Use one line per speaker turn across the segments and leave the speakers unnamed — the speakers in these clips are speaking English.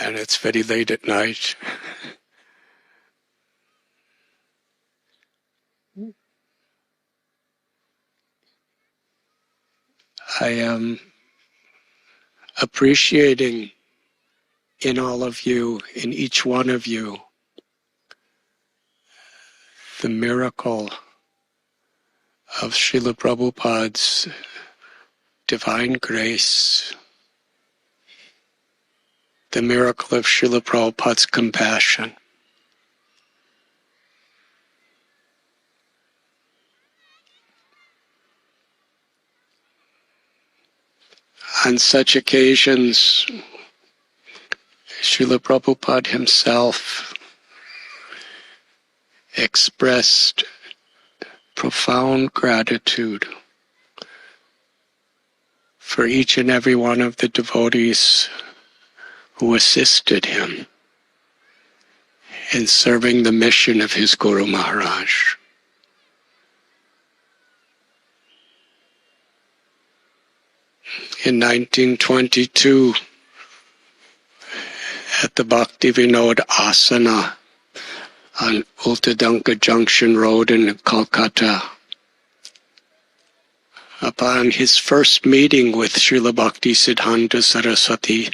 and it's very late at night. I am appreciating in all of you, in each one of you, the miracle of Srila Prabhupada's divine grace, the miracle of Srila Prabhupada's compassion. On such occasions, Srila Prabhupada himself expressed profound gratitude for each and every one of the devotees who assisted him in serving the mission of his Guru Maharaj. In 1922, at the Bhakti Vinod Asana on Ultadanka Junction Road in Kolkata, upon his first meeting with Srila Bhakti Siddhanta Saraswati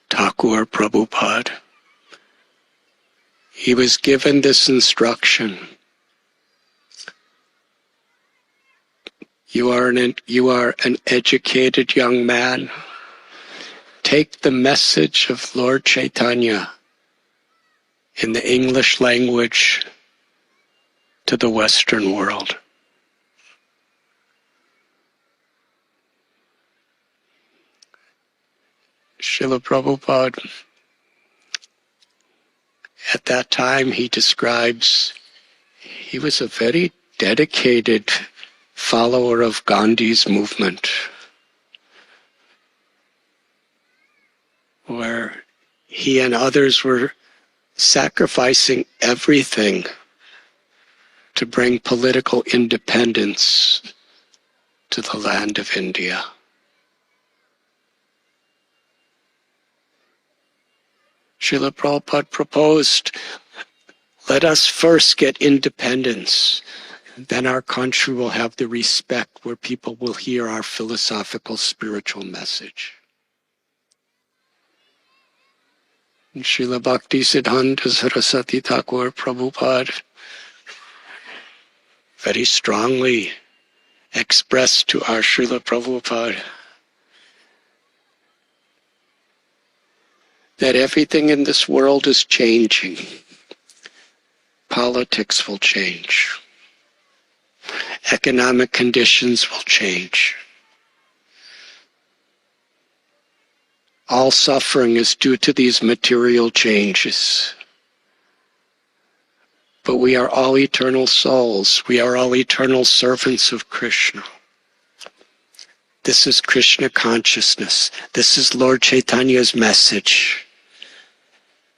Thakur Prabhupada, he was given this instruction. You are an educated young man. Take the message of Lord Chaitanya in the English language to the Western world. Srila Prabhupada, at that time, he describes, he was a very dedicated follower of Gandhi's movement, where he and others were sacrificing everything to bring political independence to the land of India. Srila Prabhupada proposed, let us first get independence, then our country will have the respect where people will hear our philosophical spiritual message. And Srila Bhakti Siddhanta Saraswati Thakur Prabhupada very strongly expressed to our Srila Prabhupada that everything in this world is changing. Politics will change. Economic conditions will change. All suffering is due to these material changes. But we are all eternal souls. We are all eternal servants of Krishna. This is Krishna consciousness. This is Lord Chaitanya's message.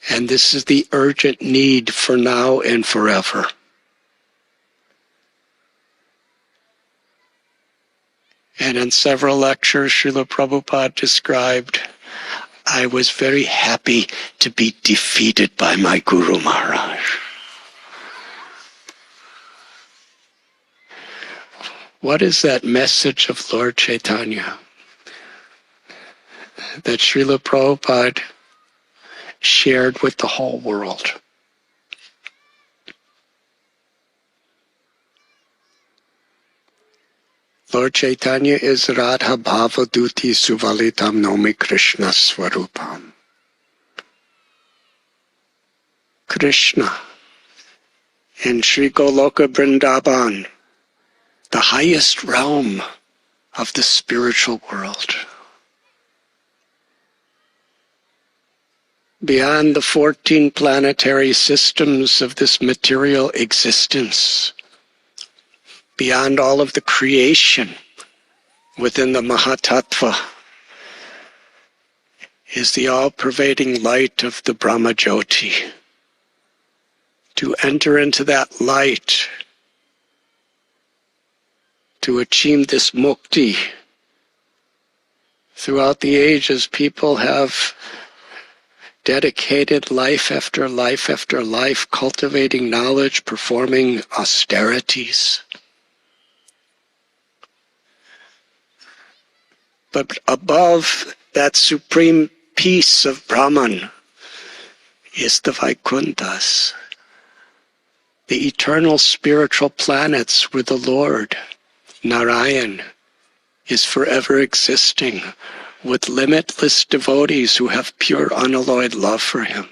And this is the urgent need for now and forever. And in several lectures, Srila Prabhupada described, I was very happy to be defeated by my Guru Maharaj. What is that message of Lord Chaitanya that Srila Prabhupada shared with the whole world? Lord Chaitanya is Radha Bhavaduti Suvalitam Nomi Krishna Swarupam. Krishna in Sri Goloka Vrindavan, the highest realm of the spiritual world. Beyond the 14 planetary systems of this material existence, beyond all of the creation within the Mahatattva, is the all-pervading light of the Brahmajyoti. To enter into that light, to achieve this mukti, throughout the ages people have dedicated life after life after life, cultivating knowledge, performing austerities. But above that supreme peace of Brahman is the Vaikunthas, the eternal spiritual planets where the Lord, Narayan, is forever existing with limitless devotees who have pure unalloyed love for him.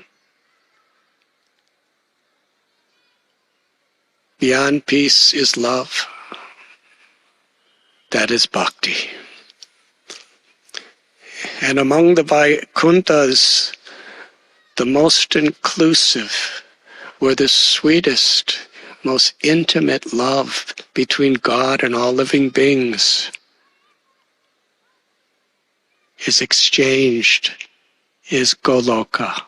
Beyond peace is love. That is bhakti. And among the Vaikunthas, the most inclusive, where the sweetest, most intimate love between God and all living beings is exchanged, is Goloka.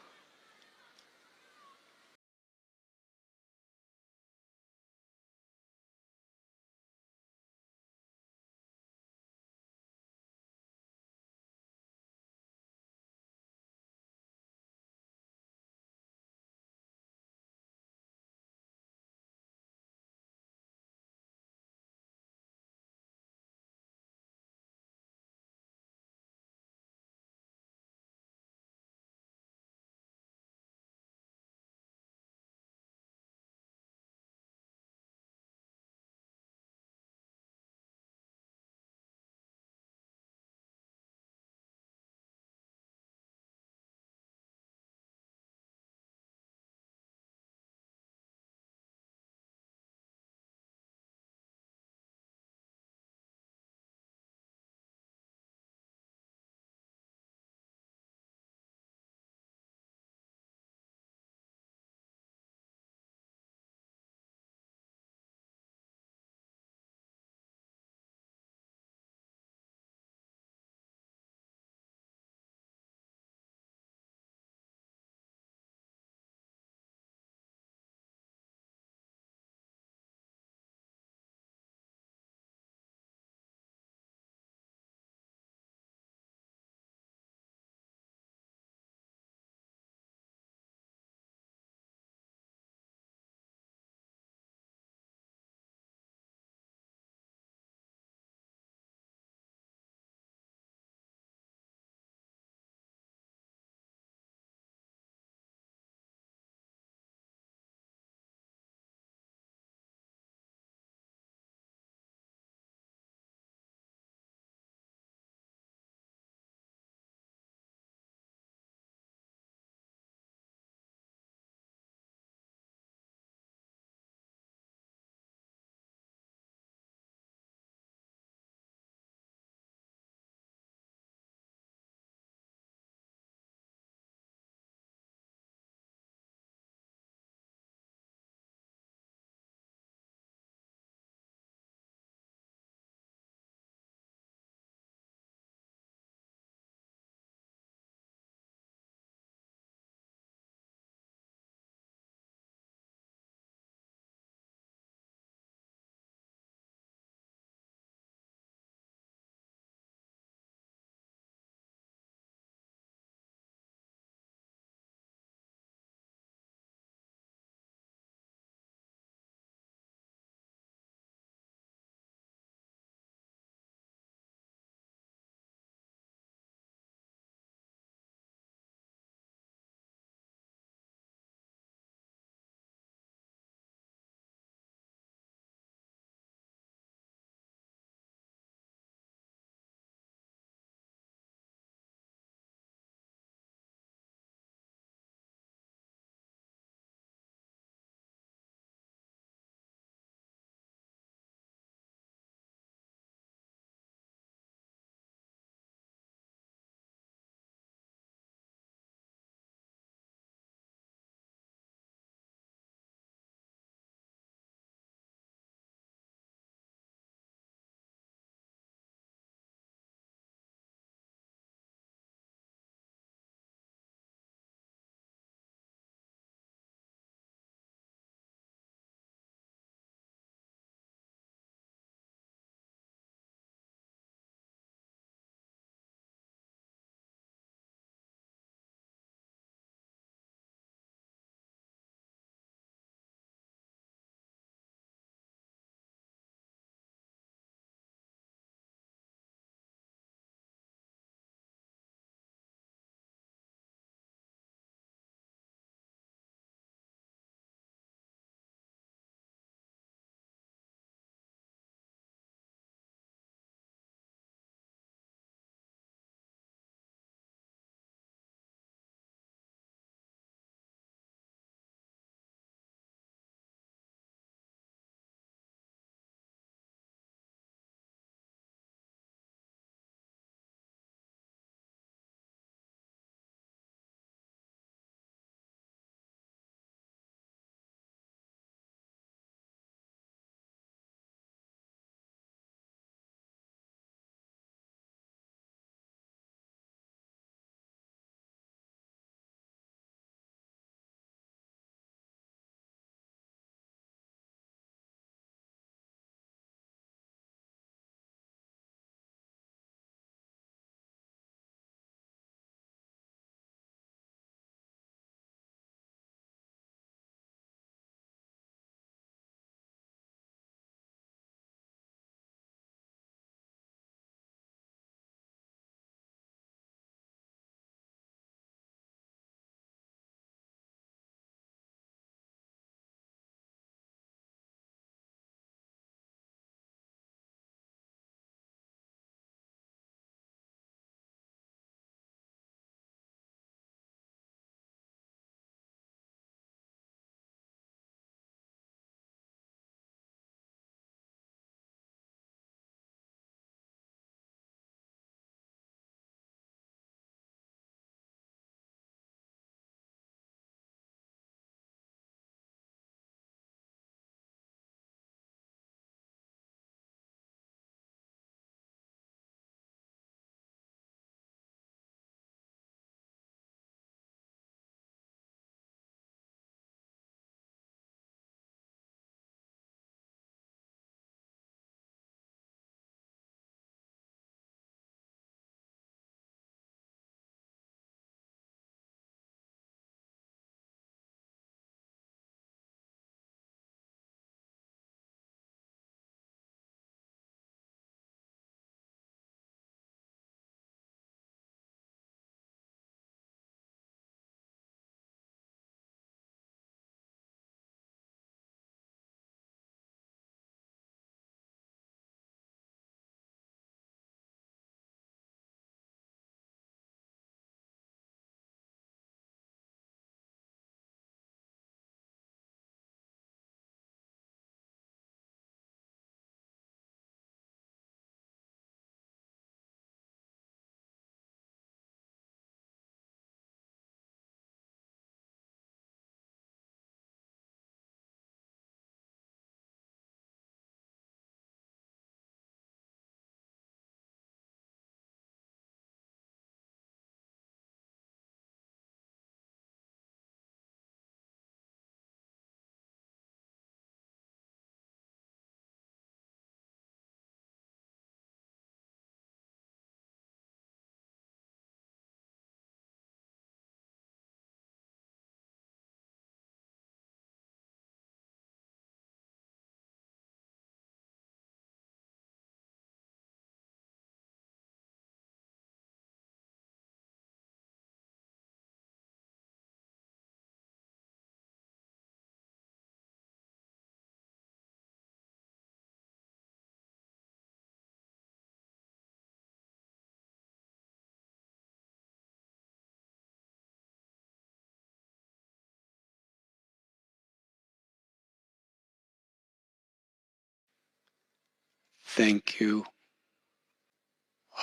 thank you.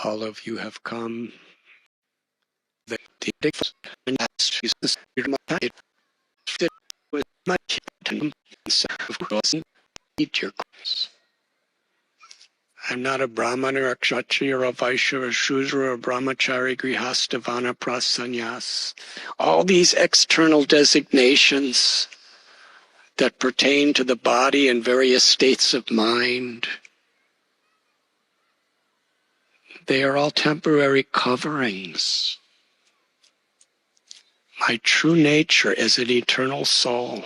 All of you have come. I'm not a Brahman or a Kshatriya or a Vaishya or a Shudra or a Brahmachari, Grihastha, Vanaprastha, Sannyas. All these external designations that pertain to the body and various states of mind, they are all temporary coverings. My true nature as an eternal soul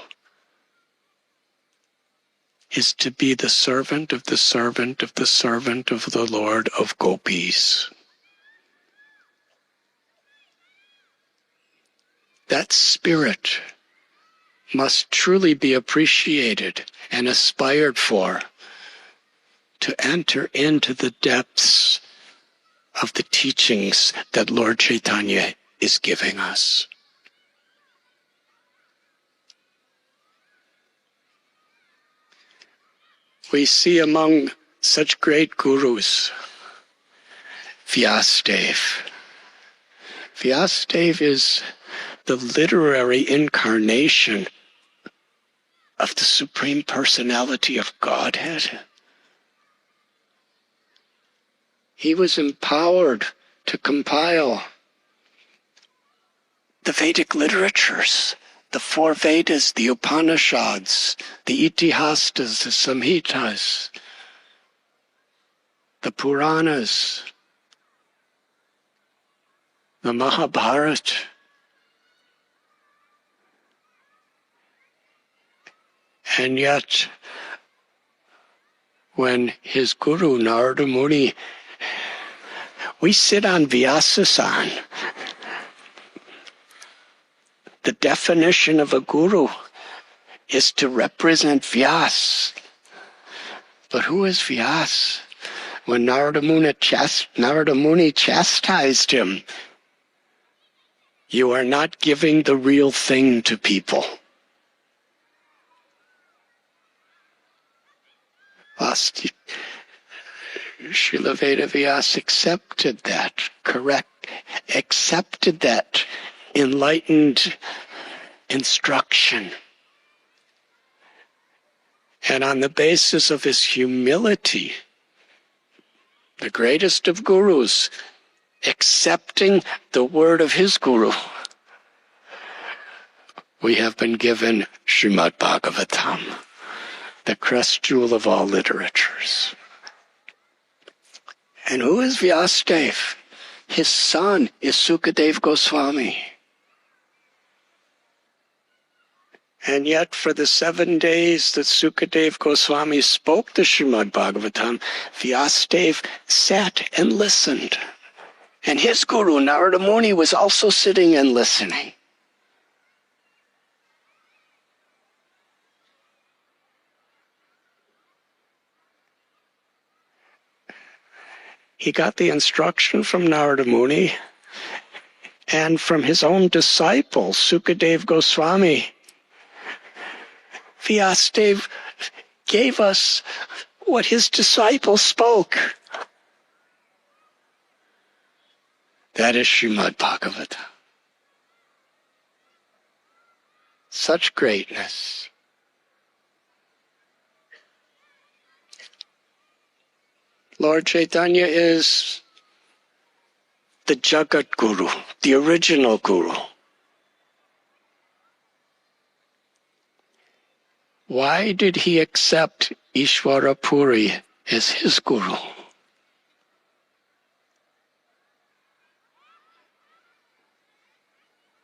is to be the servant of the servant of the servant of the Lord of Gopis. That spirit must truly be appreciated and aspired for, to enter into the depths of the teachings that Lord Chaitanya is giving us. We see among such great gurus, Vyasadeva. Vyasadeva is the literary incarnation of the Supreme Personality of Godhead. He was empowered to compile the Vedic literatures, the four Vedas, the Upanishads, the Itihastas, the Samhitas, the Puranas, the Mahabharata. And yet, when his guru, Narada Muni, we sit on Vyasa-san. The definition of a guru is to represent Vyas. But who is Vyas? When Narada Muni chastised him, you are not giving the real thing to people. Srila Vedavyas accepted that, accepted that enlightened instruction. And on the basis of his humility, the greatest of gurus, accepting the word of his guru, we have been given Srimad Bhagavatam, the crest jewel of all literatures. And who is Vyasadeva? His son is Sukadeva Goswami. And yet for the 7 days that Sukadeva Goswami spoke the Srimad Bhagavatam, Vyasadeva sat and listened. And his guru, Narada Muni, was also sitting and listening. He got the instruction from Narada Muni and from his own disciple, Sukadeva Goswami. Vyasadeva gave us what his disciple spoke. That is Srimad Bhagavatam. Such greatness. Lord Chaitanya is the Jagat Guru, the original Guru. Why did he accept Ishvara Puri as his Guru?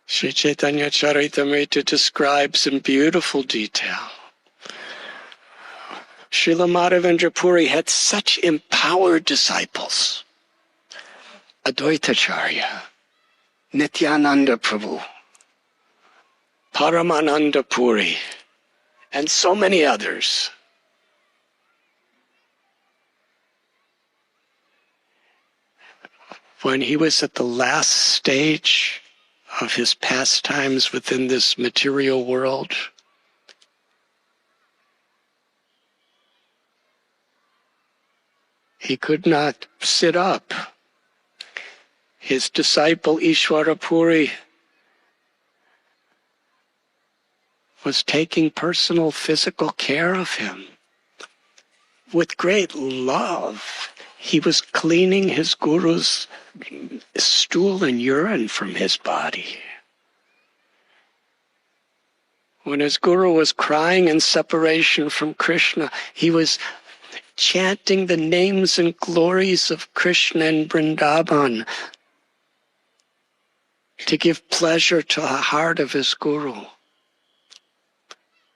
Sri Chaitanya Charitamrita describes in beautiful detail. Srila Madhavendra Puri had such empowered disciples. Advaitacharya, Nityananda Prabhu, Paramananda Puri, and so many others. When he was at the last stage of his pastimes within this material world, He could not sit up. His disciple Ishwarapuri was taking personal physical care of him. With great love, he was cleaning his guru's stool and urine from his body. When his guru was crying in separation from Krishna, he was chanting the names and glories of Krishna and Vrindavan to give pleasure to the heart of his guru.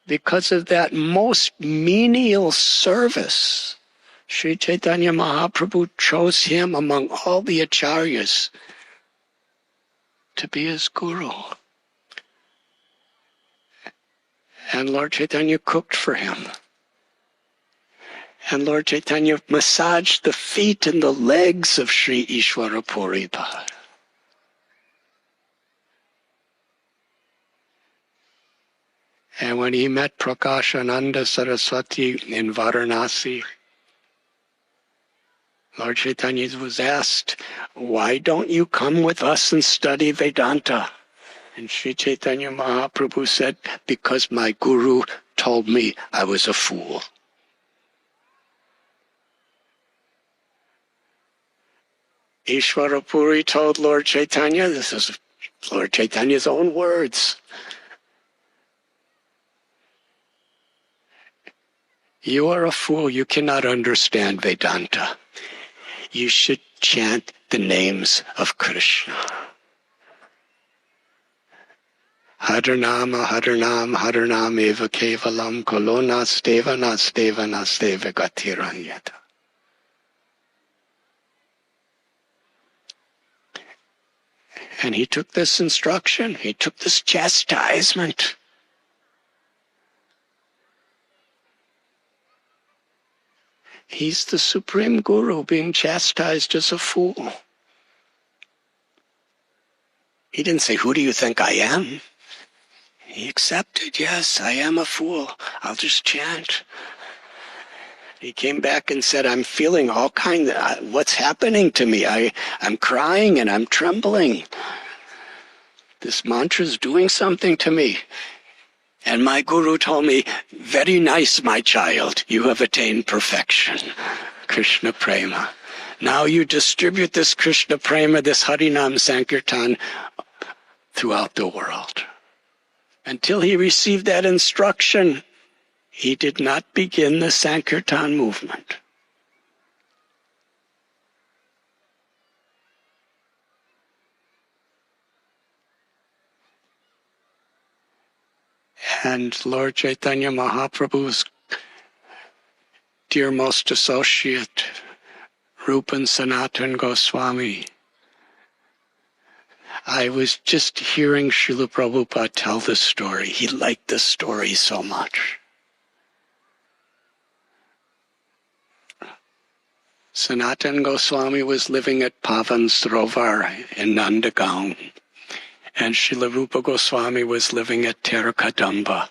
Because of that most menial service, Sri Chaitanya Mahaprabhu chose him among all the acharyas to be his guru. And Lord Chaitanya cooked for him. And Lord Chaitanya massaged the feet and the legs of Sri Ishwarapuri. And when he met Prakashananda Saraswati in Varanasi, Lord Chaitanya was asked, "Why don't you come with us and study Vedanta?" And Sri Chaitanya Mahaprabhu said, "Because my guru told me I was a fool." Ishwarapuri told Lord Chaitanya, this is Lord Chaitanya's own words, "You are a fool. You cannot understand Vedanta. You should chant the names of Krishna. Haranama, Haranam, Haranam eva kevalam, kolonasteva, nasteva, nasteva gatiranyata." And he took this instruction, he took this chastisement. He's the Supreme Guru being chastised as a fool. He didn't say, "Who do you think I am?" He accepted, "Yes, I am a fool. I'll just chant." He came back and said, "I'm feeling all kinds of, what's happening to me? I'm crying and I'm trembling. This mantra's doing something to me." And my guru told me, "Very nice, my child. You have attained perfection." Krishna Prema. Now you distribute this Krishna Prema, this Harinam Sankirtan throughout the world. Until he received that instruction, he did not begin the Sankirtan movement. And Lord Chaitanya Mahaprabhu's dearmost associate, Rupan Sanatan Goswami. I was just hearing Srila Prabhupada tell this story. He liked this story so much. Sanatan Goswami was living at Pavan Sarovar in Nandagaon, and Srila Rupa Goswami was living at Terrakadamba.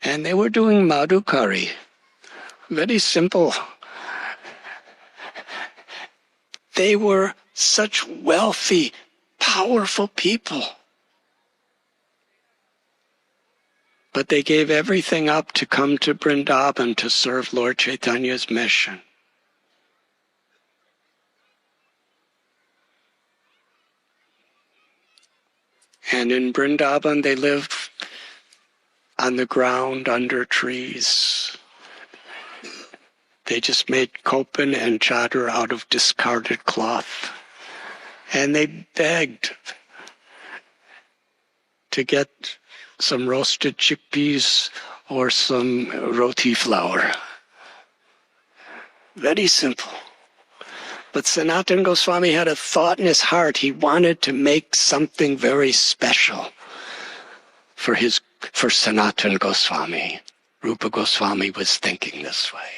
And they were doing Madhukari. Very simple. They were such wealthy, powerful people. But they gave everything up to come to Vrindavan to serve Lord Chaitanya's mission. And in Vrindavan they lived on the ground under trees. They just made kopan and chadar out of discarded cloth. And they begged to get some roasted chickpeas or some roti flour. Very simple. But Sanatan Goswami had a thought in his heart. He wanted to make something very special for Sanatan Goswami. Rupa Goswami was thinking this way.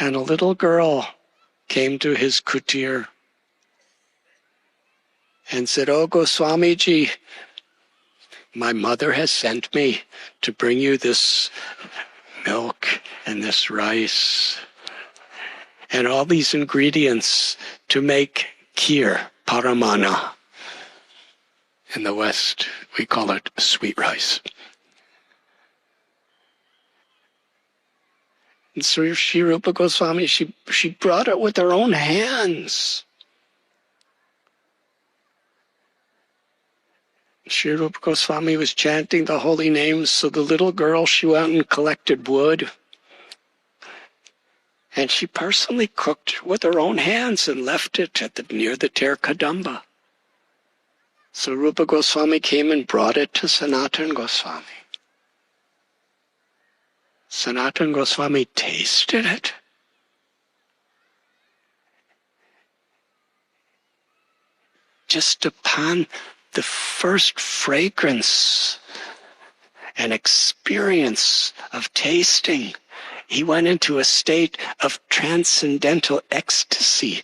And a little girl came to his kutir and said, "Oh, Goswamiji, My mother has sent me to bring you this milk and this rice and all these ingredients to make kheer, paramana. In the West, we call it sweet rice. And so Sri Rupa Goswami, she brought it with her own hands. Sri Rupa Goswami was chanting the holy names, so the little girl, she went and collected wood. And she personally cooked with her own hands and left it near the Ter Kadamba. So Rupa Goswami came and brought it to Sanatana Goswami. Sanatana Goswami tasted it. Just upon the first fragrance and experience of tasting, he went into a state of transcendental ecstasy.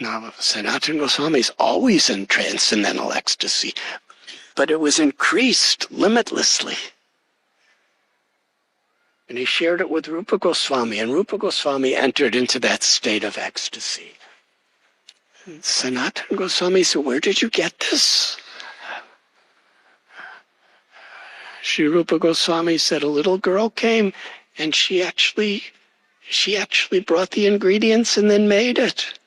Now, Sanatana Goswami is always in transcendental ecstasy, but it was increased limitlessly. And he shared it with Rupa Goswami, and Rupa Goswami entered into that state of ecstasy. Sanatana Goswami said, "Where did you get this?" Sri Rupa Goswami said, "A little girl came and she actually brought the ingredients and then made it."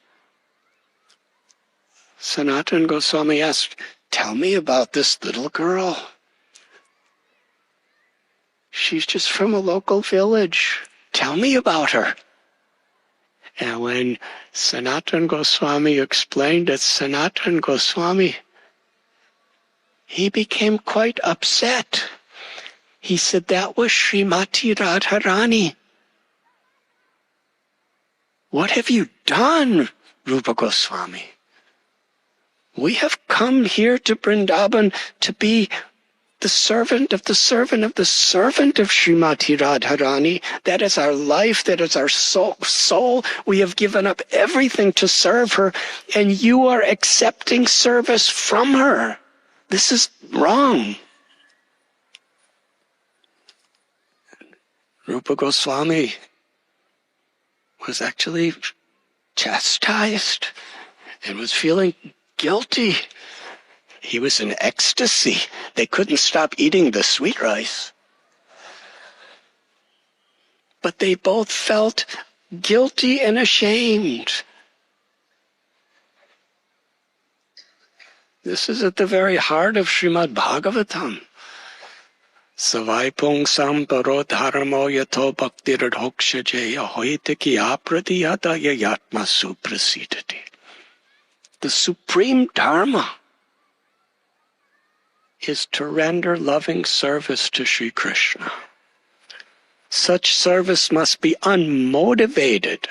Sanatana Goswami asked, "Tell me about this little girl." "She's just from a local village. Tell me about her." And when Sanatana Goswami explained it, Sanatana Goswami, he became quite upset. He said, "That was Srimati Radharani. What have you done, Rupa Goswami? We have come here to Vrindavan to be the servant of the servant of the servant of Srimati Radharani. That is our life, that is our soul. We have given up everything to serve her, and you are accepting service from her. This is wrong." Rupa Goswami was actually chastised and was feeling guilty. He was in ecstasy. They couldn't stop eating the sweet rice. But they both felt guilty and ashamed. This is at the very heart of Srimad Bhagavatam. Savaipung samparo dharmo yato bhaktiradhoksha jaya hoite ki apradiyata yayatma suprasidati. The supreme dharma is to render loving service to Sri Krishna. Such service must be unmotivated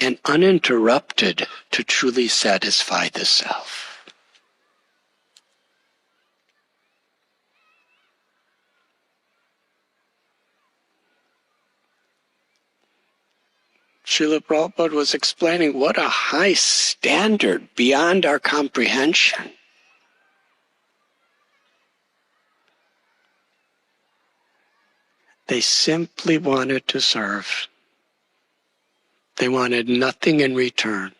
and uninterrupted to truly satisfy the self. Srila Prabhupada was explaining what a high standard beyond our comprehension. They simply wanted to serve. They wanted nothing in return.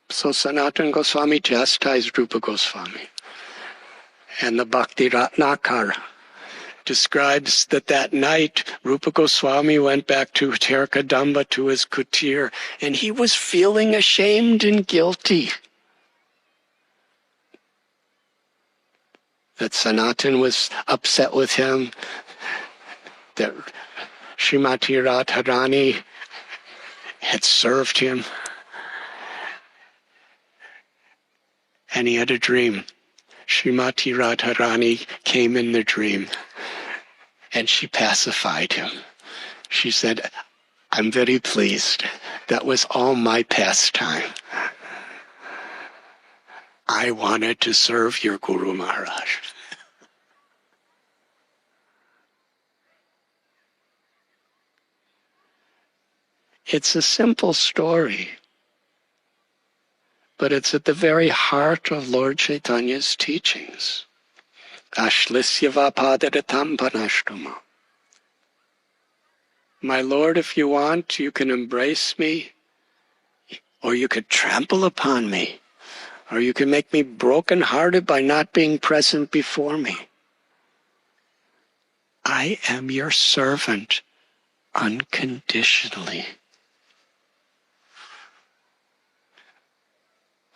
So Sanatana Goswami chastised Rupa Goswami. And the Bhakti Ratnakara describes that night Rupa Goswami went back to Terkadamba, to his kutir, and he was feeling ashamed and guilty. That Sanatan was upset with him, that Srimati Radharani had served him. And he had a dream. Srimati Radharani came in the dream and she pacified him. She said, "I'm very pleased. That was all my pastime. I wanted to serve your Guru Maharaj." It's a simple story. but it's at the very heart of Lord Chaitanya's teachings. Ashlisyava padaratam panashtama. My Lord, if you want, you can embrace me, or you could trample upon me, or you can make me broken-hearted by not being present before me. I am your servant unconditionally.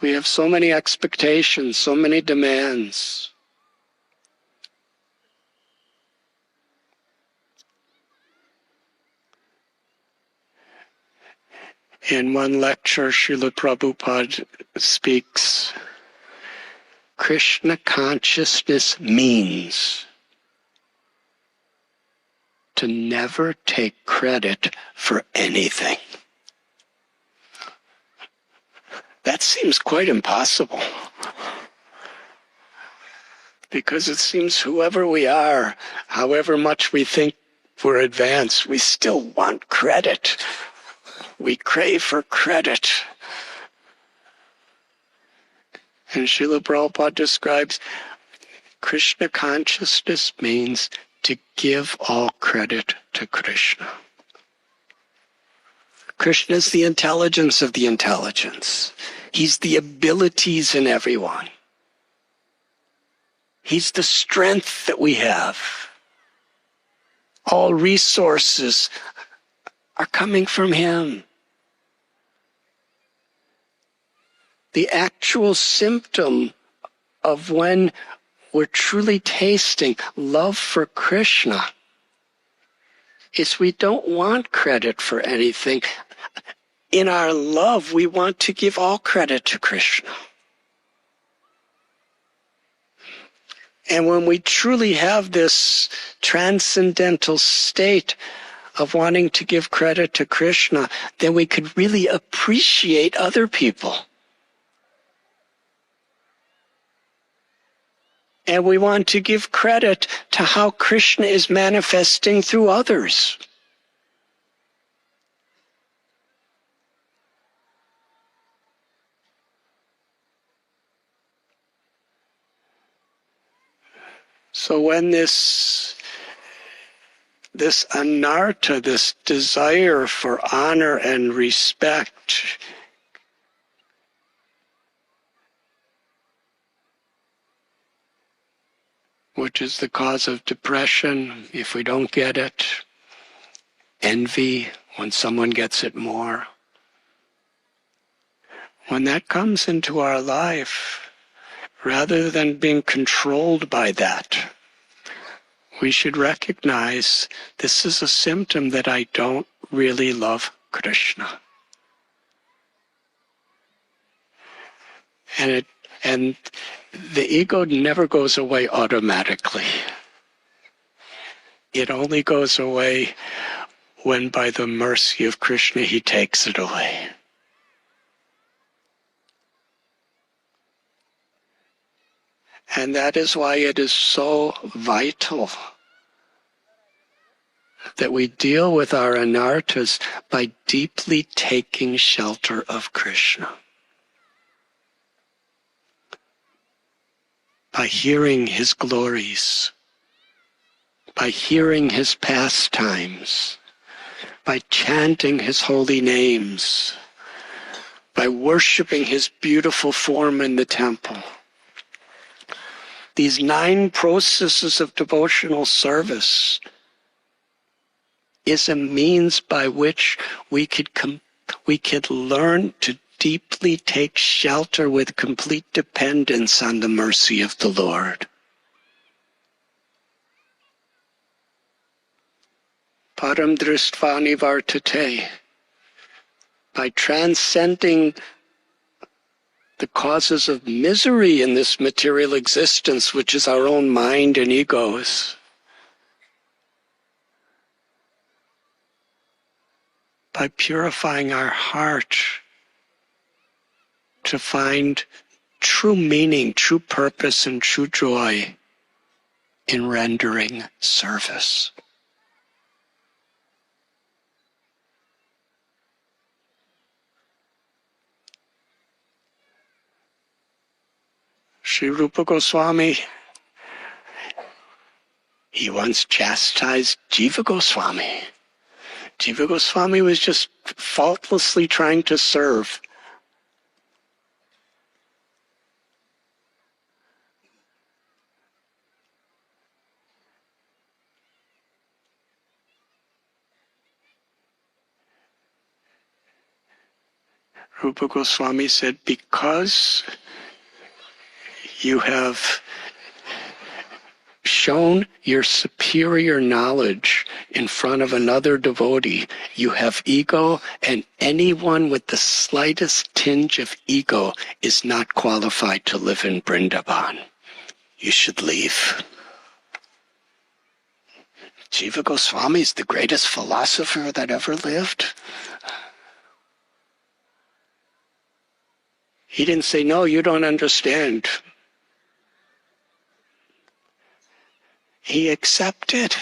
We have so many expectations, so many demands. In one lecture, Srila Prabhupada speaks, Krishna consciousness means to never take credit for anything. That seems quite impossible. Because it seems whoever we are, however much we think we're advanced, we still want credit. We crave for credit. And Srila Prabhupada describes Krishna consciousness means to give all credit to Krishna. Krishna is the intelligence of the intelligence. He's the abilities in everyone. He's the strength that we have. All resources are coming from Him. The actual symptom of when we're truly tasting love for Krishna is we don't want credit for anything. In our love, we want to give all credit to Krishna. And when we truly have this transcendental state of wanting to give credit to Krishna, then we could really appreciate other people. And we want to give credit to how Krishna is manifesting through others. So when this anartha, this desire for honor and respect, which is the cause of depression if we don't get it, envy when someone gets it more. When that comes into our life, rather than being controlled by that, we should recognize this is a symptom that I don't really love Krishna. And the ego never goes away automatically. It only goes away when by the mercy of Krishna He takes it away. And that is why it is so vital that we deal with our anarthas by deeply taking shelter of Krishna. By hearing His glories, by hearing His pastimes, by chanting His holy names, by worshiping His beautiful form in the temple. These 9 processes of devotional service is a means by which we could learn to deeply take shelter with complete dependence on the mercy of the Lord. Param dristvani vartate. By transcending the causes of misery in this material existence, which is our own mind and egos, by purifying our heart to find true meaning, true purpose, and true joy in rendering service. Sri Rupa Goswami, he once chastised Jiva Goswami. Jiva Goswami was just faultlessly trying to serve. Rupa Goswami said, because you have shown your superior knowledge in front of another devotee, you have ego, and anyone with the slightest tinge of ego is not qualified to live in Vrindavan. You should leave. Jiva Goswami is the greatest philosopher that ever lived. He didn't say, no, you don't understand. He accepted.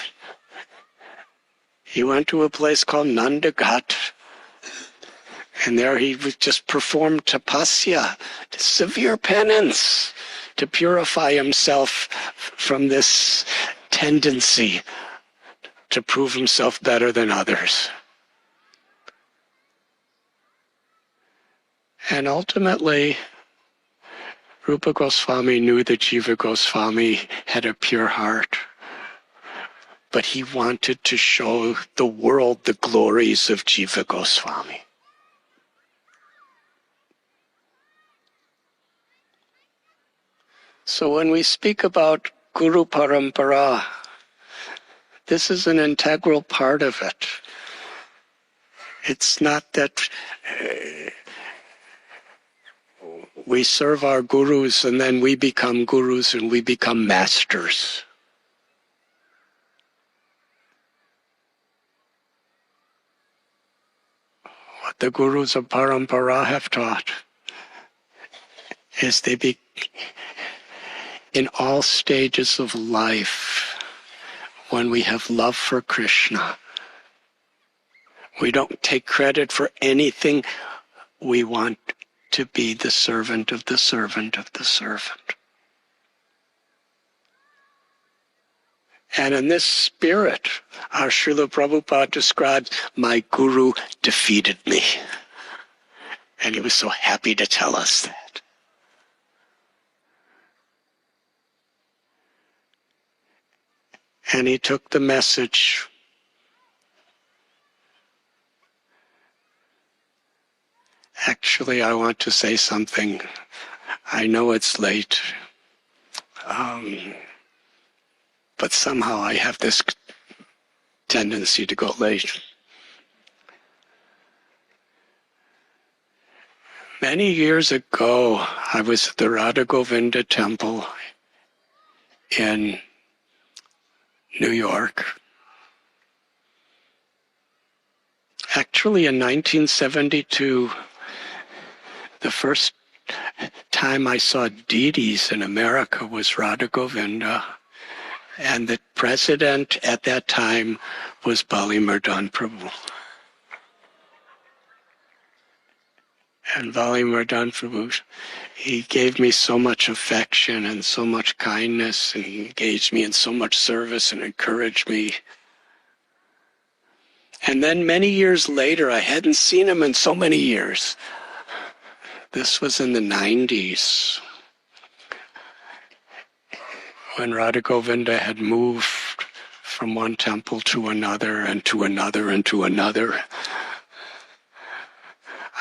He went to a place called Nandagat, and there he just performed tapasya, severe penance, to purify himself from this tendency to prove himself better than others. And ultimately, Rupa Goswami knew that Jiva Goswami had a pure heart, but he wanted to show the world the glories of Jiva Goswami. So when we speak about Guru Parampara, this is an integral part of it. It's not that we serve our gurus and then we become gurus and we become masters. What the gurus of Parampara have taught is in all stages of life, when we have love for Krishna, we don't take credit for anything. We want to be the servant of the servant of the servant. And in this spirit, our Srila Prabhupada describes, my guru defeated me. And he was so happy to tell us that. And he took the message. Actually, I want to say something. I know it's late. But somehow I have this tendency to go late. Many years ago, I was at the Radha Govinda temple in New York. Actually, in 1972, the first time I saw deities in America was Radha Govinda, and the president at that time was Bali Mardhan Prabhu. And Bali Mardhan Prabhu, he gave me so much affection and so much kindness, and he engaged me in so much service and encouraged me. And then many years later, I hadn't seen him in so many years. This was in the 90s, when Radha Govinda had moved from one temple to another and to another and to another.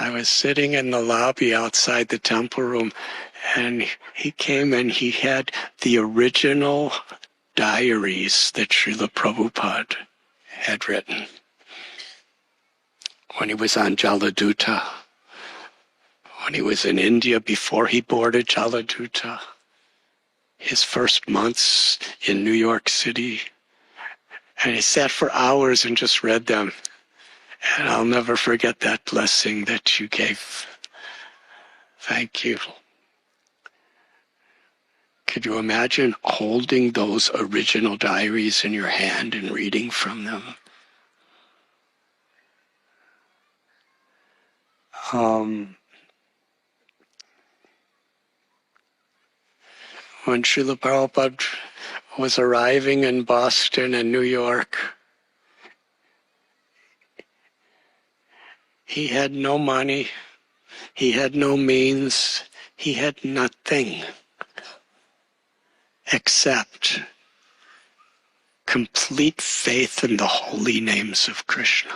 I was sitting in the lobby outside the temple room, and he came and he had the original diaries that Srila Prabhupada had written when he was on Jaladuta, when he was in India before he boarded Jaladuta, his first months in New York City. And he sat for hours and just read them. And I'll never forget that blessing that you gave. Thank you. Could you imagine holding those original diaries in your hand and reading from them? When Srila Prabhupada was arriving in Boston and New York, he had no money, he had no means, he had nothing except complete faith in the holy names of Krishna.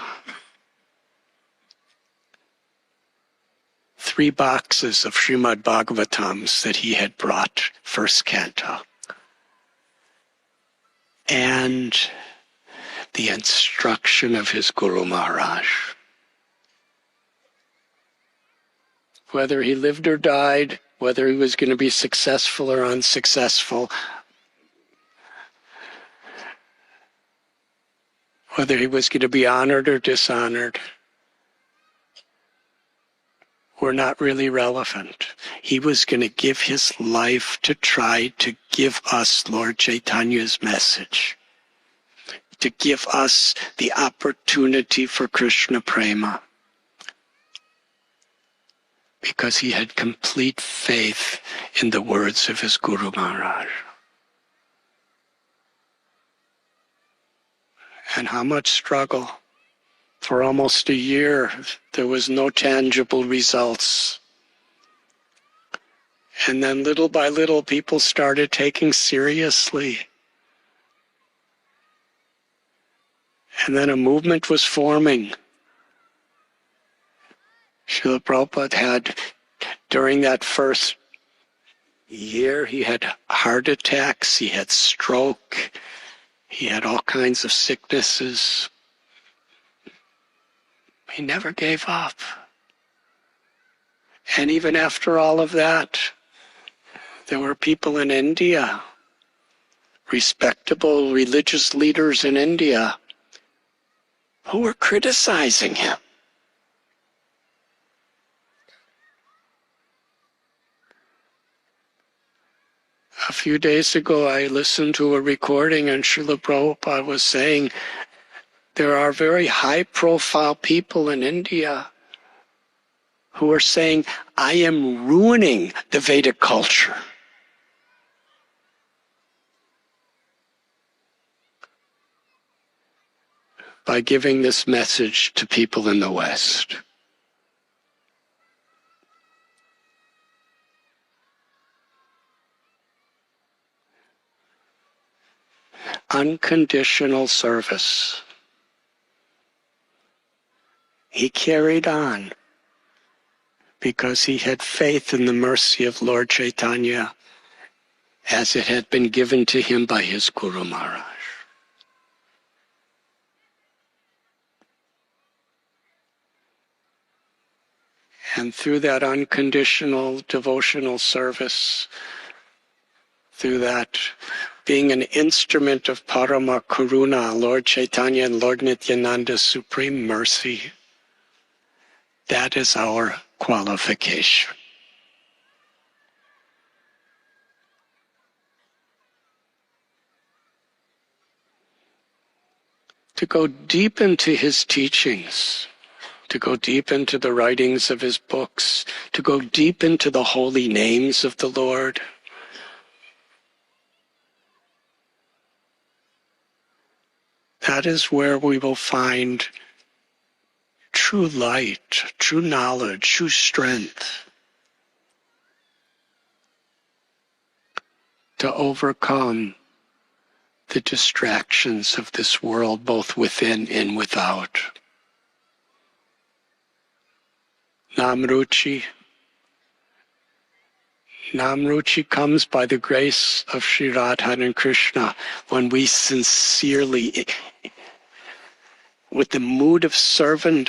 3 boxes of Srimad Bhagavatams that he had brought, first canto. And the instruction of his Guru Maharaj. Whether he lived or died, whether he was going to be successful or unsuccessful, whether he was going to be honored or dishonored, were not really relevant. He was going to give his life to try to give us Lord Chaitanya's message, to give us the opportunity for Krishna Prema, because he had complete faith in the words of his Guru Maharaj. And how much struggle. For almost a year, there was no tangible results. And then little by little, people started taking seriously. And then a movement was forming. Srila Prabhupada had, during that first year, he had heart attacks, he had stroke, he had all kinds of sicknesses. He never gave up. And even after all of that, there were people in India, respectable religious leaders in India, who were criticizing him. A few days ago, I listened to a recording, and Srila Prabhupada was saying, there are very high-profile people in India who are saying, I am ruining the Vedic culture. By giving this message to people in the West. Unconditional service. He carried on because he had faith in the mercy of Lord Chaitanya as it had been given to him by his Guru Maharaj. And through that unconditional devotional service, through that being an instrument of Parama Karuna, Lord Chaitanya and Lord Nityananda's supreme mercy, that is our qualification. To go deep into his teachings, to go deep into the writings of his books, to go deep into the holy names of the Lord. That is where we will find true light, true knowledge, true strength to overcome the distractions of this world, both within and without. Namruchi. Namruchi comes by the grace of Sri Radha and Krishna when we sincerely, with the mood of servant,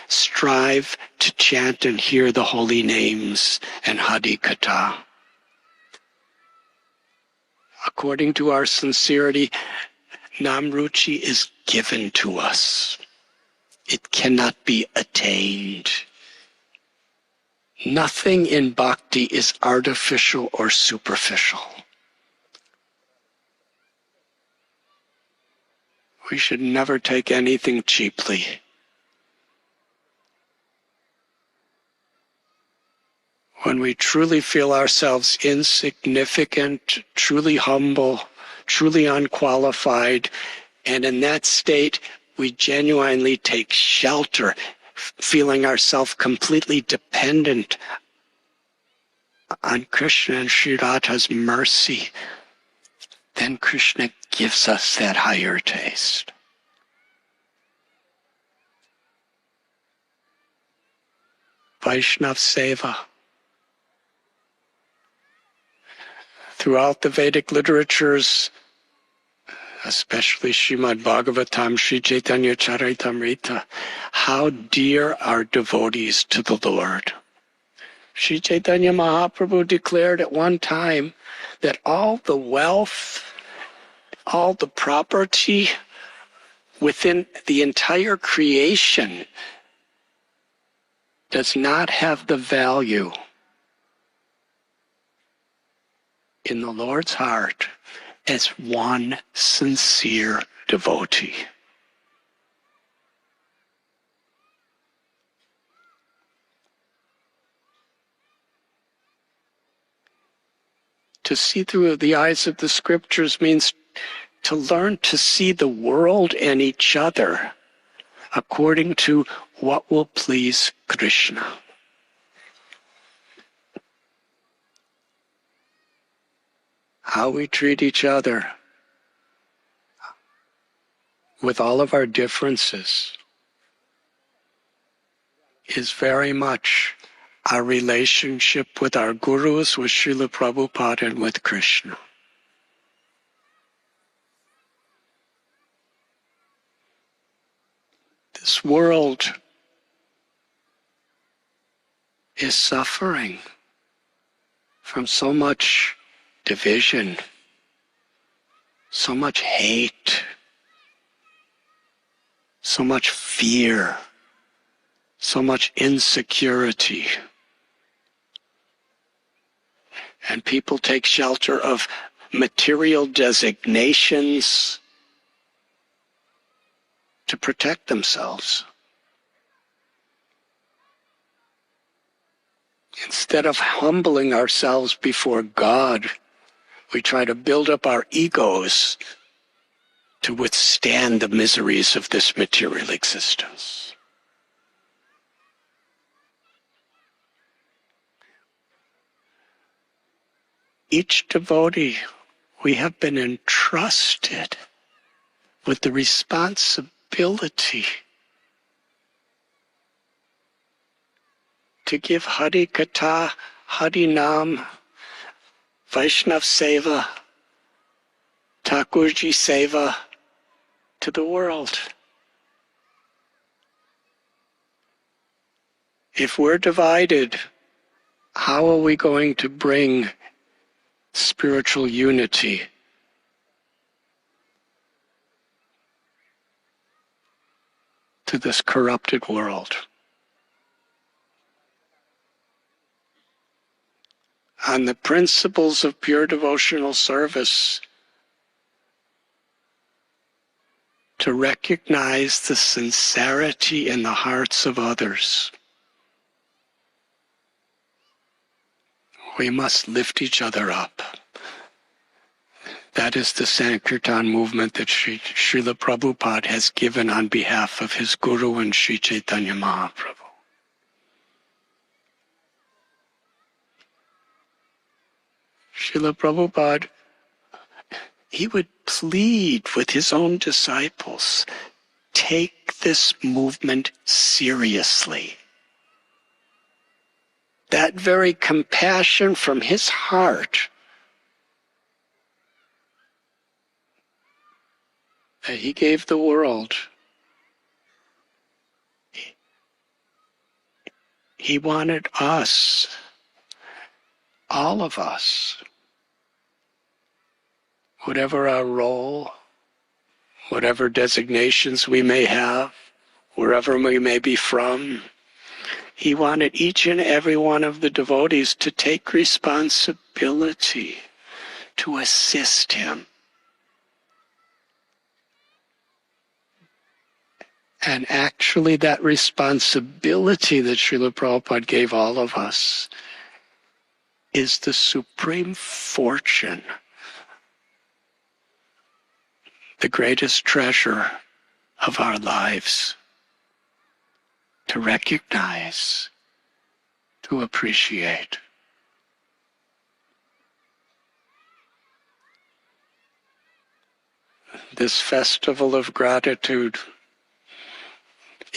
strive to chant and hear the holy names and Hari Katha. According to our sincerity, Namruchi is given to us. It cannot be attained. Nothing in bhakti is artificial or superficial. We should never take anything cheaply. when we truly feel ourselves insignificant, truly humble, truly unqualified, and in that state, we genuinely take shelter, feeling ourselves completely dependent on Krishna and Sri Radha's mercy, then Krishna gives us that higher taste. Vaishnav Seva. Throughout the Vedic literatures, especially Srimad Bhagavatam, Sri Chaitanya Charitamrita, how dear are devotees to the Lord. Sri Chaitanya Mahaprabhu declared at one time that all the wealth, all the property within the entire creation does not have the value in the Lord's heart as one sincere devotee. To see through the eyes of the scriptures means to learn to see the world and each other according to what will please Krishna. How we treat each other with all of our differences is very much our relationship with our gurus, with Srila Prabhupada, and with Krishna. This world is suffering from so much division, so much hate, so much fear, so much insecurity. And people take shelter of material designations to protect themselves, instead of humbling ourselves before God. We try to build up our egos to withstand the miseries of this material existence. Each devotee, we have been entrusted with the responsibility to give Hari Katha, Hari Nam, Vaishnav Seva, Thakurji Seva to the world. If we're divided, how are we going to bring spiritual unity to this corrupted world? On the principles of pure devotional service, to recognize the sincerity in the hearts of others, we must lift each other up. That is the Sankirtan movement that Srila Prabhupada has given on behalf of his Guru and Sri Chaitanya Mahaprabhu. Srila Prabhupada, he would plead with his own disciples, take this movement seriously. That very compassion from his heart that he gave the world, he wanted us, all of us, whatever our role, whatever designations we may have, wherever we may be from, he wanted each and every one of the devotees to take responsibility to assist him. And actually that responsibility that Srila Prabhupada gave all of us is the supreme fortune, the greatest treasure of our lives, to recognize, to appreciate. This festival of gratitude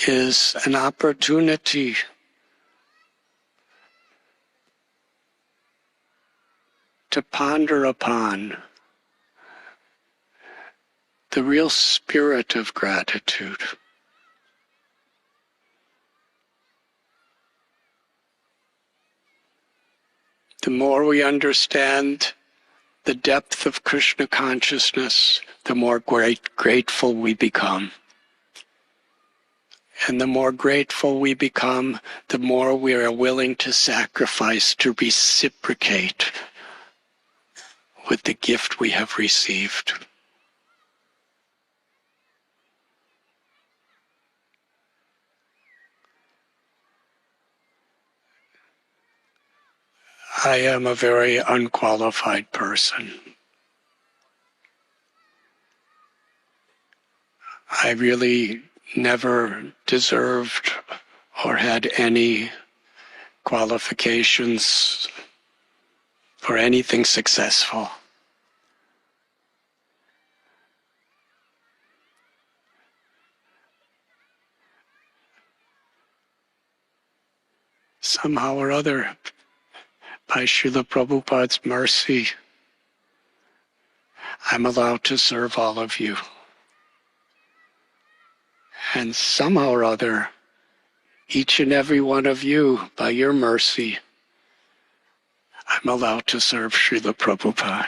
is an opportunity to ponder upon the real spirit of gratitude. The more we understand the depth of Krishna consciousness, the more grateful we become. And the more grateful we become, the more we are willing to sacrifice to reciprocate with the gift we have received. I am a very unqualified person. I really never deserved or had any qualifications for anything successful. Somehow or other, by Srila Prabhupada's mercy, I'm allowed to serve all of you. And somehow or other, each and every one of you, by your mercy, I'm allowed to serve Srila Prabhupada.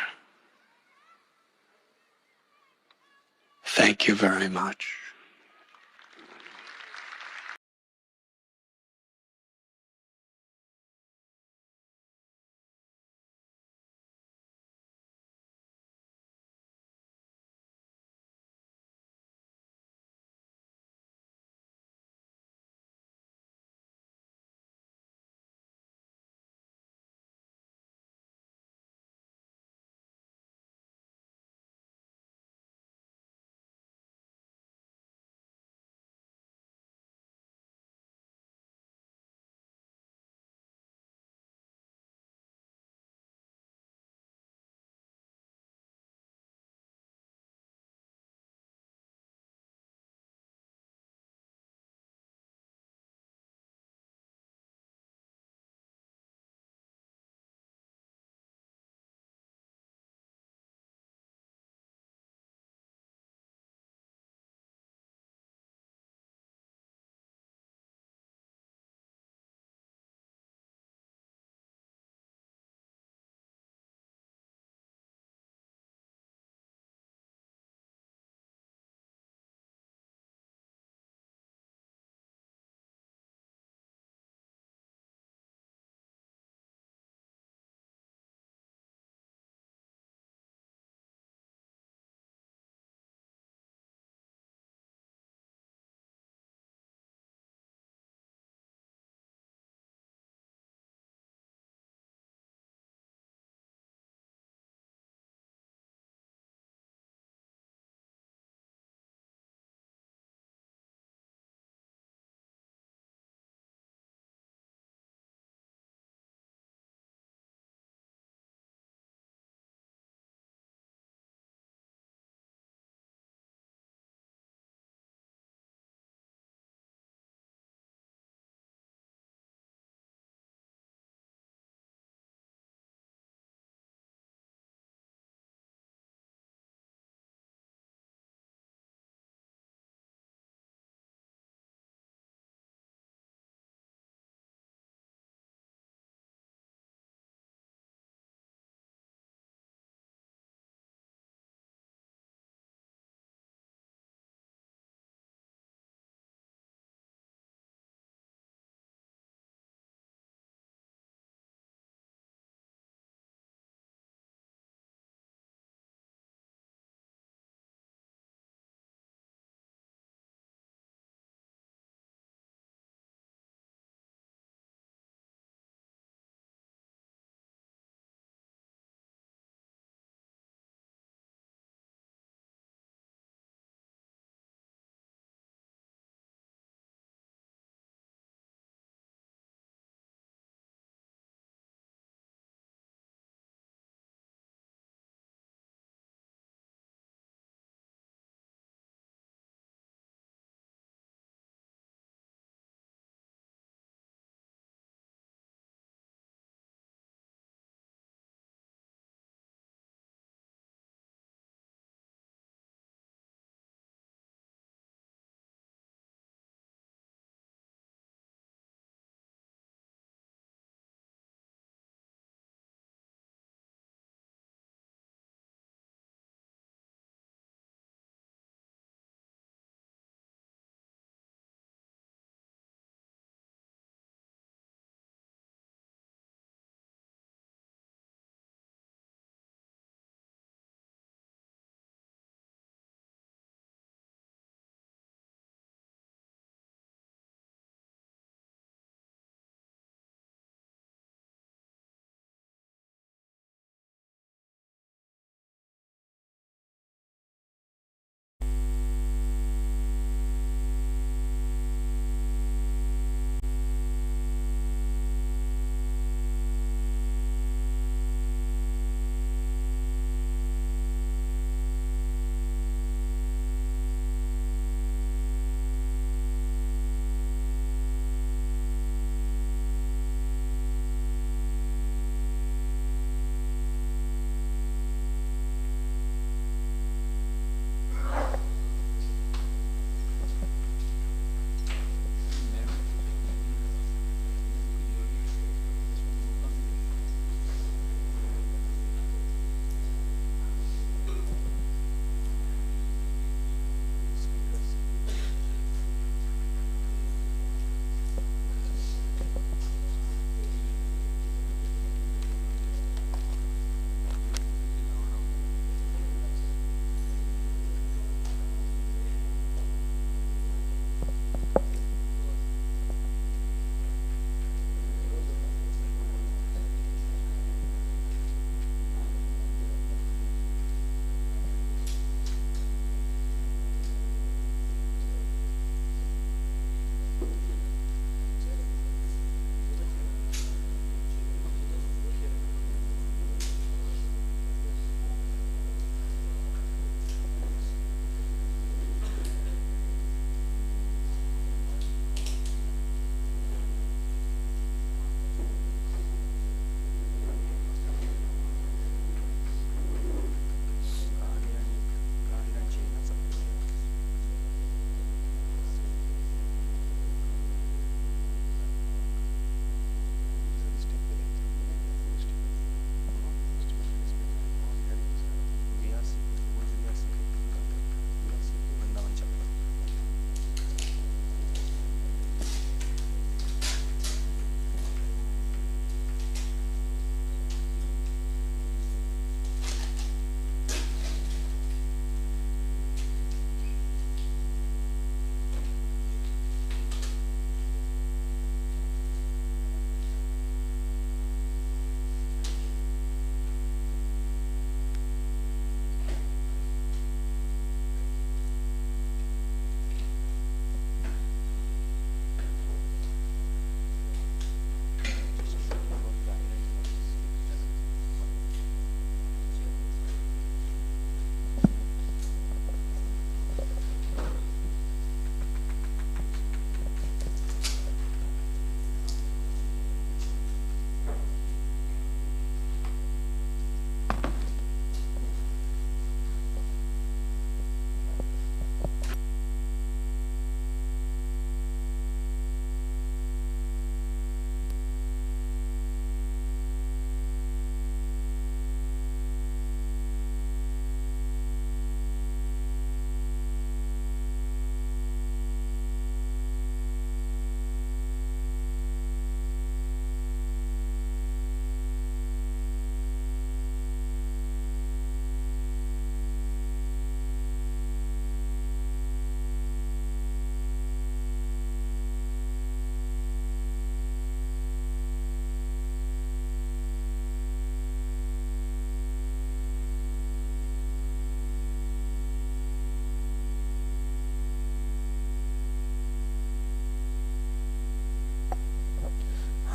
Thank you very much.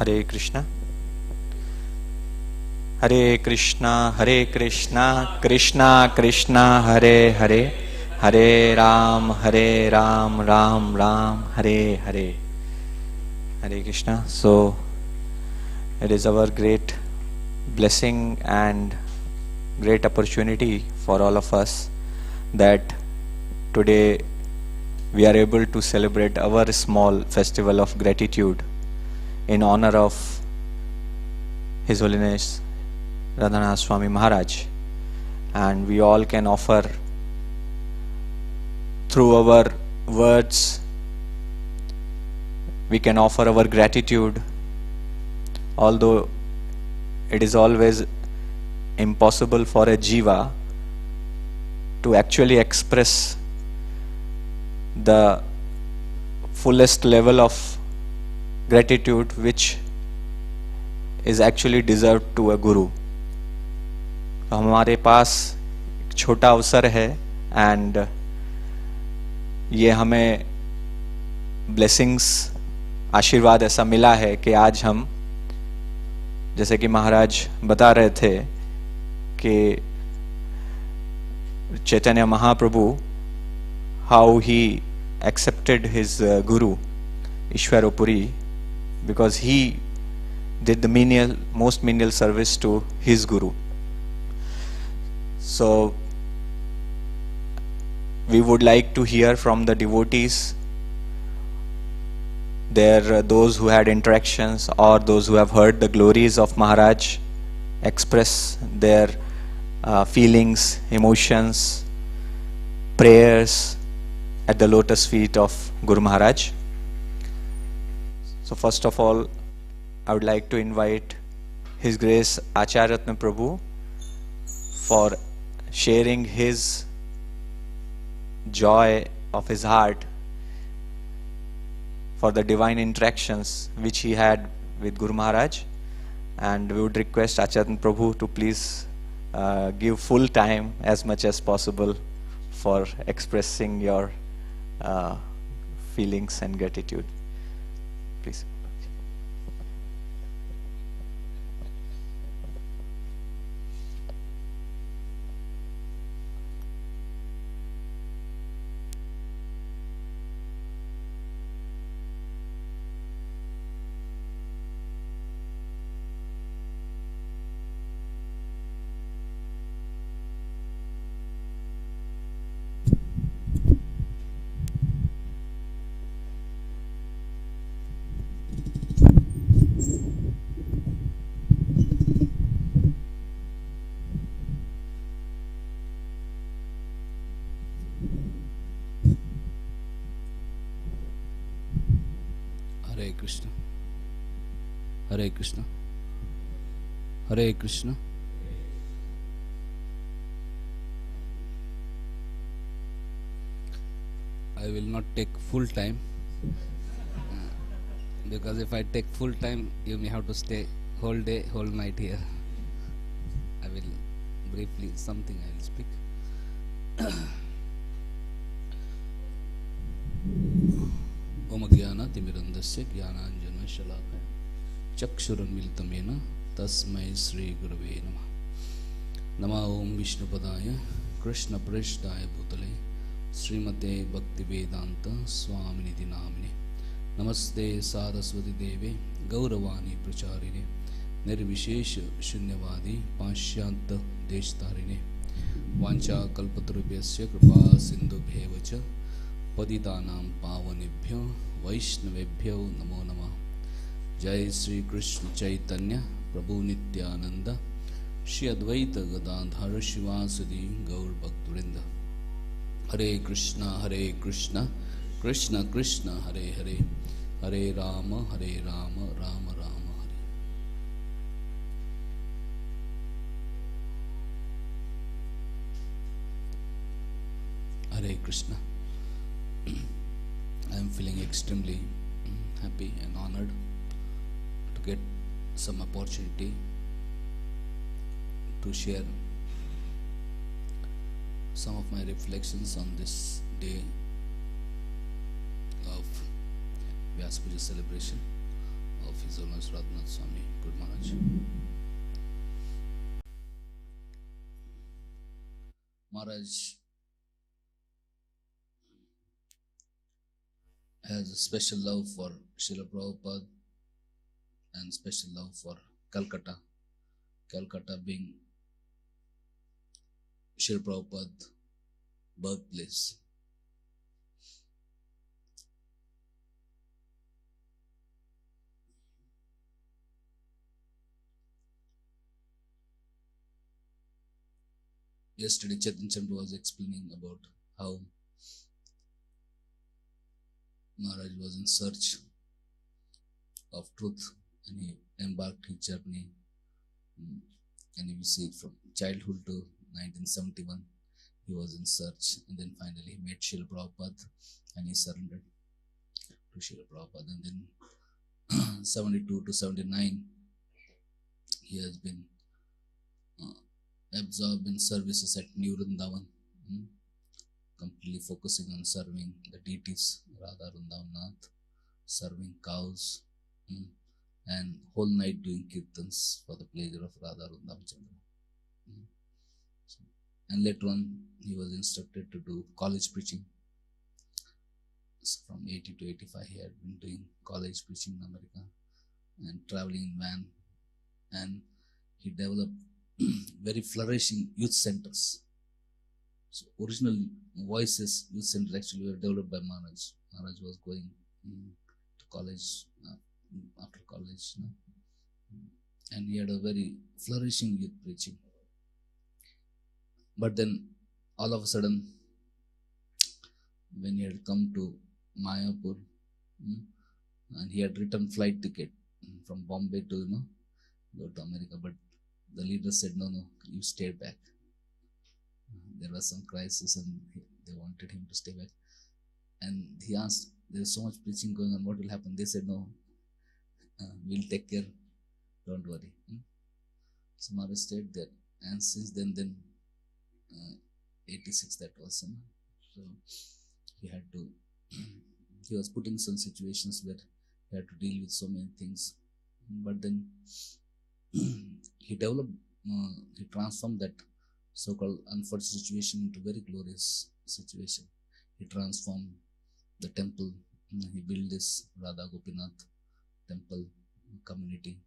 Hare Krishna. Hare Krishna, Hare Krishna, Krishna Krishna, Hare Hare, Hare Ram, Ram Ram, Hare Hare. Hare Krishna. So, it is our great blessing and great opportunity for all of us that today we are able to celebrate our small festival of gratitude in honor of His Holiness Radhanath Swami Maharaj, and we all can offer through our words, we can offer our gratitude, although it is always impossible for a jiva to actually express the fullest level of gratitude which is actually deserved to a guru. तो हमारे पास एक छोटा अवसर है and ये हमें blessings आशीर्वाद ऐसा मिला है कि आज हम, जैसे कि महाराज बता रहे थे कि Chaitanya Mahaprabhu how he accepted his guru Ishwarapuri because he did the most menial service to his guru. So we would like to hear from the devotees, those who had interactions or those who have heard the glories of Maharaj express their feelings, emotions, prayers at the lotus feet of Guru Maharaj. So first of all, I would like to invite His Grace Acharya Ratna Prabhu for sharing his joy of his heart for the divine interactions which he had with Guru Maharaj, and we would request Acharya Prabhu to please give full time as much as possible for expressing your feelings and gratitude. Please.
Hare Krishna, Hare Krishna, Hare Krishna. I will not take full time because if I take full time, you may have to stay whole day, whole night here. I will briefly, something I will speak. Om Jnana Timirandasya Jnananjana Shalakaya Chakshurunmilitam Yena Tasmai Sri Gurave Namah. Nama Om Vishnupadaya Krishna Prishtaya Bhutale Srimate Bhaktivedanta Swaminiti Namine Namaste Saraswati Deve Gauravani Pracharine Nirvishesha Shunyavadi Pashyanta Deshtarine Vancha Kalpatarubhyasya Kripa Sindhu Bhevacha Paditanam Pavanibhyo Vaishnavebhyo Namo Namah. Jai Sri Krishna Chaitanya Prabhu Nityananda Shri Advaita Gadadhara Shivasadi Gaur Bhakturinda. Hare Krishna, Krishna Krishna, Hare Hare, Hare Rama, Rama Rama, Hare. Hare Krishna. I am feeling extremely happy and honored to get some opportunity to share some of my reflections on this day of Vyasa Puja celebration of of His Holiness Radhanath Swami. Good Maharaj. Maharaj has a special love for Srila Prabhupada and special love for Calcutta. Calcutta being Srila Prabhupada's birthplace. Yesterday, Chetan Chandra was explaining about how Maharaj was in search of truth and he embarked his journey. And you see from childhood to 1971, he was in search, and then finally he met Srila Prabhupada and he surrendered to Srila Prabhupada. And then 72 to 79, he has been absorbed in services at New Vrindavan, completely focusing on serving the deities, Radha Vrindavan, serving cows, and whole night doing kirtans for the pleasure of Radha Vrindavan Chandra. And later on, he was instructed to do college preaching. So from 80 to 85, he had been doing college preaching in America and traveling in van. And he developed very flourishing youth centers. So original Voices youth center actually were developed by Maharaj. Maharaj was going to college after college, and he had a very flourishing youth preaching. But then all of a sudden, when he had come to Mayapur, and he had returned flight ticket from Bombay to go to America, but the leader said, no, you stay back. There was some crisis and they wanted him to stay back. And he asked, there is so much preaching going on, what will happen? They said, no, we'll take care, don't worry. So Maharaj stayed there, and since then 86 that was, so he had to, he was put in some situations where he had to deal with so many things, but then he developed, he transformed that so-called unfortunate situation into very glorious situation. He transformed the temple, he built this Radha Gopinath temple community.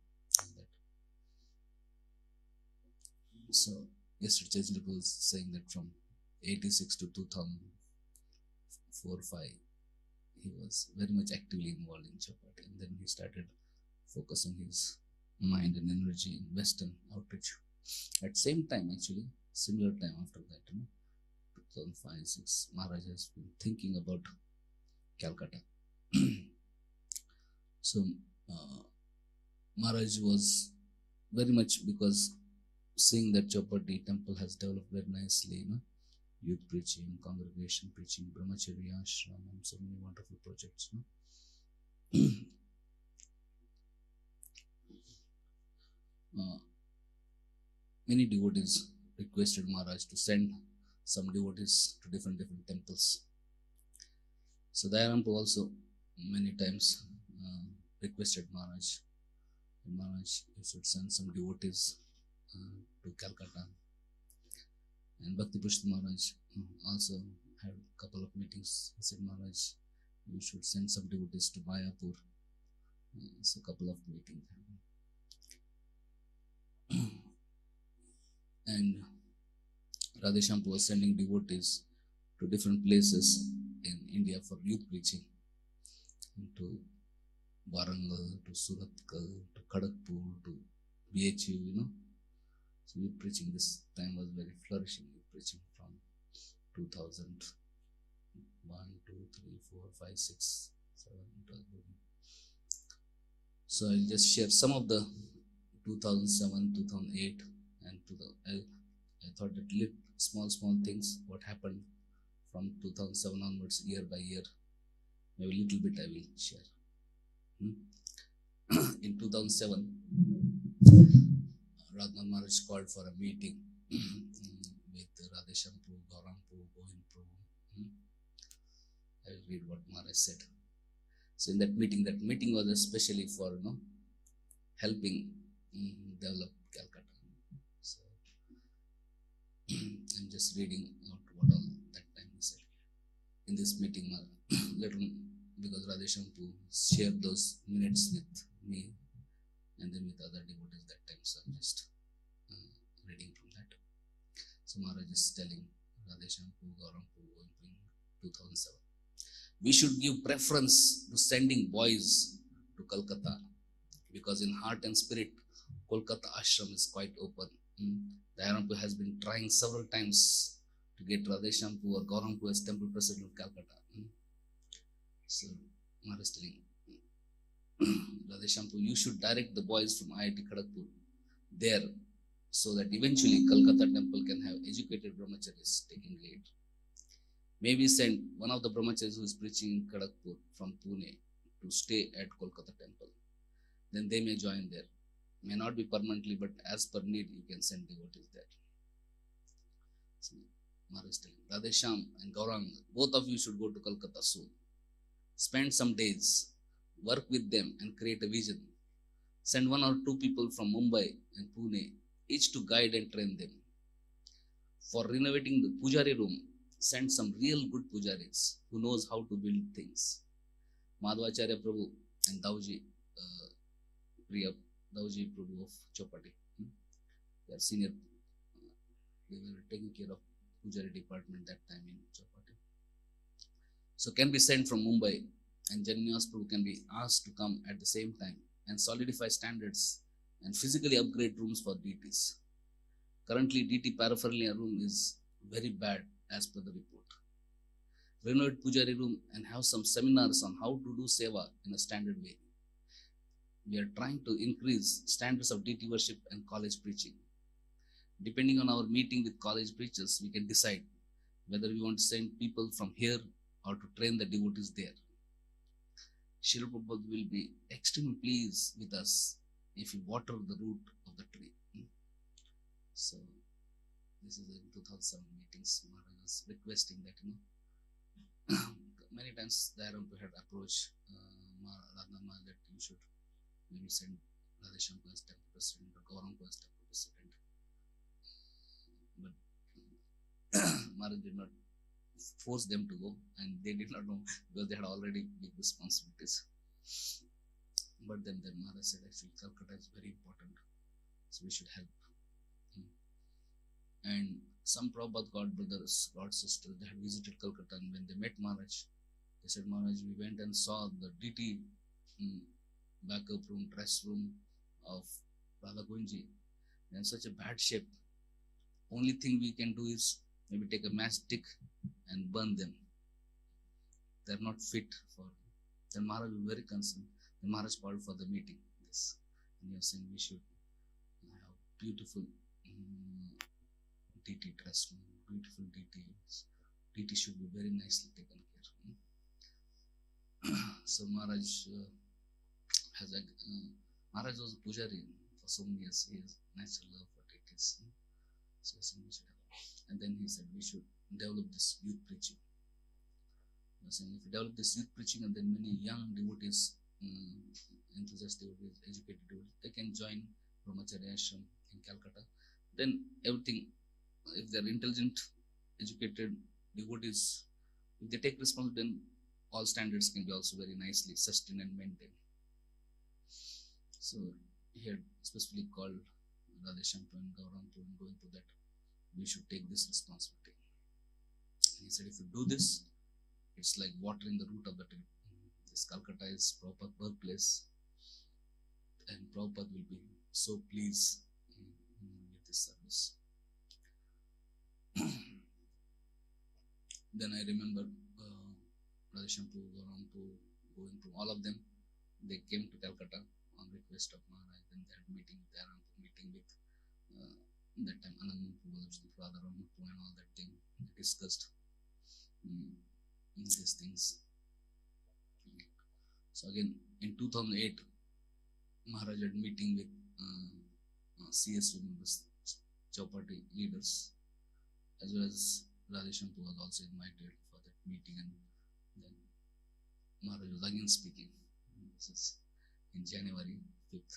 So yesterday Chaitanya was saying that from 86 to 2004-5, he was very much actively involved in Chapati, and then he started focusing his mind and energy in Western outreach. At same time, actually, similar time after that, 2005-6, Maharaj has been thinking about Calcutta. So Maharaj was very much, because seeing that Chapati temple has developed very nicely, youth preaching, congregation preaching, brahmacharya ashram, and so many wonderful projects. Many devotees requested Maharaj to send some devotees to different temples. So Dayanampu also many times requested Maharaj, Maharaj, you should send some devotees to Calcutta. And Bhakti Pushta Maharaj also had a couple of meetings. He said, Maharaj, you should send some devotees to Mayapur. So a couple of meetings happened. And Radheshampu was sending devotees to different places in India for youth preaching, to Warangal, to Suratkal, to Kharagpur, to BHU, So youth preaching this time was very flourishing. Youth preaching from 2001, 2, 3, 4, 5, 6, 7, 12. So I'll just share some of the 2007, 2008, and I thought that small things, what happened from 2007 onwards, year by year, maybe a little bit I will share. In 2007, Radhanath Maharaj called for a meeting with Radheshampu, Gaurampu, Govinpu. I will read what Maharaj said. So in that meeting was especially for helping develop Calcutta. So I'm just reading out what all that time he said in this meeting. Later on, because Radheshampu shared those minutes with me and then with other devotees that time, so I'm just reading from that. So Maharaj is telling Radheshampu, Gaurampu in 2007. We should give preference to sending boys to Kolkata because in heart and spirit, Kolkata ashram is quite open. The Gaurampu has been trying several times to get Radheshampu or Gaurampu as temple president of Calcutta. So Maharaj is telling Radheshampu, you should direct the boys from IIT Kharagpur there so that eventually Kolkata temple can have educated brahmacharis taking lead. Maybe send one of the brahmacharis who is preaching in Kharagpur from Pune to stay at Kolkata temple. Then they may join there. May not be permanently, but as per need, you can send devotees there. So Maharaj is telling Radhesham and Gaurang, both of you should go to Kolkata soon. Spend some days, work with them and create a vision. Send one or two people from Mumbai and Pune, each to guide and train them. For renovating the pujari room, send some real good pujaris who knows how to build things. Madhvacharya Prabhu and Dauji Prabhu of Chopati. They are senior. They were taking care of pujari department that time in Chopati. So can be sent from Mumbai, and Jannyas Prabhu can be asked to come at the same time and solidify standards and physically upgrade rooms for DTs. Currently, DT paraphernalia room is very bad as per the report. Renovate pujari room and have some seminars on how to do seva in a standard way. We are trying to increase standards of DT worship and college preaching. Depending on our meeting with college preachers, we can decide whether we want to send people from here or to train the devotees there. Srila Prabhupada will be extremely pleased with us if we water the root of the tree. So, this is in 2007 meetings. Maharaj was requesting that, many times the Gaurampu had approached Radhanath that you should maybe send Radheshampu as temple president or Gaurampu as temple president. But Maharaj did not force them to go, and they did not know because they had already big responsibilities. But then Maharaj said, actually, Calcutta is very important, so we should help. And some Prabhupada God brothers, God sisters, they had visited Calcutta, and when they met Maharaj, they said, Maharaj, we went and saw the DT backup room, dress room of Radha Gunji in such a bad shape. Only thing we can do is maybe take a matchstick and burn them. They're not fit for. Then Maharaj was very concerned. Then Maharaj called for the meeting. Yes. And he was saying we should have beautiful DT dress room, beautiful DTs. DT should be very nicely taken care. So Maharaj has a Maharaj was a pujari for so many years. He has natural love for DTs. So we should have. And then he said we should develop this youth preaching. He was saying if we develop this youth preaching, and then many young devotees, enthusiastic devotees, educated devotees, they can join Brahmacharya Ashram in Calcutta. Then everything, if they're intelligent, educated devotees, if they take responsibility, then all standards can be also very nicely sustained and maintained. So he had specifically called Radheshampu and Gaurampu and going to that, we should take this responsibility. And he said, if you do this, it's like watering the root of the tree. This Calcutta is Prabhupada's birthplace, and Prabhupada will be so pleased with this service. Then I remember Radheshampu, Gaurampu, going to all of them. They came to Calcutta on request of Maharaj. Then they had meeting with Gaurampu, meeting with that time Anandampu, Radharampu and all that thing. They discussed these things. So again, in 2008, Maharaj had meeting with CSU members, Chopati leaders, as well as Radheshampu was also invited for that meeting, and then Maharaj was again speaking. This is in January 5th,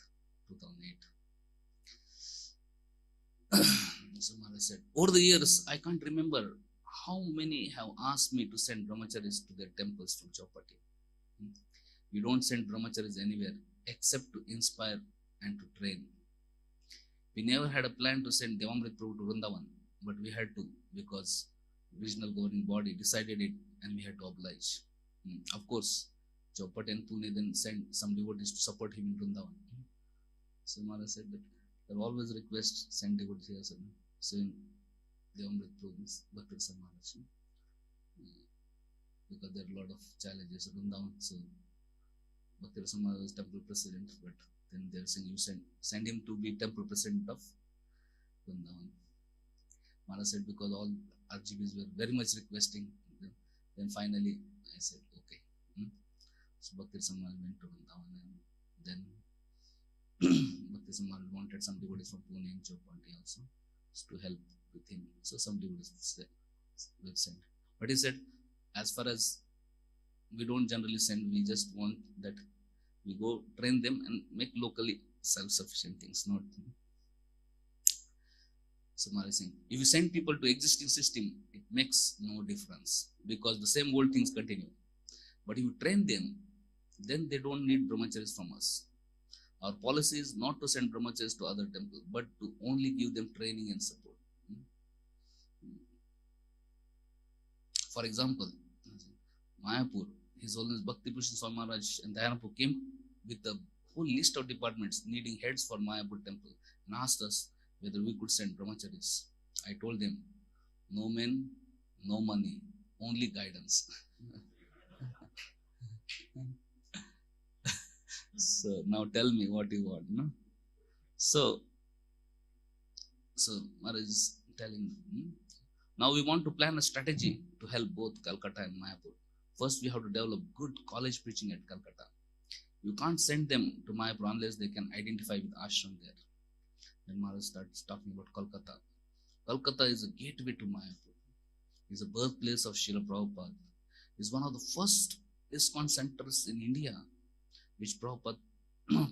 So Maharaj said, over the years, I can't remember how many have asked me to send brahmacharis to their temples from Chowpatty. We don't send brahmacharis anywhere except to inspire and to train. We never had a plan to send Devamrit Prabhu to Vrindavan, but we had to because regional governing body decided it and we had to oblige. Of course, Chowpatty and Pune then sent some devotees to support him in Vrindavan. So Maharaj said that there are always requests send devotees here. So in Devamrit Prabhu's Bhakti Maharaj, because there are a lot of challenges in Vrindavan. So Bhakti Maharaj was temple president, but then they're saying you send him to be temple president of Vrindavan. Maharaj said because all RGBs were very much requesting. Then finally I said okay. So Bhakti Maharaj went to Vrindavan, and then Bhakti Maharaj wanted some devotees from Pune and Chowpatty also to help with him. So some devotees were sent. But he said, as far as we don't generally send, we just want that we go train them and make locally self-sufficient things, not. So Maharaj is saying, if you send people to existing system, it makes no difference because the same old things continue. But if you train them, then they don't need brahmacharis from us. Our policy is not to send brahmacharis to other temples, but to only give them training and support. For example, Mayapur, His Holiness Bhakti Bhushan Swami Maharaj and Dayanapur came with a whole list of departments needing heads for Mayapur temple and asked us whether we could send brahmacharis. I told them, no men, no money, only guidance. So now tell me what you want, no? So Maharaj is telling, now we want to plan a strategy to help both Calcutta and Mayapur. First, we have to develop good college preaching at Calcutta. You can't send them to Mayapur unless they can identify with ashram there. Then Maharaj starts talking about Kolkata. Kolkata is a gateway to Mayapur. It's a birthplace of Srila Prabhupada. It's one of the first ISKCON centers in India, which Prabhupada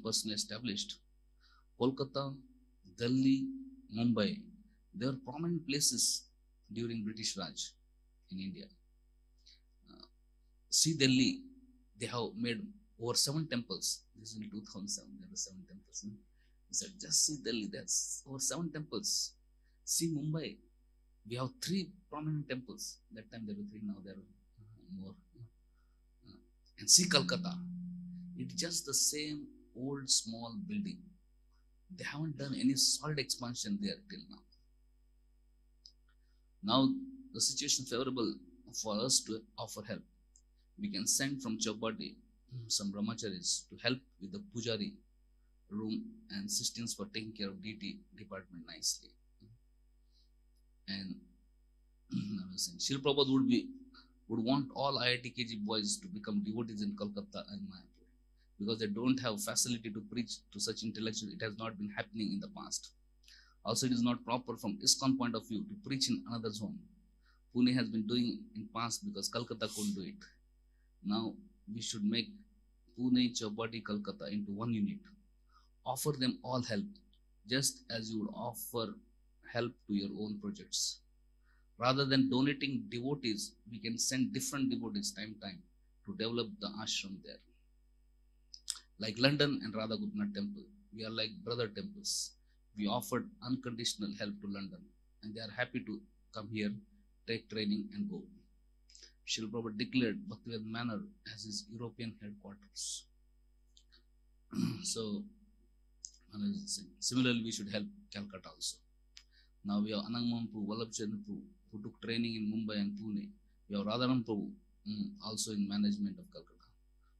personally established. Kolkata, Delhi, Mumbai, they were prominent places during British Raj in India. See Delhi, they have made over 7 temples. This is in 2007, there were 7 temples. He said, just see Delhi, that's over 7 temples. See Mumbai, we have 3 prominent temples. That time there were 3, now there are more. And see Calcutta, it's just the same old small building. They haven't done any solid expansion there till now. Now the situation is favorable for us to offer help. We can send from Chowpatty some brahmacharis to help with the pujari room and assistants for taking care of DT department nicely. And I was saying, Srila Prabhupada would want all IIT KG boys to become devotees in Kolkata and Mayapur because they don't have facility to preach to such intellectuals. It has not been happening in the past. Also, it is not proper from ISKCON point of view to preach in another zone. Pune has been doing in past because Kolkata couldn't do it. Now we should make Pune, Chowpatty, Kolkata into one unit. Offer them all help, just as you would offer help to your own projects. Rather than donating devotees, we can send different devotees time to develop the ashram there. Like London and Radha Gopinath temple, we are like brother temples. We offered unconditional help to London and they are happy to come here, take training and go. Srila Prabhupada declared Bhaktivedanta Manor as his European headquarters. So, similarly, we should help Calcutta also. Now we have Anangmohan Prabhu, Vallabhchandra Prabhu, who took training in Mumbai and Pune. We have Radhanath Prabhu, also in management of Calcutta.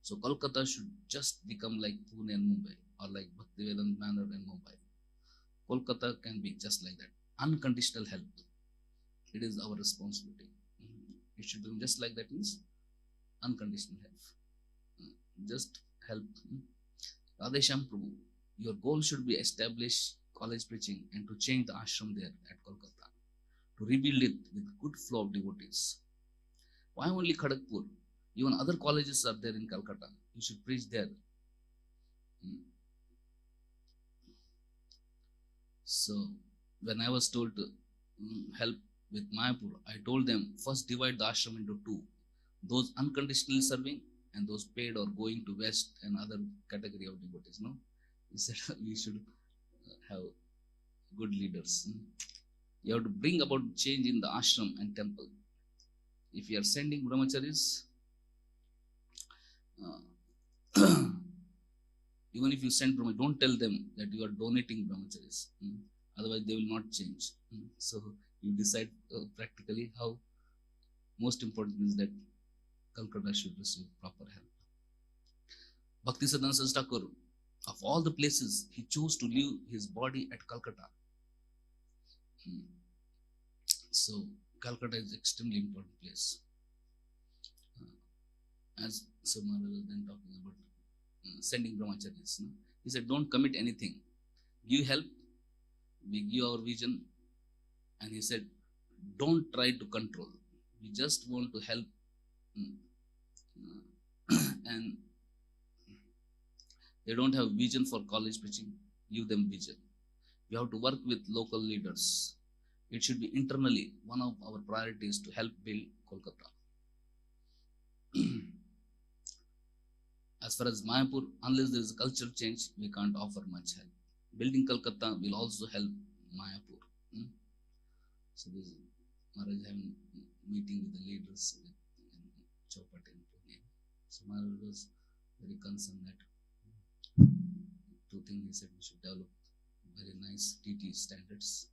So Kolkata should just become like Pune and Mumbai, or like Bhaktivedanta Manor and Mumbai. Kolkata can be just like that. Unconditional help. It is our responsibility. It should be just like that, means unconditional help. Just help. Radhesham Prabhu, your goal should be establish college preaching and to change the ashram there at Kolkata, to rebuild it with good flow of devotees. Why only Kharagpur? Even other colleges are there in Calcutta. You should preach there. So when I was told to help with Mayapur, I told them first divide the ashram into two: those unconditionally serving and those paid or going to West and other category of devotees. No, he said we should have good leaders. You have to bring about change in the ashram and temple. If you are sending brahmacharis, even if you send brahmacharis, don't tell them that you are donating brahmacharis. Otherwise, they will not change. So you decide practically how. Most important is that Calcutta should receive proper help. Bhakti Siddhanta Thakur, of all the places, he chose to leave his body at Calcutta. So Calcutta is extremely important place. As Sir Maharaj was then talking about sending brahmacharis, he said, don't commit anything. Give help. We give our vision. And he said, don't try to control. We just want to help. And they don't have vision for college preaching. Give them vision. We have to work with local leaders. It should be internally one of our priorities to help build Kolkata. As far as Mayapur, unless there is a cultural change, we can't offer much help. Building Kolkata will also help Mayapur. So this Maharaj having meeting with the leaders in Chowpat in Pune. So Maharaj was very concerned that two things he said: we should develop very nice TT standards.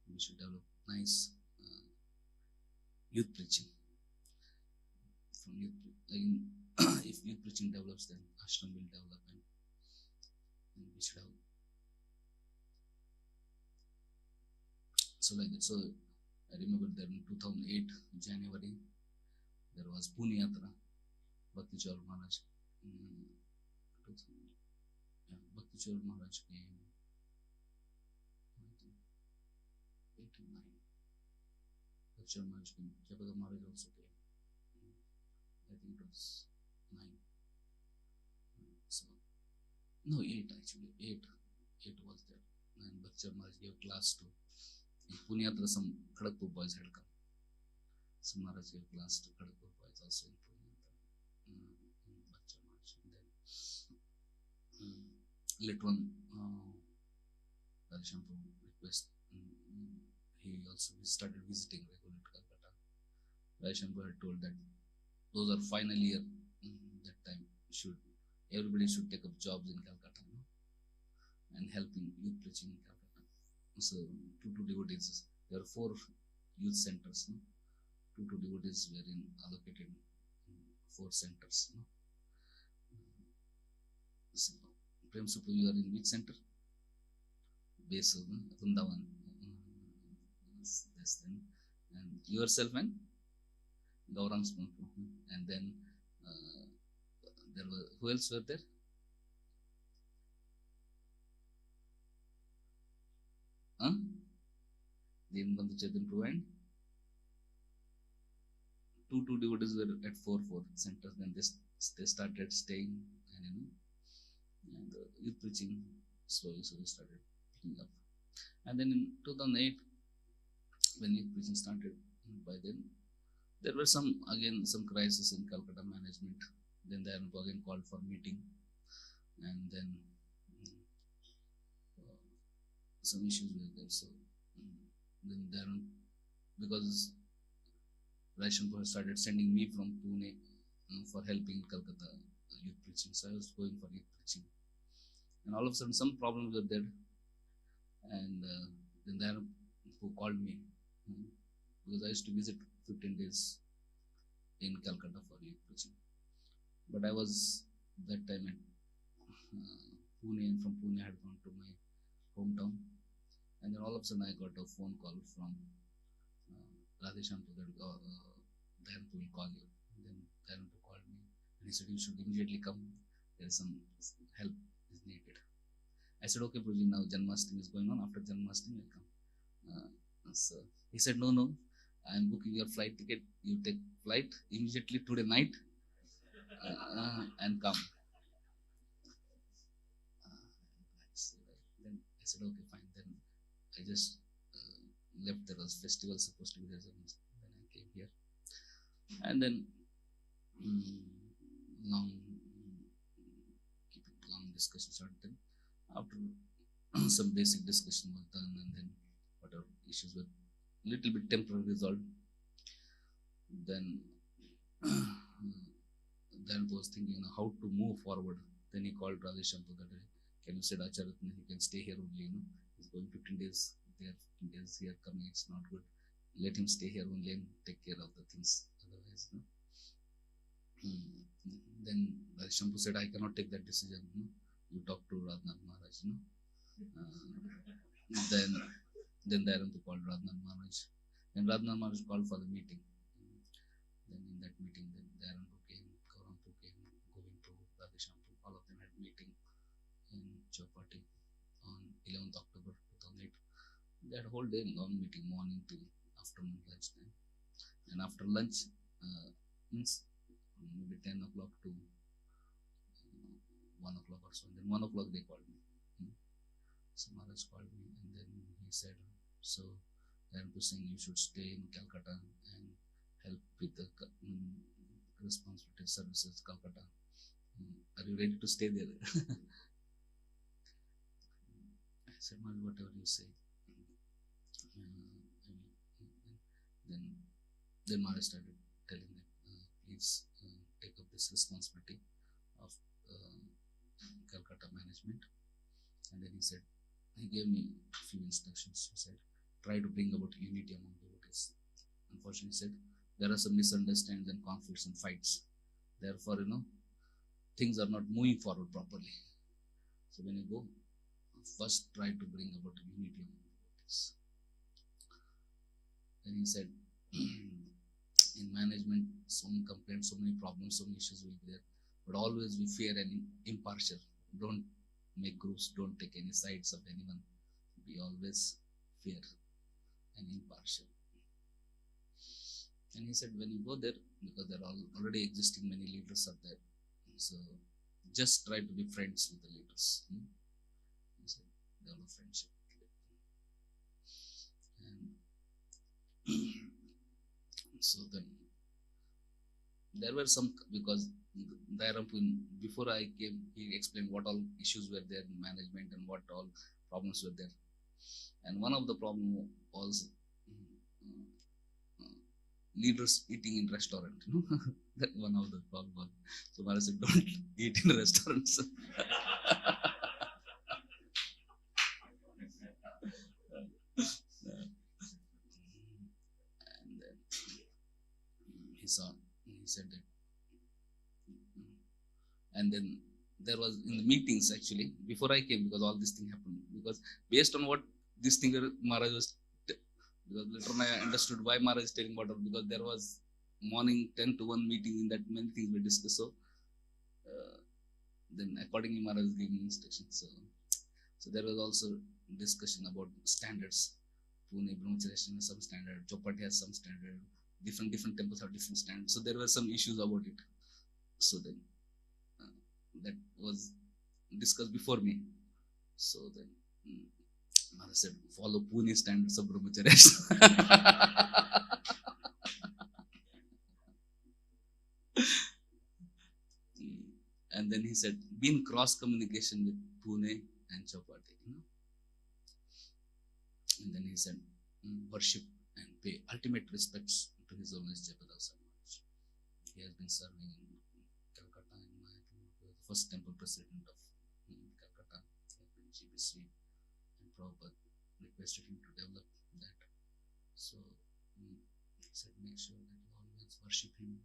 We should develop nice youth preaching. From youth, if youth preaching develops, then ashram will develop, and we should have. So like that. So I remember that in 2008 January there was Pune Yatra. Bhakti Chaur Maharaj. Bhakti Chaur Maharaj came. 8 and 9. Bhakti Chaur Maharaj came. Japada Maharaj also came. I think it was 9. So, no, 8 actually. 8 was there. And Bhakti Chaur Maharaj gave class to Pune Yatra. Some Kharagpur boys had come. So Maharaj gave class to Kharagpur boys also in Pune Yatra. Bhakti Chaur Maharaj. And then later on, Radhanath request. He also started visiting regularly to Calcutta. Radhanath had told that those are final year. That time everybody should take up jobs in Calcutta, and help in youth preaching in Calcutta. So two devotees. There are 4 youth centers. Two devotees were allocated in 4 centers. So Prem Supu, you are in which center? Base of Vrindavan. Yes, then. And yourself and Gaurang Spanpu. And then there were, who else were there? Dinbandhu Chaitanya and 2 devotees were at 4 centers. Then they started staying and youth preaching slowly started picking up. And then in 2008, when youth preaching started, by then there were some crisis in Calcutta management. Then they again called for meeting, and then some issues were there. So then because Radhanath started sending me from Pune for helping Calcutta youth preaching, so I was going for youth preaching, and all of a sudden some problems were there, and then Radhanath who called me because I used to visit 15 days in Calcutta for youth preaching, but I was that time at Pune, and from Pune I had gone to my hometown, and then all of a sudden I got a phone call from Radhanath that Radhanath will call you. And then Radhanath called me and he said you should immediately come. There is some help is needed. I said okay, Prabhuji, now Janmashtami is going on. After Janmashtami I'll come. So he said no, I am booking your flight ticket. You take flight immediately today night and come. Then I said okay, fine. Then I just left, there was festival supposed to be there. Then I came here, and then long discussions are done. After some basic discussion was done, and then whatever issues were little bit temporarily resolved, then then was thinking how to move forward. Then he called Radheshampu that can you said Acharya, he can stay here only, he's going 15 days there, 15 days here coming, it's not good. Let him stay here only and take care of the things. Otherwise, then Radheshampu said, I cannot take that decision. You talk to Radhanath Maharaj. Then Dharampu called Radhanath Maharaj. Then Radhanath Maharaj called for the meeting. Then in that meeting, then Dharampu came, Gaurampu came, Govindpu, Radheshampu, all of them had meeting in Chowpatty on 11th October 2008. They had a whole day long meeting, morning to afternoon lunch time. And after lunch, means maybe 10 o'clock to 1 o'clock or so. And then 1 o'clock they called me. So Maharaj called me, and then he said, so Dharampu saying you should stay in Calcutta and help with the responsibility services Calcutta. Are you ready to stay there? I said, Maharaj, whatever you say. Then Maharaj started telling them, please take up this responsibility of Calcutta management. And then he said, he gave me a few instructions. He said, try to bring about unity among devotees. Unfortunately, he said, there are some misunderstandings and conflicts and fights. Therefore, things are not moving forward properly. So when you go, first try to bring about unity among devotees. Then he said, in management, so many complaints, so many problems, so many issues will be there. But always be fair and impartial. Don't make groups, don't take any sides of anyone. Be always fair and impartial. And he said, when you go there, because there are already existing many leaders are there, so just try to be friends with the leaders. He said, develop friendship. And so then there were some, because Dharampu, before I came, he explained what all issues were there in management and what all problems were there. And one of the problems was leaders eating in restaurant. That one of the problems. So Maharaj said, don't eat in restaurants. And then he said that. And then there was in the meetings actually, before I came, because all this thing happened, because based on what this thing Maharaj was, because later on I understood why Maharaj is telling about it, because there was morning 10 to 1 meeting in that many things were discussed. So then accordingly Maharaj gave me instructions. So there was also discussion about standards. Pune Brahmacharya has some standard, Chowpatty has some standard, different temples have different standards. So there were some issues about it. So then that was discussed before me. So then Maharaj said, follow Pune standards of Brahmacharyas. And then he said, be in cross communication with Pune and Chowpatty. And then he said, worship and pay ultimate respects to His Holiness Jayapatasa Maharaj. He has been serving in Calcutta, in the first temple president of Calcutta, GBC, and Prabhupada requested him to develop that. So he said, make sure that you always worship him,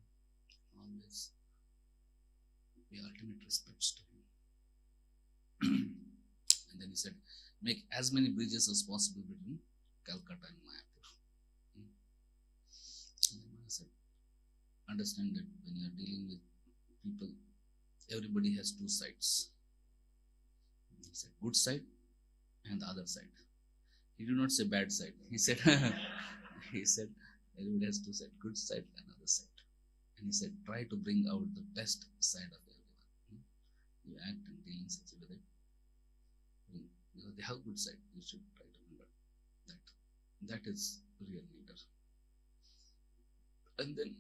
always pay ultimate respects to him. And then he said, make as many bridges as possible between Calcutta and Mayapur. And then I said, understand that when you are dealing with people, everybody has two sides. He said, good side and the other side. He did not say bad side. He said, everybody has two sides, good side and other side. And he said, try to bring out the best side of everyone. You act and deal in such a way that because they have good side, you should try to bring out that. That is real leader. And then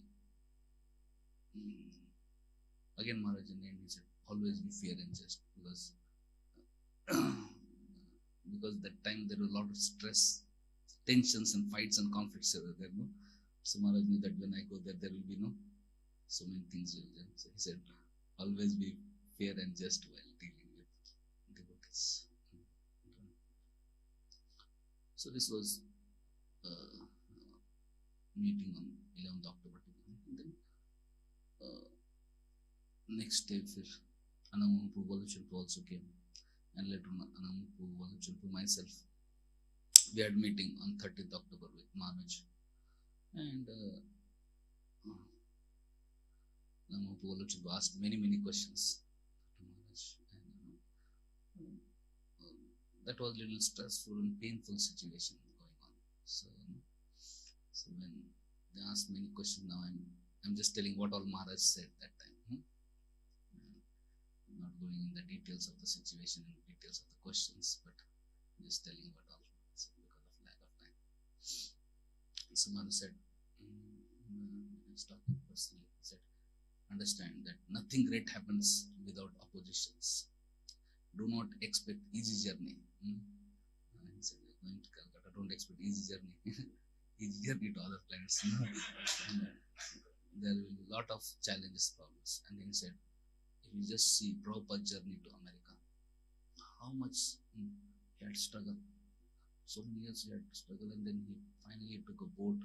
again Maharaj in the end he said, always be fair and just, because that time there was a lot of stress, tensions and fights and conflicts were there. No? So Maharaj knew that when I go there, there will be so many things will there. So he said, always be fair and just while dealing with devotees. So this was meeting on 11th October 2000. And then next day, Anampu Valuchanpu also came, and later on Anampu Valuchanpu myself. We had meeting on 30th October with Maharaj, and Anampu Valuchanpu asked many questions to Maharaj, and that was a little stressful and painful situation going on. So when they asked many questions, now I'm just telling what all Maharaj said that time. Not going in the details of the situation and details of the questions, but just telling what all because of lack of time. So Maharaj said, I was talking personally, he said, understand that nothing great happens without oppositions. Do not expect easy journey. He said, going to Kolkata, don't expect easy journey. Easy journey to other planets. There will be a lot of challenges, problems. And then he said, if you just see Prabhupada's journey to America, how much he had struggled. So many years he had to struggle, and then he finally took a boat.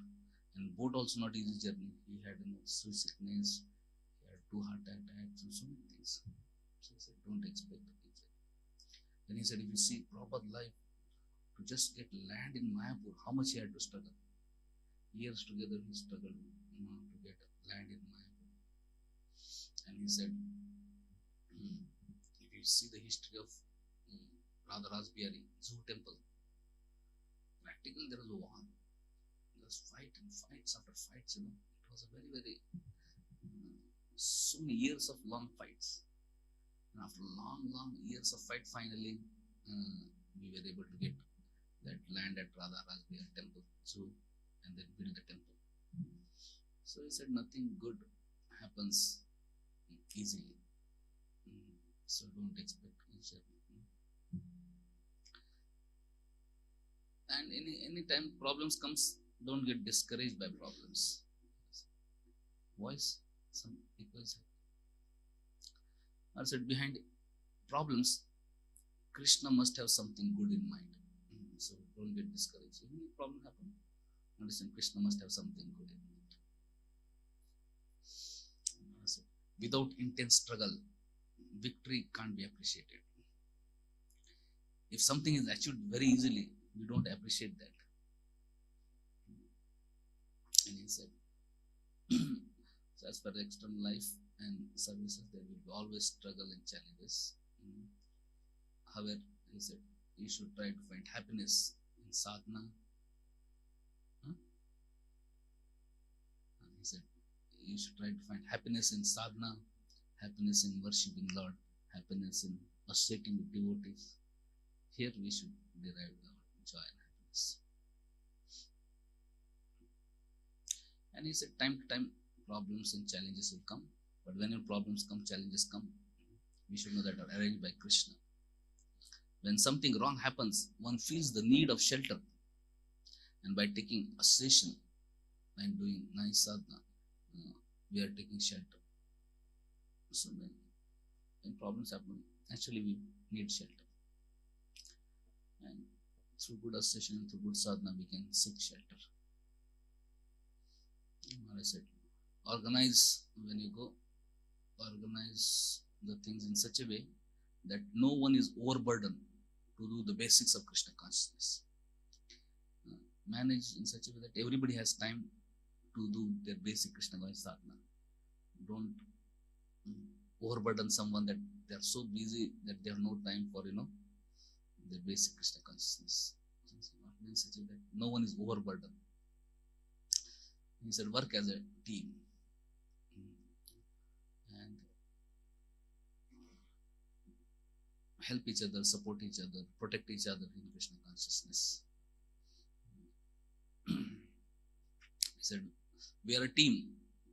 And boat also not easy journey. He had seasickness, he had 2 heart attacks, and so many things. So he said, don't expect it. Then he said, if you see Prabhupada's life, to just get land in Mayapur, how much he had to struggle. Years together he struggled to get land in Mayapur. And he said, if you see the history of Radhanath Zoo temple, practically there was a war. There was fights after fights. It was a very so many years of long fights. And after long years of fight, finally we were able to get that land at Radhanath temple zoo and then build the temple. So he said nothing good happens easily. So don't expect easily. And any time problems comes, don't get discouraged by problems. Voice, some people say. I said behind problems, Krishna must have something good in mind. So don't get discouraged. If any problem happen, understand Krishna must have something good in mind. So, without intense struggle, victory can't be appreciated. If something is achieved very easily, we don't appreciate that. And he said, so as per the external life and services, there will be always struggle and challenges. However, he said, you should try to find happiness in sadhana. He said, you should try to find happiness in sadhana, happiness in worshiping Lord, happiness in associating with devotees. Here we should derive our joy and happiness. And he said, time to time, problems and challenges will come. But when problems come, challenges come, we should know that are arranged by Krishna. When something wrong happens, one feels the need of shelter. And by taking association and doing nice sadhana, we are taking shelter. So when problems happen, actually we need shelter. And through good association and through good sadhana, we can seek shelter. Maharaj said, organize when you go, organize the things in such a way that no one is overburdened to do the basics of Krishna consciousness. Manage in such a way that everybody has time to do their basic Krishna consciousness sadhana. Don't overburden someone that they are so busy that they have no time for their basic Krishna consciousness. In such a way that no one is overburdened. He said, work as a team. And help each other, support each other, protect each other in Krishna consciousness. said, we are a team.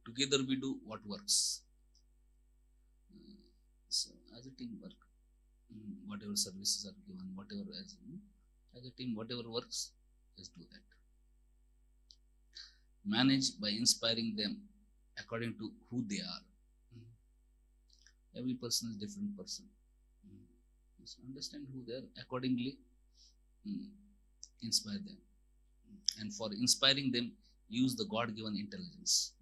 Together we do what works. So as a team work, whatever services are given, whatever as a team, whatever works, just do that. Manage by inspiring them according to who they are. Every person is different person. Just understand who they are, accordingly inspire them. And for inspiring them, use the God-given intelligence.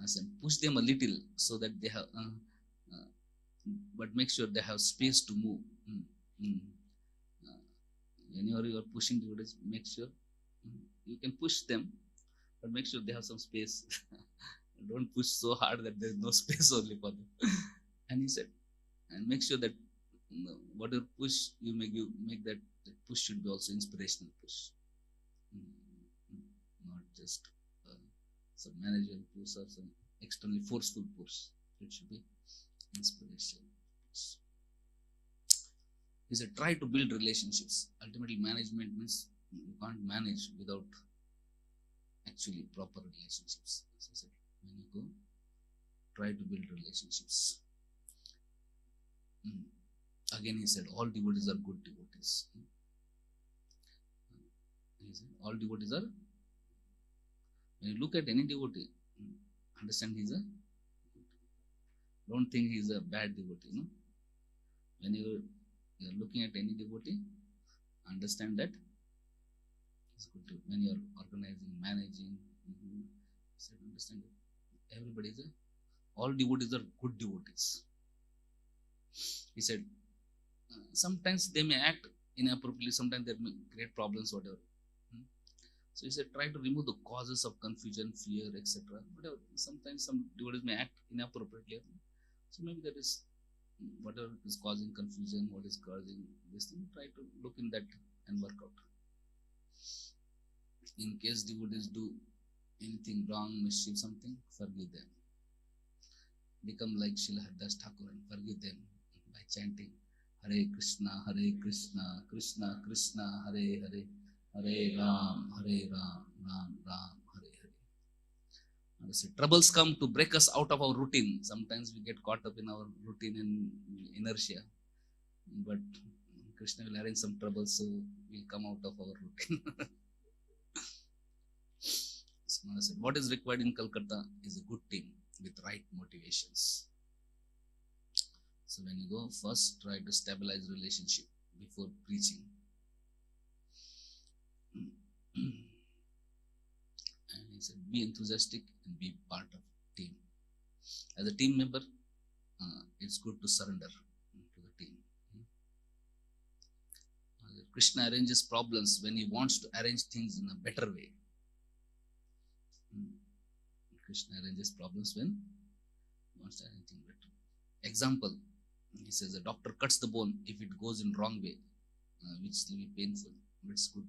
I said, push them a little so that they have, but make sure they have space to move. Whenever you are pushing devotees, make sure you can push them, but make sure they have some space. Don't push so hard that there is no space only for them. And he said, and make sure that whatever push you make that push should be also inspirational push, not just some managerial push or some externally forceful push. It should be inspirational push. He said, try to build relationships. Ultimately, management means you can't manage without actually proper relationships. As I said, when you go, try to build relationships. Again, he said, all devotees are good devotees. He said, all devotees are, when you look at any devotee, understand he's a good. Don't think he's a bad devotee. No? When you're looking at any devotee, understand that he's good. When you're organizing, managing, understand that everybody is all devotees are good devotees. He said, sometimes they may act inappropriately, sometimes they may create problems, whatever. So he said, try to remove the causes of confusion, fear, etc. Whatever. Sometimes some devotees may act inappropriately. So maybe that is whatever is causing confusion, what is causing this thing, try to look in that and work out. In case devotees do anything wrong, mischief, something, forgive them. Become like Srila Haridas Thakur and forgive them by chanting Hare Krishna, Krishna Krishna, Hare Hare, Hare Ram, Ram Ram, Hare Hare. So troubles come to break us out of our routine. Sometimes we get caught up in our routine and inertia. But Krishna will arrange some troubles, so we'll come out of our routine. So Maharaj said, what is required in Kolkata is a good team with right motivations. So when you go, first try to stabilize relationship before preaching. And he said, be enthusiastic and be part of team. As a team member, it's good to surrender to the team. Krishna arranges problems when he wants to arrange things in a better way. Krishna arranges problems when he wants to arrange things better. Example, he says a doctor cuts the bone if it goes in wrong way, which will be painful, but it's good.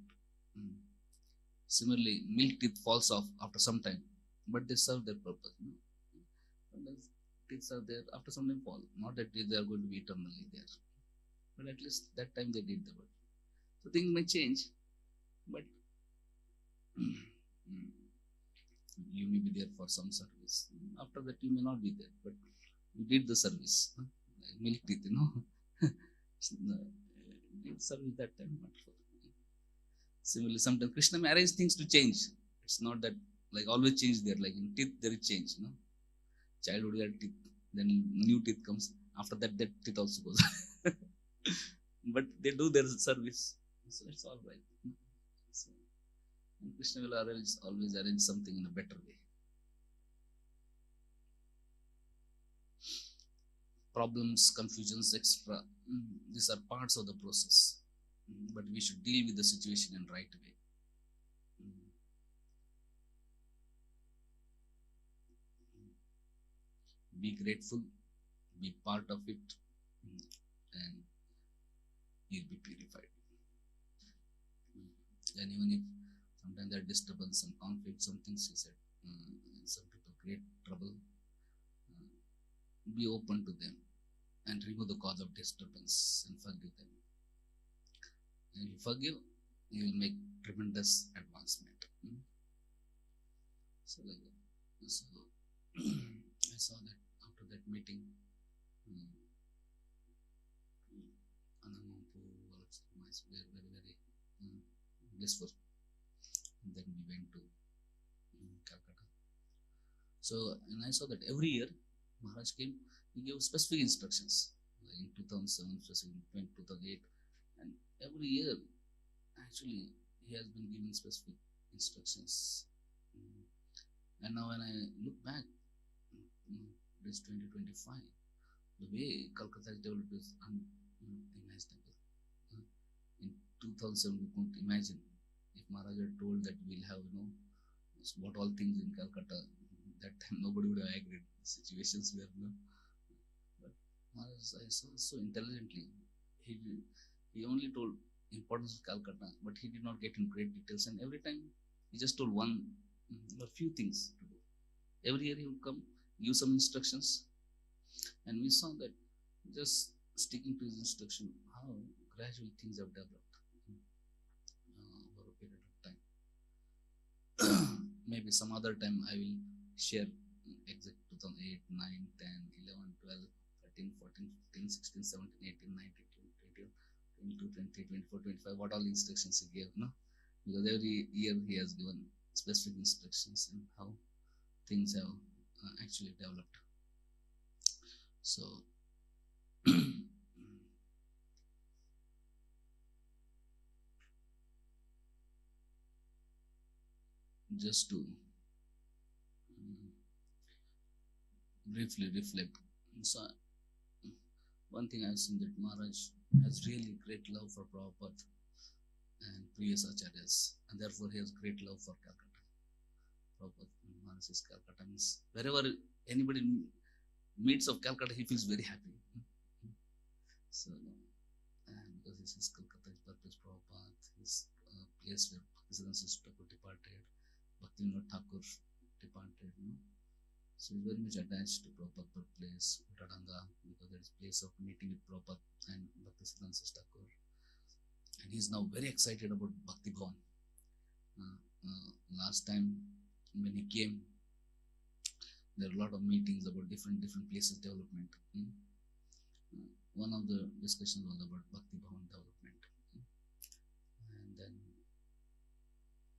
Similarly, milk teeth falls off after some time, but they serve their purpose. Sometimes teeth are there, after some time fall. Not that they are going to be eternally there, but at least that time they did the work. So things may change, but you may be there for some service. After that, you may not be there, but you did the service. Milk teeth, did service that time, not for. Similarly, sometimes Krishna may arrange things to change. It's not that like always change there. Like in teeth, there is change. Childhood we had teeth, then new teeth comes. After that, that teeth also goes. But they do their service, so it's all right. So, and Krishna will always arrange something in a better way. Problems, confusions, etc. These are parts of the process. But we should deal with the situation in right way. Be grateful, be part of it, and you'll be purified. And even if sometimes there are disturbance, some conflict, some things, he said, some people create trouble, be open to them and remove the cause of disturbance and forgive them. And if you forgive, you will make tremendous advancement. So like so I saw that after that meeting, Anamampu, all of us were very blissful. And then we went to Calcutta. So, and I saw that every year Maharaj came, he gave specific instructions. Like in 2007, specific in 2008, and every year actually he has been giving specific instructions. And now when I look back, this 2025, the way Calcutta has developed is unimaginable. In 2007, we couldn't imagine if Maharaj had told that we'll have, what all things in Calcutta. That time nobody would have agreed. The situations were, but Maharaj, I saw so intelligently. He only told importance of Calcutta, but he did not get in great details. And every time he just told a few things to do. Every year he would come, give some instructions, and we saw that just sticking to his instruction, how gradually things have developed over a period of time. Maybe some other time I will share exact 2008, 9, 10, 11, 12, 13, 14, 15, 16, 17, 18, 19, 20, 22, 23, 24, 25, what all instructions he gave, no? Because every year he has given specific instructions and how things have actually developed. So, just to briefly reflect. So, one thing I've seen that Maharaj has really great love for Prabhupada and previous acharyas, and therefore he has great love for Calcutta. Prabhupada, Maharaj is Calcutta, means wherever anybody meets of Calcutta, he feels very happy. So, and because this is Calcutta, his birthplace Prabhupada, his place where Bhaktisiddhanta Thakur departed, Bhaktivinoda Thakur departed, So he's very much attached to Prabhupada birthplace, Radhanath, because that is place of meeting with Prabhupada and Bhaktisiddhanta Thakur. And he's now very excited about Bhakti Bhavan. Last time when he came, there are a lot of meetings about different places development. One of the discussions was about Bhakti Bhavan development. And then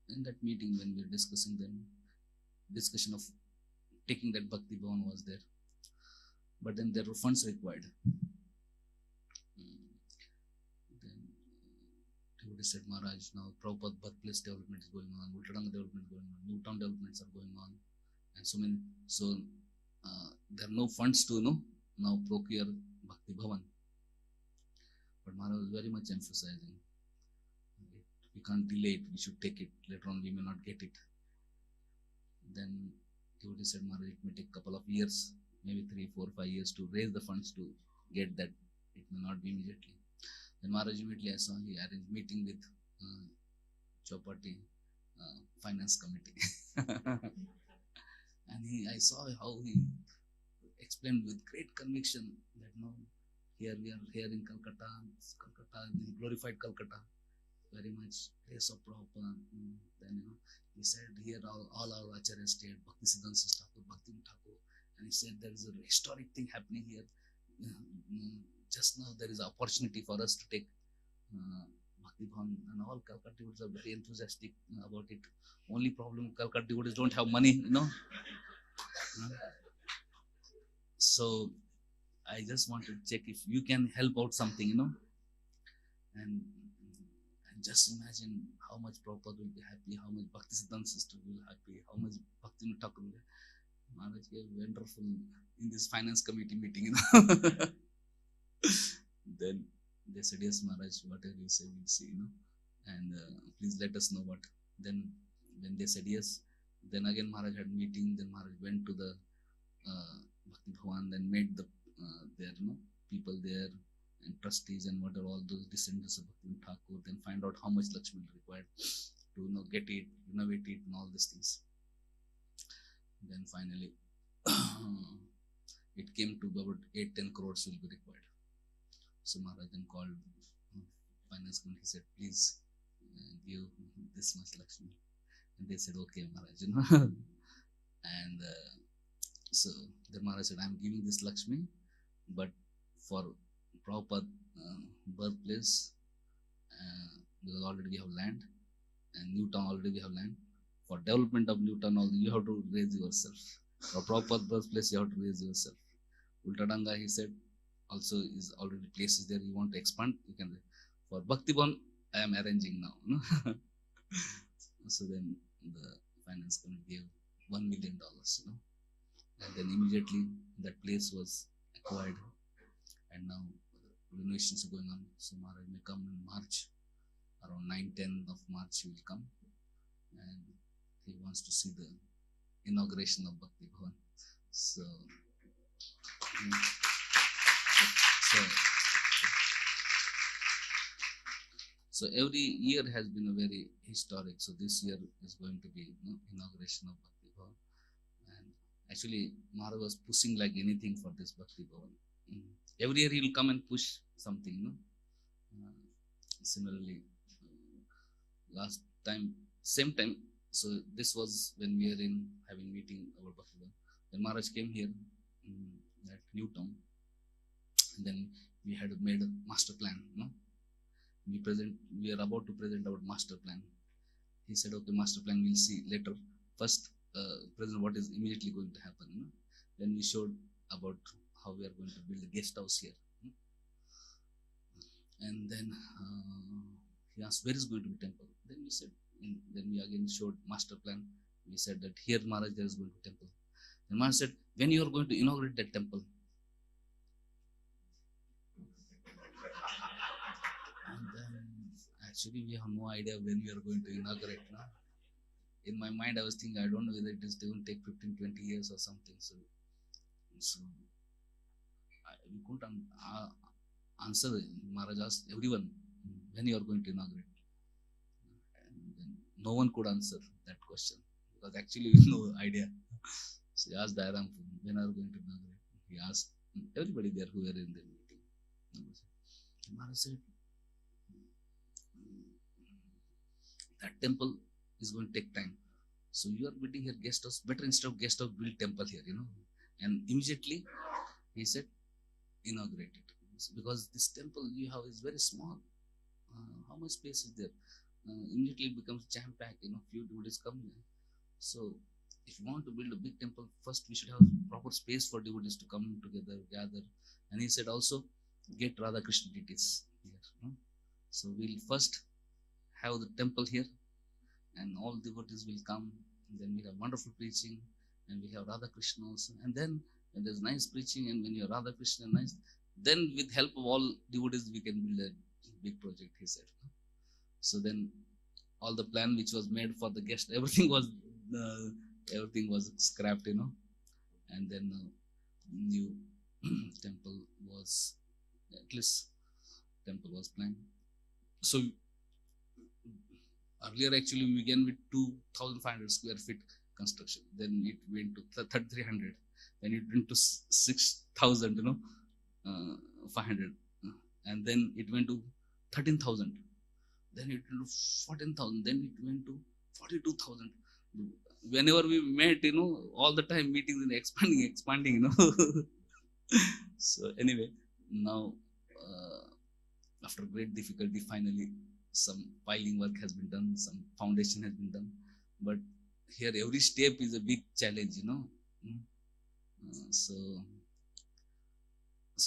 in that meeting, when we were discussing, then discussion of taking that Bhakti Bhavan was there, but then there were funds required. Then devotee said, Maharaj, now Prabhupada birthplace development is going on, Radhanath development is going on, Newtown developments are going on, and so many. So there are no funds to now procure Bhakti Bhavan. But Maharaj was very much emphasizing, we can't delay it, we should take it. Later on, we may not get it. Then devotee said, Maharaj, it may take a couple of years, maybe 3, 4, 5 years to raise the funds to get that. It may not be immediately. Then Maharaj immediately, I saw he arranged meeting with Chopati finance committee. And I saw how he explained with great conviction that here we are here in Calcutta, glorified Calcutta, very much place of Prabhupada. Then he said here all our acharyas stayed, Bhaktisiddhanta Thakur, Bhaktivinoda Thakur, and he said there is a historic thing happening here. Just now there is an opportunity for us to take Bhakti Bhavan, and all Calcutta devotees are very enthusiastic about it. Only problem, Calcutta devotees don't have money, So I just want to check if you can help out something, and just imagine how much Prabhupada will be happy, how much Bhaktisiddhanta sister will be happy, how much Bhaktivinoda Thakur will be happy. Maharaj gave wonderful in this finance committee meeting, Then they said, yes, Maharaj, whatever you say, we'll see, and please let us know what. Then when they said yes, then again Maharaj had meeting, then Maharaj went to the Bhakti Bhavan, then made the their people there and trustees and what are all those descendants of Bhaktivinoda Thakur, then find out how much Lakshmi is required to get it, renovate it, and all these things. Then finally, it came to about 8-10 crores will be required. So Maharaj then called finance committee. He said, please give this much Lakshmi. And they said, okay, Maharaj. And so the Maharaj said, I'm giving this Lakshmi, but for proper birthplace, because already we have land, and Newtown already we have land. For development of Newtown, you have to raise yourself. For proper birthplace, you have to raise yourself. Ultadanga, he said, also is already places there. You want to expand, you can. For Bhakti Bhavan, I am arranging now. No? So then the finance committee gave $1 million. And then immediately that place was acquired, and now renovations are going on. So Maharaj may come in March, around 9-10 of March he will come, and he wants to see the inauguration of Bhakti Bhavan. So, so every year has been a very historic. So this year is going to be inauguration of Bhakti Bhavan. And actually Maharaj was pushing like anything for this Bhakti Bhavan. Every year he will come and push something. Similarly, last time, same time, so this was when we were in having meeting about Bhakti Bhavan. Then Maharaj came here at Newtown, and then we had made a master plan. We are about to present our master plan. He said, okay, master plan we'll see later. First, present what is immediately going to happen. Then we showed about how we are going to build a guest house here. And then he asked, where is going to be temple? Then we said, then we again showed master plan. We said that here Maharaj there is going to be temple. Then Maharaj said, when you are going to inaugurate that temple? And then actually we have no idea when we are going to inaugurate. No? In my mind I was thinking, I don't know whether it is going to take 15-20 years or something. So we couldn't answer. Maharaj asked everyone, when you are going to inaugurate? And then no one could answer that question, because actually we have no idea. So he asked the Aram, when are you going to inaugurate? He asked everybody there who were in the meeting. And Maharaj said, that temple is going to take time. So you are building here guest house, better instead of guest house, build temple here, And immediately he said, inaugurate it. Because this temple you have is very small. How much space is there? Immediately it becomes jam-packed, few devotees come here. So if you want to build a big temple, first we should have proper space for devotees to come together, gather. And he said also, get Radha Krishna deities here. So we'll first have the temple here, and all devotees will come. And then we have wonderful preaching, and we have Radha Krishna also. And then when there's nice preaching, and when you have Radha Krishna nice, then with help of all devotees we can build a big project, he said. So then all the plan which was made for the guest, everything was scrapped, And then new temple was, at least temple was planned. So earlier actually we began with 2,500 square feet construction. Then it went to 3,300. Then it went to 6,000, 500. And then it went to 13,000. Then it went to 14,000. Then it went to 42,000. Whenever we met, all the time meetings and expanding, So anyway, now after great difficulty, finally some piling work has been done, some foundation has been done. But here every step is a big challenge, So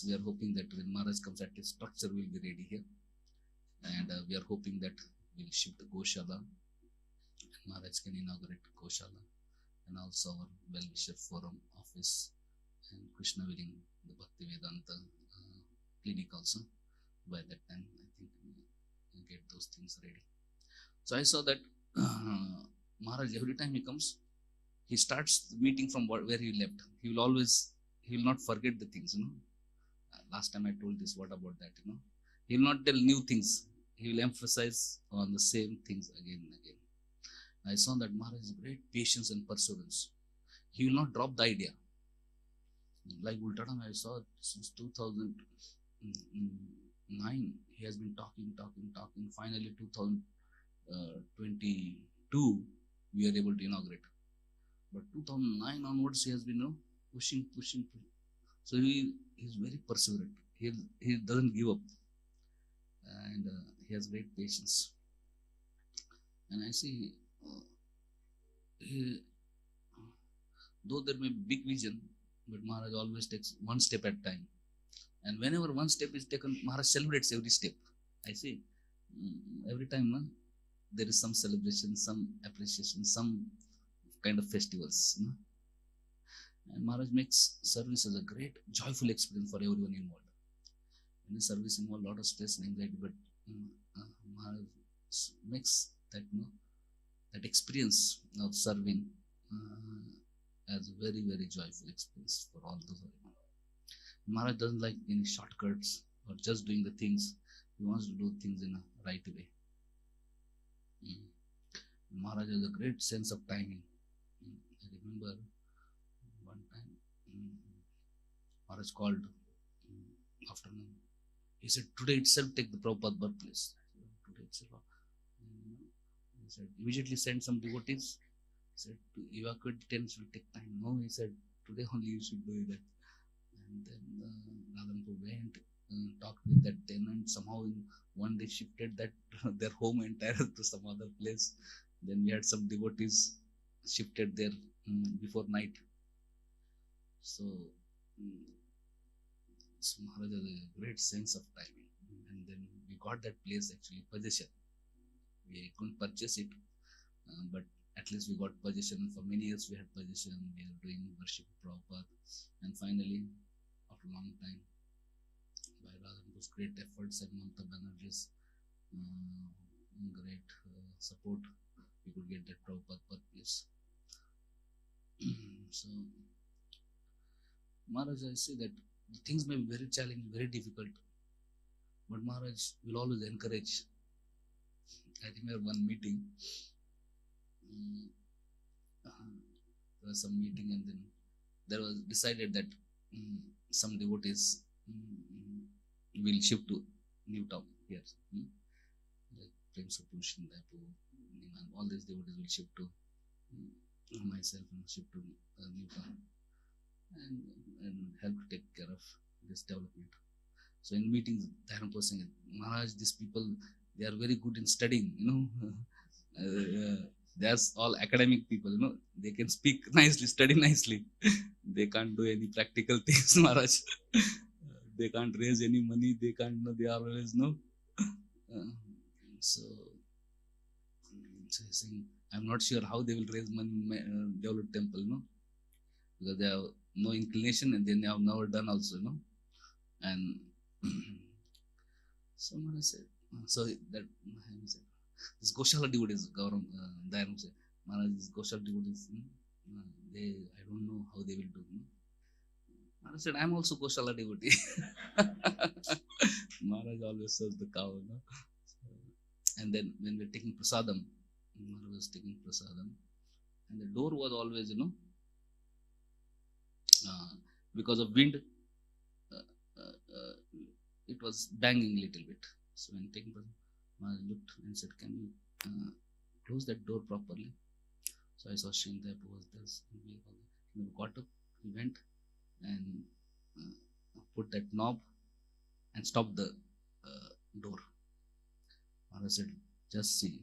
we are hoping that when Maharaj comes, at least structure will be ready here. And we are hoping that we'll shift the Goshala, and Maharaj can inaugurate Goshala, and also our well-wisher forum office, and Krishna willing, the Bhakti Vedanta clinic also. By that time, I think we'll get those things ready. So I saw that Maharaj, every time he comes, he starts the meeting from where he left. He will not forget the things, Last time I told this, what about that, He will not tell new things. He will emphasize on the same things again and again. I saw that Maharaj has great patience and perseverance. He will not drop the idea. Like Ultadam, I saw since 2009, he has been talking. Finally, 2022, we are able to inaugurate. But 2009 onwards, he has been pushing. So he is very perseverant. He doesn't give up, and he has great patience. And I see, he, though there may be big vision, but Maharaj always takes one step at a time. And whenever one step is taken, Maharaj celebrates every step. I see, every time there is some celebration, some appreciation, some kind of festivals. And Maharaj makes service as a great, joyful experience for everyone involved. In the service involves a lot of stress and anxiety, but Maharaj makes that that experience of serving as a very, very joyful experience for all those. Maharaj doesn't like any shortcuts or just doing the things. He wants to do things in a right way. Maharaj has a great sense of timing. I remember one time Maharaj called afternoon. He said, today itself take the Prabhupada birthplace. Today itself. He said, immediately send some devotees. He said, to evacuate the tents will take time. No, he said, today only you should do that. And then Radhanath went, talked with that tenant. Somehow in one day shifted that their home entire to some other place. Then we had some devotees shifted there before night. So Maharaj has a great sense of timing. And then we got that place actually, possession. We couldn't purchase it, but at least we got possession. For many years we had possession. We are doing worship of Prabhupada. And finally, after a long time, by Radhanath's great efforts and Mamata Banerjee's great support, we could get that Prabhupada birthplace. So, Maharaj, I see that things may be very challenging, very difficult, but Maharaj will always encourage. I remember one meeting, there was some meeting, and then there was decided that some devotees will shift to Newtown here. Like Vyasa Puja, all these devotees will shift to myself and shift to Newtown and help to take care of this development. So in meetings, Dharma was saying, Maharaj, these people, they are very good in studying, they are all academic people, they can speak nicely, study nicely. They can't do any practical things, Maharaj. They can't raise any money, they can't, they are always, so he's saying, I'm not sure how they will raise money, develop temple, because they have no inclination and they have never done also, and so Maharaj said, so that this Goshala devotees, Dayanam said, Maharaj, these Goshala devotees, I don't know how they will do. Maharaj said, I'm also Goshala devotee. Maharaj always serves the cow, and then when we're taking prasadam, Maharaj was taking prasadam, and the door was always, because of wind, it was banging a little bit. So when taking prasadam, Maharaj looked and said, can you close that door properly? So I saw Shindev was this. We got up, we went and put that knob and stopped the door. Maharaj said, just see,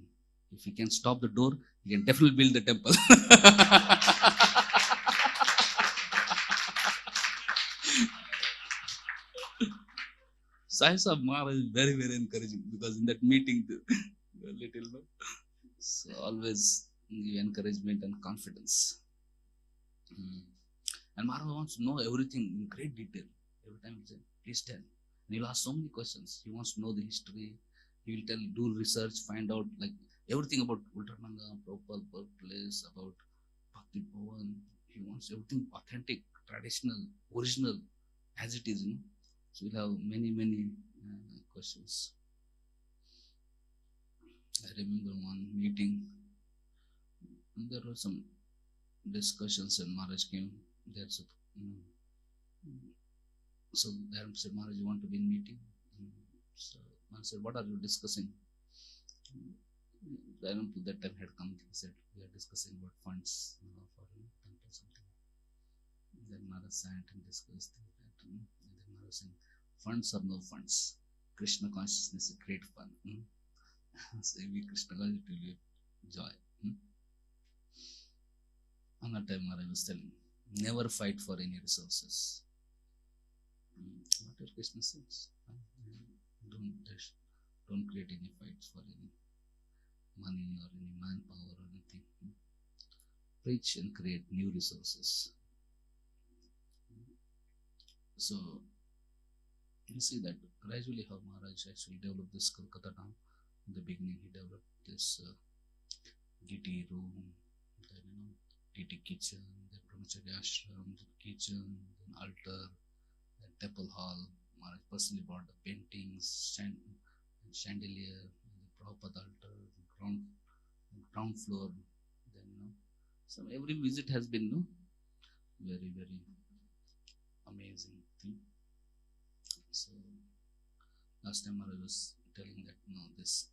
if he can stop the door, he can definitely build the temple. So I saw Maharaj very, very encouraging, because in that meeting, little, so always give encouragement and confidence. And Maharaj wants to know everything in great detail. Every time he said, please tell. And he'll ask so many questions. He wants to know the history. He will tell, do research, find out like everything about Ultrananga, Prabhupada birthplace, about Bhakti Bhavan. He wants everything authentic, traditional, original, as it is, So we'll have many, many questions. I remember one meeting, and there were some discussions, and Maharaj came there. So Dharam said, Maharaj, you want to be in meeting? So Maharaj said, what are you discussing? Dharam that time had come. He said, we are discussing about funds for Then Maharaj sat and discussed that. And then Maharaj saying, funds or no funds, Krishna consciousness is great fun. So if we Krishna consciousness, it will be joy. On that time Maharaj was telling, never fight for any resources. Whatever Krishna says, don't create any fights for any money or any manpower or anything. Preach and create new resources. So you see that gradually how Maharaj actually developed this Kolkata town. In the beginning, he developed this DT room, then DT kitchen, then Brahmacharya ashram, then kitchen, then altar, then temple hall. Maharaj personally brought the paintings, chandelier, the Prabhupada altar, the ground floor. Then so every visit has been very, very amazing thing. So last time I was telling that this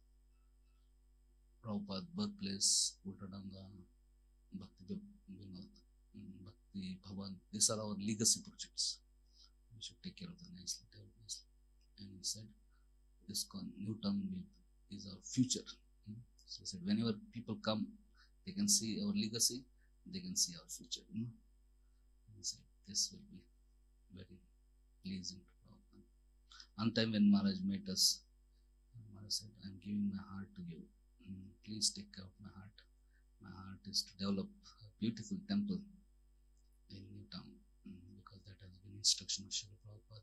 Prabhupada birthplace, Uttadanga, Bhakti Vinod, Bhakti Bhavan, these are our legacy projects. We should take care of them nicely. And he said, ISKCON Newtown is our future. So he said, whenever people come, they can see our legacy, they can see our future. He said, this will be very pleasing to Prabhupada. On time when Maharaj met us, Maharaj said, I am giving my heart to you. Please take care of my heart. My heart is to develop a beautiful temple in Newtown, because that has been instruction of Srila Prabhupada.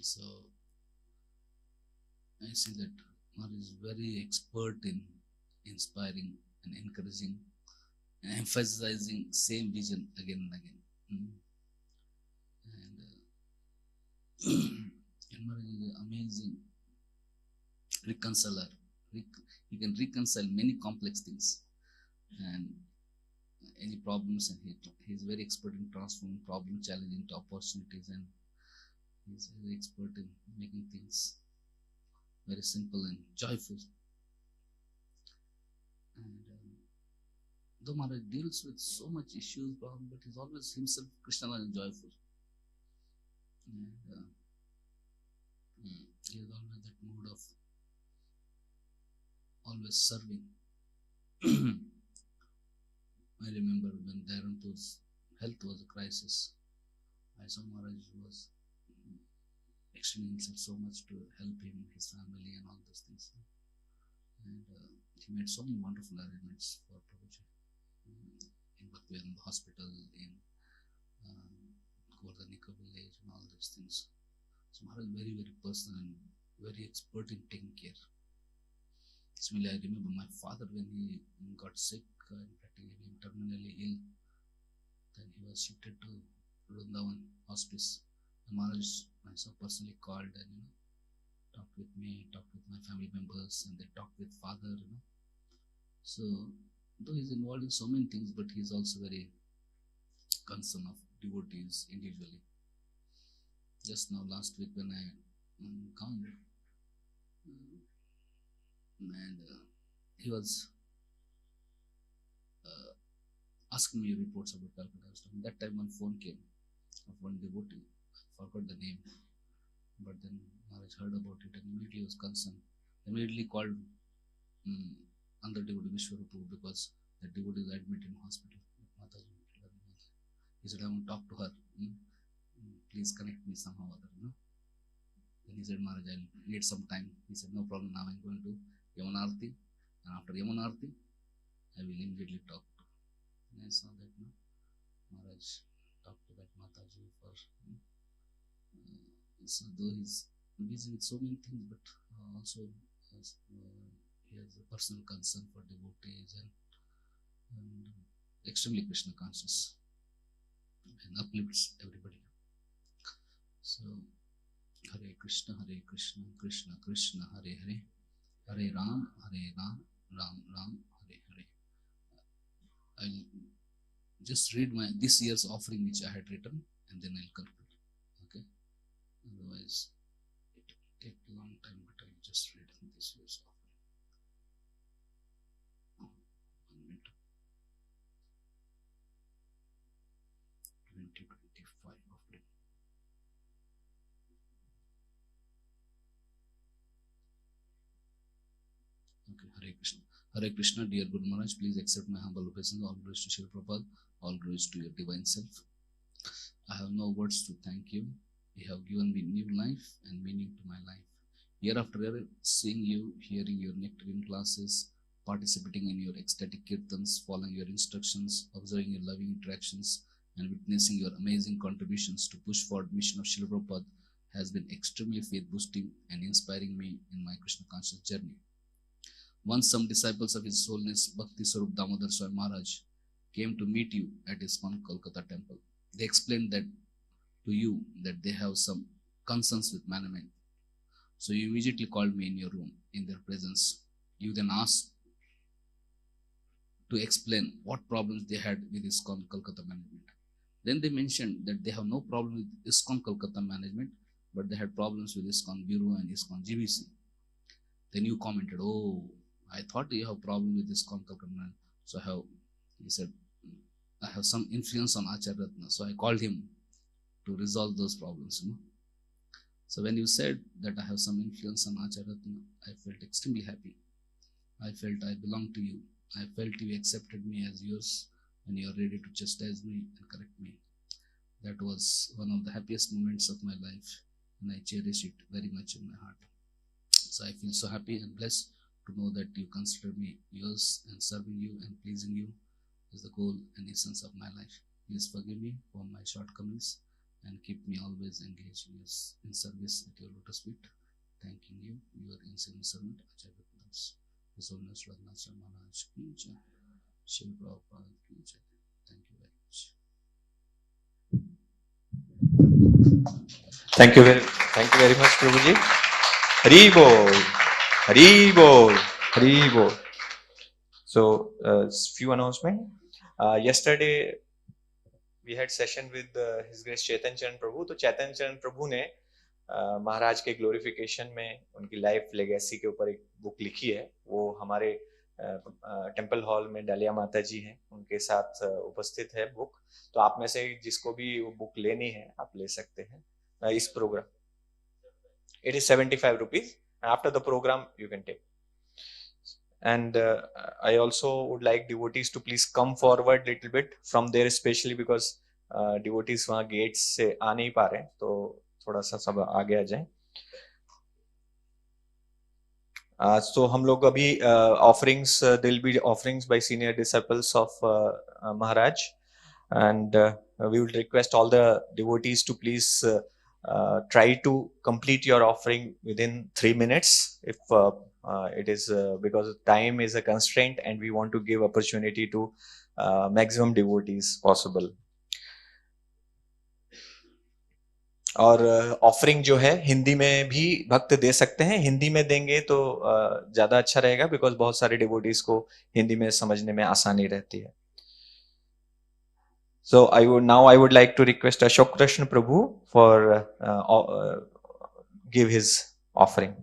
So I see that Maharaj is very expert in inspiring and encouraging and emphasizing same vision again and again. And Maharaj is an amazing reconciler. He can reconcile many complex things and any problems, and he is very expert in transforming problem challenge into opportunities, and he is very expert in making things very simple and joyful. And though Maharaj deals with so much issues, but he's always himself Krishna and joyful. And he has always that mood of always serving. I remember when Dharanpur's health was a crisis, I saw Maharaj was extending himself so much to help him, his family, and all those things. And he made so many wonderful arrangements for Prabhuji in Bhaktivedanta Hospital, in Govardhanika village, and all those things. So Maharaj is very, very personal and very expert in taking care. Similarly, I remember my father when he got sick and practically became terminally ill. Then he was shifted to Vrindavan hospice. And Maharaj myself personally called and talked with me, talked with my family members, and they talked with father. So though he's involved in so many things, but he's also very concerned of devotees individually. Just now last week when I gone, and he was asking me reports about Calcutta stuff. That time one phone came of one devotee. I forgot the name, but then Maharaj heard about it and immediately was concerned. Immediately called another devotee, Vishwarupu, because the devotee is admitted in hospital. He said, I want to talk to her. Please connect me somehow or other. Then he said, Maharaj, I'll need some time. He said, no problem. Now I'm going to Yamunarthi, and after Yamunarthi, I will immediately talk to. And I saw that Maharaj talked to that Mataji for. So though he's busy with so many things, but also he has a personal concern for devotees and extremely Krishna conscious and uplifts everybody. So Hare Krishna, Krishna Krishna, Hare Hare, Hare Ram, Ram Ram, Hare Hare. I'll just read this year's offering which I had written, and then I'll conclude. Okay. Otherwise, it will take a long time, but I'll just read this year's offering. 1 minute. Okay, Hare Krishna. Hare Krishna, dear Guru Maharaj, please accept my humble obeisance. All glories to Srila Prabhupada, all glories to your divine self. I have no words to thank you. You have given me new life and meaning to my life. Year after year, seeing you, hearing your nectarine classes, participating in your ecstatic kirtans, following your instructions, observing your loving interactions, and witnessing your amazing contributions to push forward mission of Srila Prabhupada has been extremely faith-boosting and inspiring me in my Krishna conscious journey. Once some disciples of His Holiness Bhakti Swarup Damodar Swami Maharaj came to meet you at ISKCON Kolkata temple. They explained that to you that they have some concerns with management. So you immediately called me in your room in their presence. You then asked to explain what problems they had with ISKCON Kolkata management. Then they mentioned that they have no problem with ISKCON Kolkata management, but they had problems with ISKCON Bureau and ISKCON GBC. Then you commented, "Oh, I thought you have problem with ISKCON Kolkata management." So he said, "I have some influence on Acharya Ratna." So I called him to resolve those problems. So when you said that I have some influence on Acharya Ratna, I felt extremely happy. I felt I belong to you. I felt you accepted me as yours and you are ready to chastise me and correct me. That was one of the happiest moments of my life and I cherish it very much in my heart. So I feel so happy and blessed to know that you consider me yours and serving you and pleasing you is the goal and essence of my life. Please forgive me for my shortcomings and keep me always engaged in service at your lotus feet. Thanking you, your insolent servant, Acharya Ratna. His Holiness Radhanath Maharaj ki jai. Srila Prabhupada ki jai. Thank you very much.
Thank you very much, Prabhuji. Hari Bol, Hari Bol, Hari Bol. So, few announcement. Yesterday, we had session with His Grace Chaitanya Charan Prabhu. तो चैतन्य चरण प्रभु ने महाराज के glorification में उनकी life legacy के ऊपर एक book लिखी है. वो हमारे टेम्पल हॉल में डालिया माता जी हैं, उनके साथ उपस्थित है बुक. तो आप में से जिसको भी वो बुक लेनी है आप ले सकते हैं इस programme. It is 75 rupees. After the program you can take. And I also would like devotees to please come forward little bit from there, especially because devotees वहाँ gates से आ नहीं पा रहे हैं, तो थोड़ा सा सब आगे आ जाएं. So हम लोग अभी offerings, there will be offerings by senior disciples of Maharaj, and we will request all the devotees to please try to complete your offering within 3 minutes if it is because time is a constraint and we want to give opportunity to maximum devotees possible. और offering जो है हिंदी में भी भक्त दे सकते हैं. हिंदी में देंगे तो ज्यादा अच्छा रहेगा बिकॉज बहुत सारे डिवोटीज को हिंदी में समझने में आसानी रहती है. So I would like to request Ashok Krishna Prabhu for give his offering.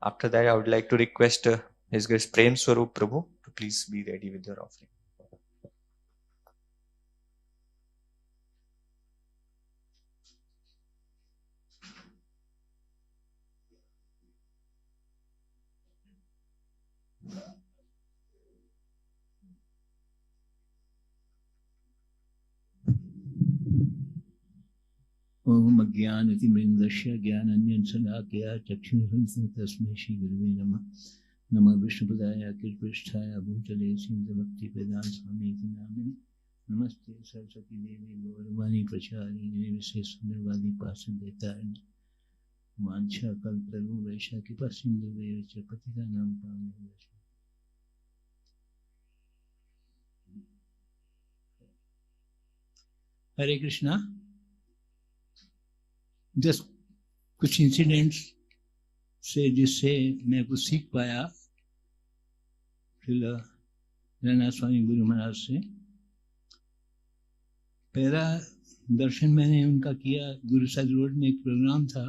After that, I would like to request His Grace Prem Swarup Prabhu to please be ready with your offering.
ओम अज्ञानतिमिरन्दस्य ज्ञानाञ्जनशलाकया चक्षुरुन्मिलितं तस्मै श्रीगुरुवे नमः. नमः विष्णुपदाय कृष्णपृष्ठाय भूतले श्रीमद्भक्तिवेदान्त स्वामीति नामिने. नमस्ते सरस्वती देवी गौरवाणी प्रचारिणे विशेषशून्यवादी पार्षदेतारिणे. वाञ्छाकल्पतरुभ्यश्च कृपासिन्धुभ्यश्च पतितानां पावनेभ्यश्च. हरे Krishna. Just कुछ incidents से जिससे मैं कुछ सीख पाया राधानाथ स्वामी गुरु महाराज से. पहला दर्शन मैंने उनका किया गुरुसाद रोड में. एक प्रोग्राम था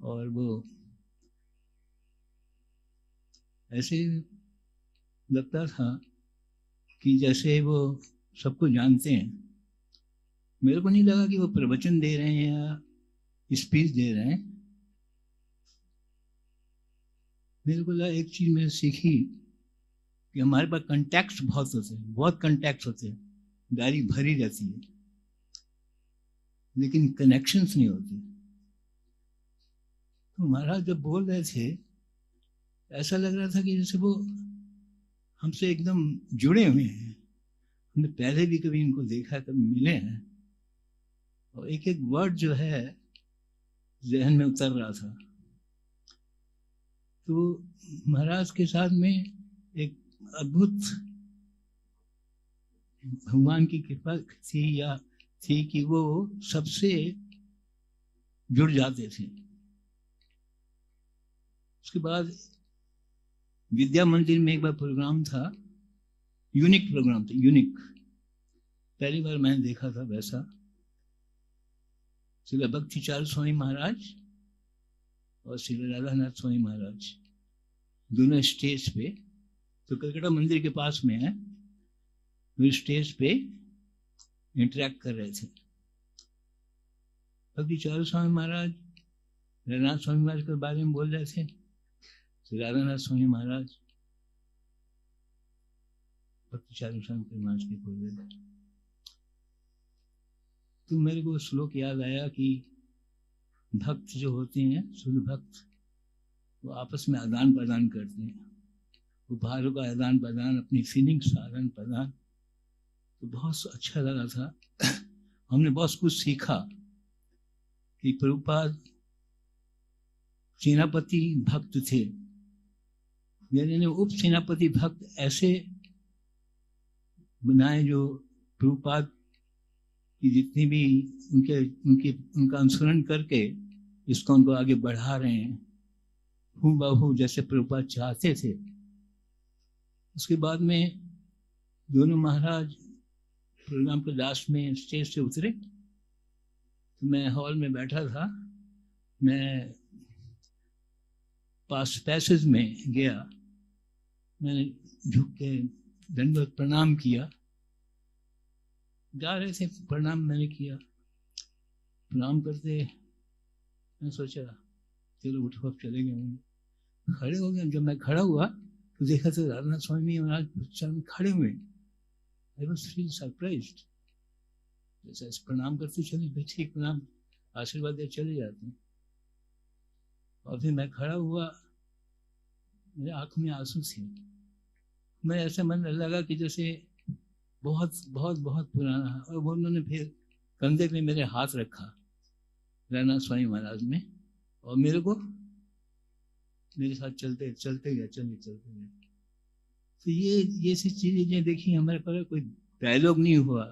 और वो ऐसे लगता था कि जैसे वो सबको जानते हैं। मेरे को नहीं लगा कि वो प्रवचन दे रहे हैं या स्पीच दे रहे हैं। मेरे को लगा, एक चीज मैंने सीखी कि हमारे पास कंटैक्ट्स बहुत होते हैं, बहुत कंटैक्ट्स होते हैं, डायरी भरी रहती है, लेकिन कनेक्शंस नहीं होते। तो महाराज जब बोल रहे थे, ऐसा लग रहा था कि जैसे वो हमसे एकदम जुड़े हुए हैं। हमने पहले भी कभी इनको देखा, कभी मिले हैं, और एक एक वर्ड जो है जहन में उतर रहा था। तो महाराज के साथ में एक अद्भुत भगवान की कृपा थी कि वो सबसे जुड़ जाते थे। उसके बाद विद्या मंदिर में एक बार प्रोग्राम था, यूनिक प्रोग्राम था, यूनिक। पहली बार मैंने देखा था वैसा। श्री भक्ति चारू स्वामी महाराज और श्री राधानाथ स्वामी महाराज दोनों स्टेज पे, तो कलकत्ता मंदिर के पास में है, वो स्टेज पे इंटरेक्ट कर रहे थे। भक्ति चारू स्वामी महाराज राधानाथ स्वामी महाराज के बारे में बोल रहे थे, श्री राधानाथ स्वामी महाराज भक्ति चारू स्वामी महाराज के बोल रहे थे। तो मेरे को श्लोक याद आया कि भक्त जो होते हैं, शुद्ध भक्त, वो आपस में आदान प्रदान करते हैं, उपहारों का आदान प्रदान, अपनी फीलिंग्स का आदान प्रदान। तो बहुत अच्छा लगा था। हमने बहुत कुछ सीखा कि प्रभुपाद सेनापति भक्त थे, यानी उप सेनापति भक्त ऐसे बनाए जो प्रभुपाद कि जितनी भी उनका अनुसरण करके इसको उनको आगे बढ़ा रहे हैं, हूबहू जैसे प्रभुपाद चाहते थे। उसके बाद में दोनों महाराज प्रोग्राम के लास्ट में स्टेज से उतरे, तो मैं हॉल में बैठा था। मैं पास पैसेज में गया, मैंने झुक के दंडवत प्रणाम किया। जा रहे थे, प्रणाम मैंने किया। प्रणाम करते मैं सोचा चलो उठो अब चले गए। खड़े हो गए। जब मैं खड़ा हुआ तो देखा तो राधानाथ स्वामी महाराज चरण खड़े हुए। I was feel surprised. जैसे प्रणाम करते चले, ठीक प्रणाम, आशीर्वाद दे चले जाते हैं। और फिर मैं खड़ा हुआ, मेरे आंख में आंसू थे। मैं ऐसे मन लगा कि जैसे बहुत बहुत बहुत पुराना है। और वो उन्होंने फिर कंधे पे मेरे हाथ रखा राधानाथ स्वामी महाराज में, और मेरे को मेरे साथ चलते गए। तो ये सी चीजें देखी। हमारे पास कोई डायलॉग नहीं हुआ,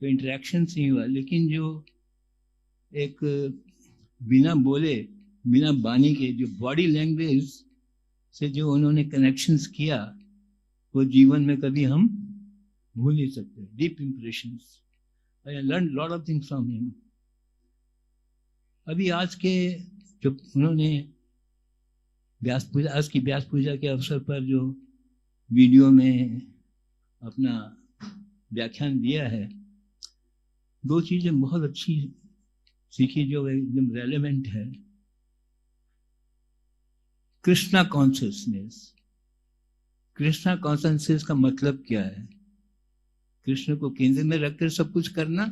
कोई इंटरेक्शन नहीं हुआ, लेकिन जो एक बिना बोले, बिना बानी के जो बॉडी लैंग्वेज से जो उन्होंने कनेक्शंस किया, वो जीवन में कभी हम भूल नहीं सकते। Deep impressions. I learn lot of things from him. अभी आज के जो उन्होंने आज की व्यास पूजा के अवसर पर जो वीडियो में अपना व्याख्यान दिया है, दो चीजें बहुत अच्छी सीखी जो एकदम रेलेवेंट है। कृष्णा कॉन्शियसनेस। कृष्णा कॉन्शियसनेस का मतलब क्या है? कृष्ण को केंद्र में रखकर सब कुछ करना,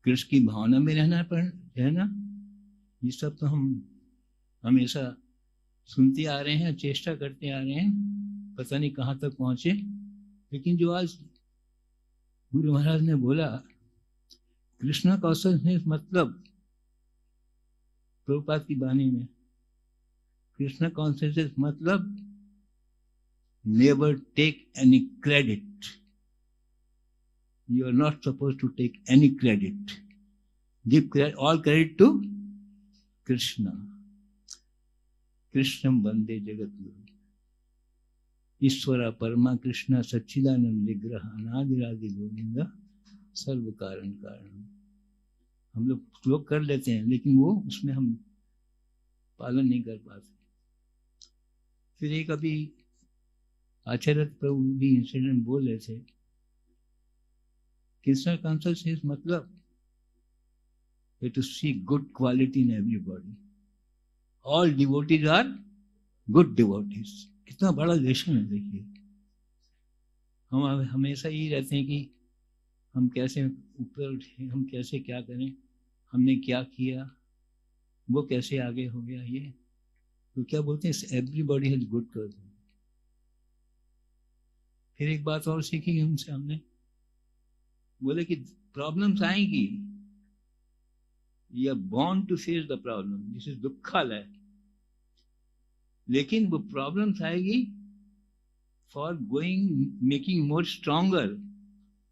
कृष्ण की भावना में रहना। ये सब तो हम हमेशा सुनते आ रहे हैं, चेष्टा करते आ रहे हैं, पता नहीं कहाँ तक पहुंचे। लेकिन जो आज गुरु महाराज ने बोला, कृष्णा कॉन्शियसनेस मतलब, प्रभुपाद की वाणी में कृष्णा कॉन्शियसनेस मतलब never take any credit. You are not supposed to take any credit. Give all credit to Krishna. Krishnam Vande Jagatguru. ईश्वरा परमा कृष्ण सच्चिदानंद विग्रह अनादिरादि गोविंदा सर्व कारण कारण। हम लोग श्लोक कर लेते हैं, लेकिन वो उसमें हम पालन नहीं कर पाते। फिर एक अभी आचार्य प्रभु भी इंसिडेंट बोल रहे थे, कृष्ण कॉन्शियसनेस मतलब to see good quality in everybody. All devotees are good devotees. कितना बड़ा लेसन है देखिए। हम हमेशा ही रहते हैं कि हम कैसे ऊपर उठे, हम कैसे क्या करें, हमने क्या किया, वो कैसे आगे हो गया, ये तो क्या बोलते हैं एवरीबॉडी हैज गुड कर दो। फिर एक बात और सीखी उनसे हमने, बोले कि प्रॉब्लम्स आएंगी, you are born to face the problem, this is दुखालय, लेकिन वो प्रॉब्लम्स आएगी for going, making more stronger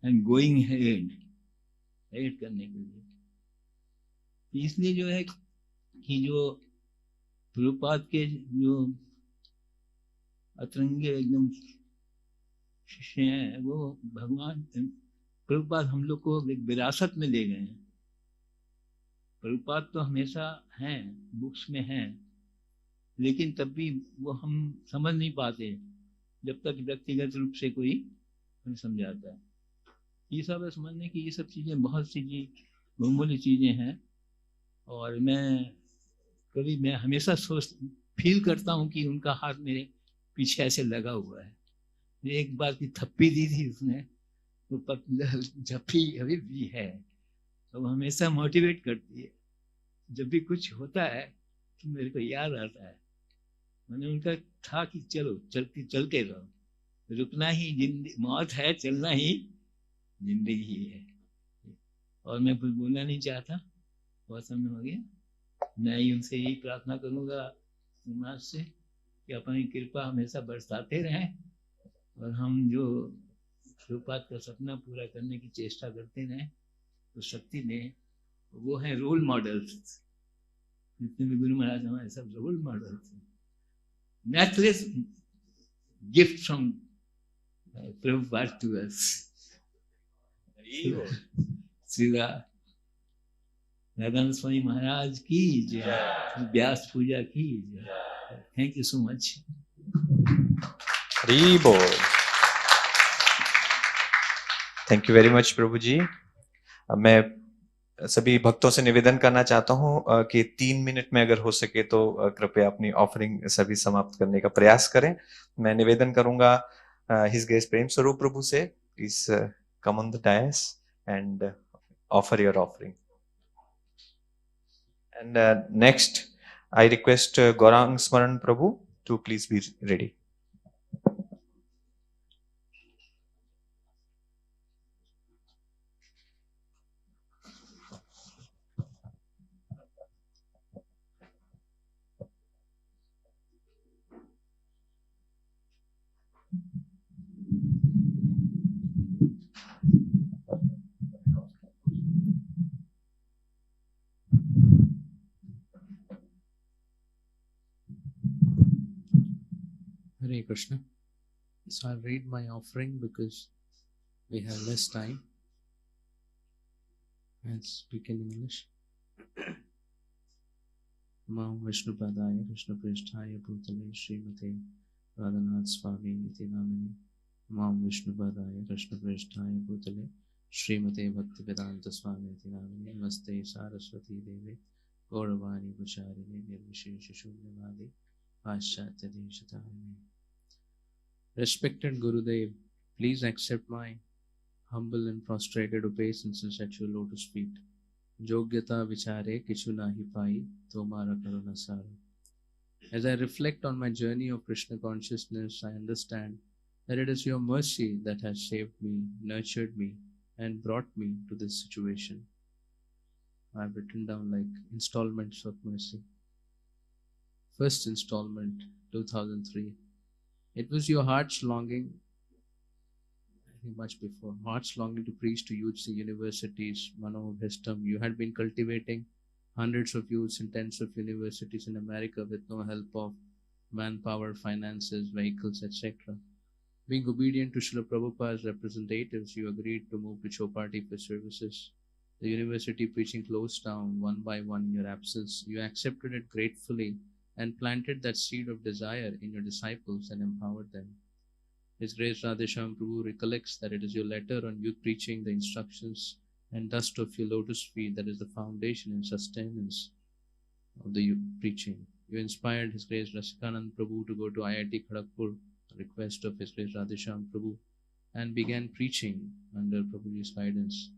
and going head करने के लिए। इसलिए जो है कि जो प्रभुपाद के जो अतरंगे एकदम शिष्य हैं, वो भगवान प्रभुपाद हम लोग को एक विरासत में ले गए हैं। प्रभुपाद तो हमेशा हैं, बुक्स में हैं, लेकिन तब भी वो हम समझ नहीं पाते जब तक व्यक्तिगत रूप से कोई हमें समझाता है। ये सब समझने की, ये सब चीज़ें बहुत सी बहुमूल्य चीज़ें हैं। और मैं हमेशा फील करता हूँ कि उनका हाथ मेरे पीछे ऐसे लगा हुआ है। एक बार की थप्पी दी थी उसने, वो झप्पी अभी भी है, तो हमेशा मोटिवेट करती है। जब भी कुछ होता है तो मेरे को याद आता है, मैंने उनका था कि चलो चलते रहो, रुकना ही जिंदगी, मौत है, चलना ही जिंदगी है। और मैं कुछ बोलना नहीं चाहता, बहुत समय हो गया। मैं ही उनसे यही प्रार्थना करूंगा समाज से कि अपनी कृपा हमेशा बरसाते रहें, और हम जो प्रभुपाद का सपना पूरा करने की चेष्टा करते रहें तो शक्ति दें। वो है रोल मॉडल्स, जितने भी गुरु महाराज हमारे सब रोल मॉडल्स हैं। Matchless gift from Prabhupada to us. Shri Radhanath Swami Maharaj की जय, व्यास पूजा की जय। Thank you so much.
Hari बोल। Thank you very much Prabhu ji. अब मैं सभी भक्तों से निवेदन करना चाहता हूं कि 3 मिनट में अगर हो सके तो कृपया अपनी ऑफरिंग सभी समाप्त करने का प्रयास करें। मैं निवेदन करूंगा हिज ग्रेस प्रेम स्वरूप प्रभु से, please come on the dais and offer your offering. And next I request Gaurang Smaran Prabhu to please be ready.
Hare Krishna. So I'll read my offering because we have less time. I'll speak in English. Mam Vishnu Padaya Krishna Pristhaya Bhutale Srimate Radhanath Swami iti namine. Mam Vishnu Padaya Krishna Pristhaya Bhutale Srimate Bhaktivedanta Swami iti namine. Namaste Saraswati Devi Gauravani Pracharine Nirvishesha Shunyavadi Paschatya Deshatarine. Respected Gurudev, please accept my humble and prostrated obeisance at your lotus feet. Yogyata vichare kichu nahi pai, tomara karuna sara. As I reflect on my journey of Krishna consciousness, I understand that it is your mercy that has saved me, nurtured me, and brought me to this situation. I have written down like installments of mercy. First installment, 2003. It was your heart's longing, I think much before, heart's longing to preach to youths in universities, Manobhistam. You had been cultivating hundreds of youths in tens of universities in America with no help of manpower, finances, vehicles, etc. Being obedient to Srila Prabhupada's representatives, you agreed to move to Chopati for services. The university preaching closed down one by one in your absence. You accepted it gratefully and planted that seed of desire in your disciples and empowered them.
His Grace Radhesham Prabhu recollects that it is your letter on youth preaching, the instructions and dust of your lotus feet that is the foundation and sustenance of the youth preaching. You inspired His Grace Rasikanand Prabhu to go to IIT Kharagpur, a request of His Grace Radhesham Prabhu, and began preaching under Prabhuji's guidance.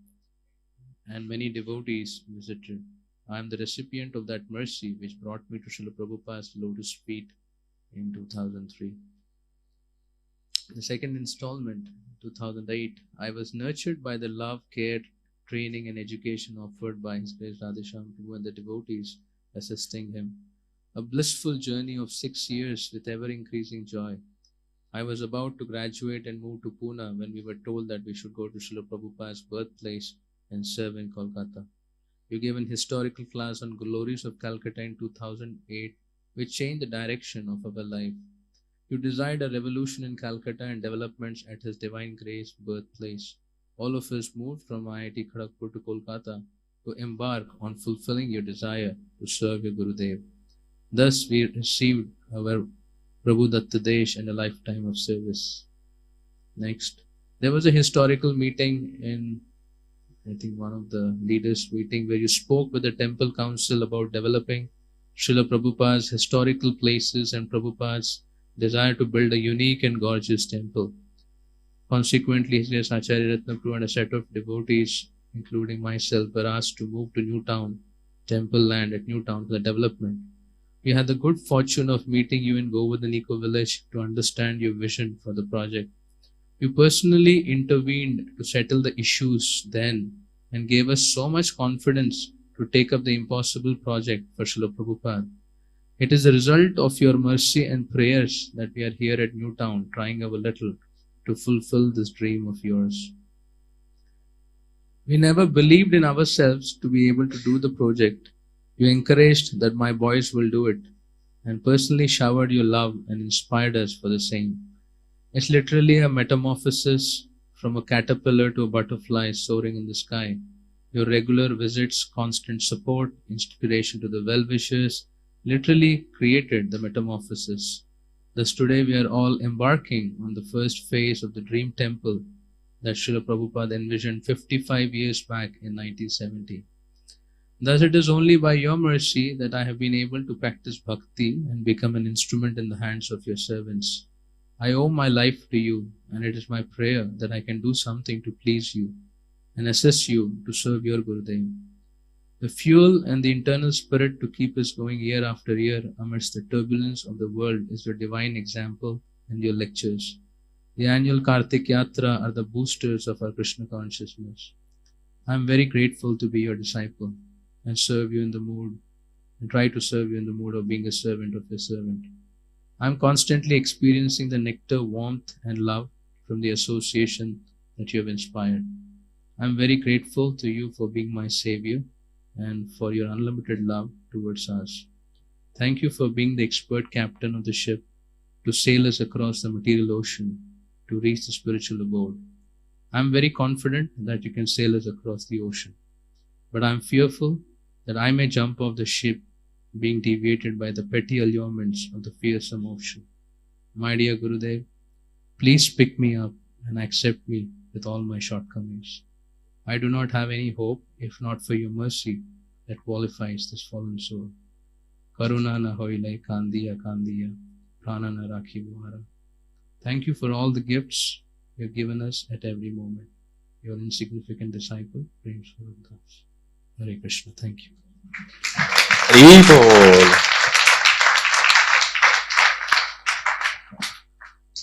And many devotees visited. I am the recipient of that mercy which brought me to Srila Prabhupada's lotus feet in 2003. The second installment, 2008, I was nurtured by the love, care, training and education offered by His Grace Radhesham Prabhu and the devotees assisting him. A blissful journey of 6 years with ever-increasing joy. I was about to graduate and move to Pune when we were told that we should go to Srila Prabhupada's birthplace and serve in Kolkata. You gave an historical class on glories of Calcutta in 2008, which changed the direction of our life. You desired a revolution in Calcutta and developments at His Divine Grace birthplace. All of us moved from IIT Kharagpur to Kolkata to embark on fulfilling your desire to serve your Gurudev. Thus we received our Prabhu Dattadesh and a lifetime of service. Next, there was a historical meeting in, I think, one of the leaders' meeting where you spoke with the temple council about developing Srila Prabhupada's historical places and Prabhupada's desire to build a unique and gorgeous temple. Consequently, His Grace Acharya Ratna Prabhu and a set of devotees, including myself, were asked to move to Newtown, temple land at Newtown for the development. We had the good fortune of meeting you in Govardhan Eco Village to understand your vision for the project. You personally intervened to settle the issues then and gave us so much confidence to take up the impossible project for Srila Prabhupada. It is the result of your mercy and prayers that we are here at Newtown trying our little to fulfill this dream of yours. We never believed in ourselves to be able to do the project. You encouraged that my boys will do it and personally showered your love and inspired us for the same. It's literally a metamorphosis from a caterpillar to a butterfly soaring in the sky. Your regular visits, constant support, inspiration to the well-wishers literally created the metamorphosis. Thus today we are all embarking on the first phase of the dream temple that Srila Prabhupada envisioned 55 years back in 1970. Thus it is only by your mercy that I have been able to practice bhakti and become an instrument in the hands of your servants. I owe my life to you, and it is my prayer that I can do something to please you and assist you to serve your Gurudev. The fuel and the internal spirit to keep us going year after year amidst the turbulence of the world is your divine example and your lectures. The annual Kartik Yatra are the boosters of our Krishna consciousness. I am very grateful to be your disciple and serve you in the mood and try to serve you in the mood of being a servant of your servant. I am constantly experiencing the nectar, warmth and love from the association that you have inspired. I am very grateful to you for being my savior and for your unlimited love towards us. Thank you for being the expert captain of the ship to sail us across the material ocean to reach the spiritual abode. I am very confident that you can sail us across the ocean, but I am fearful that I may jump off the ship being deviated by the petty allurements of the fearsome ocean. My dear Gurudev, please pick me up and accept me with all my shortcomings. I do not have any hope if not for your mercy that qualifies this fallen soul. Karuna na hoilai kandiya kandiya, prana na rakhi muhara. Thank you for all the gifts you have given us at every moment. Your insignificant disciple, Prem Swarup. Hare Krishna. Thank you.
Hari Bol.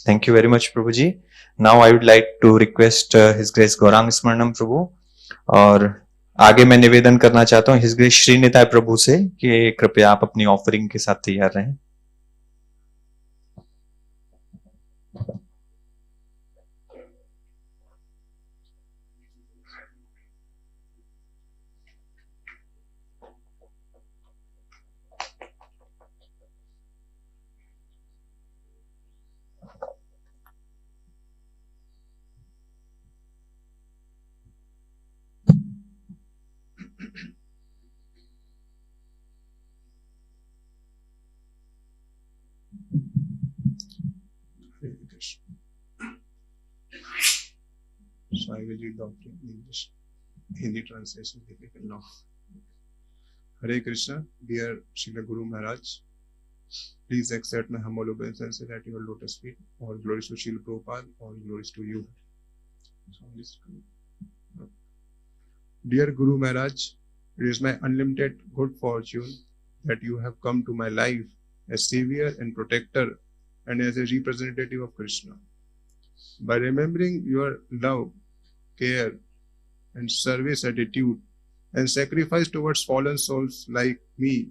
Thank you very much, Prabhuji. Now I would like to request His Grace Gaurang Smarnam Prabhu, और आगे मैं निवेदन करना चाहता हूँ His Grace श्रीनिताय प्रभु से कि कृपया आप अपनी ऑफरिंग के साथ तैयार रहें.
So I will read the offering in English. Hindi translation difficult now. Hare Krishna, dear Srila Guru Maharaj, please accept my humble obeisances at your lotus feet. All glories to Srila Prabhupada, all glories to you. Dear Guru Maharaj, it is my unlimited good fortune that you have come to my life as savior and protector and as a representative of Krishna. By remembering your love, care, and service attitude and sacrifice towards fallen souls like me,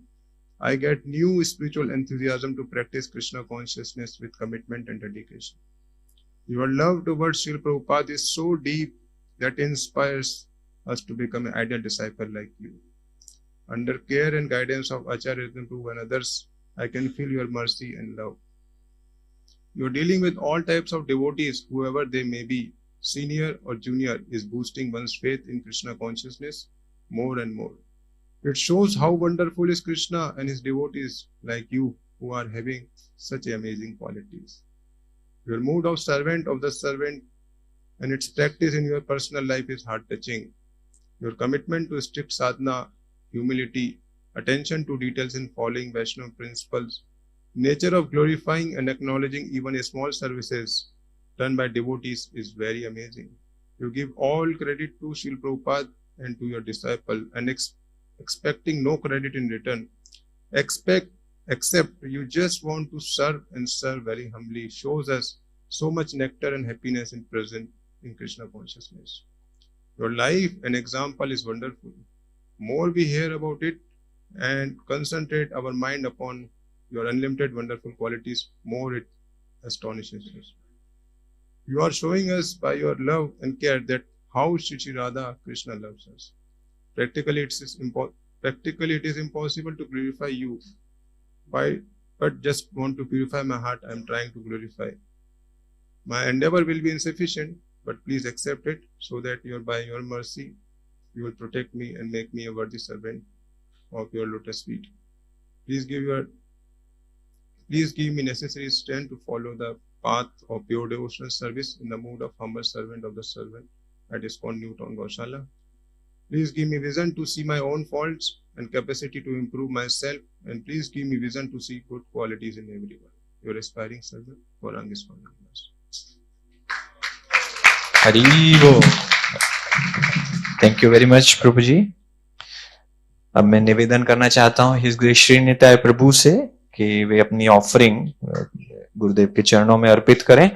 I get new spiritual enthusiasm to practice Krishna consciousness with commitment and dedication. Your love towards Srila Prabhupada is so deep that inspires us to become an ideal disciple like you. Under care and guidance of Acharya Prabhu and others, I can feel your mercy and love. You are dealing with all types of devotees, whoever they may be, senior or junior, is boosting one's faith in Krishna consciousness more and more. It shows how wonderful is Krishna and his devotees like you who are having such amazing qualities. Your mood of servant of the servant and its practice in your personal life is heart-touching. Your commitment to strict sadhana, humility, attention to details in following Vaishnava principles, nature of glorifying and acknowledging even small services done by devotees is very amazing. You give all credit to Srila Prabhupada and to your disciple and expecting no credit in return. Except you just want to serve and serve very humbly shows us so much nectar and happiness in present in Krishna consciousness. Your life and example is wonderful. More we hear about it and concentrate our mind upon your unlimited wonderful qualities, more it astonishes us. You are showing us by your love and care that how Shri Radha Krishna loves us. Practically, it is impossible to glorify you. But just want to purify my heart, I am trying to glorify. My endeavor will be insufficient, but please accept it so that by your mercy, you will protect me and make me a worthy servant of your lotus feet. Please give me necessary strength to follow the path of pure devotional service in the mood of humble servant of the servant at ISKCON Newtown Kolkata. Please give me vision to see my own faults and capacity to improve myself, and please give me vision to see good qualities in everyone. Your aspiring servant, Gaurang ISKCON.
हरिबो। Thank you very much Prabhu ji. अब मैं निवेदन करना चाहता हूँ his grace Shri Nitai Prabhu से कि वे अपनी ऑफरिंग गुरुदेव के चरणों में अर्पित करें,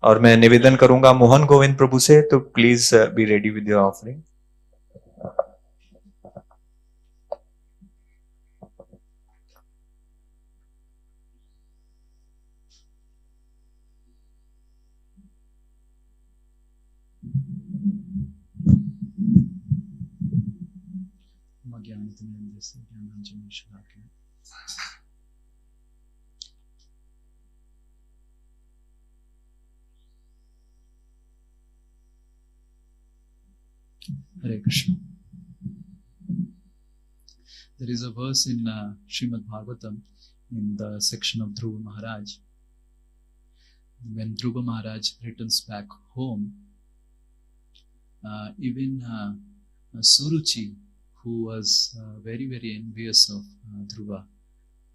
और मैं निवेदन करूंगा मोहन गोविंद प्रभु से, तो please be ready with your offering.
Hare Krishna. There is a verse in Srimad Bhagavatam in the section of Dhruva Maharaj. When Dhruva Maharaj returns back home, even Suruchi, who was very, very envious of Dhruva,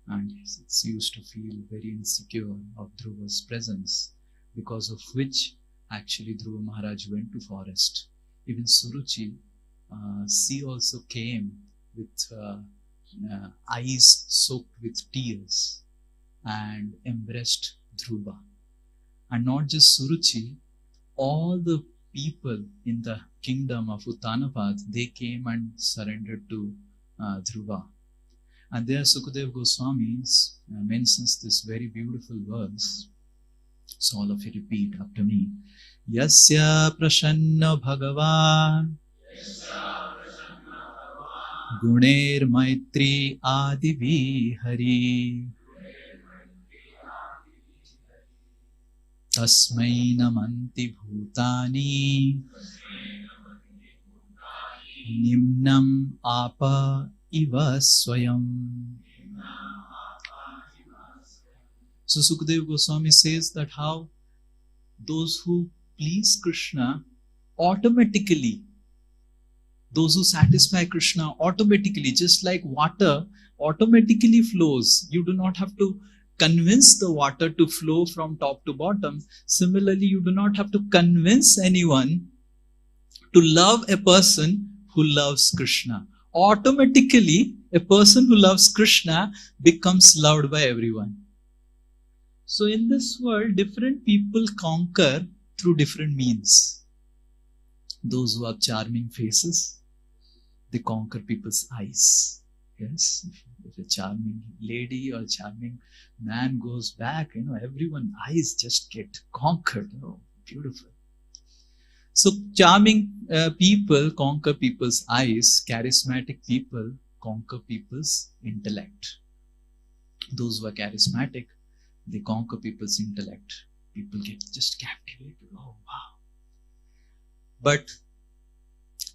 and he used to feel very insecure of Dhruva's presence, because of which actually Dhruva Maharaj went to forest. Even Suruchi, she also came with eyes soaked with tears and embraced Dhruva. And not just Suruchi, all the people in the kingdom of Uttanapad, they came and surrendered to Dhruva. And there Sukadeva Goswami mentions this very beautiful verse. So all of you repeat after me. Yasya prashanna bhagavan guner maitri adi vihari tasmai namanti bhutani nimnam apa iva swayam. So Sukadeva Goswami says that how
those who please Krishna automatically, those who satisfy Krishna automatically, just like water automatically flows. You do not have to convince the water to flow from top to bottom. Similarly, you do not have to convince anyone to love a person who loves Krishna. Automatically, a person who loves Krishna becomes loved by everyone. So in this world, different people conquer through different means. Those who have charming faces, they conquer people's eyes. Yes, if a charming lady or charming man goes back, everyone's eyes just get conquered. Beautiful. So charming people conquer people's eyes. Charismatic people conquer people's intellect. Those who are charismatic, they conquer people's intellect. People get just captivated. Oh, wow. But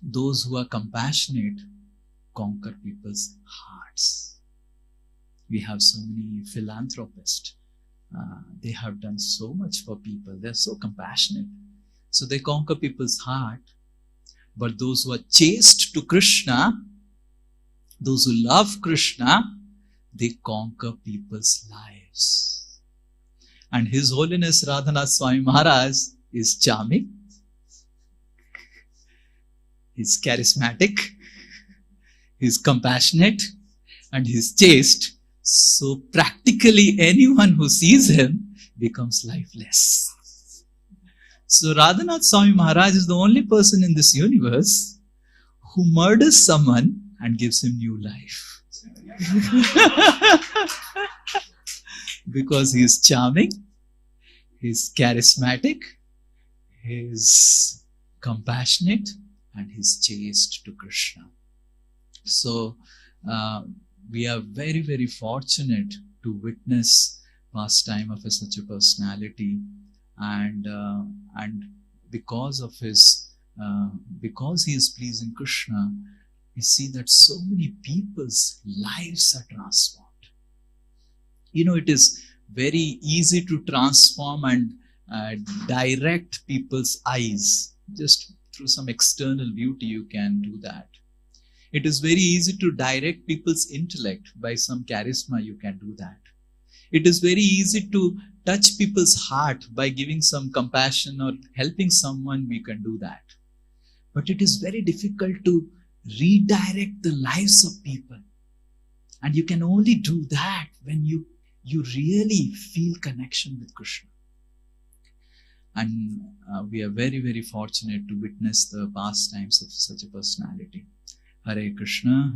those who are compassionate conquer people's hearts. We have so many philanthropists. They have done so much for people. They're so compassionate. So they conquer people's heart. But those who are chaste to Krishna, those who love Krishna, they conquer people's lives. And His Holiness Radhanath Swami Maharaj is charming. He's charismatic. He's compassionate. And he's chaste. So practically anyone who sees him becomes lifeless. So Radhanath Swami Maharaj is the only person in this universe who murders someone and gives him new life. Because he is charming, he is charismatic, he is compassionate, and he is chaste to Krishna. So we are very, very fortunate to witness pastime of such a personality, and because of his, because he is pleasing Krishna, we see that so many people's lives are transformed. It is very easy to transform and direct people's eyes. Just through some external beauty, you can do that. It is very easy to direct people's intellect. By some charisma, you can do that. It is very easy to touch people's heart by giving some compassion or helping someone, we can do that. But it is very difficult to redirect the lives of people. And you can only do that when you really feel connection with Krishna. And we are very, very fortunate to witness the pastimes of such a personality. Hare Krishna,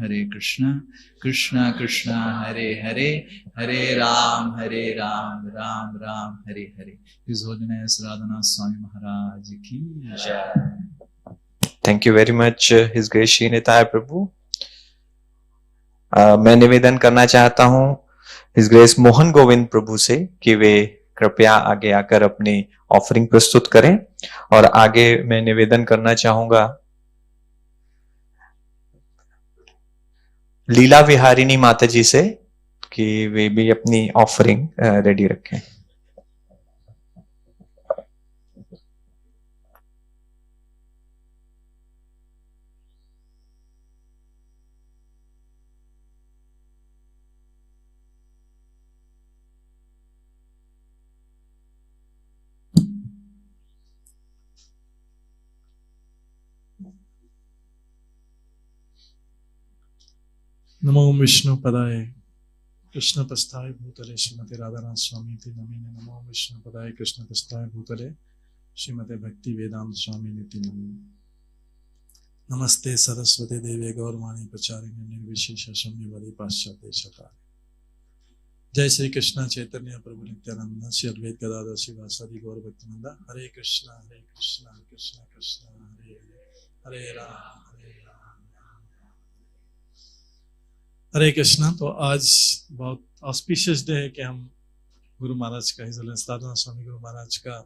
Krishna Krishna, Hare Hare, Hare Ram, Ram Ram, Hare Hare. His Holiness Radhanath Swami Maharaj ki jai.
Thank you very much his grace Shri Nitai Prabhu. मैं निवेदन करना चाहता हूं his grace Mohan Govind Prabhu से कि वे कृपया आगे आकर अपनी ऑफरिंग प्रस्तुत करें। और आगे मैं निवेदन करना चाहूंगा लीला विहारिणी माता जी से कि वे भी अपनी ऑफरिंग रेडी रखें।
नमो विष्णु पदाय कृष्ण पस्थाय भूतले श्रीमते राधानाथ स्वामी ति नमीने। नमो विष्णु पदाय कृष्ण पस्थाय भूतले श्रीमते भक्ति वेदांत स्वामी ति नमीने। नमस्ते सरस्वती देवे गौरवाणी प्रचारिणे निर्विशेष शून्यवादी पाश्चात्य शतारि। जय श्री कृष्ण चैतन्य प्रभु नित्यानंद श्री अद्वैत गदाधर श्रीवासादि गौर भक्तवृंद। हरे कृष्ण कृष्ण कृष्ण हरे हरे, हरे राम हरे कृष्णा। तो आज बहुत ऑस्पिशियस डे है कि हम गुरु महाराज का, हिज होलिनेस राधानाथ स्वामी गुरु महाराज का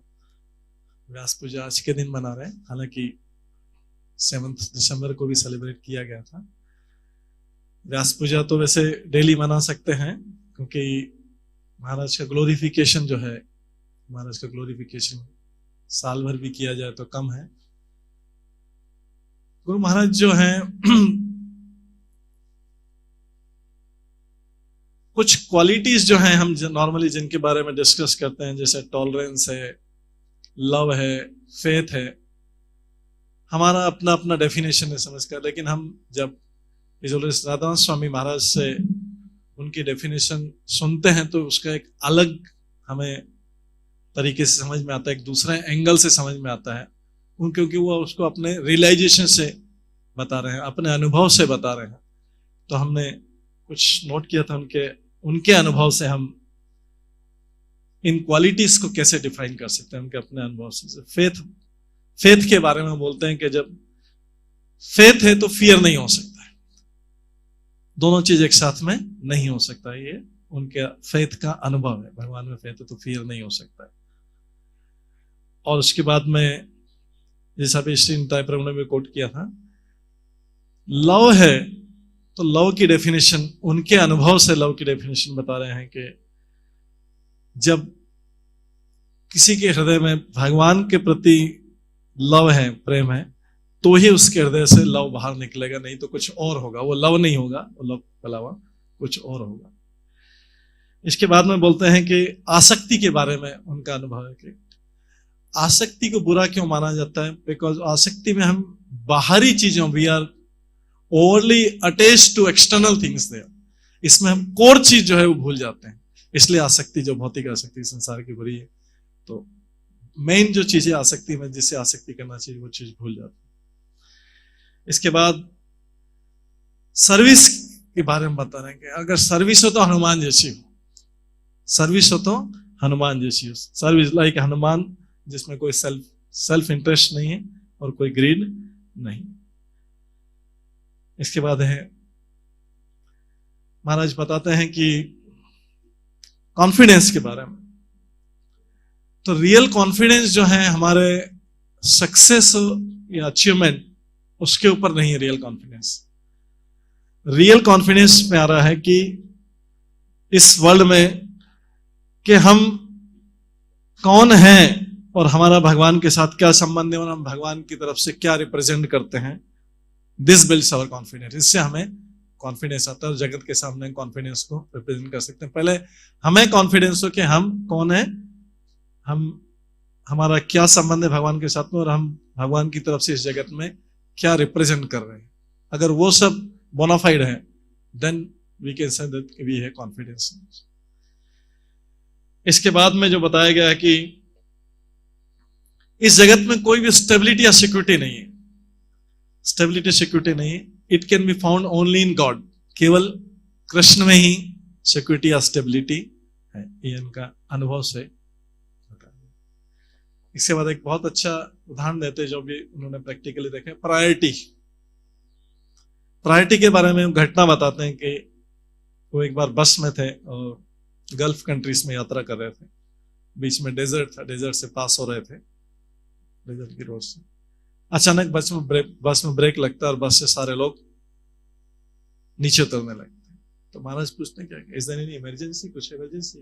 व्यास पूजा आज के दिन मना रहे हैं। हालांकि 7 दिसंबर को भी सेलिब्रेट किया गया था। व्यास पूजा तो वैसे डेली मना सकते हैं क्योंकि महाराज का ग्लोरिफिकेशन जो है, महाराज का ग्लोरिफिकेशन साल भर भी किया जाए तो कम है। गुरु महाराज जो हैं कुछ क्वालिटीज जो हैं हम नॉर्मली जिनके बारे में डिस्कस करते हैं, जैसे टॉलरेंस है, लव है, फेथ है, हमारा अपना अपना डेफिनेशन है समझ कर, लेकिन हम जब राधानाथ स्वामी महाराज से उनकी डेफिनेशन सुनते हैं तो उसका एक अलग हमें तरीके से समझ में आता है, एक दूसरे एंगल से समझ में आता है, क्योंकि वो उसको अपने रियलाइजेशन से बता रहे हैं, अपने अनुभव से बता रहे हैं। तो हमने कुछ नोट किया था उनके अनुभव से हम इन क्वालिटीज को कैसे डिफाइन कर सकते हैं उनके अपने अनुभव से। फेथ के बारे में बोलते हैं कि जब फेथ है तो फियर नहीं हो सकता है, दोनों चीज एक साथ में नहीं हो सकता है। ये उनके फेथ का अनुभव है, भगवान में फेथ है तो फियर नहीं हो सकता है। और उसके बाद में जैसा भी श्री निताय प्रभु ने भी कोट किया था, लव है तो लव की डेफिनेशन उनके अनुभव से लव की डेफिनेशन बता रहे हैं कि जब किसी के हृदय में भगवान के प्रति लव है, प्रेम है, तो ही उसके हृदय से लव बाहर निकलेगा, नहीं तो कुछ और होगा, वो लव नहीं होगा, वो लव के अलावा कुछ और होगा। इसके बाद में बोलते हैं कि आसक्ति के बारे में उनका अनुभव है कि आसक्ति को बुरा क्यों माना जाता है, बिकॉज आसक्ति में हम बाहरी चीजों, we are overly attached to external things there, इसमें हम कोर चीज जो है वो भूल जाते हैं, इसलिए आसक्ति जो भौतिक आसक्ति संसार की बुरी है। तो मेन जो चीजें आसक्ति में जिससे आसक्ति करना चाहिए वो चीज भूल जाते हैं। इसके बाद सर्विस के बारे में बता रहे हैं कि अगर सर्विस हो तो हनुमान जैसी हो, सर्विस हो तो हनुमान जैसी हो, सर्विस लाइक हनुमान, जिसमें कोई सेल्फ इंटरेस्ट नहीं है और कोई ग्रीड नहीं। इसके बाद है महाराज बताते हैं कि कॉन्फिडेंस के बारे में, तो रियल कॉन्फिडेंस जो है हमारे सक्सेस या अचीवमेंट उसके ऊपर नहीं है। रियल कॉन्फिडेंस में आ रहा है कि इस वर्ल्ड में कि हम कौन हैं और हमारा भगवान के साथ क्या संबंध है और हम भगवान की तरफ से क्या रिप्रेजेंट करते हैं। दिस बिल्ड्स आवर कॉन्फिडेंस, इससे हमें कॉन्फिडेंस आता है और जगत के सामने कॉन्फिडेंस को रिप्रेजेंट कर सकते हैं। पहले हमें कॉन्फिडेंस हो कि हम कौन है, हमारा क्या संबंध है भगवान के साथ में और हम भगवान की तरफ से इस जगत में क्या रिप्रेजेंट कर रहे हैं। अगर वो सब बोनाफाइड है then we can say that we have confidence. इसके बाद में जो बताया गया है कि इस जगत में कोई भी स्टेबिलिटी या सिक्योरिटी नहीं है, स्टेबिलिटी सिक्योरिटी नहीं है, it can be found only in God, केवल कृष्ण में ही सिक्योरिटी या स्टेबिलिटी है, ये इनका अनुभव से। इसके बाद एक बहुत अच्छा उदाहरण देते हैं जो भी उन्होंने प्रैक्टिकली देखे, प्रायोरिटी के बारे में घटना बताते हैं कि वो एक बार बस में थे और गल्फ कंट्रीज में यात्रा कर रहे थे, बीच में डेजर्ट था, डेजर्ट से पास हो रहे थे, डेजर्ट की रोड से अचानक बस में ब्रेक लगता है और बस से सारे लोग नीचे उतरने लगते हैं। तो महाराज पूछते हैं क्या इज देयर एनी इमरजेंसी, कुछ इमरजेंसी?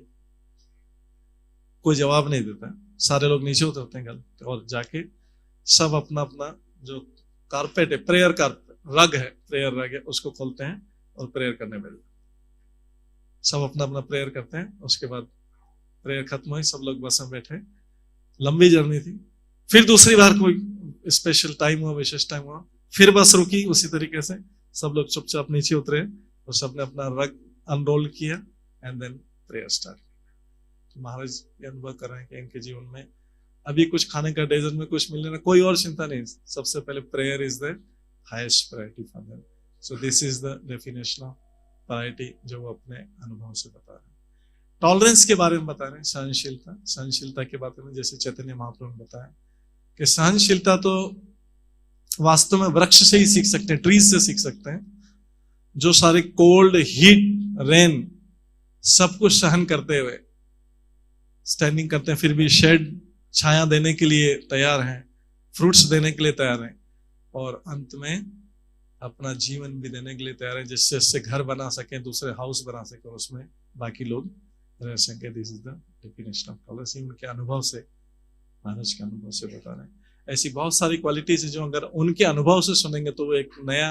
कोई जवाब नहीं देता, सारे लोग नीचे उतरते हैं गलत और जाके सब अपना अपना जो कारपेट है, प्रेयर कारपेट, रग है, प्रेयर रग है, उसको खोलते हैं और प्रेयर करने बैठते हैं। सब अपना अपना प्रेयर करते हैं, उसके बाद प्रेयर खत्म हुई, सब लोग बस में बैठे, लंबी जर्नी थी। फिर दूसरी बार कोई स्पेशल टाइम हुआ, विशेष टाइम हुआ, फिर बस रुकी, उसी तरीके से सब लोग चुपचाप नीचे उतरे और सबने अपना रग अनरोल किया एंड देन प्रेयर स्टार्ट। तो महाराज ये अनुभव कर रहे हैं कि इनके जीवन में अभी कुछ खाने का, डेजर्ट में कुछ मिलने, कोई और चिंता नहीं, सबसे पहले prayer is the highest priority for them. So this is the definition of priority जो वो अपने अनुभव से बता रहे हैं। टॉलरेंस के बारे में बता रहे हैं, सहनशीलता, सहनशीलता के बारे में जैसे चैतन्य महाप्रभु ने बताया कि सहनशीलता तो वास्तव में वृक्ष से ही सीख सकते हैं, ट्रीज से सीख सकते हैं, जो सारे कोल्ड, हीट, रेन सब कुछ सहन करते हुए स्टैंडिंग करते हैं, फिर भी शेड, छाया देने के लिए तैयार हैं, फ्रूट्स देने के लिए तैयार हैं और अंत में अपना जीवन भी देने के लिए तैयार है, जिससे इससे घर बना सके, दूसरे हाउस बना सके और उसमें बाकी लोग रह सके। This is the definition of tolerance. उनके अनुभव से महाराज के अनुभव से बता रहे हैं। ऐसी बहुत सारी क्वालिटीज है जो अगर उनके अनुभव से सुनेंगे तो वो एक नया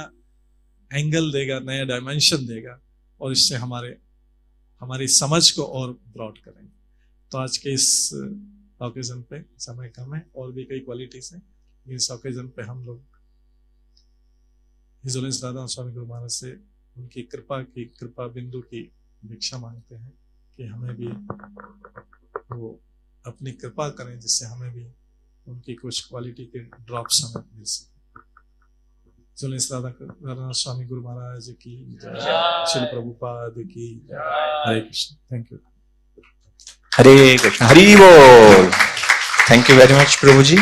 एंगल देगा, नया डायमेंशन देगा, और इससे हमारी समझ को और ब्रॉड करेंगे। तो आज के इस ओकेजन पे समय कम है, और भी कई क्वालिटीज हैं, इस ओकेजन पे हम लोग हिज होलिनेस राधानाथ स्वामी गुरु महाराज से उनकी कृपा बिंदु की भिक्षा मांगते हैं कि हमें भी वो अपनी कृपा करें, जिससे हमें भी उनकी कुछ क्वालिटी के ड्रॉप्स हमें मिल सके। हिज होलिनेस राधानाथ स्वामी गुरु महाराज की जय, श्री प्रभुपाद की जय। हरे कृष्ण। Thank you.
हरे कृष्ण। हरि बोल। Thank you very much Prabhu ji.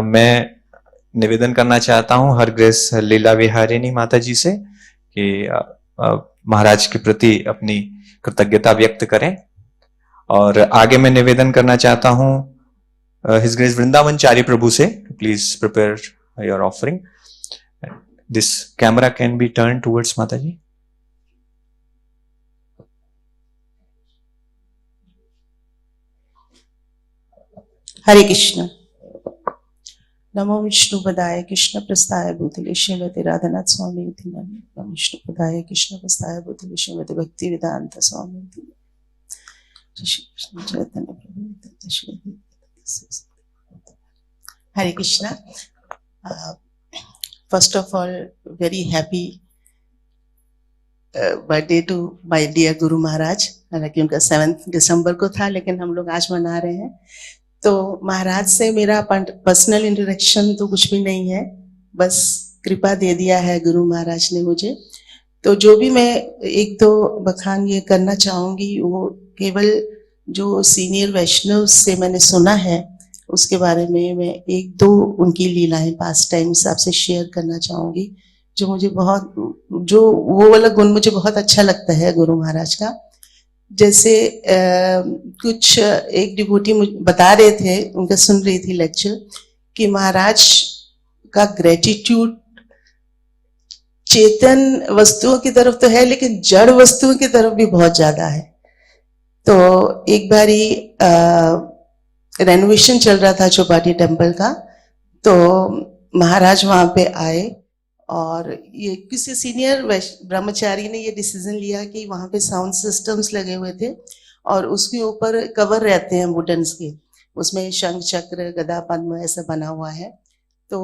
मैं निवेदन करना चाहता हूं हर ग्रेस लीला विहारिणी माता जी से कि महाराज के प्रति अपनी कृतज्ञता व्यक्त करें। और आगे मैं निवेदन करना चाहता हूं हिज ग्रेस वृंदावनचारी प्रभु से, please prepare your offering. This camera can be turn towards माता जी।
हरे कृष्ण। नमो विष्णुपदाय कृष्ण प्रस्थाय भूतले श्रीमते राधानाथ स्वामी नमो विष्णुपदाय कृष्ण प्रस्थाय भूतले श्रीमते Bhaktivedanta Swami Hare Krishna. First of all very happy birthday to my dear guru Maharaj. हालांकि उनका 7 दिसंबर को था, लेकिन हम लोग आज मना रहे हैं। तो महाराज से मेरा पर्सनल इंटरेक्शन तो कुछ भी नहीं है, बस कृपा दे दिया है गुरु महाराज ने मुझे। तो जो भी मैं एक दो बखान ये करना चाहूंगी, वो केवल जो सीनियर वैष्णव से मैंने सुना है उसके बारे में मैं एक दो उनकी लीलाएं पास टाइम्स आपसे शेयर करना चाहूंगी, जो मुझे बहुत, जो वो वाला गुण मुझे बहुत अच्छा लगता है गुरु महाराज का। जैसे कुछ एक डिवोटी बता रहे थे, उनका सुन रही थी लेक्चर, कि महाराज का ग्रेटिट्यूड चेतन वस्तुओं की तरफ तो है, लेकिन जड़ वस्तुओं की तरफ भी बहुत ज्यादा है। तो एक बारी रेनोवेशन चल रहा था चौपाटी टेम्पल का, तो महाराज वहां पे आए और ये किसी सीनियर ब्रह्मचारी ने ये डिसीजन लिया कि वहां पे साउंड सिस्टम्स लगे हुए थे और उसके ऊपर कवर रहते हैं वुडन्स के, उसमें शंख चक्र गदा पद्म ऐसा बना हुआ है। तो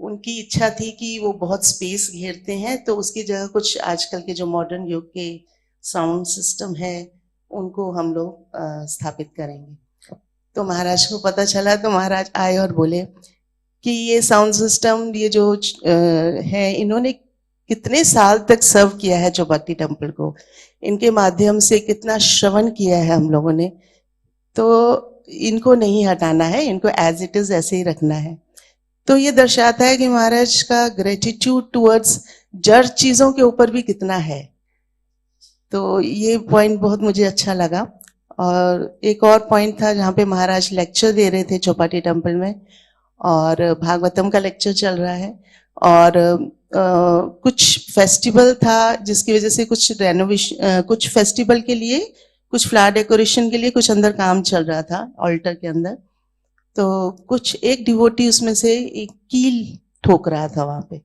उनकी इच्छा थी कि वो बहुत स्पेस घेरते हैं, तो उसकी जगह कुछ आजकल के जो मॉडर्न युग के साउंड सिस्टम है उनको हम लोग स्थापित करेंगे। तो महाराज को पता चला, तो महाराज आए और बोले कि ये साउंड सिस्टम, ये जो है, इन्होंने कितने साल तक सर्व किया है चौपाटी टेम्पल को, इनके माध्यम से कितना श्रवण किया है हम लोगों ने, तो इनको नहीं हटाना है, इनको एज इट इज ऐसे ही रखना है। तो ये दर्शाता है कि महाराज का ग्रेटिट्यूड टुवर्ड्स जड़ चीजों के ऊपर भी कितना है। तो ये पॉइंट बहुत मुझे अच्छा लगा। और एक और पॉइंट था जहाँ पे महाराज लेक्चर दे रहे थे चौपाटी टेम्पल में, और भागवतम का लेक्चर चल रहा है, और कुछ फेस्टिवल था जिसकी वजह से कुछ रेनोवेशन, कुछ फेस्टिवल के लिए, कुछ फ्लावर डेकोरेशन के लिए कुछ अंदर काम चल रहा था ऑल्टर के अंदर। तो कुछ एक डिवोटी उसमें से एक कील ठोक रहा था वहां पे।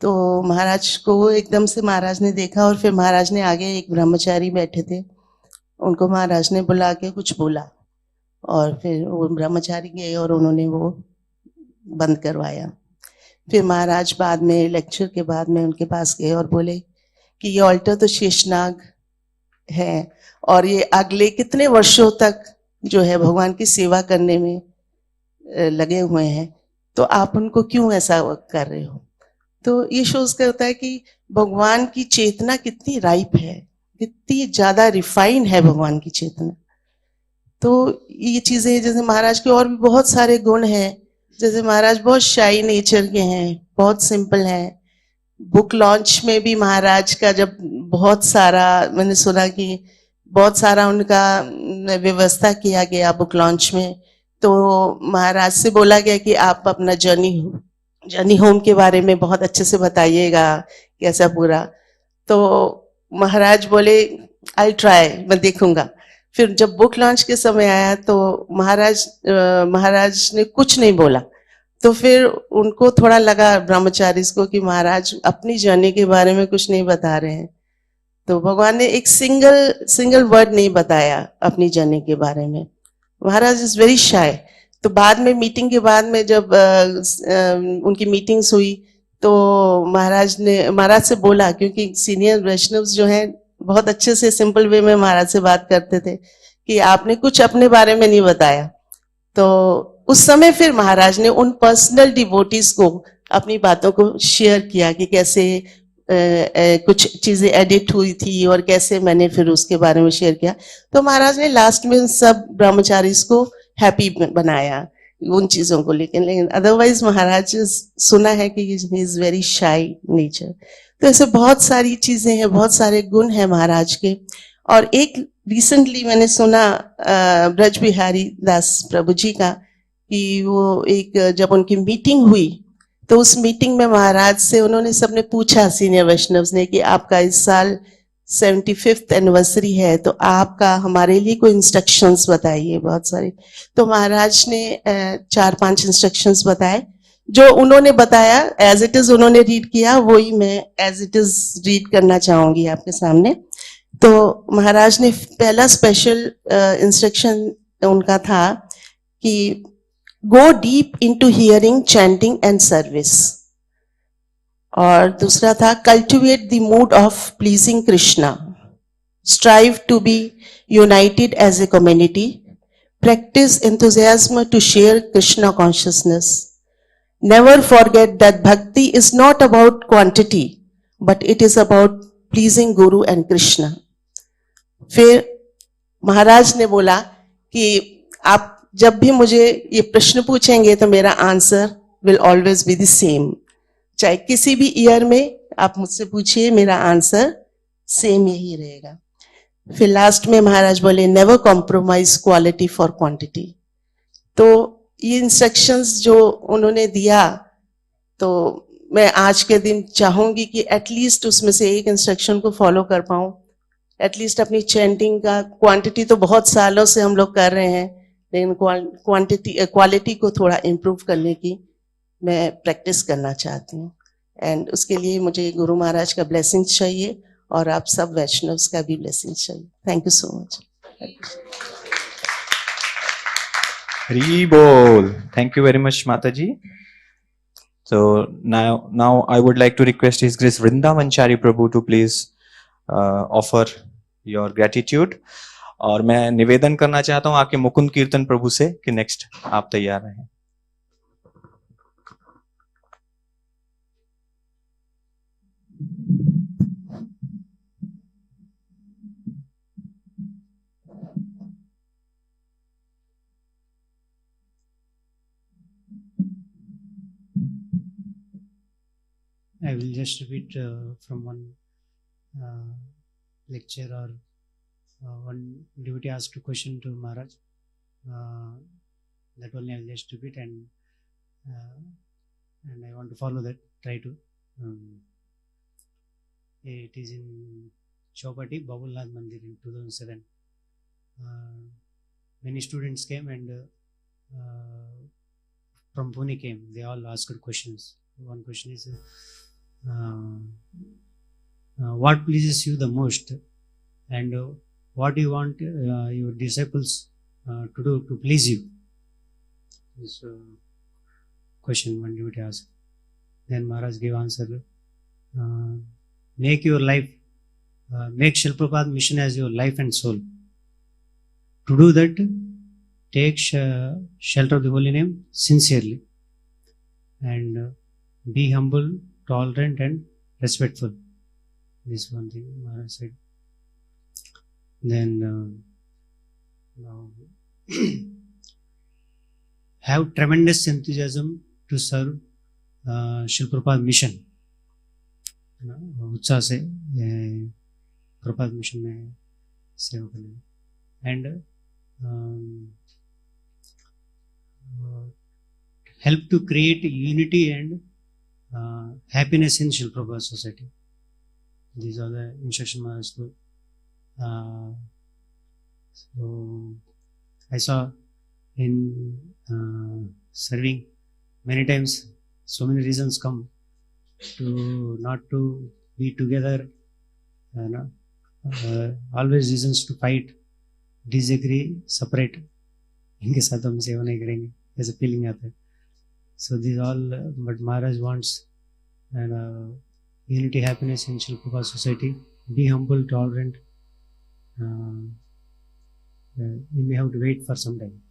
तो महाराज को एकदम से महाराज ने देखा, और फिर महाराज ने आगे, एक ब्रह्मचारी बैठे थे, उनको महाराज ने बुला के कुछ बोला, और फिर वो ब्रह्मचारी गए और उन्होंने वो बंद करवाया। फिर महाराज बाद में लेक्चर के बाद में उनके पास गए और बोले कि ये ऑल्टर तो शेषनाग है, और ये अगले कितने वर्षों तक जो है भगवान की सेवा करने में लगे हुए हैं, तो आप उनको क्यों ऐसा कर रहे हो। तो ये शोज करता है कि भगवान की चेतना कितनी राइप है, कितनी ज्यादा रिफाइन है भगवान की चेतना। तो ये चीजें, जैसे महाराज के और भी बहुत सारे गुण हैं, जैसे महाराज बहुत शाई नेचर के हैं, बहुत सिंपल हैं। बुक लॉन्च में भी महाराज का जब बहुत सारा, मैंने सुना कि बहुत सारा उनका व्यवस्था किया गया बुक लॉन्च में, तो महाराज से बोला गया कि आप अपना जर्नी होम के बारे में बहुत अच्छे से बताइएगा कैसा पूरा। तो महाराज बोले आई ट्राई, मैं देखूंगा। फिर जब बुक लॉन्च के समय आया तो महाराज ने कुछ नहीं बोला। तो फिर उनको थोड़ा लगा ब्रह्मचारीज को कि महाराज अपनी जर्नी के बारे में कुछ नहीं बता रहे हैं। तो भगवान ने एक सिंगल वर्ड नहीं बताया अपनी जर्नी के बारे में। महाराज इज वेरी शाय। तो बाद में मीटिंग के बाद में जब उनकी मीटिंग्स हुई तो महाराज से बोला, क्योंकि सीनियर वैष्णव्स जो हैं बहुत अच्छे से सिंपल वे में महाराज से बात करते थे, कि आपने कुछ अपने बारे में नहीं बताया। तो उस समय फिर महाराज ने उन पर्सनल डिवोटीज को अपनी बातों को शेयर किया कि कैसे कुछ चीजें एडिट हुई थी और कैसे मैंने फिर उसके बारे में शेयर किया। तो महाराज ने लास्ट में सब ब्रह्मचारीज को हैप्पी बनाया उन चीजों को, लेकिन अदरवाइज महाराज सुना है कि he is very shy nature. तो ऐसे बहुत सारी चीजें हैं, बहुत सारे गुण हैं महाराज के। और एक रिसेंटली मैंने सुना ब्रज बिहारी दास प्रभु जी का, कि वो एक जब उनकी मीटिंग हुई तो उस मीटिंग में महाराज से उन्होंने सबने पूछा, सीनियर वैष्णव्स ने, कि आपका इस साल 75th एनिवर्सरी है तो आपका हमारे लिए कोई इंस्ट्रक्शंस बताइए, बहुत सारे। तो महाराज ने 4-5 इंस्ट्रक्शंस बताए। जो उन्होंने बताया एज इट इज उन्होंने रीड किया, वही मैं एज इट इज रीड करना चाहूंगी आपके सामने। तो महाराज ने पहला स्पेशल इंस्ट्रक्शन उनका था कि go deep into hearing, chanting and service. और दूसरा था cultivate the mood of pleasing Krishna, strive to be united as a community, practice enthusiasm to share Krishna consciousness. Never forget that bhakti is not about quantity, but it is about pleasing Guru and Krishna. फिर महाराज ने बोला कि आप जब भी मुझे ये प्रश्न पूछेंगे तो मेरा answer will always be the same. चाहे किसी भी ईयर में आप मुझसे पूछिए, मेरा आंसर सेम यही रहेगा। फिर लास्ट में महाराज बोले never compromise quality for quantity. तो ये इंस्ट्रक्शंस जो उन्होंने दिया, तो मैं आज के दिन चाहूंगी कि एटलीस्ट उसमें से एक इंस्ट्रक्शन को फॉलो कर पाऊं। एटलीस्ट अपनी चैंटिंग का क्वांटिटी तो बहुत सालों से हम लोग कर रहे हैं, लेकिन क्वालिटी को थोड़ा इम्प्रूव करने की मैं प्रैक्टिस करना चाहती हूँ। एंड उसके लिए मुझे गुरु महाराज का ब्लेसिंग्स चाहिए और आप सब वैष्णव्स का भी ब्लेसिंग्स चाहिए। Thank you so much.
Hari Bol. Thank you very much, Mataji. So now I would like to request His Grace Vrindavanchari Prabhu to please offer your gratitude. और मैं निवेदन करना चाहता हूँ आपके मुकुंद कीर्तन प्रभु से कि नेक्स्ट आप तैयार रहें।
I will just repeat from one lecture, or one devotee asked a question to Maharaj. That only I will just repeat, and I want to follow that. Try to. It is in Chowpatty, Babulnath Mandir in 2007. Many students came and from Pune came. They all asked questions. One question is, what pleases you the most, and what do you want your disciples to do to please you? This question one devotee asked. Then Maharaj gave answer. Make your life, make Srila Prabhupada mission as your life and soul. To do that, take shelter of the holy name sincerely, and be humble, tolerant and respectful. This one thing Maharaj said. Then have tremendous enthusiasm to serve Srila Prabhupada mission. उत्साह से प्रभात mission में सेवा करने, and help to create unity and happiness in Srila Prabhupada society. These are the instruction Maharaj to So I saw in serving many times so many reasons come to not to be together, always reasons to fight, disagree, separate. इनके साथ हम सेवा नहीं करेंगे ऐसे feeling आता है. So these all, but Maharaj wants and unity, happiness in Srila Prabhupada society. Be humble, tolerant. We may have to wait for some time.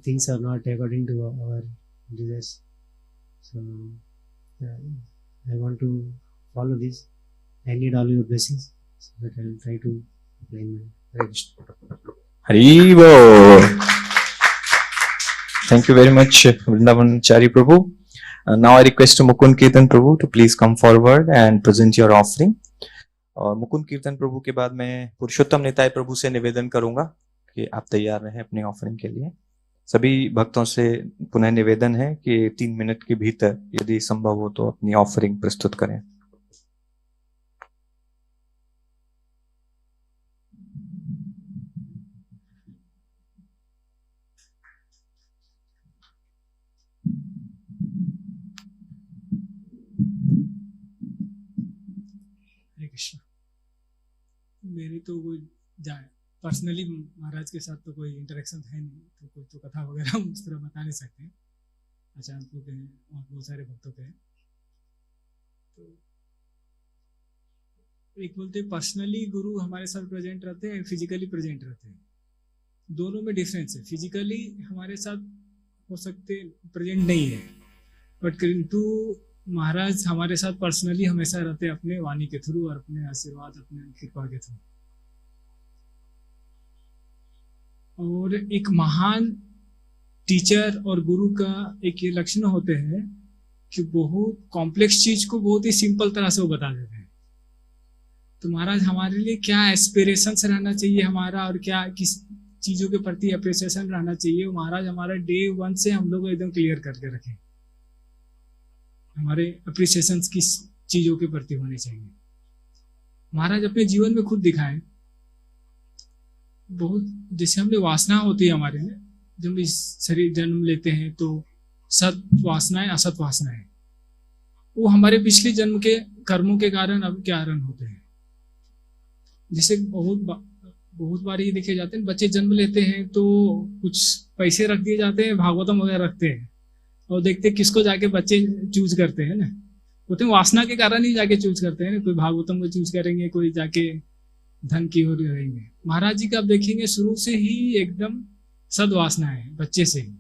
Things are not according to our desires. So I want to follow this. I need all your blessings so that I will try to apply my Hare Krishna.
Haribo. Thank you very much, Vrindavan Chari Prabhu. Now I request Mukund Kirtan Prabhu to please come forward and present your offering. और मुकुंद कीर्तन प्रभु के बाद मैं पुरुषोत्तम निताय प्रभु से निवेदन करूंगा कि आप तैयार रहें अपने ऑफरिंग के लिए. सभी भक्तों से पुनः निवेदन है कि 3 मिनट के भीतर यदि संभव हो तो अपनी ऑफरिंग प्रस्तुत करें.
कृष्ण. मेरी तो कोई पर्सनली महाराज के साथ तो कोई इंटरेक्शन है नहीं, तो कोई तो कथा वगैरह हम उस तरह बता नहीं सकते. अचानक के हैं और बहुत सारे भक्तों के हैं. तो एक बोलते पर्सनली गुरु हमारे साथ प्रेजेंट रहते हैं, फिजिकली प्रेजेंट रहते हैं. दोनों में डिफरेंस है. फिजिकली हमारे साथ हो सकते प्रेजेंट नहीं है, बट किंतु महाराज हमारे साथ पर्सनली हमेशा रहते हैं अपने वाणी के थ्रू और अपने आशीर्वाद, अपने कृपा के थ्रू. और एक महान टीचर और गुरु का एक ये लक्षण होते हैं कि बहुत कॉम्प्लेक्स चीज को बहुत ही सिंपल तरह से वो बता देते हैं. तो महाराज हमारे लिए क्या एस्पिरेशंस रहना चाहिए हमारा, और क्या किस चीजों के प्रति अप्रिसिएशन रहना चाहिए, महाराज हमारा डे 1 से हम लोग को एकदम क्लियर करके रखें. हमारे अप्रिसिएशन किस चीजों के प्रति होने चाहिए. महाराज अपने जीवन में खुद दिखाएं. बहुत जैसे हमने वासना होती है हमारे में, जब इस शरीर जन्म लेते हैं तो सत वासनाएं असत वासनाएं वो हमारे पिछले जन्म के कर्मों के कारण अब कारण होते हैं. जैसे बहुत बार ये देखे जाते हैं, बच्चे जन्म लेते हैं तो कुछ पैसे रख दिए जाते हैं, भागवतम वगैरह रखते हैं, और देखते किसको जाके बच्चे चूज करते हैं ना. वो तो वासना के कारण ही जाके चूज करते हैं ना. कोई भागवतम को चूज करेंगे, कोई जाके धन की ओर रहेंगे. महाराज जी का आप देखेंगे शुरू से ही एकदम सद्वासना है बच्चे से ही,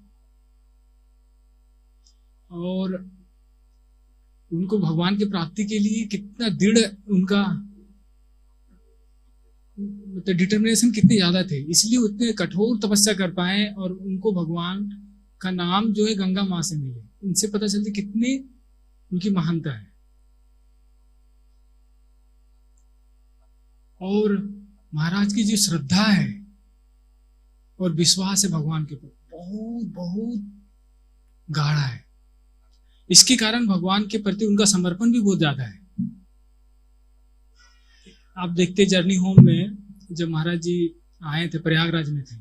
और उनको भगवान की प्राप्ति के लिए कितना दृढ़ उनका मतलब डिटर्मिनेशन कितने ज्यादा थे, इसलिए उतने कठोर तपस्या कर पाए और उनको भगवान का नाम जो है गंगा माँ से मिले. इनसे पता चलती कितनी उनकी महानता है. और महाराज की जो श्रद्धा है और विश्वास है भगवान के प्रति बहुत बहुत गाढ़ा है. इसके कारण भगवान के प्रति उनका समर्पण भी बहुत ज्यादा है. आप देखते जर्नी होम में जब महाराज जी आए थे, प्रयागराज में थे,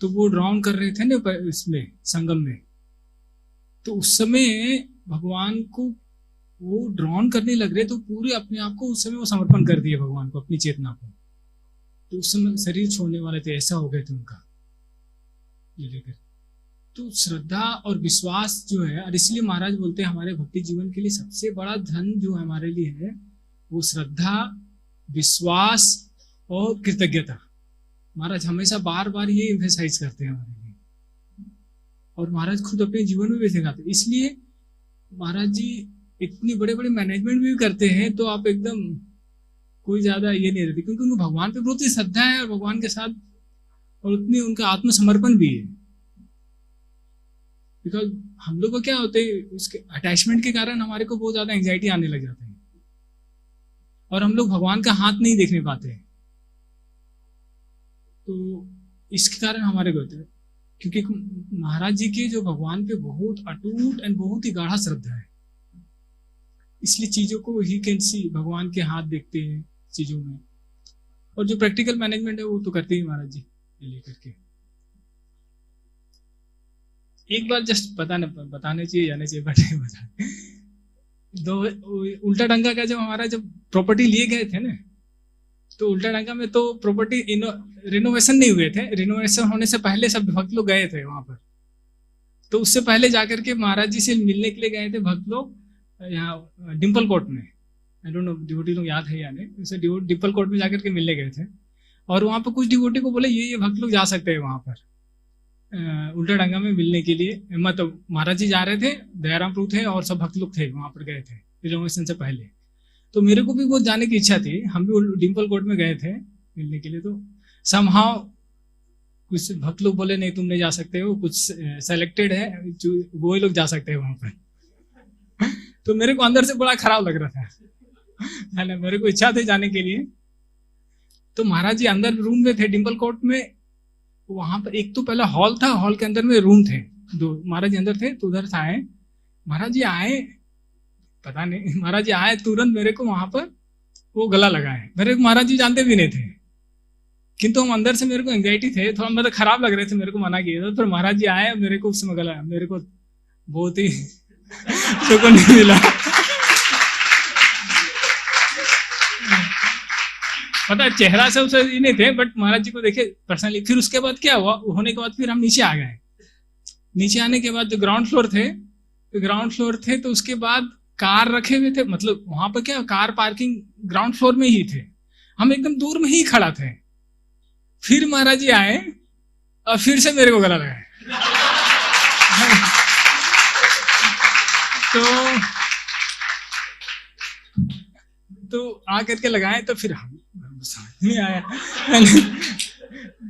तो वो ड्राउन कर रहे थे ना इसमें संगम में, तो उस समय भगवान को वो ड्रॉन करने लग रहे, तो पूरे अपने आप को उस समय वो समर्पण कर दिए भगवान को, अपनी चेतना को. तो उस समय शरीर छोड़ने वाले थे, ऐसा हो गए थे उनका ये लेकर. तो श्रद्धा और विश्वास जो है, और इसलिए महाराज बोलते हैं हमारे भक्ति जीवन के लिए सबसे बड़ा धन जो हमारे लिए है वो श्रद्धा, विश्वास और कृतज्ञता. महाराज हमेशा बार बार ये एम्फेसाइज करते हैं हमारे लिए, और महाराज खुद अपने जीवन में भी सिखाते हैं. इसलिए महाराज जी इतनी बड़े बड़े मैनेजमेंट भी करते हैं, तो आप एकदम कोई ज्यादा ये नहीं रहती, क्योंकि उनको भगवान पे बहुत ही श्रद्धा है और भगवान के साथ और उतनी उनका आत्मसमर्पण भी है. बिकॉज हम लोग को क्या होते है, उसके अटैचमेंट के कारण हमारे को बहुत ज्यादा एंजाइटी आने लग जाते हैं, और हम लोग भगवान का हाथ नहीं देखने पाते हैं. तो इसके कारण हमारे को होता है, क्योंकि महाराज जी के जो भगवान पे बहुत अटूट एंड बहुत ही गाढ़ा श्रद्धा है, इसलिए चीजों को ही कैन सी, भगवान के हाथ देखते हैं चीजों में. और जो प्रैक्टिकल मैनेजमेंट है वो तो करते ही महाराज जी लेकर के। एक बार जस्ट बताने चाहिए जाने चाहिए बता दो उल्टा डंगा का जब हमारा जब प्रॉपर्टी लिए गए थे ना, तो उल्टा डंगा में तो प्रॉपर्टी रिनोवेशन नहीं हुए थे, रिनोवेशन होने से पहले सब भक्त लोग गए थे वहां पर। तो उससे पहले जाकर के महाराज जी से मिलने के लिए गए थे भक्त लोग यहाँ डिम्पल कोर्ट में। आई डोंट नो डिवोटी लोग याद है या नहीं, उसे डिम्पल कोर्ट में जाकर के मिलने गए थे और वहां पर कुछ डिवोटी को बोले ये भक्त लोग जा सकते हैं वहां पर उल्टा डंगा में मिलने के लिए। मतलब महाराज जी जा रहे थे, दयाराम प्रभु थे और सब भक्त लोग थे वहां पर गए थे रिनोवेशन से पहले। तो मेरे को भी बहुत जाने की इच्छा थी, हम भी डिम्पल कोर्ट में गए थे मिलने के लिए। तो समहाउ कुछ भक्त लोग बोले नहीं तुम नहीं जा सकते हो, कुछ सेलेक्टेड है जो वो ही लोग जा सकते हैं वहां पर। तो मेरे को अंदर से बड़ा खराब लग रहा था ना, मेरे को इच्छा थी जाने के लिए। तो महाराज जी अंदर रूम में थे डिम्पल कोर्ट में, वहां पर एक तो पहला हॉल था, हॉल के अंदर में रूम थे दो, महाराज जी अंदर थे। तो उधर से आए महाराज जी, आए पता नहीं महाराज जी आए तुरंत मेरे को वहां पर वो गला लगाए। मेरे को महाराज जी जानते भी नहीं थे, किंतु हम अंदर से मेरे को एंजाइटी थे, थोड़ा मतलब खराब लग रहे थे, मेरे को मना किया था। फिर महाराज जी आए मेरे को उस समय गला, मेरे को बहुत ही सुकून नहीं मिला। पता है चेहरा से उसे नहीं थे, बट महाराज जी को देखे पर्सनली। फिर उसके बाद क्या हुआ, होने के बाद फिर हम नीचे आ गए। नीचे आने के बाद जो ग्राउंड फ्लोर थे तो उसके बाद कार रखे हुए थे, मतलब वहां पर क्या कार पार्किंग ग्राउंड फ्लोर में ही थे, हम एकदम दूर में ही खड़ा थे। फिर महाराज जी आए और फिर से मेरे को गला लगाए। तो आ करके लगाए तो फिर हम समझ नहीं आया।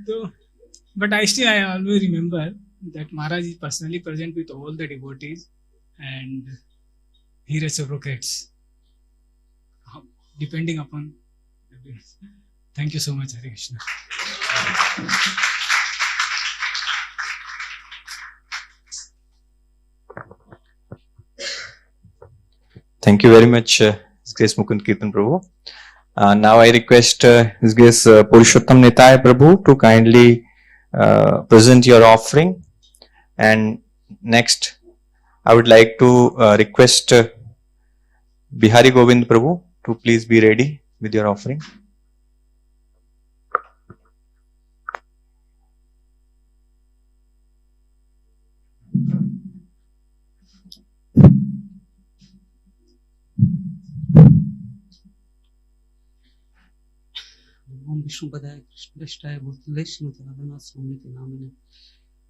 तो but I always remember that Maharaj is personally present with all the devotees and he reciprocates depending upon everyone. Thank you so much, Hare Krishna.
Thank you very much, His Grace Mukund Kirtan Prabhu. Now I request His Grace Purushottam Nitai Prabhu to kindly present your offering. And next, I would like to request Bihari Govind Prabhu to please be ready with your offering.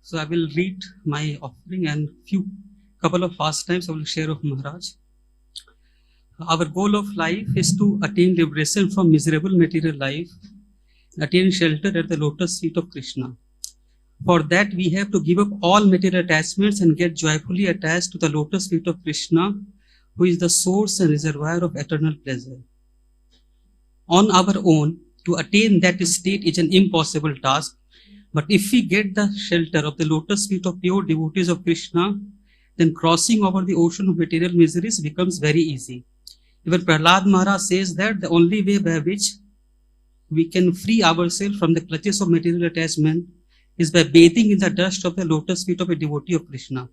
So I will read my offering and couple of pastimes I will share of Maharaj. Our goal of life is to attain liberation from miserable material life, attain shelter at the lotus feet of Krishna. For that we have to give up all material attachments and get joyfully attached to the lotus feet of Krishna, who is the source and reservoir of eternal pleasure. On our own, to attain that state is an impossible task, but if we get the shelter of the lotus feet of pure devotees of Krishna, then crossing over the ocean of material miseries becomes very easy. Even Prahlad Maharaj says that the only way by which we can free ourselves from the clutches of material attachment is by bathing in the dust of the lotus feet of a devotee of Krishna.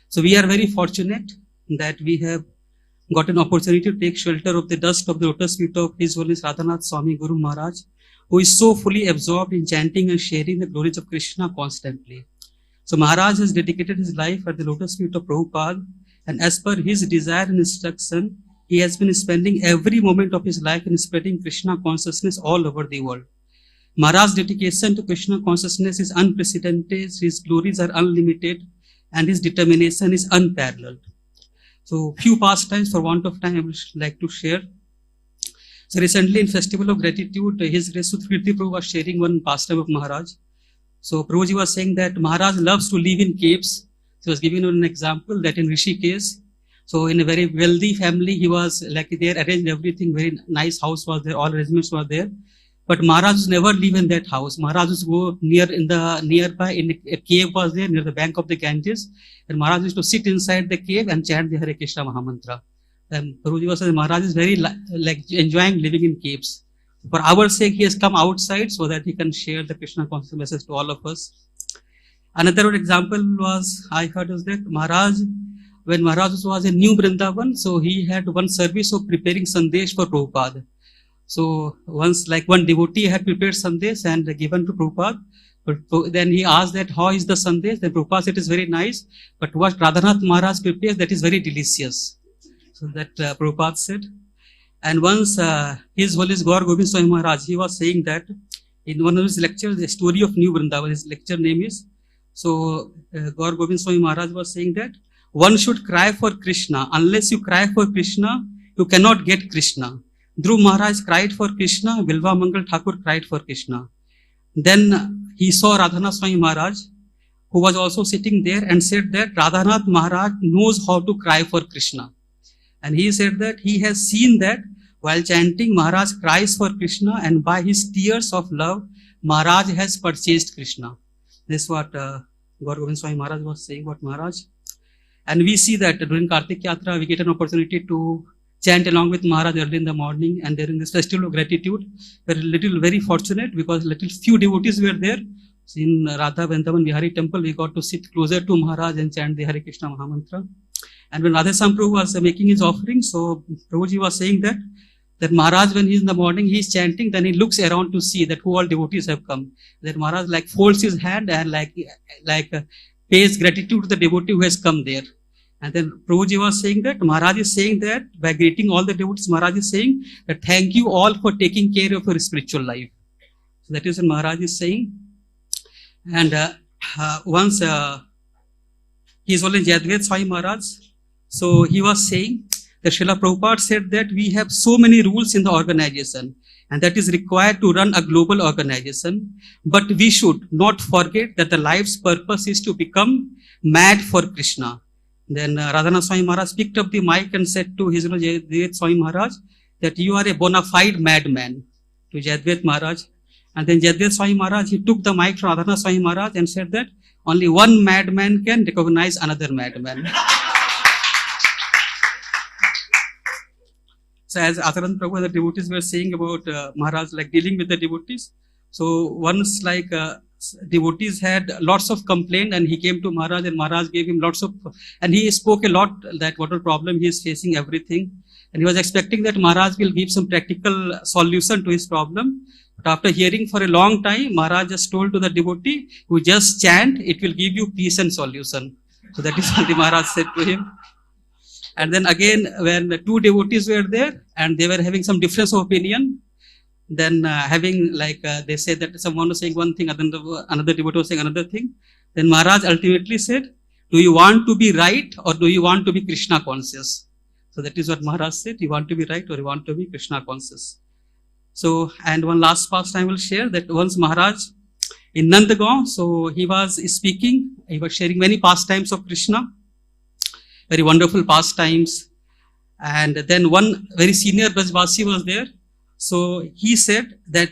So we are very fortunate that we have got an opportunity to take shelter of the dust of the lotus feet of His Holiness Radhanath Swami Guru Maharaj, who is so fully absorbed in chanting and sharing the glories of Krishna constantly. So Maharaj has dedicated his life at the lotus feet of Prabhupada, and as per his desire and instruction, he has been spending every moment of his life in spreading Krishna consciousness all over the world. Maharaj's dedication to Krishna consciousness is unprecedented, his glories are unlimited, and his determination is unparalleled. So few pastimes, for want of time, I would like to share. So recently in Festival of Gratitude, His Grace Sudhkirti Prabhu was sharing one pastime of Maharaj. So Prabhuji was saying that Maharaj loves to live in caves. So he was giving an example that in Rishikesh, so in a very wealthy family, he was like there, arranged everything, very nice house was there, all arrangements were there. But Maharaj never live in that house. Maharaj used to go nearby in a cave was there near the bank of the Ganges, and Maharaj used to sit inside the cave and chant the Hare Krishna Mahamantra. And Prabhuji was saying Maharaj is very like enjoying living in caves. For our sake, he has come outside so that he can share the Krishna consciousness message to all of us. Another example was, I heard is that Maharaj, when Maharaj was in New Vrindavan, so he had one service of preparing Sandesh for Prabhupada. So once, like one devotee had prepared Sandesh and given to Prabhupada, but then he asked that how is the Sandesh? Then Prabhupada said it is very nice, but what Radhanath Maharaj prepares, that is very delicious. So that Prabhupada said. And once His Holiness Gaur Gobind Swami Maharaj, he was saying that in one of his lectures, the story of New Vrindavan, his lecture name is, so Gaur Gobind Swami Maharaj was saying that one should cry for Krishna. Unless you cry for Krishna, you cannot get Krishna. Dhruv Maharaj cried for Krishna, Bilva Mangal Thakur cried for Krishna. Then he saw Radhanath Swami Maharaj, who was also sitting there, and said that Radhanath Maharaj knows how to cry for Krishna. And he said that he has seen that while chanting, Maharaj cries for Krishna, and by his tears of love, Maharaj has purchased Krishna. This is what Gaur Gobind Swami Maharaj was saying about Maharaj. And we see that during Kartik Yatra, we get an opportunity to chant along with Maharaj early in the morning, and during this festival of gratitude, we are very fortunate because little few devotees were there. So in Radha Vrindavan Vihari temple, we got to sit closer to Maharaj and chant the Hare Krishna Mahamantra. And when Radhesam Prabhu was making his offering, so Prabhuji was saying that Maharaj, when he's in the morning, he's chanting, then he looks around to see that who all devotees have come. That Maharaj like folds his hand and pays gratitude to the devotee who has come there. And then Prabhuji was saying that Maharaj is saying that by greeting all the devotees, Maharaj is saying that thank you all for taking care of your spiritual life. So that is what Maharaj is saying. And once His Holiness Jadvet Swami Maharaj, so he was saying that Srila Prabhupada said that we have so many rules in the organization, and that is required to run a global organization. But we should not forget that the life's purpose is to become mad for Krishna. Then Radhanath Swami Maharaj picked up the mic and said to His Holiness Jadvet Swami Maharaj that you are a bona fide madman, to Jadvet Maharaj. And then Jadvet Swami Maharaj, he took the mic from Radhanath Swami Maharaj and said that only one madman can recognize another madman. So as Adharant Prabhu, the devotees were saying about Maharaj, like dealing with the devotees. So once devotees had lots of complaint, and he came to Maharaj, and Maharaj gave him lots of, and he spoke a lot that whatever problem he is facing, everything. And he was expecting that Maharaj will give some practical solution to his problem. But after hearing for a long time, Maharaj just told to the devotee, who just chant, it will give you peace and solution. So that is what the Maharaj said to him. And then again, when the two devotees were there and they were having some difference of opinion, then they said that someone was saying one thing, another devotee was saying another thing. Then Maharaj ultimately said, do you want to be right or do you want to be Krishna conscious? So that is what Maharaj said, you want to be right or you want to be Krishna conscious. So, and one last past I will share that once Maharaj in Nandagaon, so he was speaking, he was sharing many pastimes of Krishna, very wonderful pastimes. And then one very senior Brajvasi was there. So he said that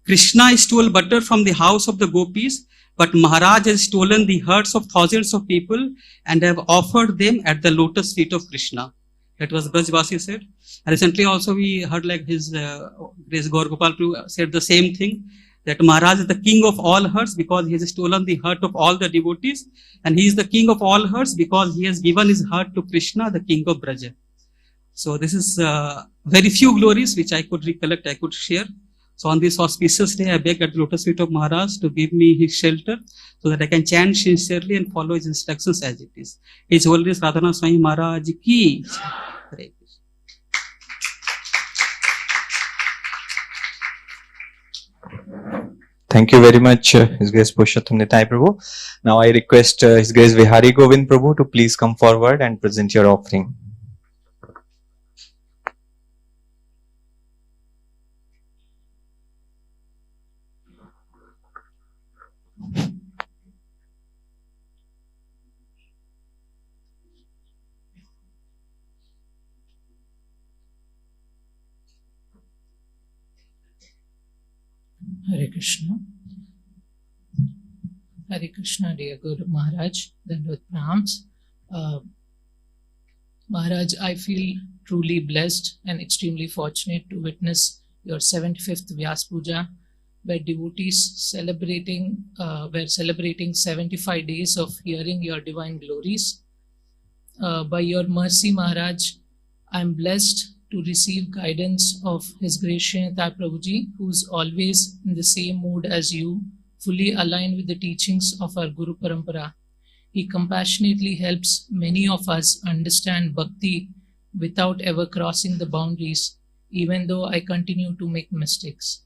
Krishna stole butter from the house of the gopis, but Maharaj has stolen the hearts of thousands of people and have offered them at the lotus feet of Krishna. That was Brajvasi said. And recently also we heard his Grace Gaur Gopal Prabhu said the same thing, that Maharaj is the king of all hearts because he has stolen the heart of all the devotees, and he is the king of all hearts because he has given his heart to Krishna, the king of Braja. So this is very few glories which I could recollect, I could share. So on this auspicious day, I beg at the lotus feet of Maharaj to give me his shelter so that I can chant sincerely and follow his instructions as it is. His Holiness Radhanath Swami Maharaj ki.
Thank you very much, His Grace Purushottam Nitai Prabhu. Now I request His Grace Vihari Govind Prabhu to please come forward and present your offering.
Hare Krishna, dear Guru Maharaj, Dandavad Pranams. Maharaj, I feel truly blessed and extremely fortunate to witness your 75th Vyasa Puja, where devotees were celebrating 75 days of hearing your divine glories. By your mercy, Maharaj, I am blessed to receive guidance of His Grace Srinata Prabhuji, who is always in the same mood as you, fully aligned with the teachings of our Guru Parampara. He compassionately helps many of us understand bhakti without ever crossing the boundaries, even though I continue to make mistakes.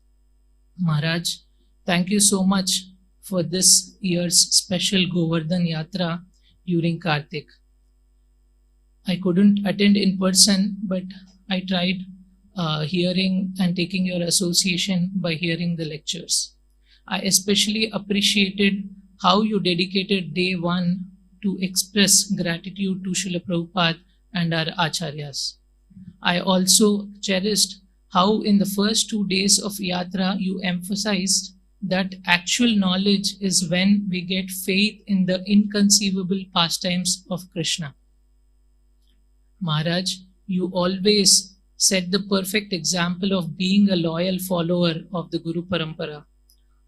Maharaj, thank you so much for this year's special Govardhan Yatra during Kartik. I couldn't attend in person, but I tried hearing and taking your association by hearing the lectures. I especially appreciated how you dedicated day one to express gratitude to Srila Prabhupada and our Acharyas. I also cherished how in the first 2 days of Yatra you emphasized that actual knowledge is when we get faith in the inconceivable pastimes of Krishna. Maharaj, you always set the perfect example of being a loyal follower of the Guru Parampara.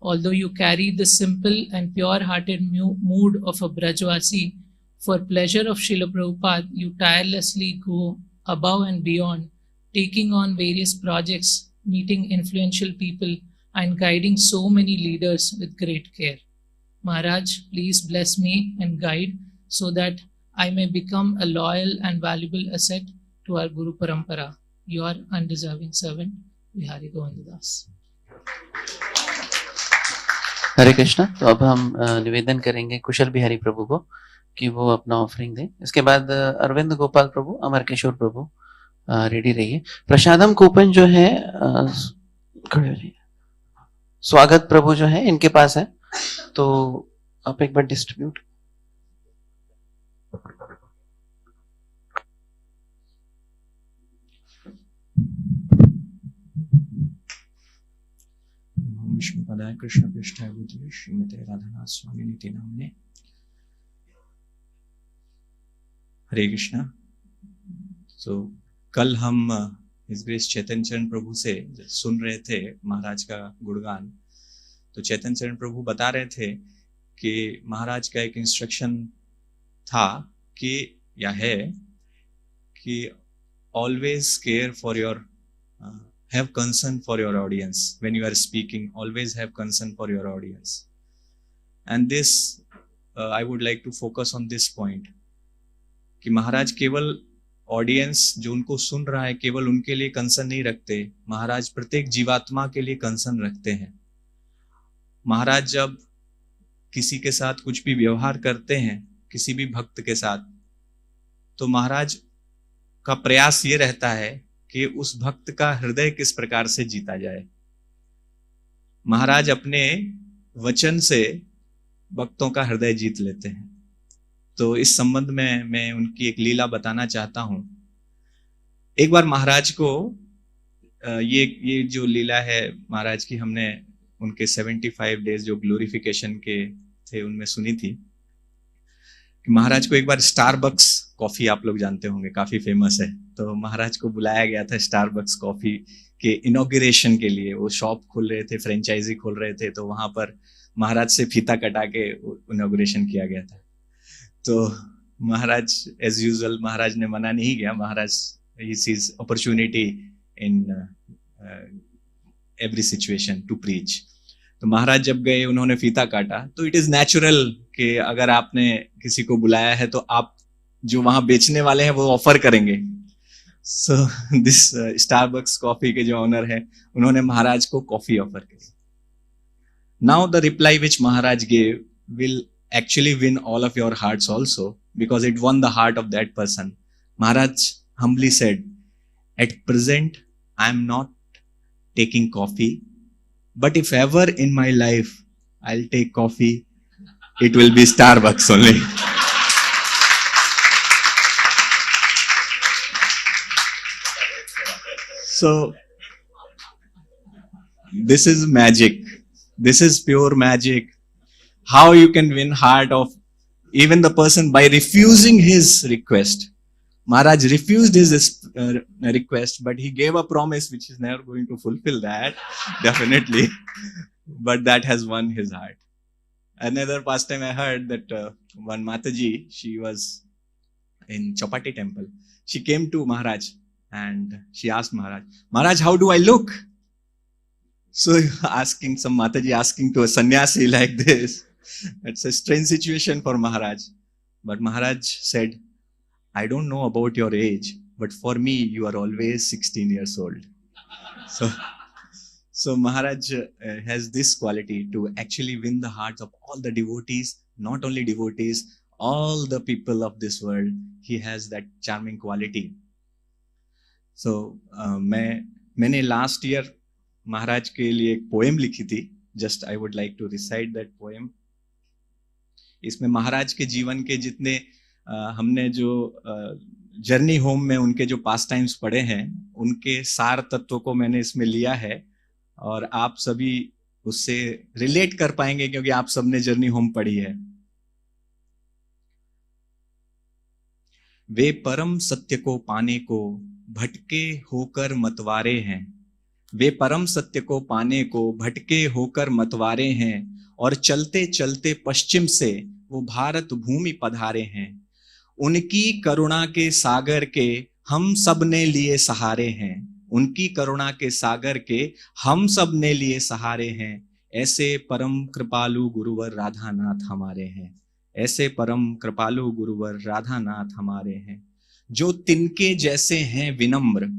Although you carry the simple and pure-hearted mood of a Brajvasi, for pleasure of Srila Prabhupada, you tirelessly go above and beyond, taking on various projects, meeting influential people, and guiding so many leaders with great care. Maharaj, please bless me and guide so that I may become a loyal and valuable asset to our Guru Parampara. Your undeserving servant, Vihari Govindadas.
हरे कृष्णा। तो अब हम निवेदन करेंगे कुशल बिहारी प्रभु को कि वो अपना offering दें। इसके बाद अरविंद गोपाल प्रभु, अमर किशोर प्रभु रेडी रहिए। प्रसादम कूपन जो है खड़े हो जाइए। स्वागत प्रभु जो है इनके पास है, तो आप एक बार डिस्ट्रीब्यूट।
विष्णु पदाय कृष्ण पृष्ठाय भूतले श्रीमते राधानाथ स्वामी निति नामने। हरे कृष्णा। तो कल हम हिज ग्रेस चैतन्य चरण प्रभु से सुन रहे थे महाराज का गुणगान। तो चैतन्य चरण प्रभु बता रहे थे कि महाराज का एक इंस्ट्रक्शन था कि या है कि always care for your have concern for your audience when you are speaking. Always have concern for your audience. And this I would like to focus on this point कि महाराज केवल ऑडियंस जो उनको सुन रहा है केवल उनके लिए कंसर्न नहीं रखते। महाराज प्रत्येक जीवात्मा के लिए कंसर्न रखते हैं। महाराज जब किसी के साथ कुछ भी व्यवहार करते हैं, किसी भी भक्त के साथ, तो महाराज का प्रयास ये रहता है कि उस भक्त का हृदय किस प्रकार से जीता जाए। महाराज अपने वचन से भक्तों का हृदय जीत लेते हैं। तो इस संबंध में मैं उनकी एक लीला बताना चाहता हूं। एक बार महाराज को ये जो लीला है महाराज की, हमने उनके 75 डेज जो ग्लोरिफिकेशन के थे उनमें सुनी थी कि महाराज को एक बार स्टारबक्स कॉफी, आप लोग जानते होंगे, काफी फेमस है, तो महाराज को बुलाया गया था स्टारबक्स कॉफी के इनॉग्रेशन के लिए। वो शॉप खोल रहे थे, फ्रेंचाइजी खोल रहे थे, तो वहां पर महाराज से फीता कटा के इनॉग्रेशन किया गया था। तो महाराज एज यूजुअल महाराज ने मना नहीं किया। Maharaj he seize opportunity in every situation to preach. तो महाराज जब गए, उन्होंने फीता काटा, तो इट इज नेचुरल कि अगर आपने किसी को बुलाया है तो आप जो वहां बेचने वाले हैं वो ऑफर करेंगे। सो दिस स्टारबक्स कॉफी के जो ऑनर है उन्होंने महाराज को कॉफी ऑफर की। Now the reply which Maharaj gave will actually win all of your hearts also, because it won the heart of that person. Maharaj humbly said, at present I am not taking coffee, but if ever in my life I'll take coffee, it will be Starbucks only. So this is magic. This is pure magic. How you can win heart of even the person by refusing his request.
Maharaj refused his request, but he gave a promise which is never going to fulfill that, definitely. But that has won his heart. Another past time I heard that one Mataji, she was in Chapati temple. She came to Maharaj and she asked Maharaj, Maharaj, how do I look? So asking some Mataji asking to a sannyasi like this, it's a strange situation for Maharaj. But Maharaj said, I don't know about your age, but for me, you are always 16 years old. So Maharaj has this quality to actually win the hearts of all the devotees, not only devotees, all the people of this world. He has that charming quality. So मैंने last year महाराज के लिए एक poem लिखी थी. Just I would like to recite that poem. इसमें महाराज के जीवन के जितने हमने जो जर्नी होम में उनके जो पास टाइम्स पढ़े हैं, उनके सार तत्वों को मैंने इसमें लिया है और आप सभी उससे रिलेट कर पाएंगे क्योंकि आप सबने जर्नी होम पढ़ी है. वे परम सत्य को पाने को भटके होकर मतवारे हैं. वे परम सत्य को पाने को भटके होकर मतवारे हैं और चलते चलते पश्चिम से वो भारत भूमि पधारे हैं. उनकी करुणा के सागर के हम सब ने लिए सहारे हैं. उनकी करुणा के सागर के हम सब ने लिए सहारे हैं. ऐसे परम कृपालु गुरुवर राधानाथ हमारे हैं. ऐसे परम कृपालु गुरुवर राधानाथ हमारे हैं. जो तिनके जैसे हैं विनम्र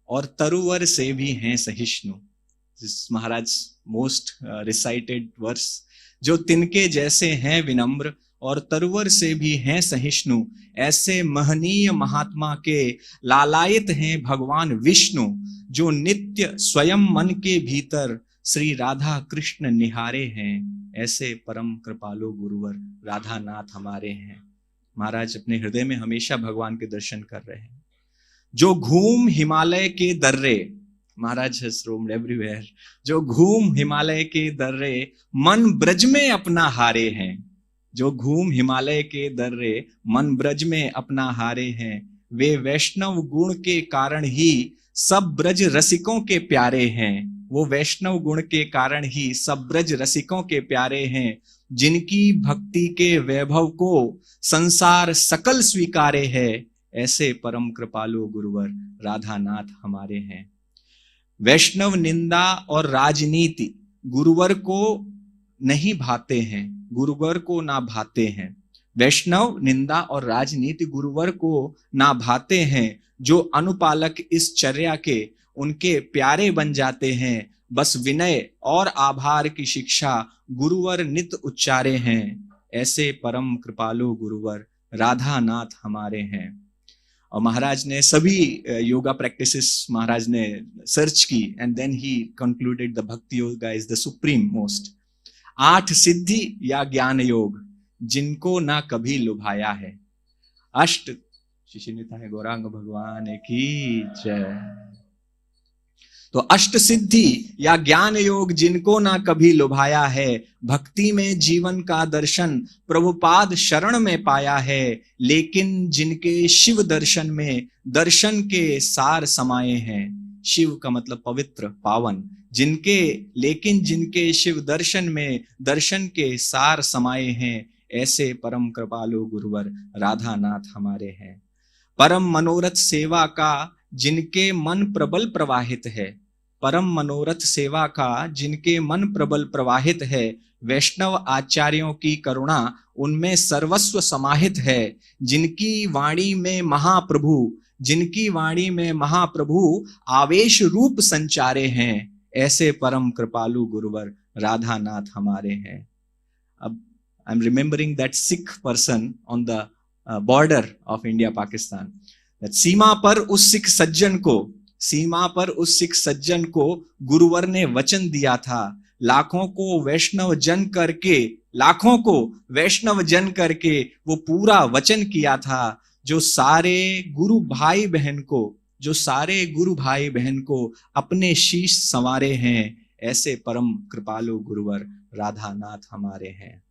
और तरुवर से भी हैं सहिष्णु. This Maharaj most recited verse. जो तिनके जैसे हैं विनम्र और तरुवर से भी हैं सहिष्णु, ऐसे महनीय महात्मा के लालायित हैं भगवान विष्णु. जो नित्य स्वयं मन के भीतर श्री राधा कृष्ण निहारे हैं. ऐसे परम कृपालु गुरुवर राधानाथ हमारे हैं. महाराज अपने हृदय में हमेशा भगवान के दर्शन कर रहे हैं. जो घूम हिमालय के दर्रे, महाराज हैज रोम्ड एवरीवेयर. जो घूम हिमालय के दर्रे मन ब्रज में अपना हारे हैं. जो घूम हिमालय के दर्रे मन ब्रज में अपना हारे हैं. वे वैष्णव गुण के कारण ही सब ब्रज रसिकों के प्यारे हैं. वो वैष्णव गुण के कारण ही सब ब्रज रसिकों के प्यारे हैं. जिनकी भक्ति के वैभव को संसार सकल स्वीकारे है. ऐसे परम कृपालु गुरुवर राधानाथ हमारे हैं. वैष्णव निंदा और राजनीति गुरुवर को नहीं भाते हैं. गुरुवर को ना भाते हैं. वैष्णव निंदा और राजनीति गुरुवर को ना भाते हैं. जो अनुपालक इस चर्या के उनके प्यारे बन जाते हैं. बस विनय और आभार की शिक्षा गुरुवर नित उच्चारे हैं. ऐसे परम कृपालु गुरुवर राधानाथ हमारे हैं. और महाराज ने सभी योगा प्रैक्टिसेस महाराज ने सर्च की and then he concluded the bhakti yoga is the supreme most. 8 सिद्धि या ज्ञान योग जिनको ना कभी लुभाया है. अष्ट शिशिनिता है गौरांग भगवान की जय. तो अष्ट सिद्धि या ज्ञान योग जिनको ना कभी लुभाया है. भक्ति में जीवन का दर्शन प्रभुपाद शरण में पाया है. लेकिन जिनके शिव दर्शन में दर्शन के सार समाये हैं. शिव का मतलब पवित्र पावन. जिनके शिव दर्शन में दर्शन के सार समाये हैं. ऐसे परम कृपालु गुरुवर राधानाथ हमारे हैं. परम मनोरथ सेवा का जिनके मन प्रबल प्रवाहित है. परम मनोरथ सेवा का जिनके मन प्रबल प्रवाहित है. वैष्णव आचार्यों की करुणा उनमें सर्वस्व समाहित है. जिनकी वाणी में महाप्रभु आवेश रूप संचारे हैं. ऐसे परम कृपालु गुरुवर राधानाथ हमारे हैं. अब I am remembering that Sikh person on the border of India Pakistan. सीमा पर उस सिख सज्जन को गुरुवर ने वचन दिया था. लाखों को वैष्णव जन करके वो पूरा वचन किया था. जो सारे गुरु भाई बहन को अपने शीश संवारे हैं. ऐसे परम कृपालु गुरुवर राधानाथ हमारे हैं.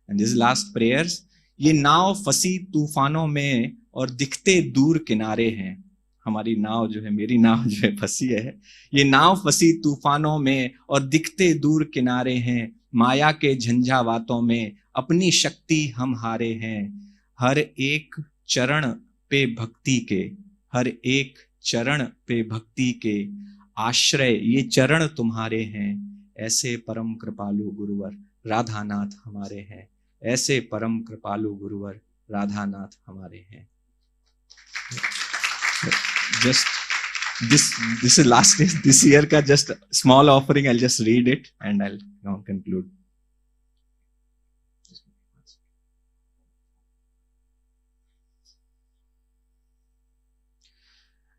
And this last prayers, ये नाव फंसी तूफानों में और दिखते दूर किनारे हैं। हमारी नाव जो है, मेरी नाव जो है फंसी है। ये नाव फंसी तूफानों में और दिखते दूर किनारे हैं। माया के झंझावातों में अपनी शक्ति हम हारे हैं। हर एक चरण पे भक्ति के, हर एक चरण पे भक्ति के आश्रय ये चरण तुम्हारे हैं। ऐसे परम कृपालु गुरुवर राधानाथ हमारे हैं। ऐसे परम कृपालु गुरुवर राधानाथ हमारे हैं। Just this is last this year ka just small offering. I'll just read it and I'll now conclude.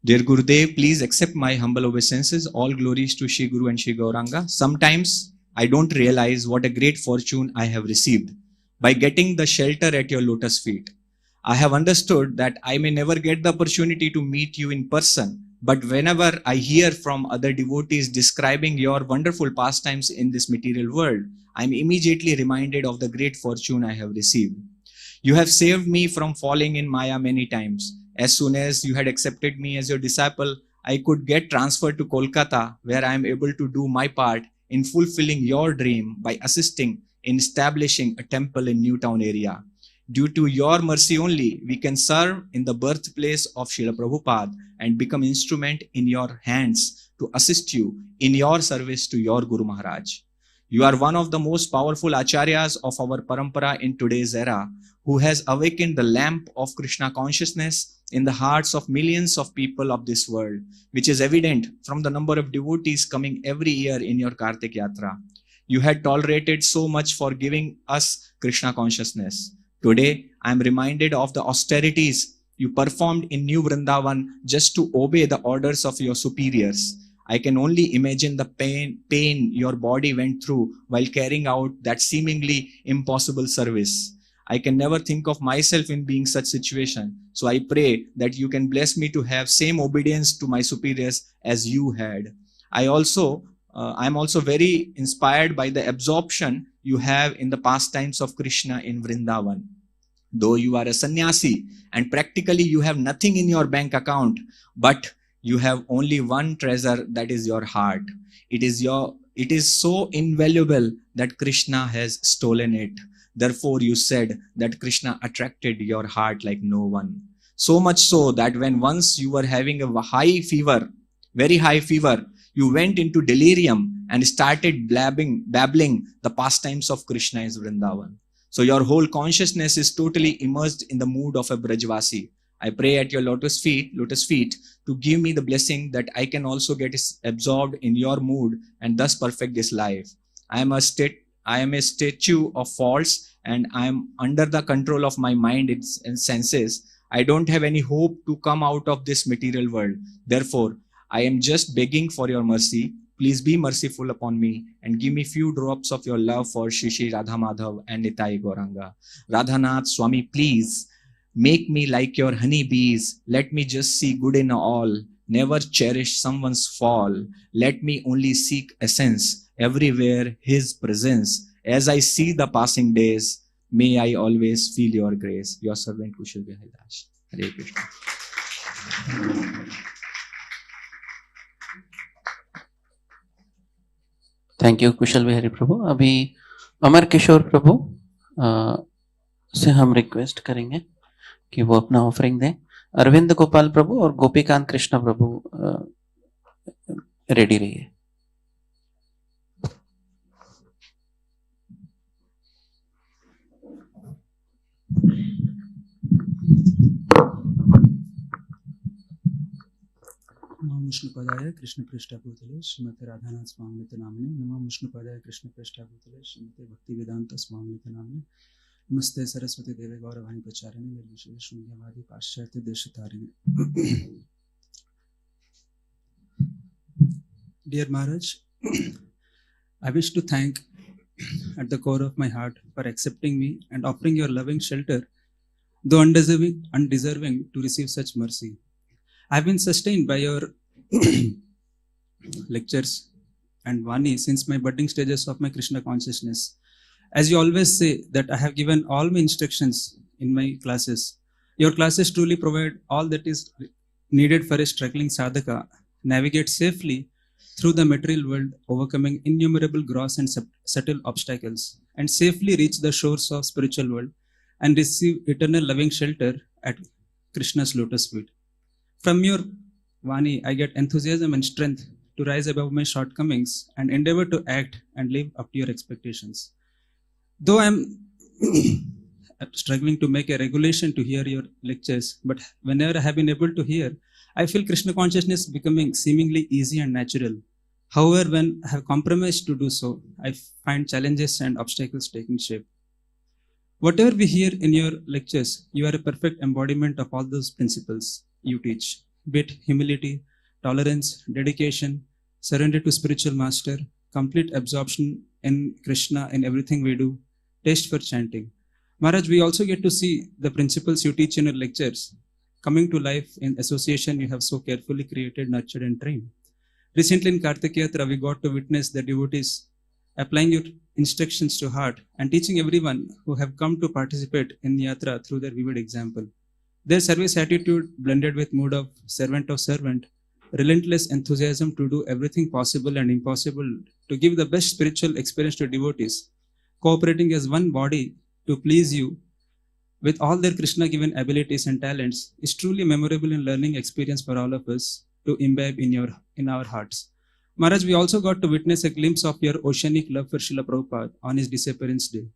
Dear Gurudev, please accept my humble obeisances. All glories to Shri Guru and Shri Gauranga. Sometimes I don't realize what a great fortune I have received by getting the shelter at your lotus feet. I have understood that I may never get the opportunity to meet you in person, but whenever I hear from other devotees describing your wonderful pastimes in this material world, I am immediately reminded of the great fortune I have received. You have saved me from falling in Maya many times. As soon as you had accepted me as your disciple, I could get transferred to Kolkata, where I am able to do my part in fulfilling your dream by assisting in establishing a temple in Newtown area. Due to your mercy only, we can serve in the birthplace of Srila Prabhupada and become instrument in your hands to assist you in your service to your Guru Maharaj. You are one of the most powerful acharyas of our parampara in today's era, who has awakened the lamp of Krishna consciousness in the hearts of millions of people of this world, which is evident from the number of devotees coming every year in your Kartik Yatra. You had tolerated so much for giving us Krishna consciousness. Today, I am reminded of the austerities you performed in New Vrindavan just to obey the orders of your superiors. I can only imagine the pain your body went through while carrying out that seemingly impossible service. I can never think of myself in being such situation. So I pray that you can bless me to have same obedience to my superiors as you had. I am also very inspired by the absorption you have in the pastimes of Krishna in Vrindavan. Though you are a sannyasi and practically you have nothing in your bank account, but you have only one treasure, that is your heart. It is so invaluable that Krishna has stolen it. Therefore you said that Krishna attracted your heart like no one. So much so that when once you were having a high fever, very high fever, you went into delirium and started babbling the pastimes of Krishna in Vrindavan. So your whole consciousness is totally immersed in the mood of a Brajvasi. I pray at your lotus feet to give me the blessing that I can also get absorbed in your mood and thus perfect this life. I am a statue of faults and I am under the control of my mind and senses. I don't have any hope to come out of this material world. Therefore, I am just begging for your mercy. Please be merciful upon me and give me few drops of your love for Shri Radha Madhav and Nitai Gauranga. Radhanath, Swami, please make me like your honey bees. Let me just see good in all. Never cherish someone's fall. Let me only seek essence everywhere, His presence. As I see the passing days, may I always feel your grace. Your servant Kushal Bihari Das. Hare Krishna.
Thank you Kushal Bihari Prabhu. अभी अमर किशोर प्रभु से हम request करेंगे कि वो अपना offering दें। अरविंद गोपाल प्रभु और गोपीकांत कृष्ण प्रभु ready रहिए।
नमो विष्णुपदाय कृष्ण पृष्ठभूतले श्रीमते राधानाथ स्वामी नामने। नमो विष्णुपदाय कृष्ण पृष्ठभूतले श्रीमते भक्ति वेदांत स्वामी नामने। नमस्ते सरस्वती देवे गौरवाणी प्रचारिणे निर्विशेष शून्यवादी पाश्चात्य देशतारिणे। Dear Maharaj, I wish to thank at the core of my heart for accepting me and offering your loving shelter, though undeserving to receive such mercy. I have been sustained by your lectures and Vani since my budding stages of my Krishna consciousness. As you always say that I have given all my instructions in my classes. Your classes truly provide all that is needed for a struggling sadhaka navigate safely through the material world, overcoming innumerable gross and subtle obstacles, and safely reach the shores of spiritual world and receive eternal loving shelter at Krishna's lotus feet. From your Vani, I get enthusiasm and strength to rise above my shortcomings and endeavor to act and live up to your expectations. Though I am struggling to make a regulation to hear your lectures, but whenever I have been able to hear, I feel Krishna consciousness becoming seemingly easy and natural. However, when I have compromised to do so, I find challenges and obstacles taking shape. Whatever we hear in your lectures, you are a perfect embodiment of all those principles you teach, be it humility, tolerance, dedication, surrender to spiritual master, complete absorption in Krishna in everything we do, taste for chanting. Maharaj, we also get to see the principles you teach in your lectures coming to life in association you have so carefully created, nurtured, and trained. Recently in Kartik Yatra, we got to witness the devotees applying your instructions to heart and teaching everyone who have come to participate in Yatra through their vivid example. Their service attitude blended with mood of servant, relentless enthusiasm to do everything possible and impossible to give the best spiritual experience to devotees, cooperating as one body to please you with all their Krishna given abilities and talents is truly memorable and learning experience for all of us to imbibe in our hearts. Maharaj, we also got to witness a glimpse of your oceanic love for Srila Prabhupada on his disappearance day.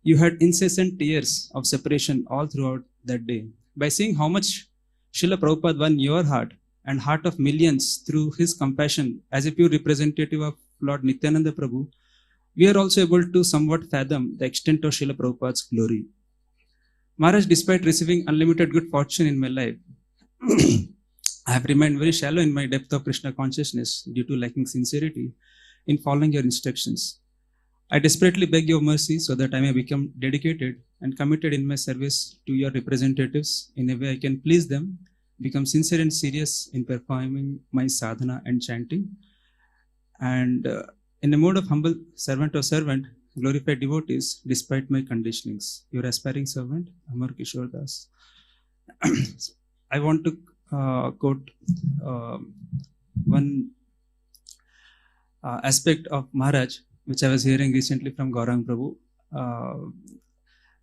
You had incessant tears of separation all throughout that day. By seeing how much Srila Prabhupada won your heart and heart of millions through his compassion as a pure representative of Lord Nityananda Prabhu, we are also able to somewhat fathom the extent of Srila Prabhupada's glory. Maharaj, despite receiving unlimited good fortune in my life, I have remained very shallow in my depth of Krishna consciousness due to lacking sincerity in following your instructions. I desperately beg your mercy so that I may become dedicated and committed in my service to your representatives in a way I can please them, become sincere and serious in performing my sadhana and chanting, and in a mode of humble servant, glorify devotees despite my conditionings. Your aspiring servant, Amar Kishore Das. I want to quote one aspect of Maharaj, which I was hearing recently from Gaurang Prabhu,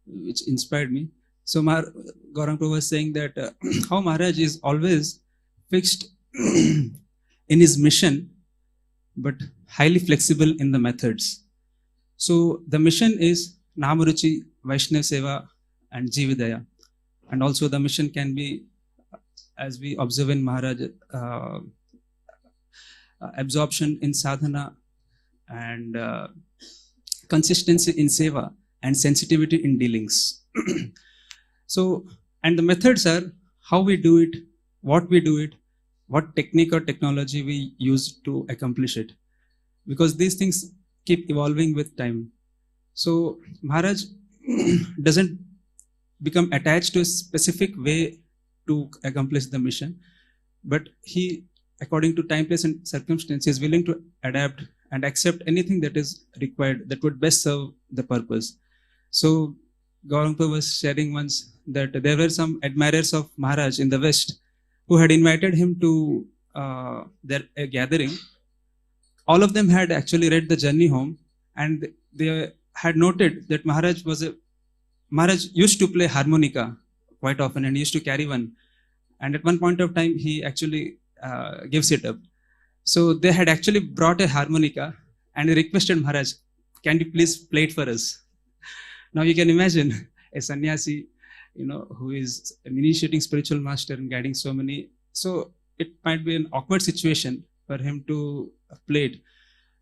which inspired me. So Gaurang Prabhu was saying that how Maharaj is always fixed in his mission, but highly flexible in the methods. So the mission is Namaruchi, Vaishnav Seva, and Jividaya. And also the mission can be, as we observe in Maharaj, absorption in sadhana and consistency in seva and sensitivity in dealings. So, and the methods are how we do it, what we do it, what technique or technology we use to accomplish it. Because these things keep evolving with time. So Maharaj doesn't become attached to a specific way to accomplish the mission, but he, according to time, place, and circumstances, is willing to adapt and accept anything that is required that would best serve the purpose. So Gaurang Prabhu was sharing once that there were some admirers of Maharaj in the West who had invited him to a gathering. All of them had actually read the Journey Home, and they had noted that Maharaj used to play harmonica quite often and used to carry one. And at one point of time, he actually gives it up. So they had actually brought a harmonica and requested Maharaj, can you please play it for us? Now you can imagine a sannyasi, who is initiating spiritual master and guiding so many. So it might be an awkward situation for him to play it.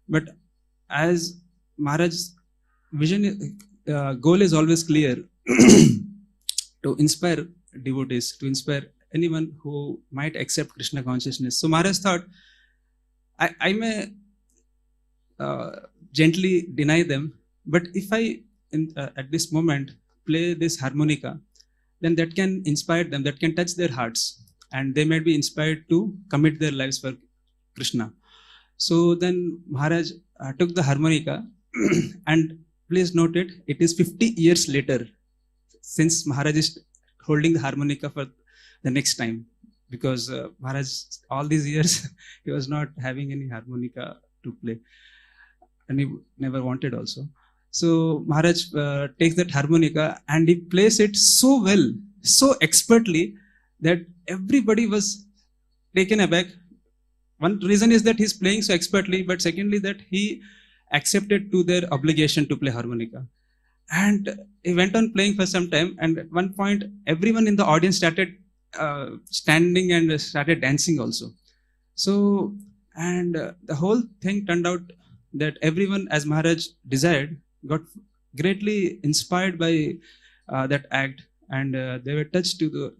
But as Maharaj's vision, goal is always clear, to inspire devotees, to inspire anyone who might accept Krishna consciousness. So Maharaj thought, I may gently deny them, but if I, at this moment, play this harmonica, then that can inspire them, that can touch their hearts, and they might be inspired to commit their lives for Krishna. So then Maharaj took the harmonica, and please note it is 50 years later. since Maharaj is holding the harmonica for the next time, because Maharaj all these years he was not having any harmonica to play, and he never wanted also. So Maharaj takes that harmonica and he plays it so well, so expertly, that everybody was taken aback. One reason is that he's playing so expertly, but secondly that he accepted to their obligation to play harmonica. And he went on playing for some time, and at one point everyone in the audience started standing and started dancing also. So, and the whole thing turned out that everyone, as Maharaj desired, got greatly inspired by that act, and they were touched to the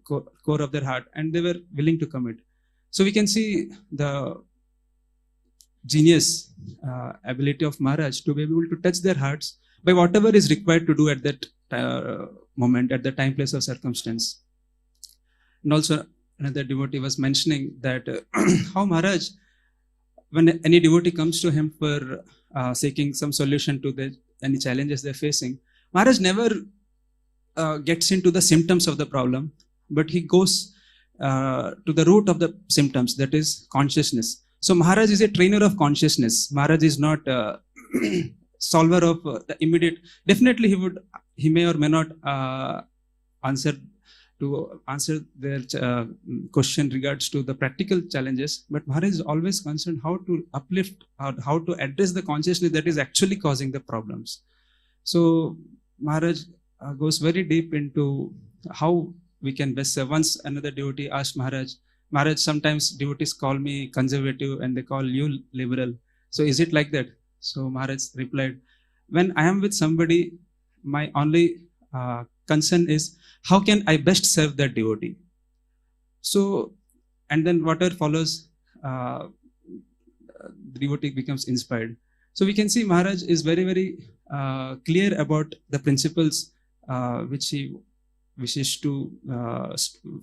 core of their heart, and they were willing to commit. So we can see the genius ability of Maharaj to be able to touch their hearts by whatever is required to do at that moment, at the time, place, or circumstance. And also another devotee was mentioning that how Maharaj, when any devotee comes to him for seeking some solution to any challenges they're facing, Maharaj never gets into the symptoms of the problem, but he goes to the root of the symptoms, that is consciousness. So Maharaj is a trainer of consciousness. Maharaj is not a solver of the immediate. Definitely he may or may not answer their question regards to the practical challenges, but Maharaj is always concerned how to uplift or how to address the consciousness that is actually causing the problems. So Maharaj goes very deep into how we can best serve. Once another devotee asked Maharaj, sometimes devotees call me conservative and they call you liberal. So is it like that? So Maharaj replied, when I am with somebody, my only concern is how can I best serve that devotee? So, and then whatever follows, the devotee becomes inspired. So we can see Maharaj is very, very clear about the principles which he wishes to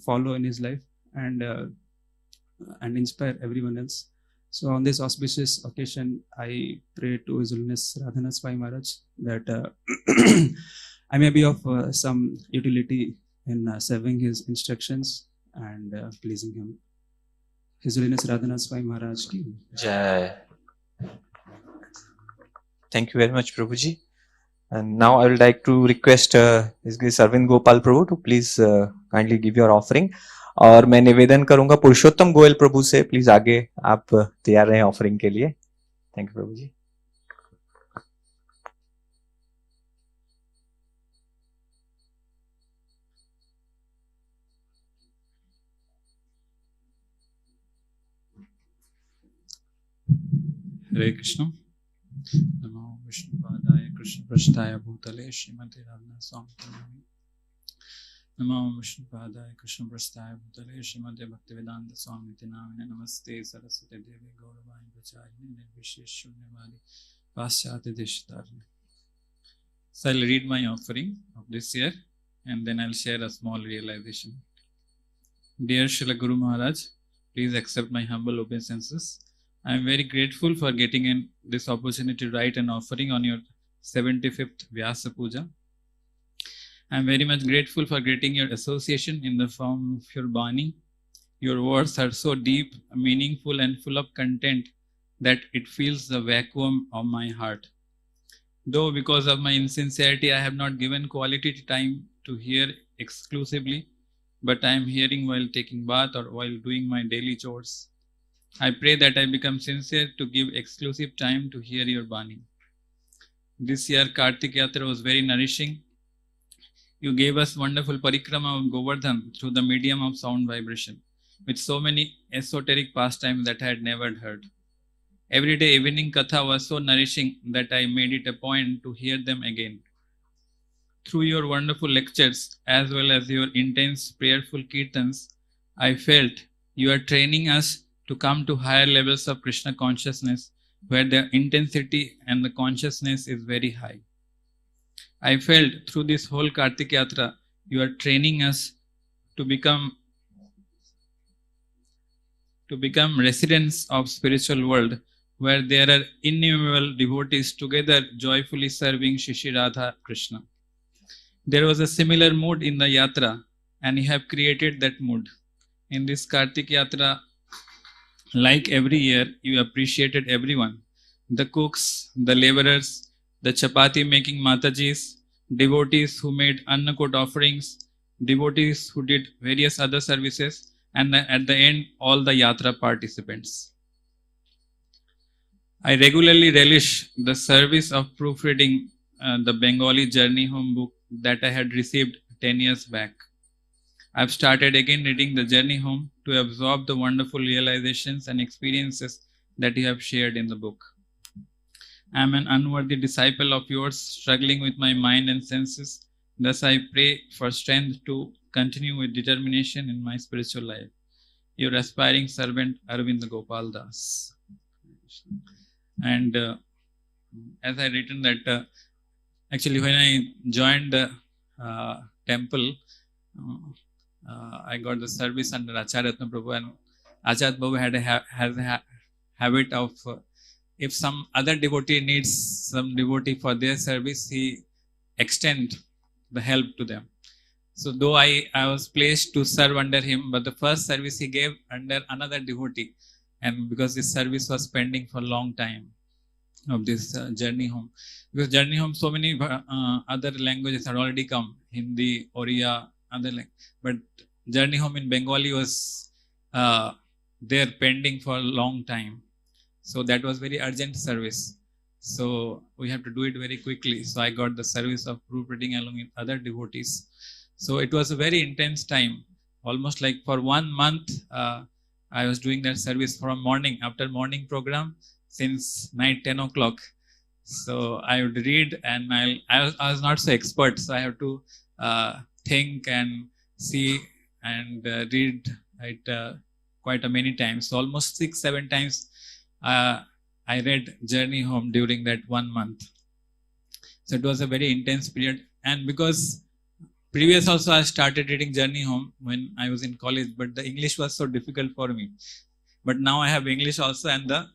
follow in his life and inspire everyone else. So on this auspicious occasion, I pray to His Holiness Radhanath Swami Maharaj that I may be of some utility in serving his instructions and pleasing him. His Holiness Radhanath Swami Maharaj ki
Jai. Thank you very much, Prabhuji. And now I would like to request His Grace Arvind Gopal Prabhu to please kindly give your offering. और मैं निवेदन करूंगा पुरुषोत्तम गोयल प्रभु से, please आगे आप तैयार रहें offering के लिए. थैंक यू प्रभु जी.
हरे कृष्ण. नमो विष्णुपादाय कृष्णपृष्ठाय भूतले श्रीमते राधानाथ स्वामी. नमो विष्णुपादाय कृष्णपृष्ठाय भूतले श्रीमते भक्तिवेदांत स्वामी नामिने. नमस्ते सरस्वती देवी गौरवाणी प्रचारिणे निर्विशेष शून्यवादी पाश्चात्य देशतारिणे. So I'll read my offering of this year and then I'll share a small realization. Dear Srila Guru Maharaj, please accept my humble obeisances. I am very grateful for getting this opportunity to write an offering on your 75th Vyasa Puja. I am very much grateful for getting your association in the form of your Bani. Your words are so deep, meaningful and full of content that it fills the vacuum of my heart. Though because of my insincerity, I have not given quality time to hear exclusively, but I am hearing while taking bath or while doing my daily chores. I pray that I become sincere to give exclusive time to hear your Bani. This year, Kartik Yatra was very nourishing. You gave us wonderful parikrama of Govardhan through the medium of sound vibration, with so many esoteric pastimes that I had never heard. Every day evening katha was so nourishing that I made it a point to hear them again. Through your wonderful lectures, as well as your intense prayerful kirtans, I felt you are training us to come to higher levels of Krishna consciousness, where the intensity and the consciousness is very high. I felt through this whole Kartik Yatra, you are training us to become residents of spiritual world, where there are innumerable devotees together joyfully serving Shishi Radha Krishna. there was a similar mood in the yatra, and you have created that mood. In this Kartik Yatra, like every year, you appreciated everyone. The cooks, the laborers, the chapati making matajis, devotees who made annakot offerings, devotees who did various other services, and at the end, all the yatra participants. I regularly relish the service of proofreading the Bengali Journey Home book that I had received 10 years back. I've started again reading the Journey Home to absorb the wonderful realizations and experiences that you have shared in the book. I am an unworthy disciple of yours, struggling with my mind and senses. Thus, I pray for strength to continue with determination in my spiritual life. Your aspiring servant, Arvind Gopal Das. And as I written that, actually when I joined the temple, I got the service under Acharya Prabhu, and Acharya Prabhu has a habit of if some other devotee needs some devotee for their service, he extend the help to them. So though I was placed to serve under him, but the first service he gave under another devotee, and because this service was pending for a long time of this Journey Home. Because Journey Home, so many other languages had already come, Hindi, Oriya, other language. But Journey Home in Bengali was there pending for a long time. So that was very urgent service. So we have to do it very quickly. So I got the service of proofreading along with other devotees. So it was a very intense time. Almost like for 1 month, I was doing that service from morning, after morning program, since night 10 o'clock. So I would read, and I was not so expert. So I have to think and see and read it quite a many times. So almost 6-7 times I read Journey Home during that 1 month. So it was a very intense period. And because previous also I started reading Journey Home when I was in college, but the English was so difficult for me. But now I have English also and the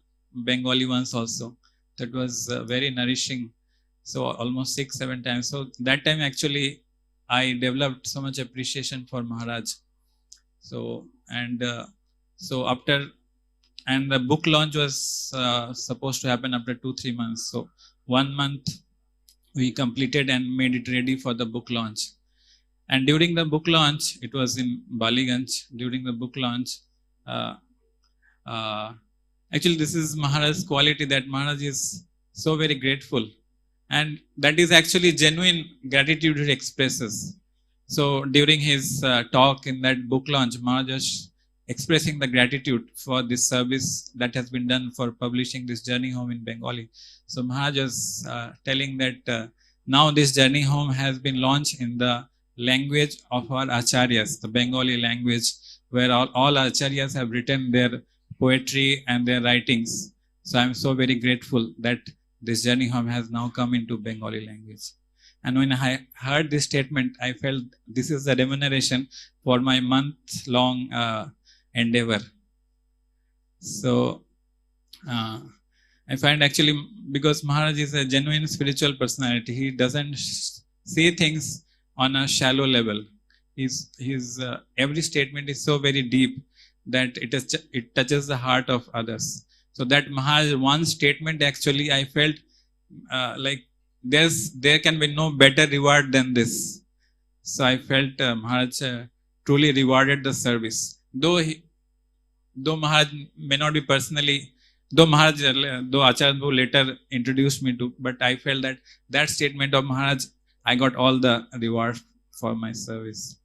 Bengali ones also. That was very nourishing. So almost 6-7 times. So that time actually I developed so much appreciation for Maharaj. So after, and the book launch was supposed to happen after 2-3 months. So 1 month we completed and made it ready for the book launch. And during the book launch, it was in Baliganj. During the book launch, actually this is Maharaj's quality, that Maharaj is so very grateful. And that is actually genuine gratitude he expresses. So during his talk in that book launch, Maharaj was expressing the gratitude for this service that has been done for publishing this Journey Home in Bengali. So Maharaj was telling that now this Journey Home has been launched in the language of our acharyas, the Bengali language, where all acharyas have written their poetry and their writings. So I am so very grateful that this Journey Home has now come into Bengali language. And when I heard this statement, I felt this is the remuneration for my month-long endeavor. So I find actually, because Maharaj is a genuine spiritual personality, he doesn't say things on a shallow level. His every statement is so very deep that it touches the heart of others. So that Maharaj one statement, actually I felt like there can be no better reward than this. So I felt Maharaj truly rewarded the service. Though Maharaj may not be personally, though Acharya Prabhu later introduced me to, but I felt that statement of Maharaj, I got all the reward for my service.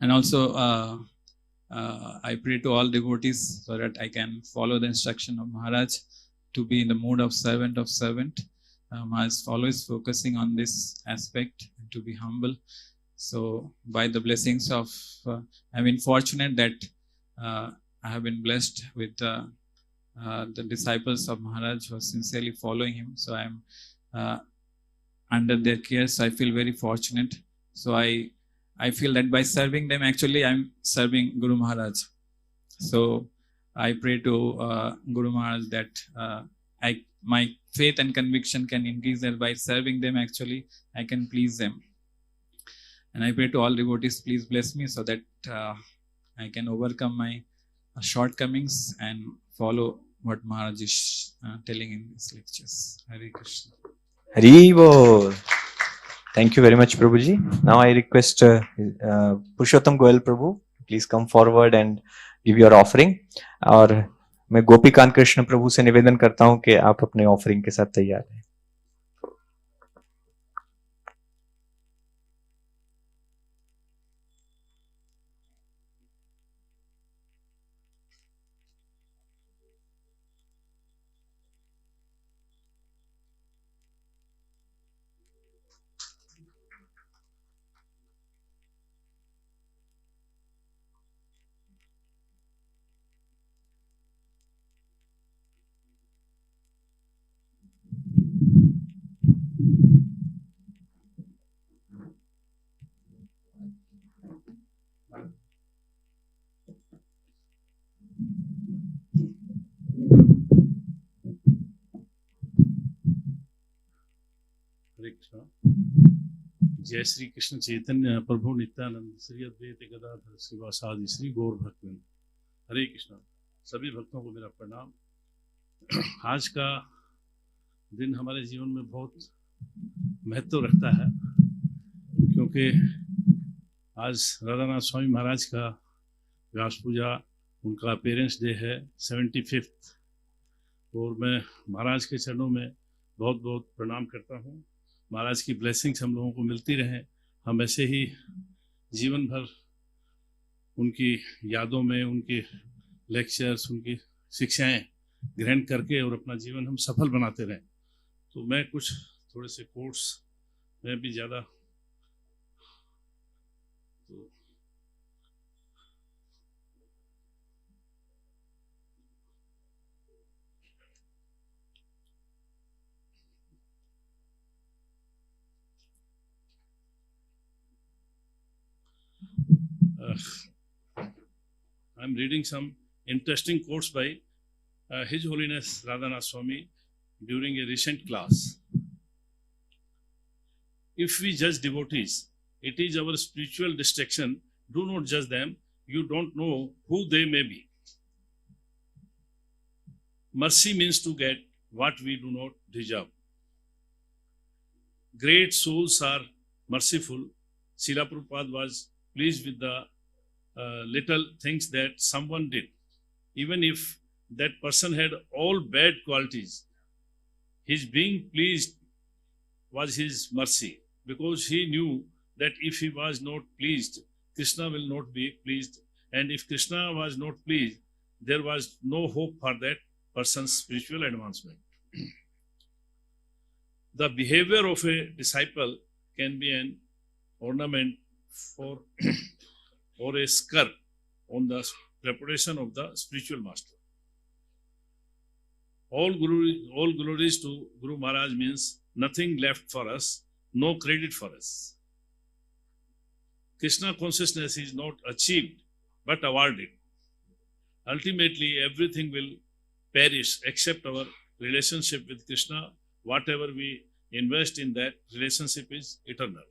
And also I pray to all devotees so that I can follow the instruction of Maharaj to be in the mood of servant. Maharaj is always focusing on this aspect, to be humble. So by the blessings of, I've been fortunate that I have been blessed with the disciples of Maharaj who are sincerely following him. So I am under their care, so I feel very fortunate. So I feel that by serving them, actually I'm serving Guru Maharaj. So I pray to Guru Maharaj that my faith and conviction can increase, that by serving them, actually I can please them. And I pray to all devotees, please bless me so that I can overcome my shortcomings and follow what Maharaj is telling in these lectures. Hare Krishna.
Hari Bol. Thank you very much, Prabhuji. Now I request Purushottam Goyal Prabhu, please come forward and give your offering. और मैं गोपीकांत कृष्ण प्रभु से निवेदन करता हूं कि आप अपने offering के साथ तैयार हैं.
हरे कृष्ण. जय श्री कृष्ण चैतन्य प्रभु नित्यानंद श्री अद्वैत गदाधर श्रीवासादि श्री गौर भक्तवृंद. हरे कृष्ण. सभी भक्तों को मेरा प्रणाम. आज का दिन हमारे जीवन में बहुत महत्व रखता है, क्योंकि आज राधानाथ स्वामी महाराज का व्यास पूजा, उनका पेरेंट्स डे है 75th. और मैं महाराज के चरणों में बहुत बहुत प्रणाम करता हूँ. महाराज की ब्लेसिंग्स हम लोगों को मिलती रहें. हम ऐसे ही जीवन भर उनकी यादों में, उनके लेक्चर्स, उनकी शिक्षाएं ग्रहण करके और अपना जीवन हम सफल बनाते रहें. तो मैं कुछ थोड़े से कोर्स में भी ज़्यादा I'm reading some interesting quotes by His Holiness Radhanath Swami during a recent class. If we judge devotees, it is our spiritual distraction. Do not judge them. You don't know who they may be. Mercy means to get what we do not deserve. Great souls are merciful. Srila Prabhupada was pleased with the little things that someone did. Even if that person had all bad qualities, his being pleased was his mercy, because he knew that if he was not pleased, Krishna will not be pleased. And if Krishna was not pleased, there was no hope for that person's spiritual advancement. The behavior of a disciple can be an ornament for or a skirt on the reputation of the spiritual master. All glories to Guru Maharaj means nothing left for us, no credit for us. Krishna consciousness is not achieved but awarded. Ultimately, everything will perish except our relationship with Krishna. Whatever we invest in that relationship is eternal.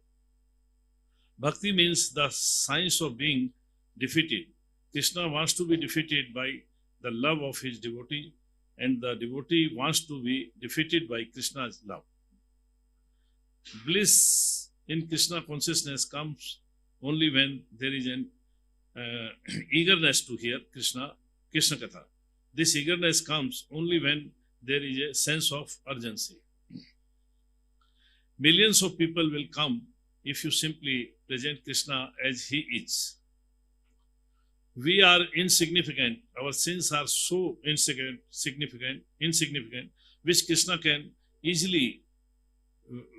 Bhakti means the science of being defeated. Krishna wants to be defeated by the love of his devotee, and the devotee wants to be defeated by Krishna's love. Bliss in Krishna consciousness comes only when there is an eagerness to hear Krishna Katha. This eagerness comes only when there is a sense of urgency. Millions of people will come if you simply present Krishna as he is. We are insignificant. Our sins are so insignificant, which Krishna can easily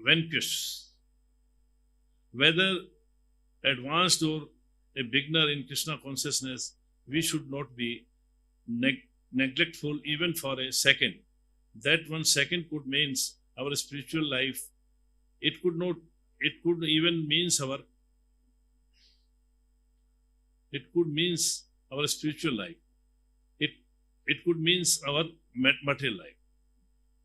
vanquish. Whether advanced or a beginner in Krishna consciousness, we should not be neglectful even for a second. That 1 second could means our spiritual life. It could even means our spiritual life. It could means our material life.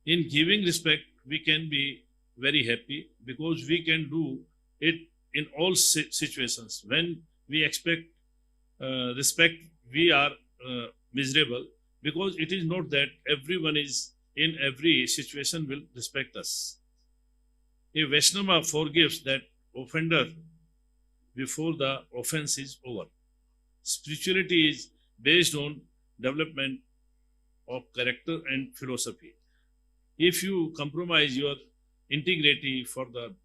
In giving respect, we can be very happy because we can do it in all situations. When we expect respect, we are miserable, because it is not that everyone is in every situation will respect us. A Vaishnava forgives that offender before the offense is over. Spirituality is based on development of character and philosophy. If you compromise your integrity for the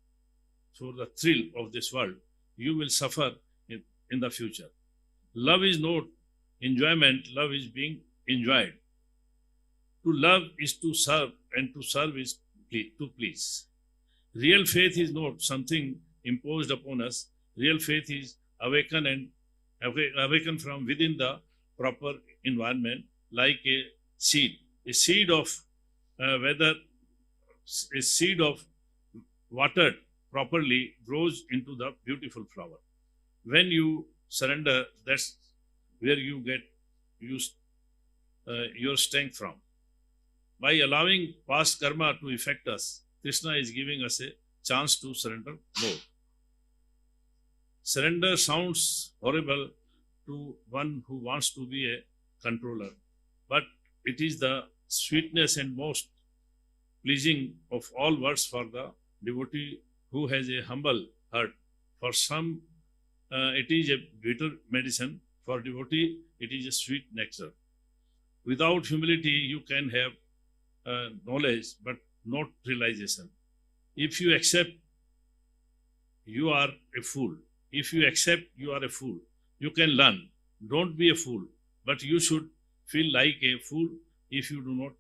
thrill of this world, you will suffer in the future. Love is not enjoyment, love is being enjoyed. To love is to serve, and to serve is to please. Real faith is not something imposed upon us. Real faith is awakened from within the proper environment, like a seed. A seed of watered properly grows into the beautiful flower. When you surrender, that's where you get your strength from. By allowing past karma to affect us, Krishna is giving us a chance to surrender more. Surrender sounds horrible to one who wants to be a controller, but it is the sweetness and most pleasing of all words for the devotee who has a humble heart. For some, it is a bitter medicine. For devotee, it is a sweet nectar. Without humility, you can have knowledge, but not realization. If you accept, you are a fool. If you accept you are a fool, you can learn. Don't be a fool, but you should feel like a fool. If you do not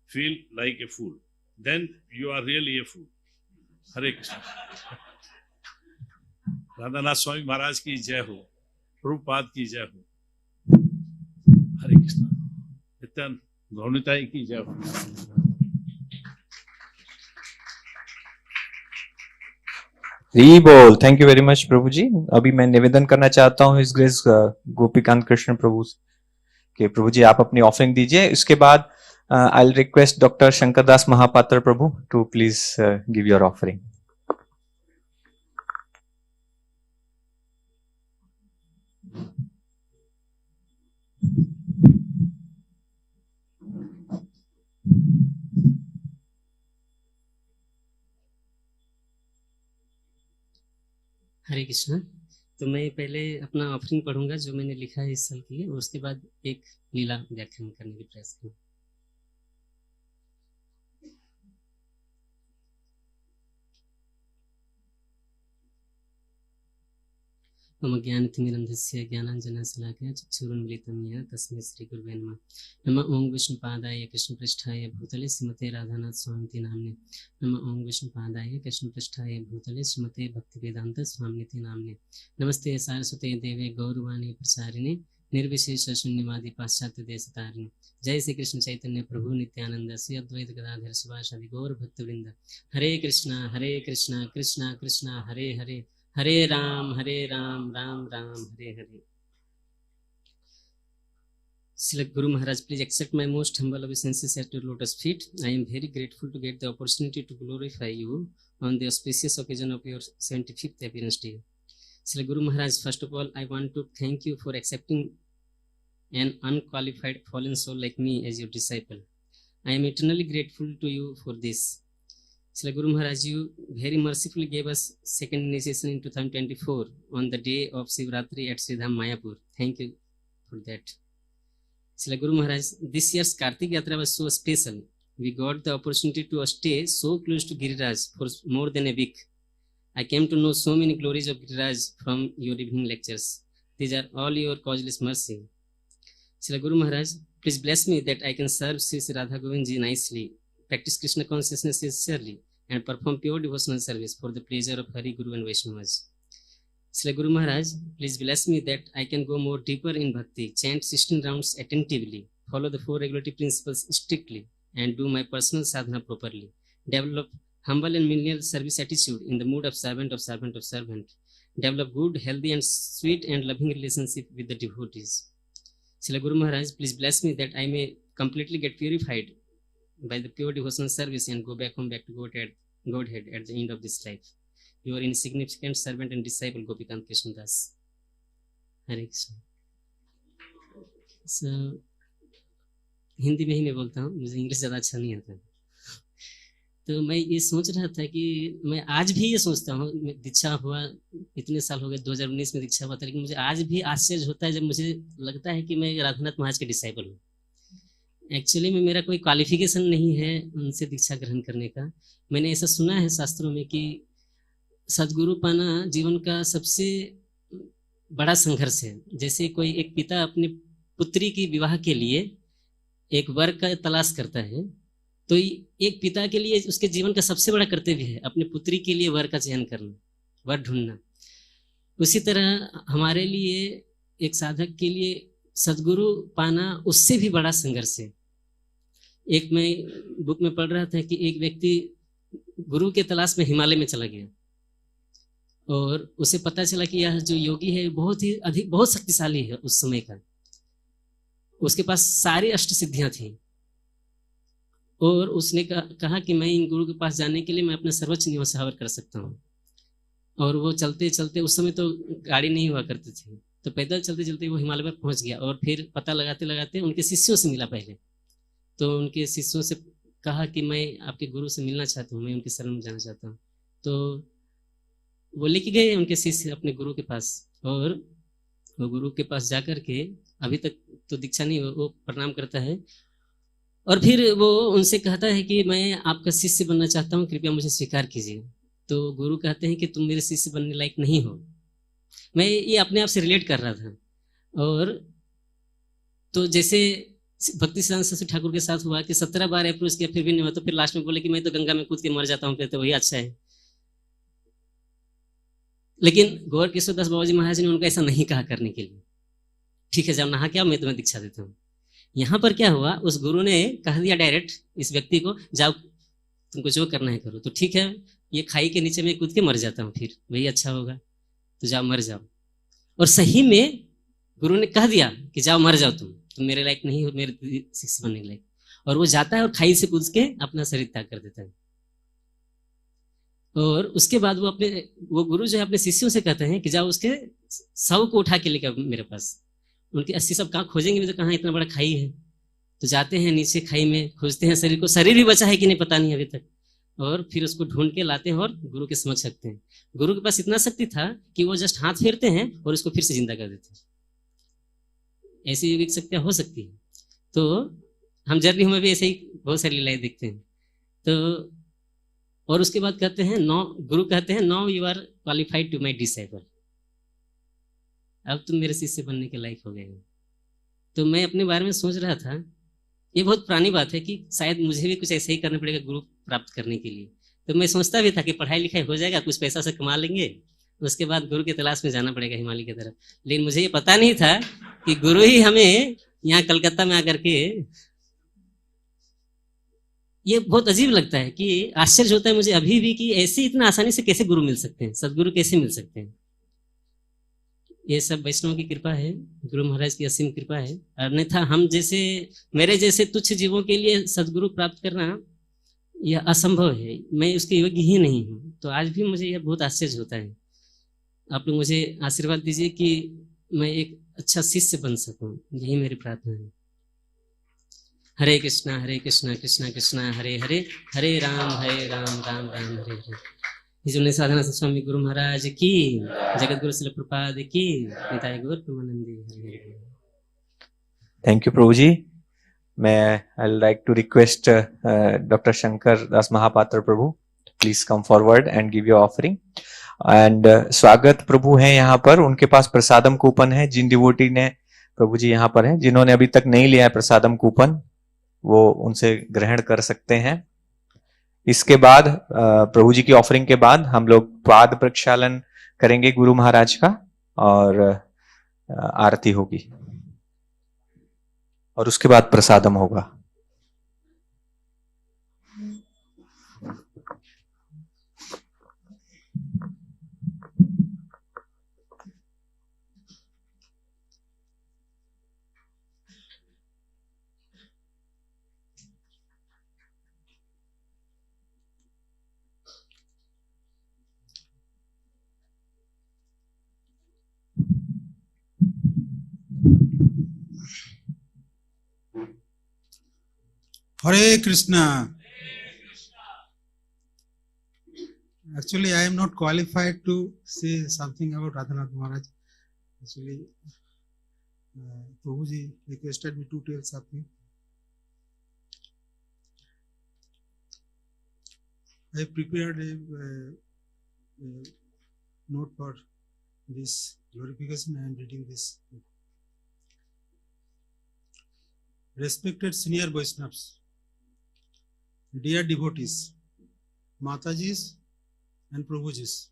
feel like a fool, then you are really a fool. Hare Krishna. Radhanath Swami Maharaj ki jai ho. Prabhupada ki jai ho. Hare Krishna. Nityan Gaunitai ki jai ho.
जी बोल। Thank you very much Prabhu जी। अभी मैं निवेदन करना चाहता हूँ इस grace Gopikant Krishna प्रभु के। प्रभु जी आप अपनी ऑफरिंग दीजिए। इसके बाद I will request doctor Shankardas Mahapatra Prabhu to please give your offering.
Hare Krishna. तो मैं पहले अपना ऑफरिंग पढ़ूंगा जो मैंने लिखा है इस साल के लिए, और उसके बाद एक लीला व्याख्यान करने की प्रयास करूंगा। मम ज्ञानतिमिरन्धस्य ज्ञानाञ्जनशलाकया चक्षुरुन्मीलितं येन तस्मै श्रीगुरुवे नमः। नमः ओं विष्णुपादाय कृष्णपृष्ठाय भूतले श्रीमते राधानाथ स्वामिति नाम्ने। नमः ओं विष्णुपादाय कृष्णपृष्ठाय भूतले श्रीमते भक्तिवेदांत स्वामिति नाम्ने। नमस्ते सारस्वते देवे गौरवाणी प्रसारिणे निर्विशेष शून्यवादी पाश्चात्य देशतारिणे। जय श्री कृष्ण चैतन्य प्रभु नित्यानंद श्री अद्वैत गदाधर शिवासादि गौर भक्तवृंद। हरे कृष्णा कृष्णा कृष्णा हरे हरे, हरे Ram Ram Ram Hare Hare. Select Guru Maharaj, please accept my most humble obeisances at your lotus feet. I am very grateful to get the opportunity to glorify you on the auspicious occasion of your 75th appearance day. Select Guru Maharaj, first of all, I want to thank you for accepting an unqualified fallen soul like me as your disciple. I am eternally grateful to you for this. Srila Guru Maharaj, you very mercifully gave us second initiation in 2024 on the day of Shivratri at Sridham Mayapur. Thank you for that. Srila Guru Maharaj, this year's Kartik Yatra was so special. We got the opportunity to stay so close to Giriraj for more than a week. I came to know so many glories of Giriraj from your evening lectures. These are all your causeless mercy. Srila Guru Maharaj, please bless me that I can serve Sri Radha Govindji nicely, practice Krishna consciousness sincerely, and perform pure devotional service for the pleasure of Hari, Guru and Vaishnavas. Srila Guru Maharaj, please bless me that I can go more deeper in bhakti, chant 16 rounds attentively, follow the 4 regulative principles strictly, and do my personal sadhana properly. Develop humble and menial service attitude in the mood of servant. Develop good, healthy and sweet and loving relationship with the devotees. Srila Guru Maharaj, please bless me that I may completely get purified by the pure devotional service and go back home, back to Godhead at the end of this life. your insignificant servant and disciple Gopikant Krishnadas. हरे कृष्ण। हिंदी में ही मैं बोलता हूँ, मुझे English ज़्यादा अच्छा नहीं आता। तो मैं ये सोच रहा था कि मैं आज भी ये सोचता हूँ, दीक्षा हुआ इतने साल हो गए, 2019 में दीक्षा हुआ था, लेकिन मुझे आज भी आश्चर्य होता है जब मुझे लगता है कि मैं राधानाथ महाराज के डिसाइपल हूँ। एक्चुअली में मेरा कोई क्वालिफिकेशन नहीं है उनसे दीक्षा ग्रहण करने का। मैंने ऐसा सुना है शास्त्रों में कि सदगुरु पाना जीवन का सबसे बड़ा संघर्ष है। जैसे कोई एक पिता अपनी पुत्री की विवाह के लिए एक वर का तलाश करता है, तो एक पिता के लिए उसके जीवन का सबसे बड़ा कर्तव्य है अपनी पुत्री के लिए वर का चयन करना, वर ढूंढना। उसी तरह हमारे लिए एक साधक के लिए सदगुरु पाना उससे भी बड़ा संघर्ष है। एक मैं बुक में पढ़ रहा था कि एक व्यक्ति गुरु के तलाश में हिमालय में चला गया और उसे पता चला कि यह जो योगी है बहुत ही अधिक, बहुत शक्तिशाली है उस समय का। उसके पास सारी अष्ट सिद्धियां थी और उसने कहा कि मैं इन गुरु के पास जाने के लिए मैं अपना सर्वोच्च न्यौछावर कर सकता हूँ। और वो चलते चलते, उस समय तो गाड़ी नहीं हुआ करती थी, तो पैदल चलते चलते वो हिमालय पर पहुंच गया और फिर पता लगाते लगाते उनके शिष्यों से मिला पहले। तो उनके शिष्यों से कहा कि मैं आपके गुरु से मिलना चाहता हूँ, मैं उनके शरण में जाना चाहता हूँ। तो वो लेके गए उनके शिष्य अपने गुरु के पास, और वो गुरु के पास जाकर के, अभी तक तो दीक्षा नहीं, वो प्रणाम करता है और फिर वो उनसे कहता है कि मैं आपका शिष्य बनना चाहता हूँ, कृपया मुझे स्वीकार कीजिए। तो गुरु कहते हैं कि तुम मेरे शिष्य बनने लायक नहीं हो। मैं ये अपने आप से रिलेट कर रहा था। और तो जैसे भक्ति सिद्धांत सरस्वती ठाकुर के साथ हुआ कि 17 बार अप्रोच किया फिर भी नहीं हुआ, तो फिर लास्ट में बोले कि मैं तो गंगा में कूद के मर जाता हूँ, फिर तो वही अच्छा है। लेकिन गौर किशोर दास बाबा जी महाराज ने उनको ऐसा नहीं कहा करने के लिए, ठीक है जब नहा के आओ मैं तुम्हें दीक्षा देता हूँ। यहाँ पर क्या हुआ, उस गुरु ने कह दिया डायरेक्ट इस व्यक्ति को, जाओ तुमको जो करना है करो। तो ठीक है, ये खाई के नीचे में कूद के मर जाता हूँ, फिर वही अच्छा होगा, तो जाओ मर जाओ। और सही में गुरु ने कह दिया कि जाओ मर जाओ, तुम मेरे लायक नहीं हो, मेरे शिष्य बनने लायक। और वो जाता है और खाई से कूद के अपना शरीर त्याग कर देता है। और उसके बाद वो गुरु जो है अपने शिष्यों से कहते हैं कि जाओ उसके शव को उठा के लेकर मेरे पास। उनके 80 सब कहाँ खोजेंगे भी, तो कहाँ इतना बड़ा खाई है। तो जाते हैं नीचे खाई में, खोजते हैं शरीर को, शरीर भी बचा है कि नहीं पता नहीं अभी तक। और फिर उसको ढूंढ के लाते हैं और गुरु के समक्ष रखते हैं। गुरु के पास इतना शक्ति था कि वो जस्ट हाथ फेरते हैं और उसको फिर से जिंदा कर देते हैं। ऐसी योगिक शक्तियां हो सकती है। तो हम जर्नी में भी ऐसे ही बहुत सारी लीलाएं देखते हैं। तो और उसके बाद कहते हैं गुरु कहते हैं now you are qualified to my disciple, अब तुम मेरे शिष्य बनने के लायक हो गए हो। तो मैं अपने बारे में सोच रहा था, ये बहुत पुरानी बात है कि शायद मुझे भी कुछ ऐसे ही करना पड़ेगा गुरु प्राप्त करने के लिए। तो मैं सोचता भी था कि पढ़ाई लिखाई हो जाएगा, कुछ पैसा से कमा लेंगे, उसके बाद गुरु के तलाश में जाना पड़ेगा हिमालय की तरफ। लेकिन मुझे ये पता नहीं था कि गुरु ही हमें यहाँ कलकत्ता में आकर के, ये बहुत अजीब लगता है कि आश्चर्य होता है मुझे अभी भी कि ऐसे इतना आसानी से कैसे गुरु मिल सकते हैं, सदगुरु कैसे मिल सकते हैं। ये सब वैष्णव की कृपा है, गुरु महाराज की असीम कृपा है। अन्यथा हम जैसे, मेरे जैसे तुच्छ जीवों के लिए सदगुरु प्राप्त करना यह असंभव है, मैं उसके योग्य ही नहीं हूँ। तो आज भी मुझे यह बहुत आश्चर्य होता है। आप लोग मुझे आशीर्वाद दीजिए कि मैं एक अच्छा शिष्य बन सकूं, यही मेरी प्रार्थना है। हरे कृष्णा कृष्णा कृष्णा हरे हरे, हरे राम राम राम हरे हरे। हिजोले साधना स्वामी गुरु महाराज की, जगत गुरु शिल प्रपाद की, निताय गौर प्रेमानंदी हरे हरे।
Thank you Prabhu ji. मैं I like to request doctor Shankar Das Mahapatra Prabhu, please come forward and give your offering. And स्वागत प्रभु हैं यहाँ पर, उनके पास प्रसादम कूपन है। जिन डिवोटी ने, प्रभु जी यहाँ पर हैं, जिन्होंने अभी तक नहीं लिया है प्रसादम कूपन, वो उनसे ग्रहण कर सकते हैं। इसके बाद प्रभु जी की ऑफरिंग के बाद हम लोग पाद प्रक्षालन करेंगे गुरु महाराज का, और आरती होगी और उसके बाद प्रसादम होगा।
Hare Krishna. Actually, I am not qualified to say something about Radhanath Maharaj. Actually, Prabhuji requested me to tell something. I prepared a note for this glorification. I am reading this. Respected senior Vaishnavas, dear devotees, Matajis and Prabhujis,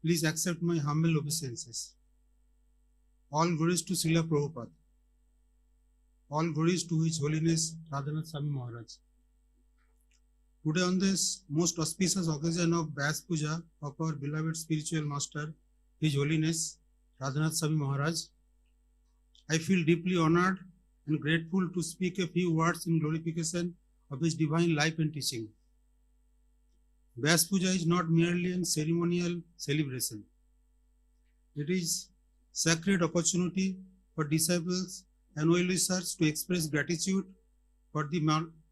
please accept my humble obeisances. All glories to Srila Prabhupada. All glories to His Holiness Radhanath Swami Maharaj. Today on this most auspicious occasion of Vyasa Puja of our beloved spiritual master, His Holiness Radhanath Swami Maharaj, I feel deeply honored and grateful to speak a few words in glorification of His divine life and teaching. Vyasa Puja is not merely a ceremonial celebration. It is a sacred opportunity for disciples and well-wishers to express gratitude for the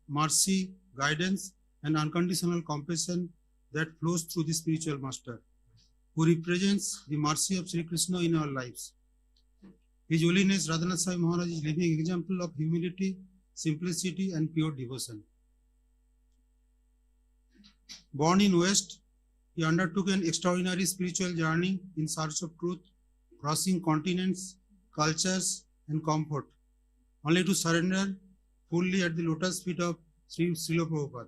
mercy, guidance, and unconditional compassion that flows through the spiritual master, who represents the mercy of Sri Krishna in our lives. His Holiness Radhanath Swami Maharaj is a living example of humility, simplicity, and pure devotion. Born in West, he undertook an extraordinary spiritual journey in search of truth, crossing continents, cultures, and comfort, only to surrender fully at the lotus feet of Srila Prabhupada.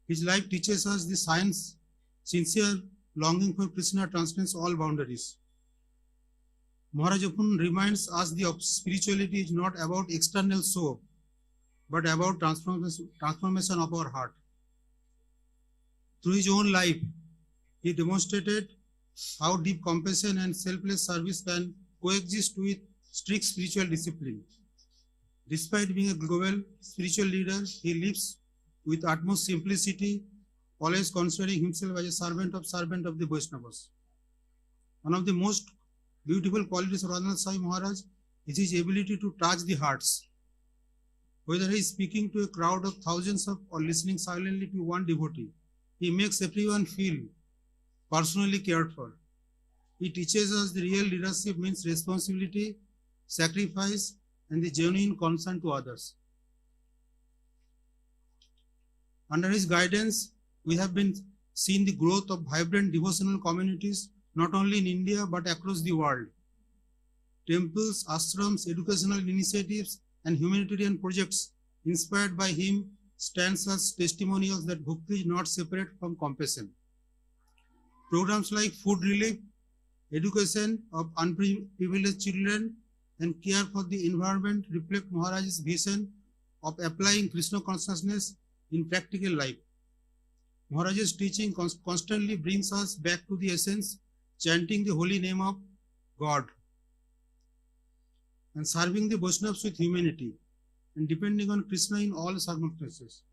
His life teaches us the science, sincere longing for Krishna transcends all boundaries. Maharaj often reminds us that spirituality is not about external show, but about transformation of our heart. Through his own life, he demonstrated how deep compassion and selfless service can coexist with strict spiritual discipline. Despite being a global spiritual leader, he lives with utmost simplicity, always considering himself as a servant of the Vaishnavas. One of the most beautiful qualities of Radhanath Swami Maharaj is his ability to touch the hearts. Whether he is speaking to a crowd of thousands or listening silently to one devotee, he makes everyone feel personally cared for. He teaches us the real leadership means responsibility, sacrifice, and the genuine concern to others. Under his guidance, we have been seeing the growth of vibrant devotional communities not only in India but across the world. Temples, ashrams, educational initiatives, and humanitarian projects inspired by him stands as testimonials that bhakti is not separate from compassion. Programs like food relief, education of unprivileged children, and care for the environment reflect Maharaj's vision of applying Krishna consciousness in practical life. Maharaj's teaching constantly brings us back to the essence, chanting the holy name of God and serving the Vaishnavas with humanity and depending on Krishna in all circumstances.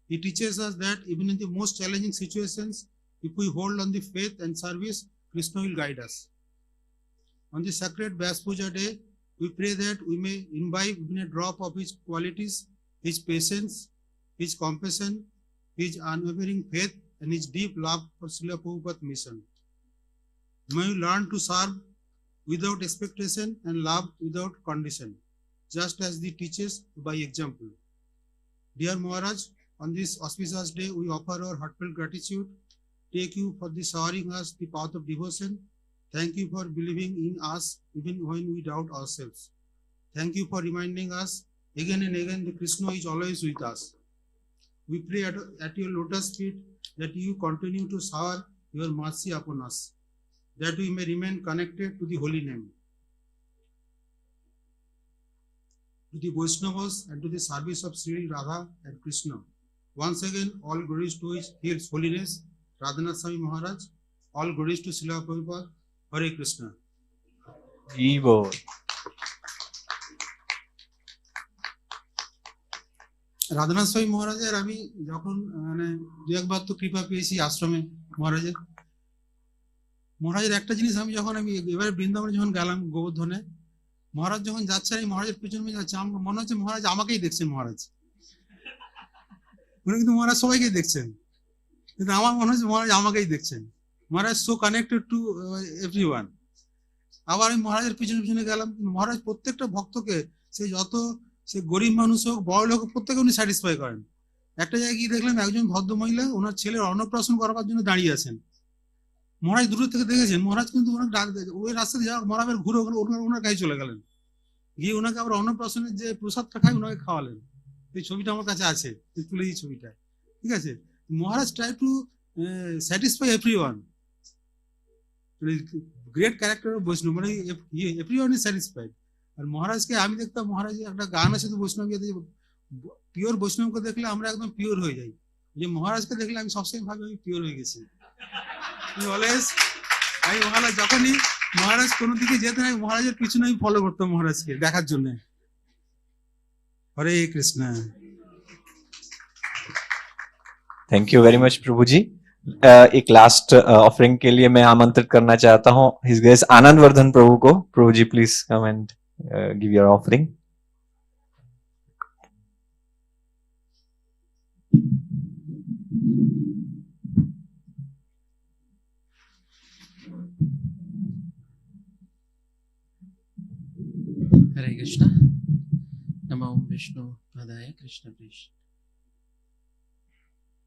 He teaches us that even in the most challenging situations, if we hold on the faith and service, Krishna will guide us. On the sacred Vyasa Puja day, we pray that we may imbibe even a drop of his qualities, his patience, his compassion, his unwavering faith, and his deep love for Srila Prabhupada's mission. May we learn to serve without expectation and love without condition, just as he teaches by example. Dear Maharaj, on this auspicious day, we offer our heartfelt gratitude. Thank you for showering us the path of devotion. Thank you for believing in us even when we doubt ourselves. Thank you for reminding us again and again that Krishna is always with us. We pray at your lotus feet that you continue to shower your mercy upon us, that we may remain connected to the holy name, to the Vaishnavas, and to the service of Sri Radha and Krishna. Once again, all glories to His Holiness Radhanath Swami Maharaj, all glories to Srila Prabhupada. Hare Krishna.
Evil.
Radhanath স্বামী মহারাজের আমি যখন দু একবার তো কৃপা পেয়েছি আশ্রমে মহারাজের একটা জিনিস আমি এবারে বৃন্দাবনে যখন গেলাম গোবর্ধনে মহারাজ যখন যাচ্ছে এই মহারাজের পিছনে যাচ্ছে, আমার মনে হচ্ছে মহারাজ আমাকেই দেখছেন। মহারাজ উনি কিন্তু মহারাজ সবাইকেই দেখছেন, কিন্তু আমার মনে হচ্ছে মহারাজ আমাকেই দেখছেন। মহারাজ সো কানেক্টেড টু এভরিওয়ান। আবার আমি মহারাজের পিছনে পিছনে গেলাম, মহারাজ প্রত্যেকটা ভক্তকে, সে গরিব মানুষ হোক বড় লোক, প্রত্যেকে উনি স্যাটিসফাই করেন। একটা জায়গায় গিয়ে দেখলাম একজন ভদ্র মহিলা ওনার ছেলের অন্নপ্রাশন করাবার জন্য দাঁড়িয়ে আছেন। মহারাজ দূর থেকে দেখেছেন, মহারাজ কিন্তু ওনাকে ডাক দিয়ে ওই রাস্তা দিয়ে মহারাজ ঘুরে ওনার কাছে চলে গেলেন, গিয়ে ওনাকে আবার অন্নপ্রাশনের যে প্রসাদটা খায় ওনাকে খাওয়ালেন। এই ছবিটা আমার কাছে আছে, তুলে এই ছবিটা, ঠিক আছে। Maharaj try to satisfy everyone, great character of Vaishnav, মানে এভরিওয়ান ইজ স্যাটিসফাইড। আর মহারাজকে আমি দেখতাম, মহারাজ একটা গান আছে তো বৈষ্ণব, পিওর বৈষ্ণবকে দেখলে আমরা একদম পিওর হয়ে যাই। যে মহারাজকে দেখলে আমি সবসময় ভাবি আমি পিওর হয়ে গেছি। আমি মহারাজ যখনই মহারাজ কোনো দিকে যেতেন আমি মহারাজের পিছনে আমি ফলো করতাম মহারাজকে দেখার জন্য। Hare Krishna.
Thank you very much Prabhu ji. एक लास्ट ऑफरिंग के लिए मैं आमंत्रित करना चाहता हूँ हिज ग्रेस आनंद वर्धन प्रभु को। Prabhu ji please come and give your offering.
Hare Krishna. नमो विष्णु पदाय कृष्ण प्रेष्ठ,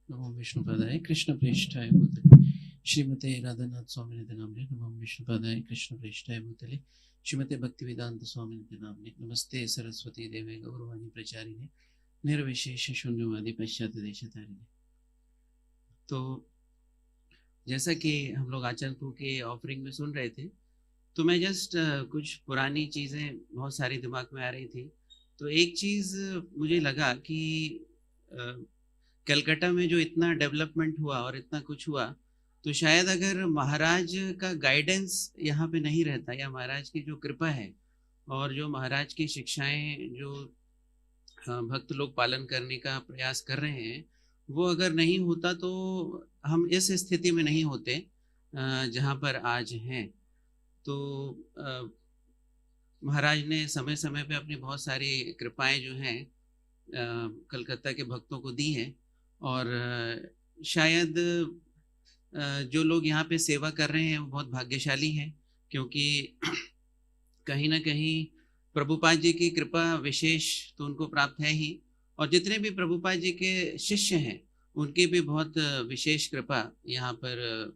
नमो विष्णु पदाय कृष्ण प्रेष्ठाय भूतले श्रीमते राधानाथ स्वामी नामने, नमो विष्णु पदाय कृष्ण प्रेष्ठाय भूतले श्रीमते भक्तिवेदांत स्वामी नामने। नमस्ते सरस्वती देवे गौरवाणी प्रचारिणे निर्विशेष शून्यवादी पश्चात देशतारिणे। तो जैसा कि हम लोग आचार्यों के ऑफरिंग में सुन रहे थे, तो मैं जस्ट कुछ पुरानी चीज़ें बहुत सारी दिमाग में आ रही थी। तो एक चीज़ मुझे लगा कि कलकत्ता में जो इतना डेवलपमेंट हुआ और इतना कुछ हुआ, तो शायद अगर महाराज का गाइडेंस यहाँ पे नहीं रहता, या महाराज की जो कृपा है और जो महाराज की शिक्षाएं जो भक्त लोग पालन करने का प्रयास कर रहे हैं, वो अगर नहीं होता तो हम इस स्थिति में नहीं होते जहाँ पर आज हैं। तो महाराज ने समय समय पे अपनी बहुत सारी कृपाएं जो हैं कलकत्ता के भक्तों को दी हैं, और शायद जो लोग यहाँ पे सेवा कर रहे हैं वो बहुत भाग्यशाली हैं, क्योंकि कहीं ना कहीं प्रभुपाद जी की कृपा विशेष तो उनको प्राप्त है ही, और जितने भी प्रभुपाद जी के शिष्य हैं उनकी भी बहुत विशेष कृपा यहाँ पर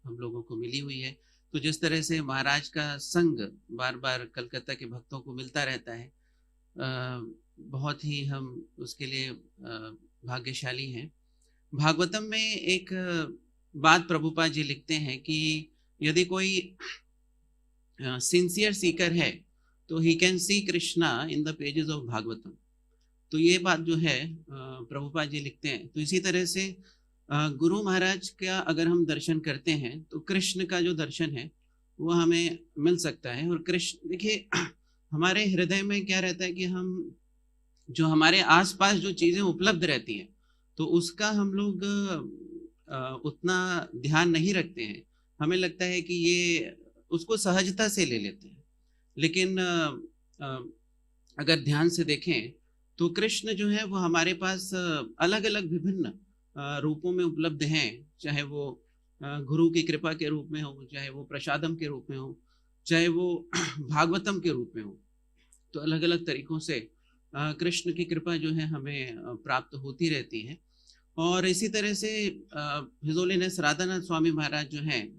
हम लोगों को मिली हुई है। तो जिस तरह से महाराज का संग बार बार कलकत्ता के भक्तों को मिलता रहता है, बहुत ही हम उसके लिए भाग्यशाली हैं। भागवतम में एक बात प्रभुपाद जी लिखते हैं कि यदि कोई सिंसियर सीकर है तो he can see Krishna in the pages of Bhagavatam. तो ये बात जो है प्रभुपाद जी लिखते हैं। तो इसी तरह से गुरु महाराज का अगर हम दर्शन करते हैं तो कृष्ण का जो दर्शन है वो हमें मिल सकता है। और कृष्ण, देखिए हमारे हृदय में क्या रहता है कि हम जो हमारे आसपास जो चीज़ें उपलब्ध रहती हैं तो उसका हम लोग उतना ध्यान नहीं रखते हैं। हमें लगता है कि ये उसको सहजता से ले लेते हैं, लेकिन अगर ध्यान से देखें तो कृष्ण जो है वो हमारे पास अलग अलग विभिन्न रूपों में उपलब्ध हैं, चाहे वो गुरु की कृपा के रूप में हो, चाहे वो प्रसादम के रूप में हो, चाहे वो भागवतम के रूप में हो। तो अलग अलग तरीकों से कृष्ण की कृपा जो है हमें प्राप्त होती रहती है। और इसी तरह से हिज होलीनेस राधानाथ स्वामी महाराज जो हैं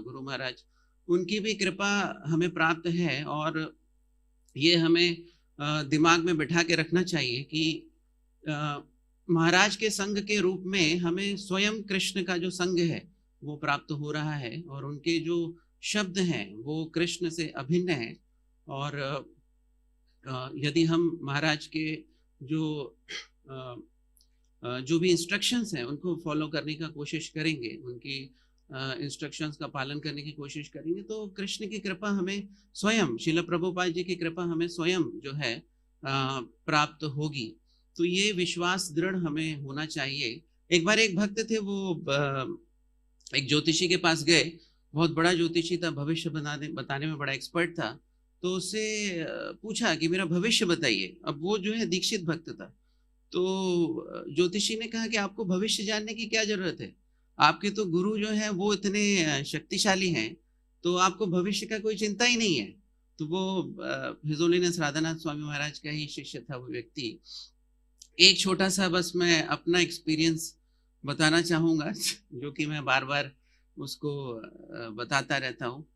गुरु महाराज, उनकी भी कृपा हमें प्राप्त है। और ये हमें दिमाग में बिठा के रखना चाहिए कि महाराज के संग के रूप में हमें स्वयं कृष्ण का जो संग है वो प्राप्त हो रहा है, और उनके जो शब्द हैं वो कृष्ण से अभिन्न हैं। और यदि हम महाराज के जो भी इंस्ट्रक्शंस हैं उनको फॉलो करने का कोशिश करेंगे, उनकी इंस्ट्रक्शंस का पालन करने की कोशिश करेंगे, तो कृष्ण की कृपा हमें स्वयं, श्रील प्रभुपाद जी की कृपा हमें स्वयं जो है प्राप्त होगी। तो ये विश्वास दृढ़ हमें होना चाहिए। एक बार एक भक्त थे, वो एक ज्योतिषी के पास गए, बहुत बड़ा ज्योतिषी था, भविष्य बताने में बड़ा एक्सपर्ट था। तो उससे पूछा कि मेरा भविष्य बताइए। अब वो जो है दीक्षित भक्त था, तो ज्योतिषी ने कहा कि आपको भविष्य जानने की क्या जरूरत है, आपके तो गुरु जो है वो इतने शक्तिशाली हैं, तो आपको भविष्य का कोई चिंता ही नहीं है। तो वो हिज होलीनेस राधानाथ स्वामी महाराज का ही शिष्य था वो व्यक्ति। एक छोटा सा बस मैं अपना एक्सपीरियंस बताना चाहूँगा जो कि मैं बार बार उसको बताता रहता हूँ।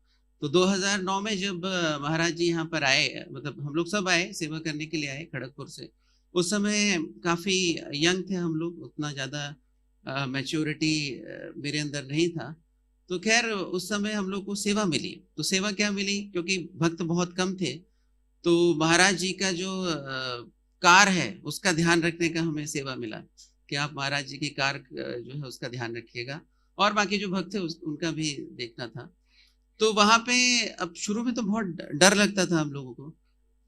तो 2009 में जब महाराज जी यहाँ पर आए, मतलब हम लोग सब आए सेवा करने के लिए, आए खड़गपुर से। उस समय काफ़ी यंग थे हम लोग, उतना ज़्यादा मैच्योरिटी मेरे अंदर नहीं था। तो खैर उस समय हम लोग को सेवा मिली। तो सेवा क्या मिली, क्योंकि भक्त बहुत कम थे, तो महाराज जी का जो कार है उसका ध्यान रखने का हमें सेवा मिला कि आप महाराज जी की कार जो है उसका ध्यान रखिएगा, और बाकी जो भक्त थे उनका भी देखना था। तो वहाँ पे अब शुरू में तो बहुत डर लगता था हम लोगों को,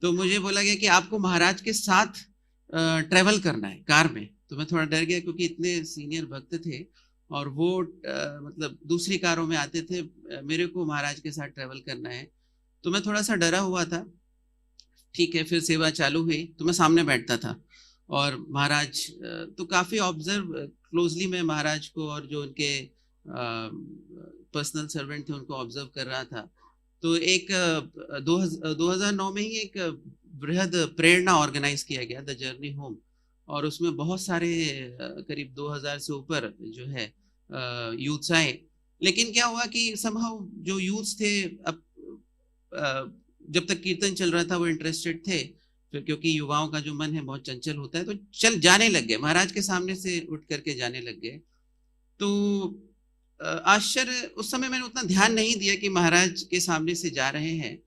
तो मुझे बोला गया कि आपको महाराज के साथ ट्रेवल करना है कार में। तो मैं थोड़ा डर गया क्योंकि इतने सीनियर भक्त थे और वो मतलब दूसरी कारों में आते थे, मेरे को महाराज के साथ ट्रेवल करना है, तो मैं थोड़ा सा डरा हुआ था। ठीक है, फिर सेवा चालू हुई तो मैं सामने बैठता था और महाराज तो काफ़ी ऑब्जर्व क्लोजली मैं महाराज को और जो उनके पर्सनल सर्वेंट थे उनको ऑब्जर्व कर रहा था। तो एक 2009 में ही एक बृहद प्रेरणा ऑर्गेनाइज किया गया, द जर्नी होम, और उसमें बहुत सारे करीब 2000 से ऊपर जो है यूथ्स आए। लेकिन क्या हुआ कि समहाउ जो यूथ्स थे, अब जब तक कीर्तन चल रहा था वो इंटरेस्टेड थे, फिर क्योंकि युवाओं का जो मन है बहुत चंचल होता है, तो चल जाने लग गए, महाराज के सामने से उठ करके जाने लग गए। तो आश्चर्य, उस समय मैंने उतना ध्यान नहीं दिया कि महाराज के सामने से जा रहे हैं।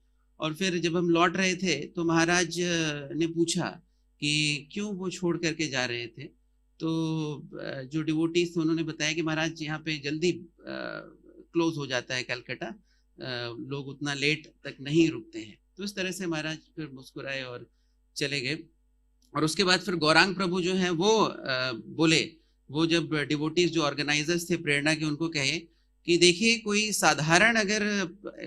और फिर जब हम लौट रहे थे तो महाराज ने पूछा कि क्यों वो छोड़ करके जा रहे थे। तो जो डिवोटीज थे उन्होंने बताया कि महाराज यहाँ पे जल्दी क्लोज हो जाता है कलकत्ता, लोग उतना लेट तक नहीं रुकते हैं। तो इस तरह से महाराज फिर मुस्कुराए और चले गए। और उसके बाद फिर गौरांग प्रभु जो है वो बोले, वो जब डिवोटीज जो ऑर्गेनाइजर्स थे प्रेरणा के, उनको कहे कि देखिए कोई साधारण अगर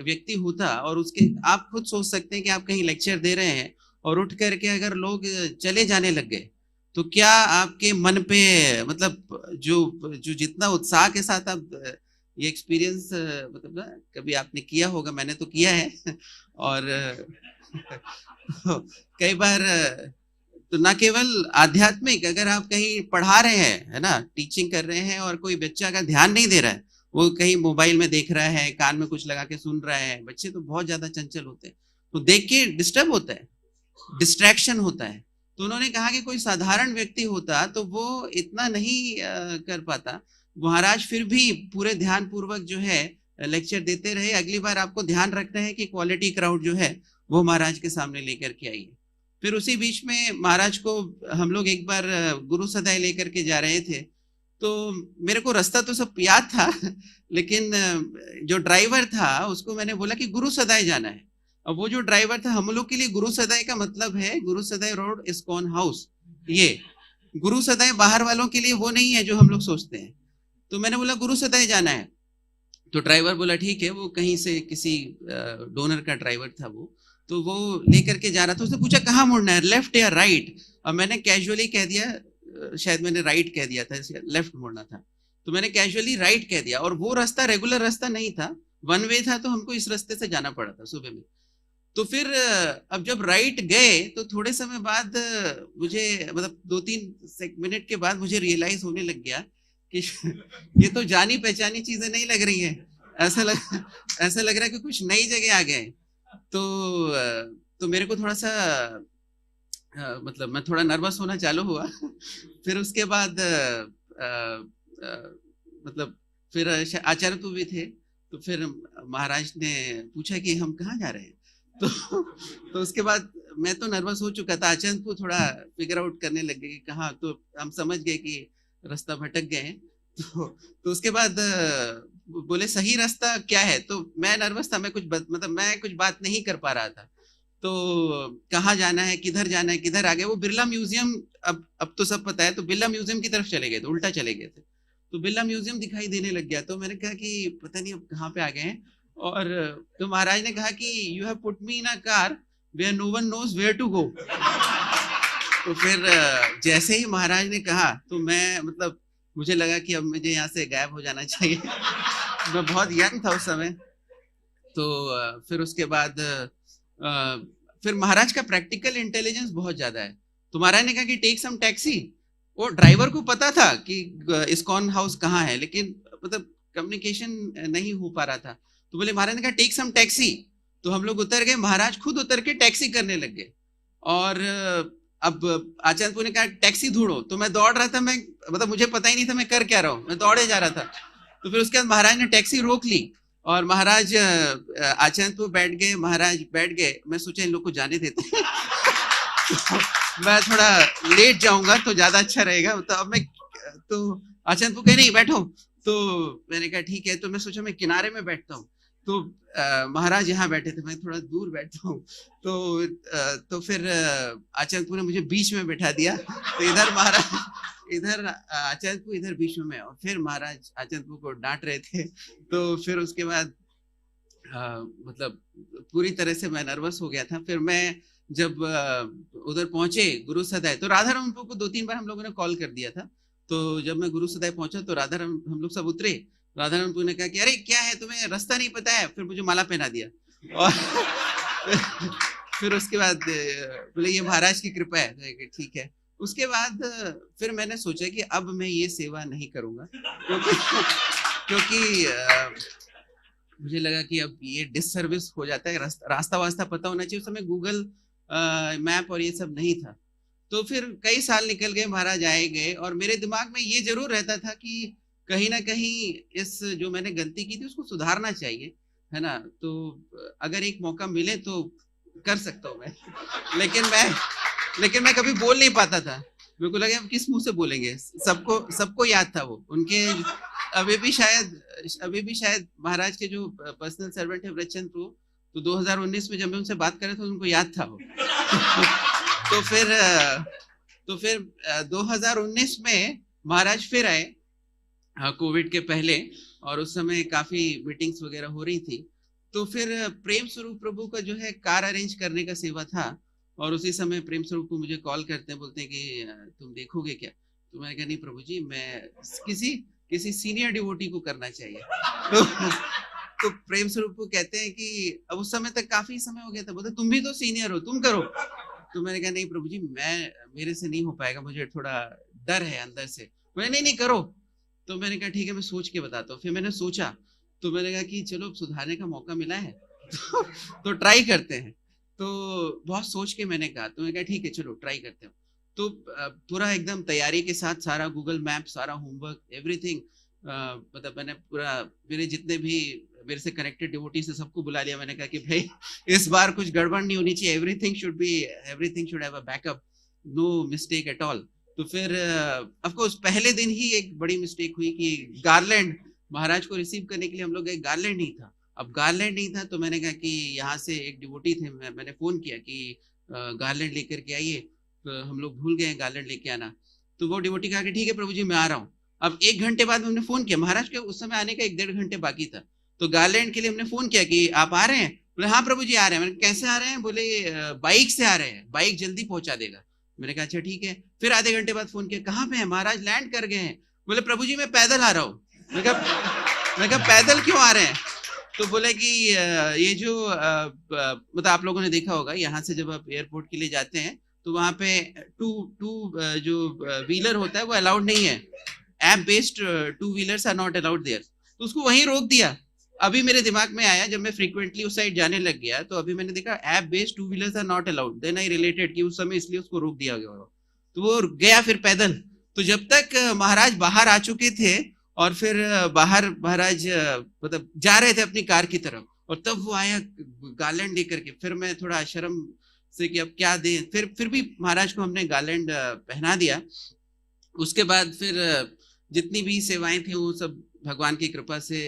व्यक्ति होता और उसके, आप खुद सोच सकते हैं कि आप कहीं लेक्चर दे रहे हैं और उठ करके अगर लोग चले जाने लग गए तो क्या आपके मन पे, मतलब जो जितना उत्साह के साथ आप ये एक्सपीरियंस मतलब ना कभी आपने किया होगा, मैंने तो किया है। और कई बार तो ना केवल आध्यात्मिक, अगर आप कहीं पढ़ा रहे हैं, है ना, टीचिंग कर रहे हैं और कोई बच्चा का ध्यान नहीं दे रहा है, वो कहीं मोबाइल में देख रहा है, कान में कुछ लगा के सुन रहा है, बच्चे तो बहुत ज्यादा चंचल होते हैं, तो देख के डिस्टर्ब होता है, डिस्ट्रैक्शन होता है। तो उन्होंने कहा कि कोई साधारण व्यक्ति होता तो वो इतना नहीं कर पाता। महाराज फिर भी पूरे ध्यान पूर्वक जो है लेक्चर देते रहे। अगली बार आपको ध्यान रखना है कि क्वालिटी क्राउड जो है वो महाराज के सामने लेकर के आइए। फिर उसी बीच में महाराज को हम लोग एक बार गुरु सदाई लेकर के जा रहे थे, तो मेरे को रास्ता तो सब याद था, लेकिन जो ड्राइवर था उसको मैंने बोला कि गुरु सदाई जाना है। अब वो जो ड्राइवर था, हम लोग के लिए गुरु सदाई का मतलब है गुरु सदाई रोड इस्कॉन हाउस, ये गुरु सदाई बाहर वालों के लिए वो नहीं है जो हम लोग सोचते हैं। तो मैंने बोला गुरु सदाई जाना है, तो ड्राइवर बोला ठीक है, वो कहीं से किसी डोनर का ड्राइवर था वो, तो वो लेकर के जा रहा था। उसने पूछा कहाँ मुड़ना है, लेफ्ट या राइट? और मैंने कैजुअली कह दिया, शायद मैंने राइट कह दिया था, लेफ्ट मुड़ना था, तो मैंने कैजुअली राइट कह दिया। और वो रास्ता रेगुलर रास्ता नहीं था, वन वे था, तो हमको इस रास्ते से जाना पड़ा था सुबह में। तो फिर अब जब राइट गए तो थोड़े समय बाद मुझे, मतलब 2-3 मिनट के बाद मुझे रियलाइज होने लग गया कि ये तो जानी पहचानी चीजें नहीं लग रही है, ऐसा लग रहा है कि कुछ नई जगह आ गए। तो मेरे को थोड़ा सा मतलब मैं थोड़ा नर्वस होना चालू हुआ। फिर उसके बाद मतलब फिर आचार्य तो भी थे, तो फिर महाराज ने पूछा कि हम कहाँ जा रहे हैं। तो उसके बाद मैं तो नर्वस हो चुका था, आचार्य को थोड़ा फिगर आउट करने लग गए कि कहाँ, तो हम समझ गए कि रास्ता भटक गए हैं। तो उसके बाद बोले सही रास्ता क्या है, तो मैं नर्वस था, मैं कुछ बात नहीं कर पा रहा था। तो कहाँ जाना है, किधर जाना है, किधर आ गए। वो बिरला म्यूजियम, अब तो सब पता है, तो बिरला म्यूजियम की तरफ चले गए थे, उल्टा चले गए थे, तो बिरला म्यूजियम दिखाई देने लग गया। तो मैंने कहा कि पता नहीं अब कहाँ पे आ गए हैं। और तो महाराज ने कहा कि you have put me in a car where no one knows where to go. तो फिर जैसे ही महाराज ने कहा तो मैं मतलब मुझे लगा कि अब मुझे यहाँ से गायब हो जाना चाहिए। मैं बहुत यंग था उस समय। तो फिर उसके बाद फिर महाराज का प्रैक्टिकल इंटेलिजेंस बहुत ज्यादा है। तो महाराज ने कहा कि टेक सम टैक्सी। वो ड्राइवर को पता था कि इस्कॉन हाउस कहाँ है, लेकिन मतलब कम्युनिकेशन नहीं हो पा रहा था। तो बोले महाराज ने कहा टेक सम टैक्सी। तो हम लोग उतर गए, महाराज खुद उतर के टैक्सी करने लग गए। और अब आचार्यपुर ने कहा टैक्सी ढूंढो। तो मैं दौड़ रहा था, मैं मतलब मुझे पता ही नहीं था मैं कर क्या रहा हूँ, मैं दौड़े जा रहा था। तो फिर उसके बाद महाराज ने टैक्सी रोक ली और महाराज आचार्यपुर बैठ गए, महाराज बैठ गए। मैं सोचा इन लोग को जाने देते मैं थोड़ा लेट जाऊंगा तो ज्यादा अच्छा रहेगा। तो अब मैं तो आचार्यपुर कहे नहीं बैठो। तो मैंने कहा ठीक है। तो मैं सोचा मैं किनारे में बैठता हूँ। तो महाराज यहाँ बैठे थे, मैं थोड़ा दूर बैठता हूँ। तो फिर आचार्यपुर ने मुझे बीच में बैठा दिया। तो इधर महाराज, इधर आचार्यपुर, इधर बीच में मैं। और फिर महाराज आचार्यपुर को डांट रहे थे। तो फिर उसके बाद मतलब पूरी तरह से मैं नर्वस हो गया था। फिर मैं जब उधर पहुंचे गुरु सदाई, तो राधाराम को 2-3 बार हम लोगों ने कॉल कर दिया था। तो जब मैं गुरु सदाई पहुंचा तो राधाराम, हम लोग सब उतरे। राधाराम ने कहा कि अरे क्या है तुम्हें रास्ता नहीं पता है। फिर मुझे माला पहना दिया। और फिर उसके बाद बोले ये महाराज की कृपा है। तो ठीक है। उसके बाद फिर मैंने सोचा कि अब मैं ये सेवा नहीं करूंगा, क्योंकि मुझे लगा कि अब ये डिससर्विस हो जाता है। रास्ता वास्ता पता होना चाहिए। उस समय गूगल मैप और ये सब नहीं था। तो फिर कई साल निकल गए, महाराज आए गए, और मेरे दिमाग में ये जरूर रहता था कि कहीं ना कहीं इस जो मैंने गलती की थी उसको सुधारना चाहिए, है ना। तो अगर एक मौका मिले तो कर सकता हूँ मैं। लेकिन मैं कभी बोल नहीं पाता था। मेरे को लगा किस मुंह से बोलेंगे। सबको याद था वो उनके। अभी भी शायद महाराज के जो पर्सनल सर्वेंट है व्रतचंद प्रभु, तो 2019 में जब मैं उनसे बात कर रहा था उनको याद था वो। तो फिर 2019 में महाराज फिर आए कोविड के पहले, और उस समय काफी मीटिंग्स वगैरह हो रही थी। तो फिर प्रेम स्वरूप प्रभु का जो है कार अरेंज करने का सेवा था, और उसी समय प्रेम स्वरूप को मुझे कॉल करते हैं, बोलते हैं कि तुम देखोगे क्या। तो मैंने कहा नहीं प्रभु जी, मैं किसी सीनियर डिवोटी को करना चाहिए। तो प्रेम स्वरूप को कहते हैं कि अब उस समय तक काफी समय हो गया था, बोलते तुम भी तो सीनियर हो, तुम करो। तो मैंने कहा नहीं प्रभु जी, मेरे से नहीं हो पाएगा, मुझे थोड़ा डर है अंदर से। मैंने नहीं करो। तो मैंने कहा ठीक है, मैं सोच के बताता हूँ। फिर मैंने सोचा, तो मैंने कहा कि चलो सुधारने का मौका मिला है तो ट्राई करते हैं। तो बहुत सोच के मैंने कहा, तो मैंने कहा ठीक है चलो ट्राई करते हो। तो पूरा एकदम तैयारी के साथ सारा गूगल मैप, सारा होमवर्क, एवरीथिंग, मतलब मैंने पूरा मेरे जितने भी मेरे से कनेक्टेड डिवोटी से सबको बुला लिया। मैंने कहा कि भाई इस बार कुछ गड़बड़ नहीं होनी चाहिए, everything should have a backup, no mistake at all. तो फिर ऑफ कोर्स पहले दिन ही एक बड़ी मिस्टेक हुई कि गार्लैंड, महाराज को रिसीव करने के लिए हम लोग गए, गार्लैंड नहीं था। अब गार्लैंड नहीं था तो मैंने कहा कि यहाँ से एक डिवोटी थे, मैंने फोन किया कि गार्लैंड लेकर के आइए। तो हम लोग भूल गए गार्लैंड लेके आना। तो वो डिवोटी कहा कि ठीक है प्रभु जी मैं आ रहा हूँ। अब 1 घंटे बाद हमने फोन किया, महाराज के उस समय आने का 1-1.5 घंटे बाकी था। तो गार्लैंड के लिए हमने फोन किया कि आप आ रहे हैं। बोले हाँ प्रभु जी आ रहे हैं। मैंने कैसे आ रहे हैं? बोले बाइक से आ रहे हैं, बाइक जल्दी पहुंचा देगा। मैंने कहा अच्छा ठीक है। फिर आधे घंटे बाद फोन किया, कहाँ पे है? महाराज लैंड कर गए हैं। बोले प्रभु जी मैं पैदल आ रहा हूँ। मैं कहा पैदल क्यों आ रहे हैं? तो बोले कि ये जो मतलब आप लोगों ने देखा होगा, यहाँ से जब आप एयरपोर्ट के लिए जाते हैं तो वहाँ पे टू जो व्हीलर होता है वो अलाउड नहीं है। App based 2 wheelers are not allowed there. तो उसको वहीं रोक दिया। अभी मेरे दिमाग में आया, जब मैं फ्रीक्वेंटली उस साइड जाने लग गया तो अभी मैंने देखा app based 2 wheelers are not allowed. Then I related कि उस समय इसलिए उसको रोक दिया गया। तो वो गया फिर पैदल। तो जब तक महाराज बाहर आ चुके थे और फिर बाहर महाराज मतलब जा रहे थे अपनी कार की तरफ, और तब वो आया गार्लैंड लेकर के। फिर मैं थोड़ा शर्म से कि अब क्या दे, फिर भी महाराज को हमने गार्लैंड पहना दिया। उसके बाद फिर जितनी भी सेवाएं थी वो सब भगवान की कृपा से,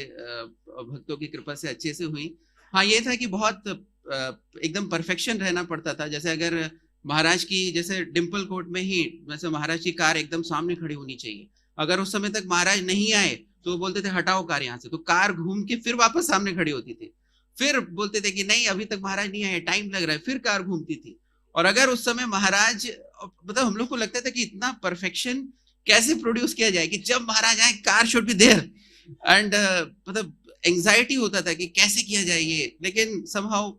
भक्तों की कृपा से अच्छे से हुई। हाँ ये था कि बहुत एकदम परफेक्शन रहना पड़ता था। जैसे अगर महाराज की, जैसे डिम्पल कोर्ट में ही वैसे महाराज की कार एकदम सामने खड़ी होनी चाहिए। अगर उस समय तक महाराज नहीं आए तो बोलते थे हटाओ कार यहाँ से, तो कार घूम के फिर वापस सामने खड़ी होती थी। फिर बोलते थे कि नहीं अभी तक महाराज नहीं आए, टाइम लग रहा है, फिर कार घूमती थी। और अगर उस समय महाराज, मतलब हम लोग को लगता था कि इतना परफेक्शन कैसे प्रोड्यूस किया जाए कि जब महाराज आए car should be there, and मतलब एंजाइटी होता था कि कैसे किया जाए ये। लेकिन somehow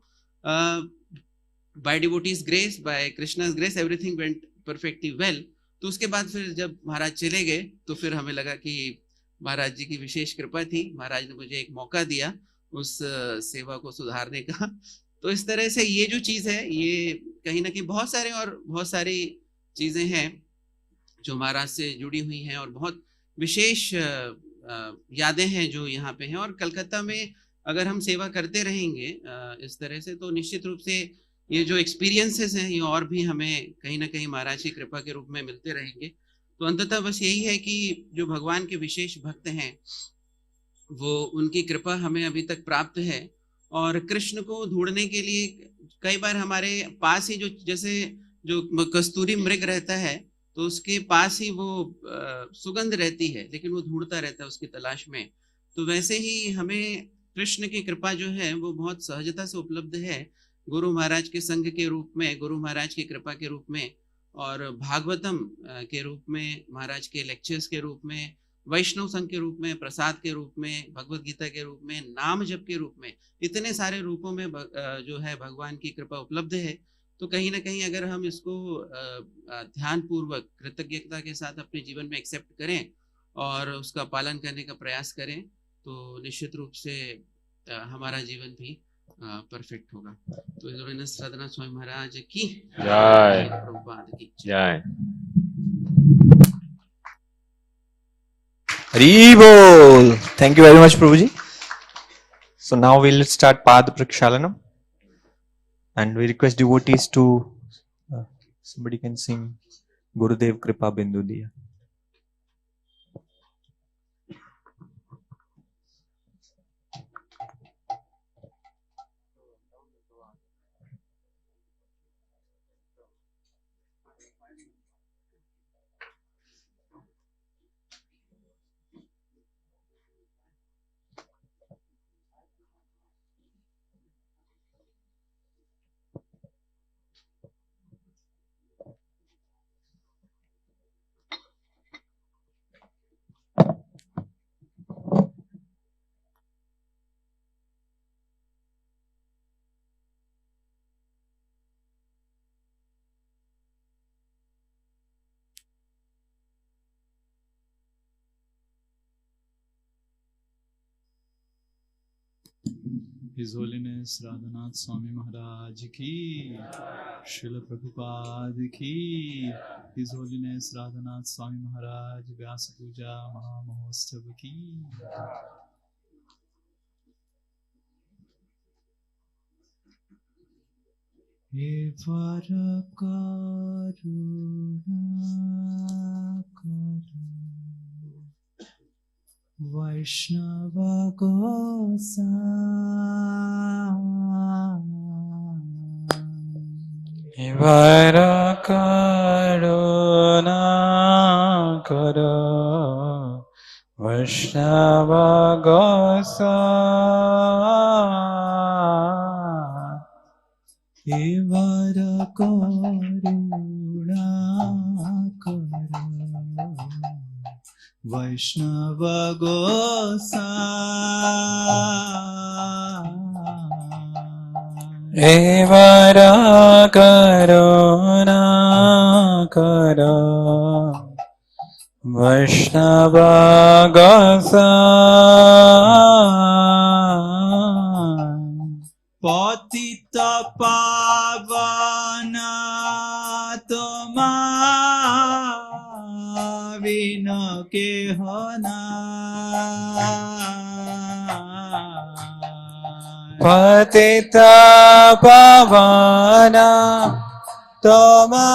by devotees grace, by Krishna's grace, everything went perfectly well. तो उसके बाद फिर जब महाराज चले गए तो फिर हमें लगा कि महाराज जी की विशेष कृपा थी, महाराज ने मुझे एक मौका दिया उस सेवा को सुधारने का। तो इस तरह से ये जो चीज है, ये कहीं ना कहीं बहुत सारी चीजें हैं जो महाराज से जुड़ी हुई हैं, और बहुत विशेष यादें हैं जो यहाँ पे हैं। और कलकत्ता में अगर हम सेवा करते रहेंगे इस तरह से, तो निश्चित रूप से ये जो एक्सपीरियंसेस हैं ये और भी हमें कहीं ना कहीं महाराज की कृपा के रूप में मिलते रहेंगे। तो अंततः बस यही है कि जो भगवान के विशेष भक्त हैं वो, उनकी कृपा हमें अभी तक प्राप्त है। और कृष्ण को ढूंढने के लिए कई बार हमारे पास ही जैसे जो कस्तूरी मृग रहता है, तो उसके पास ही वो सुगंध रहती है, लेकिन वो ढूंढता रहता है उसकी तलाश में। तो वैसे ही हमें कृष्ण की कृपा जो है वो बहुत सहजता से उपलब्ध है, गुरु महाराज के संग के रूप में, गुरु महाराज की कृपा के रूप में, और भागवतम के रूप में, महाराज के लेक्चर्स के रूप में, वैष्णव संघ के रूप में, प्रसाद के रूप में, भगवत गीता के रूप में, नाम जप के रूप में, इतने सारे रूपों में जो है भगवान की कृपा उपलब्ध है। तो कहीं ना कहीं अगर हम इसको ध्यान पूर्वक कृतज्ञता के साथ अपने जीवन में एक्सेप्ट करें और उसका पालन करने का प्रयास करें, तो निश्चित रूप से हमारा जीवन भी परफेक्ट होगा। तो राधानाथ स्वामी महाराज की
जय,
प्रभुपाद की
जय। हरि बोल। Thank you very much, Prabhuji. So now we'll start Pad Prakshalanam, and we request devotees to somebody can sing Gurudev Kripa Bindu Diya.
His Holiness Radhanath Swami Maharaj ki, Srila Prabhupada ki, His Holiness Radhanath Swami Maharaj Vyasa Puja Maha Mahostava ki. He Vara Karuna Karu Vaishnava Gosai Vara Karuna Karu Vaishnava Gosai Vara Karuna Karu Vaishnava Gosai Evara Karuna Karo Vaishnava Gosai Patita Pavana Toma Vino ke hona Patita Pavana Toma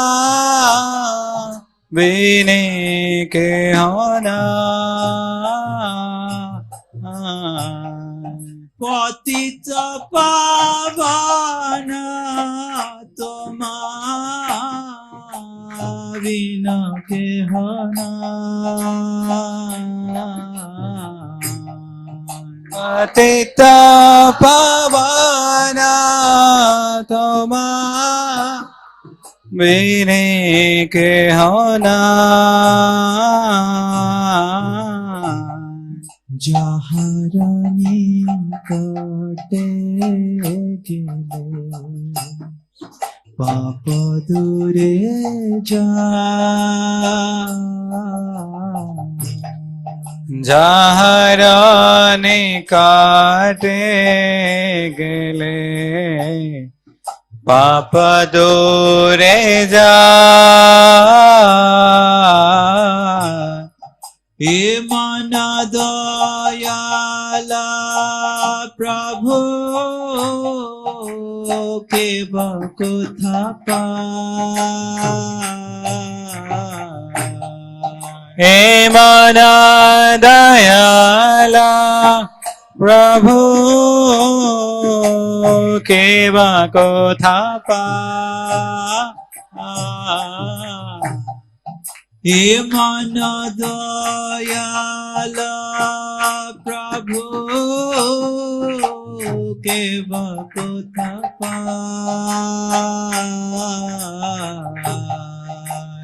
Vine ke hona Patita Pavana Toma Vina ke hona
पतित पावन तोमा बिने के होना
যাহারানি কাটে গেলে পাপ দূরে
যাহারানি কাটে গেলে পাপ দূরে
এ মানা দয়ালা প্রভু কে বা কোথা
এ মনা দয়ালা প্রভু কে বা কোথা
এ মন দয়ালা প্রভু কে বা কোথা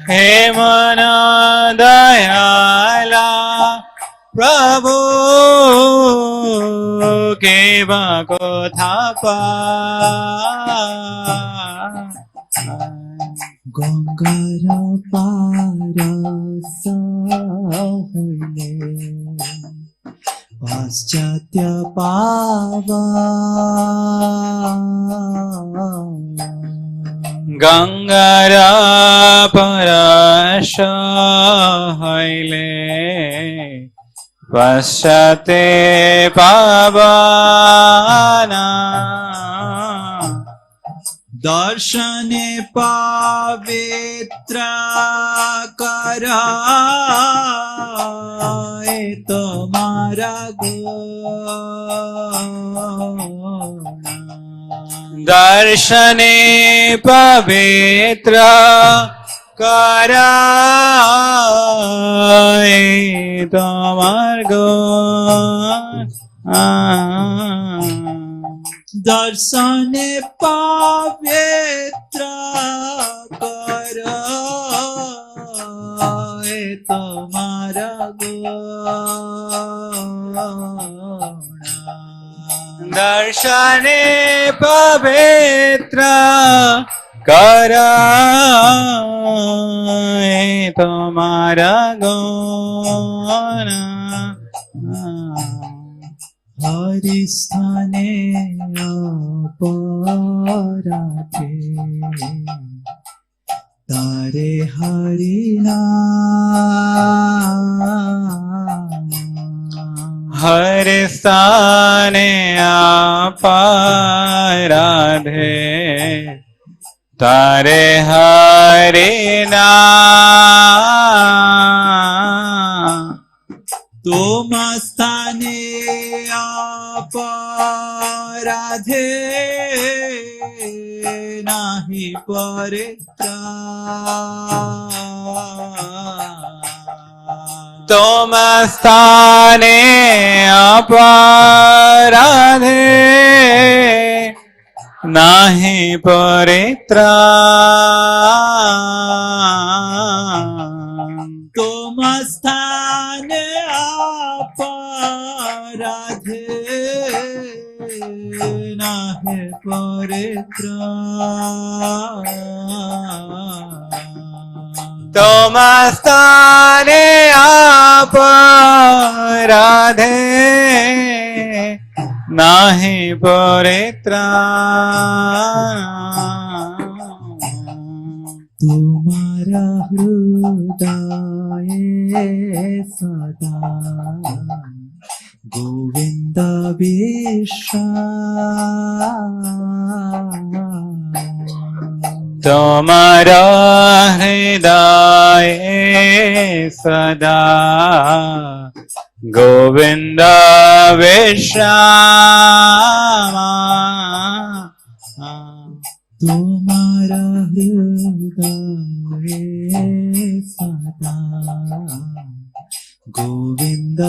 হে মন দয়ালা প্রভু কে বা কোথা
গঙ্গার পারস হইলে পাশ্চাত্য পাবা
গঙ্গার পরশ হইলে পশ্চাতে পাবানা
দর্শনে পবিত্র করায় তোমারা
দর্শনে পবিত্র করায় তোমার গুণ
দর্শনে পবিত্র করায় তোমারা
দর্শনে পবিত্র করায় তোমারা গুণ
হরিস্থানে অপরাধে তারে হরিনা
হরিস্থানে অপরাধে তারে হরিনা
তোমার স্থানে অপরাধে নাহি পরে
তোমার স্থানে অপরাধে নাহি পরিত্রাণ
তোমার স্থানে অপরাধে নাহি পরিত্রাণ
তোমার স্থানে অপরাধে নাহি পরিত্রাণ
তোমারা হৃদয়ে সদা গোবিন্দ
তোমার হৃদয়ে সদা গোবিন্দ বিশ্রামা
তোমার হৃদয়ে সদা গোবিন্দ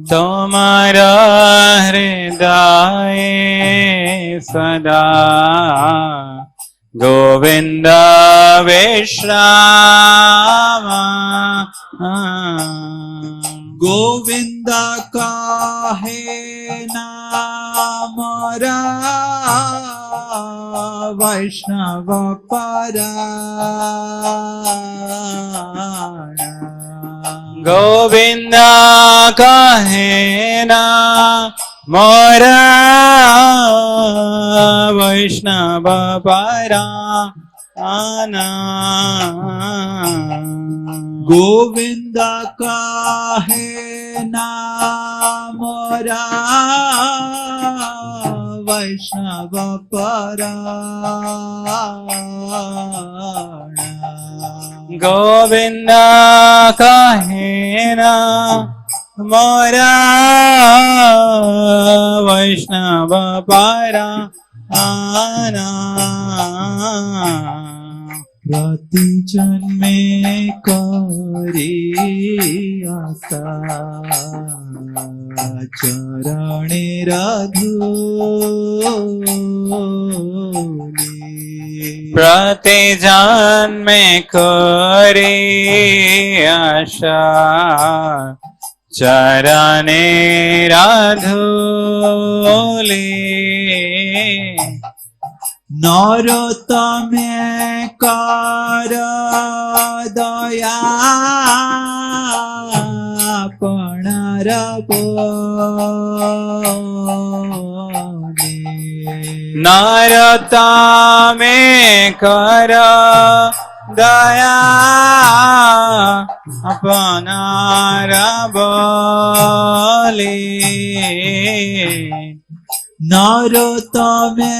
तुम्हारा हृदय सदा गोविंद विश्राम
गोविंद काहे नाम वैष्णव परायण
गोविंद कहे ना मोरा वैष्णव परायण
गोविंद काहे नाम वैष्णव परायण
गोविंद कहे ना मोरा वैष्णव परायण प्रति जन्मे करी आशा चरणे धूली प्रति जन्मे करी आशा चरणे धूली
नरोत्तमे कर दया अपनार बोले
नरोत्तमे कर दया अपनार बोले
नरोत्तमे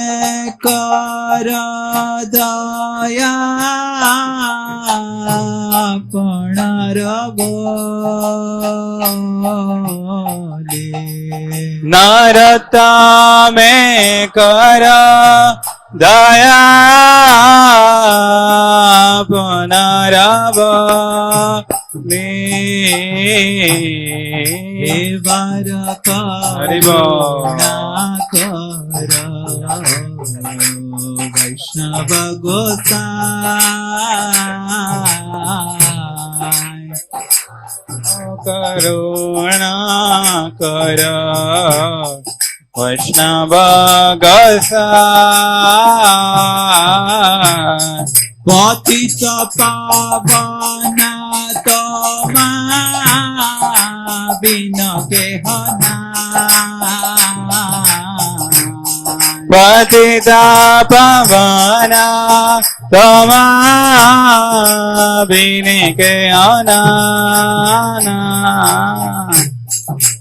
कर दया अपनार बोले
नरोत्तमे कर दया अपनार बोले
बार करुणा कर वैष्णव गोसाई
करुणा कर वैष्णव गोसाई
पतित पावन तमा बिन गेहना
पतिता पवना तमा बिन गेहना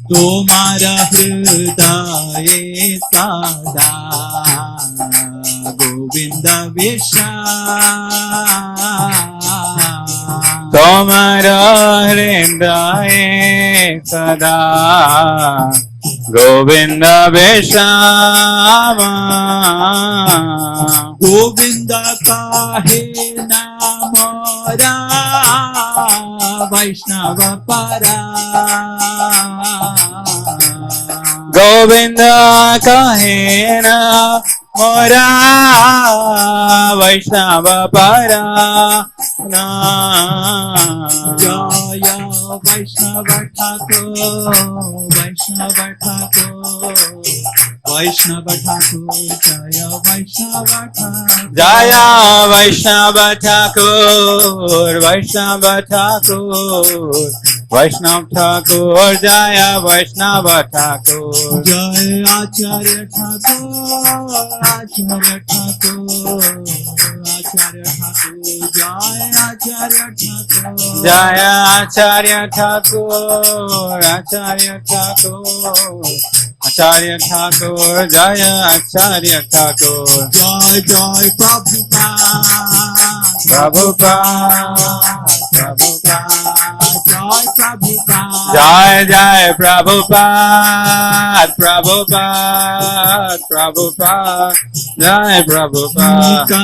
तुम्हारा हृदय सदा गोविंद विश्राम
तुम्हारा हृदय सदा गोविंद विश्राम
गोविंद काहे नाम वैष्णव परा
गोविंद कहे न मोरा वैष्णव परा
जय वैष्णव ठाकुर वैष्णव ठाकुर वैष्णव ठाकुर जय वैष्णव ठाकुर
जय वैष्णव ठाकुर वैष्णव ठाकुर वैष्णव ठाकुर जय वैष्णव ठाकुर
जय आचार्य ठाकुर आचार्य ठाकुर आचार्य ठाकुर जय आचार्य ठाकुर
जय आचार्य ठाकुर आचार्य ठाकुर आचार्य ठाकुर जय आचार्य ठाकुर
जय जय प्रभुपाद
प्रभुपाद
प्रभुपाद जय Prabhupada
Jai Jai Prabhupada, Prabhupada, Prabhupada, Jai Prabhupada.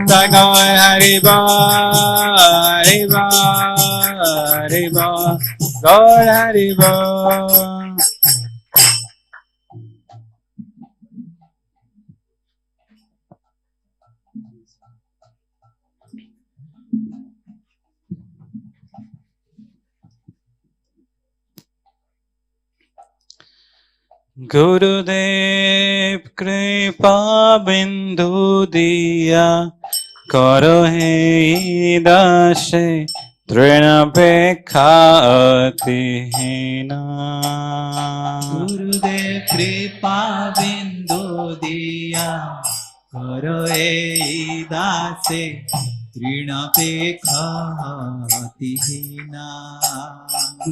Nikai Gora Haribo, Haribo, Gora Haribo.
Nikai Haribo, Haribo, Haribo, Gora Haribo.
गुरुदेव कृपा बिंदु दिया करो हे दासे तृणपेक्षा अतिहीना
गुरुदेव कृपा बिंदु दिया करो ए दासे तृणपेक्षा अतिहीना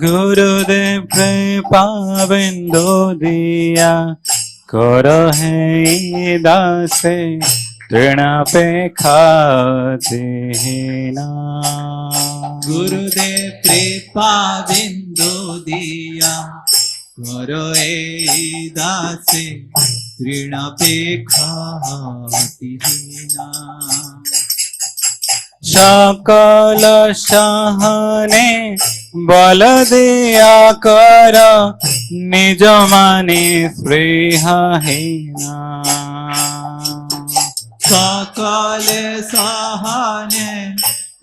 गुरुदेव कृपा बिंदु दिया करो हे दासे तृणपेक्षा अतिहीना
गुरुदेव कृपा बिंदु दिया करो ए दासे तृणपेक्षा अतिहीना
सकल सहने बल दिया कर निज माने स्पृहहीना
सकल सहने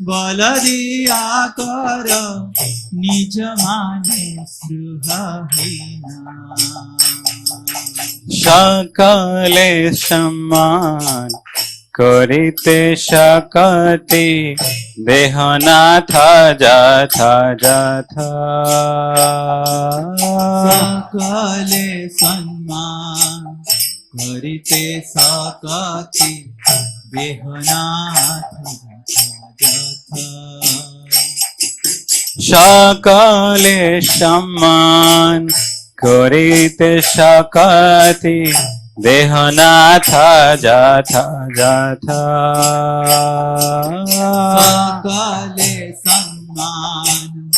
बल दिया कर निज माने स्पृहहीना
सकले सम्मान करिते शकति देहनाथ जथा जथा
सकले सम्मान करिते सकति देहनाथ
सकले सम्मान करिते शकति देहनाथ जथा जथा
सकले सम्मान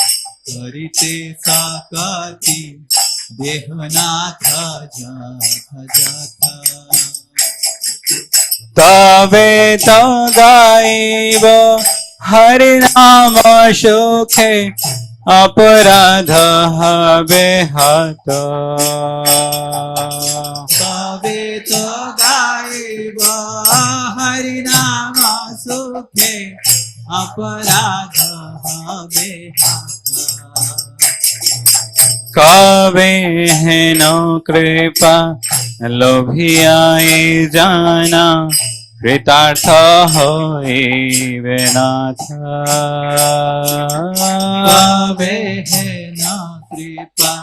करिते सकति देहनाथ जथा जथा
तबे तो गाइब हरि नाम सुखे अपराध हबे हत
तबे तो गाइब हरि नाम सुखे अपराध हबे हत
कबे हेनो कृपा लोभियाए जाना कृतार्थ होइबे नाथ
कबे है न कृपा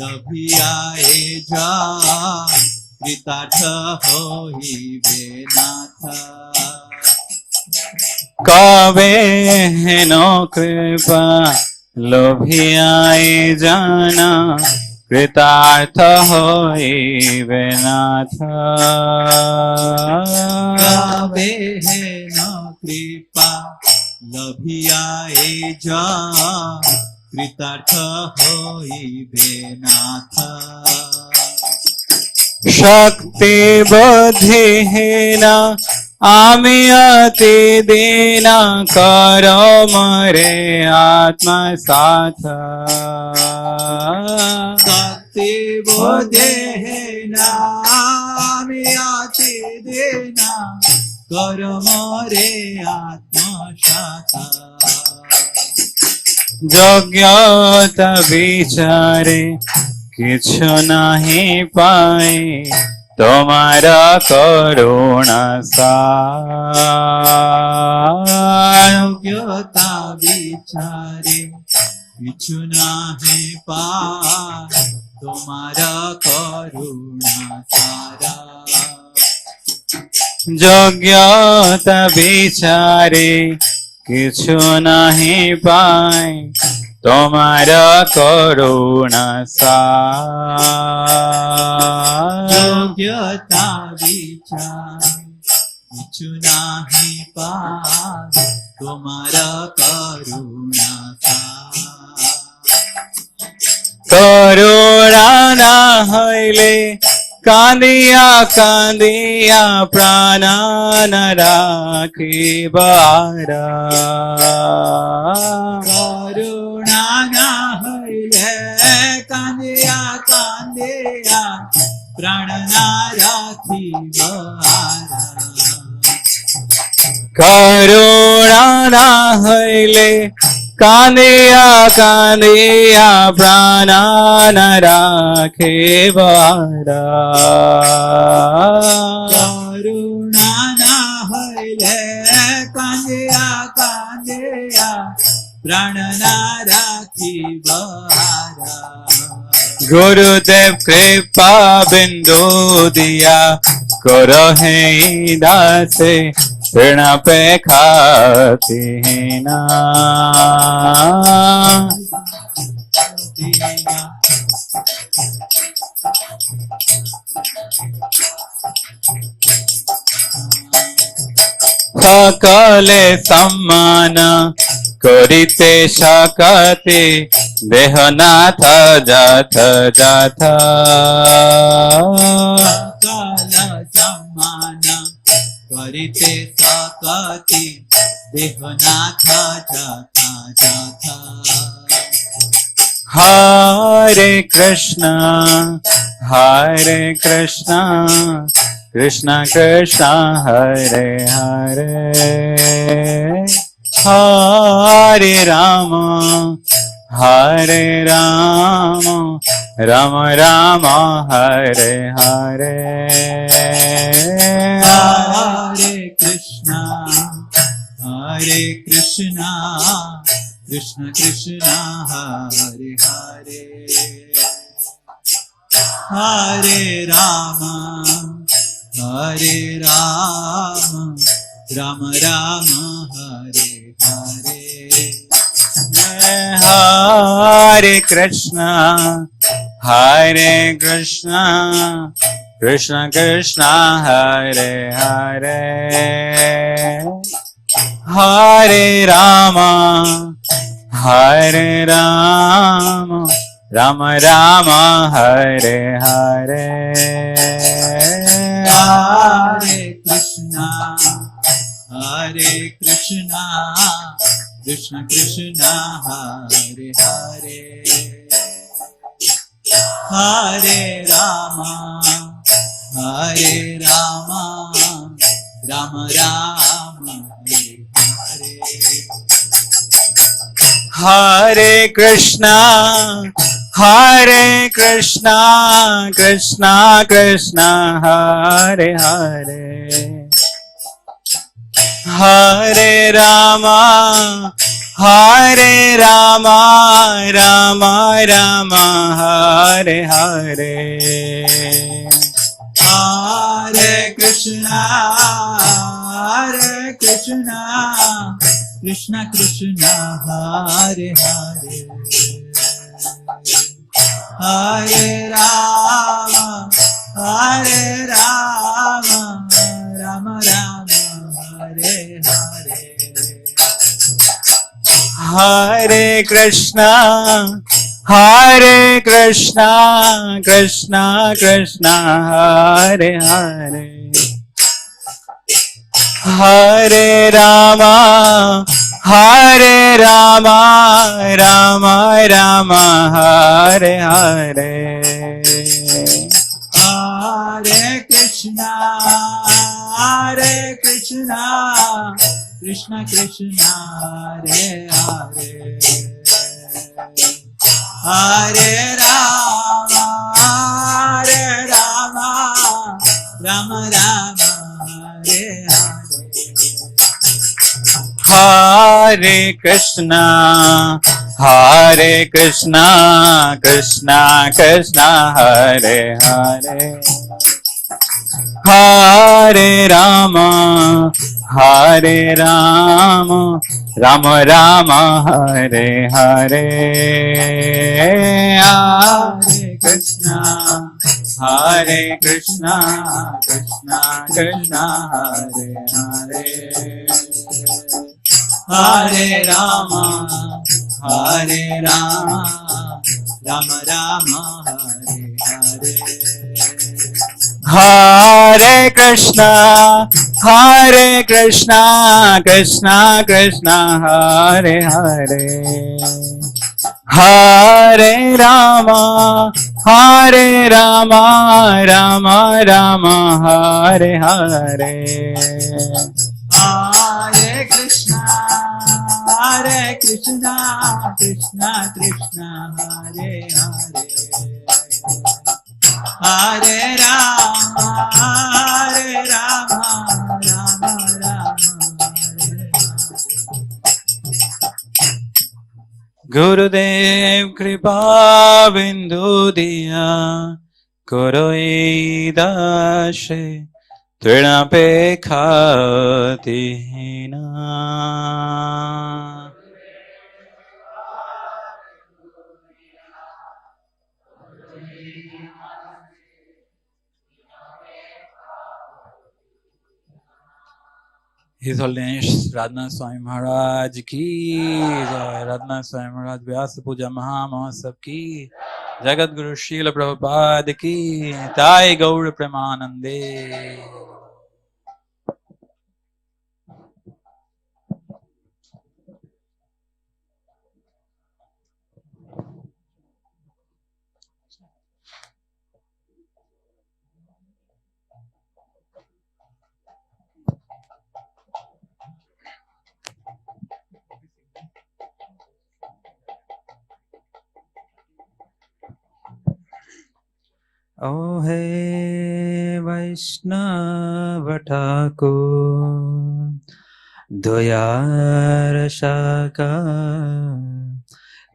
लभियाए जा कृतार्थ होइबे नाथ
कबे हेनो कृपा लोभियाए जाना कृतार्थ होइबे नाथ
कबे है न कृपा लभियाए जा कृतार्थ होइबे नाथ
शक्ति बुद्धिहीना आमी अति दीना करो मरे आत्मा साथ
शक्ति बुद्धिहीना आमी अति दीना करो मरे आत्मा साथ
যোগ্যতা বিচারে কিছু নাহি পাই তোমার করুণা
যোগ্যতা বিচারে কিছু নাহি পাই তোমার করুণা সারা
যোগ্যতা বিচারে কিছু নাহি পাই তোমার করুণা
যোগ্যতা বিচার কিছু নাহি পার তোমার করুণা সার।
করুণা না হইলে কাঁদিয়া কাঁদিয়া প্রাণ না রাখিবার।
করুণা না হইলে কাঁদিয়া কাঁদিয়া প্রাণ না রাখিবার।
করুণা না হইলে কাঁদিয়া কাঁদিয়া প্রাণ না রাখিবার।
করুণা না হইলে কাঁদিয়া কাঁদিয়া প্রাণ না রাখিবার।
গুরুদেব কৃপা বিন্দু দিয়া করহে দাসে তৃণপে খাতিহীনা। সকলে সম্মান করিতে সকতে দেহনাথ যথ যথ।
সকল সম্মান করিতে সকতি দেহনাথ যথা যথা।
হরে কৃষ্ণ কৃষ্ণ কৃষ্ণ হরে হরে, হরে রাম রাম রাম হরে হরে।
हरे कृष्णा कृष्ण कृष्णा हरे हरे, हरे राम राम राम हरे हरे।
हरे कृष्ण कृष्ण कृष्ण हरे हरे, हरे राम राम राम हरे हरे।
हरे कृष्णा कृष्ण कृष्णा हरे हरे, हरे राम राम राम हरे हरे।
हरे कृष्णा कृष्ण कृष्ण हरे हरे, हरे राम राम राम हरे हरे।
हरे कृष्णा कृष्ण कृष्णा हरे हरे, हरे राम राम राम हरे हरे।
हरे कृष्णा कृष्ण कृष्ण हरे हरे, हरे राम राम राम हरे हरे।
हरे कृष्णा कृष्ण कृष्णा हरे हरे, हरे राम राम राम हरे हरे।
हरे कृष्णा कृष्ण कृष्ण हरे हरे, हरे राम राम राम हरे हरे। हरे Krishna Hare Krishna, Krishna Krishna, Hare Hare,
Hare Rama, Hare Rama, Rama Rama, Hare Hare.
Hare Krishna, Krishna Krishna, Hare Hare, Hare Rama, Rama Rama, Hare Hare.
Hare Krishna, Krishna Krishna, Hare Hare. Hare Rama, Rama Rama,
Gurudev Kripa Bindu Diya Kuroi Dashe Trinapekha Tihina. His Holiness Radhanath Swami Maharaj ki jai, Radhanath Swami Maharaj Vyasa Puja Maha Mahotsav ki, Jagat Guru Srila Prabhupada ki, Tai Gaur Premanande. O Hey Vaishnava Thakur, Doyar Shaka,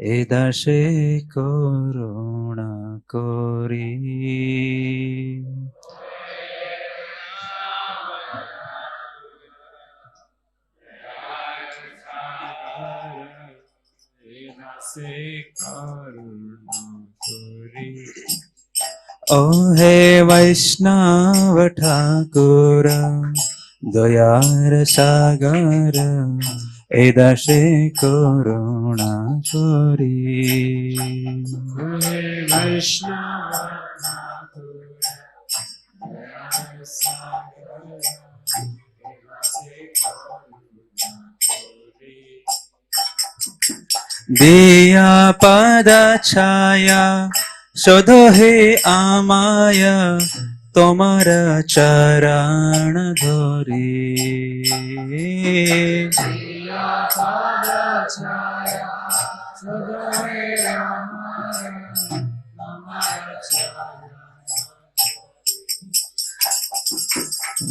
Edashe Koruna Kori. O Hey Vaishnava Thakura, Dayar Sagara, Edashe Koruna Kori. O Hey Vaishnava Thakura, Dayar Sagara, Edashe Koruna Kori. Diya pada chaya Shodho he amaya Tomara charana dhori. Diya pada chaya Shodho he amaya Tomara charana.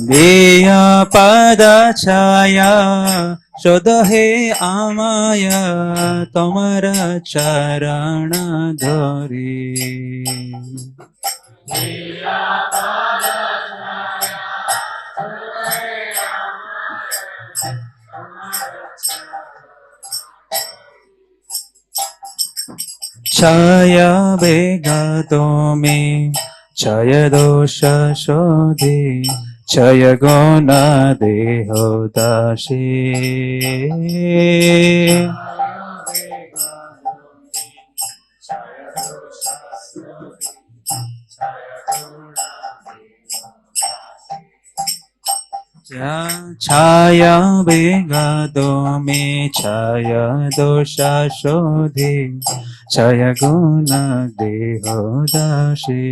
Diya pada chaya Shodho he amaya Tomara charana dhori. Diya pada chaya Shodho he amaya Tomara charana. Chaya bega tome Chaya dosha shodhi Chaya guna deho dashi. Chaya begado me chaya dosha shodhi chaya guna deho dashi.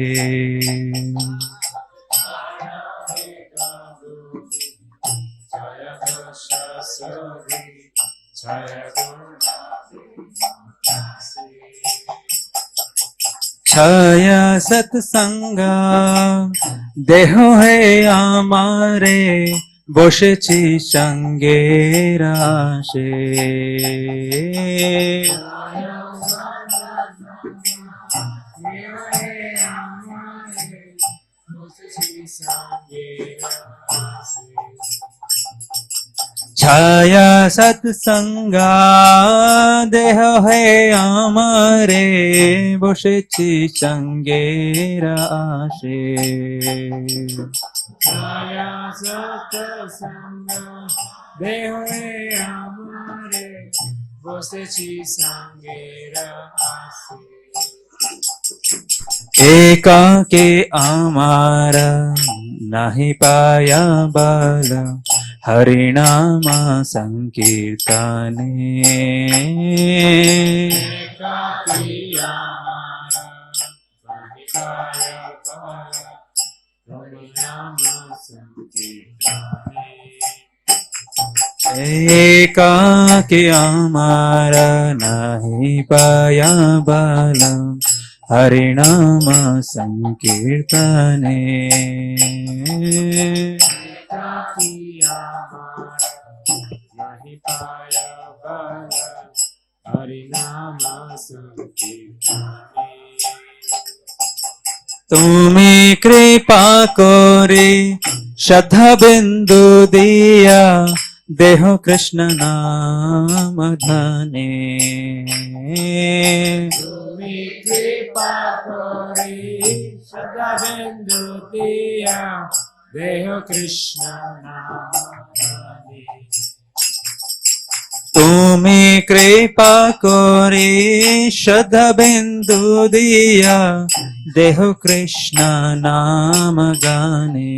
Chaya satsanga deho hai amare বসেছি সঙ্গে রাশে। छाया सत्संगा देह है आमारे बसेছি সঙ্গের আশে
छाया सत्संग देह আমারে বসেছি সঙ্গের আশে
एकाके आमारा नहीं पाया बल हरिनाम संकीर्तने एकाके आमारा नहीं पाया बल हरिनाम संकीर्तने তুমি কৃপা করে শ্রদ্ধা বিন্দু দিয়া দেহ কৃষ্ণ নাম ধানে
তুমি কৃপা করে সদা বিন্দু দিয়া দেহ কৃষ্ণ নাম
তুমি কৃপা করে শ্রদ্ধা বিন্দু দিয়া দেহ কৃষ্ণ নাম গানে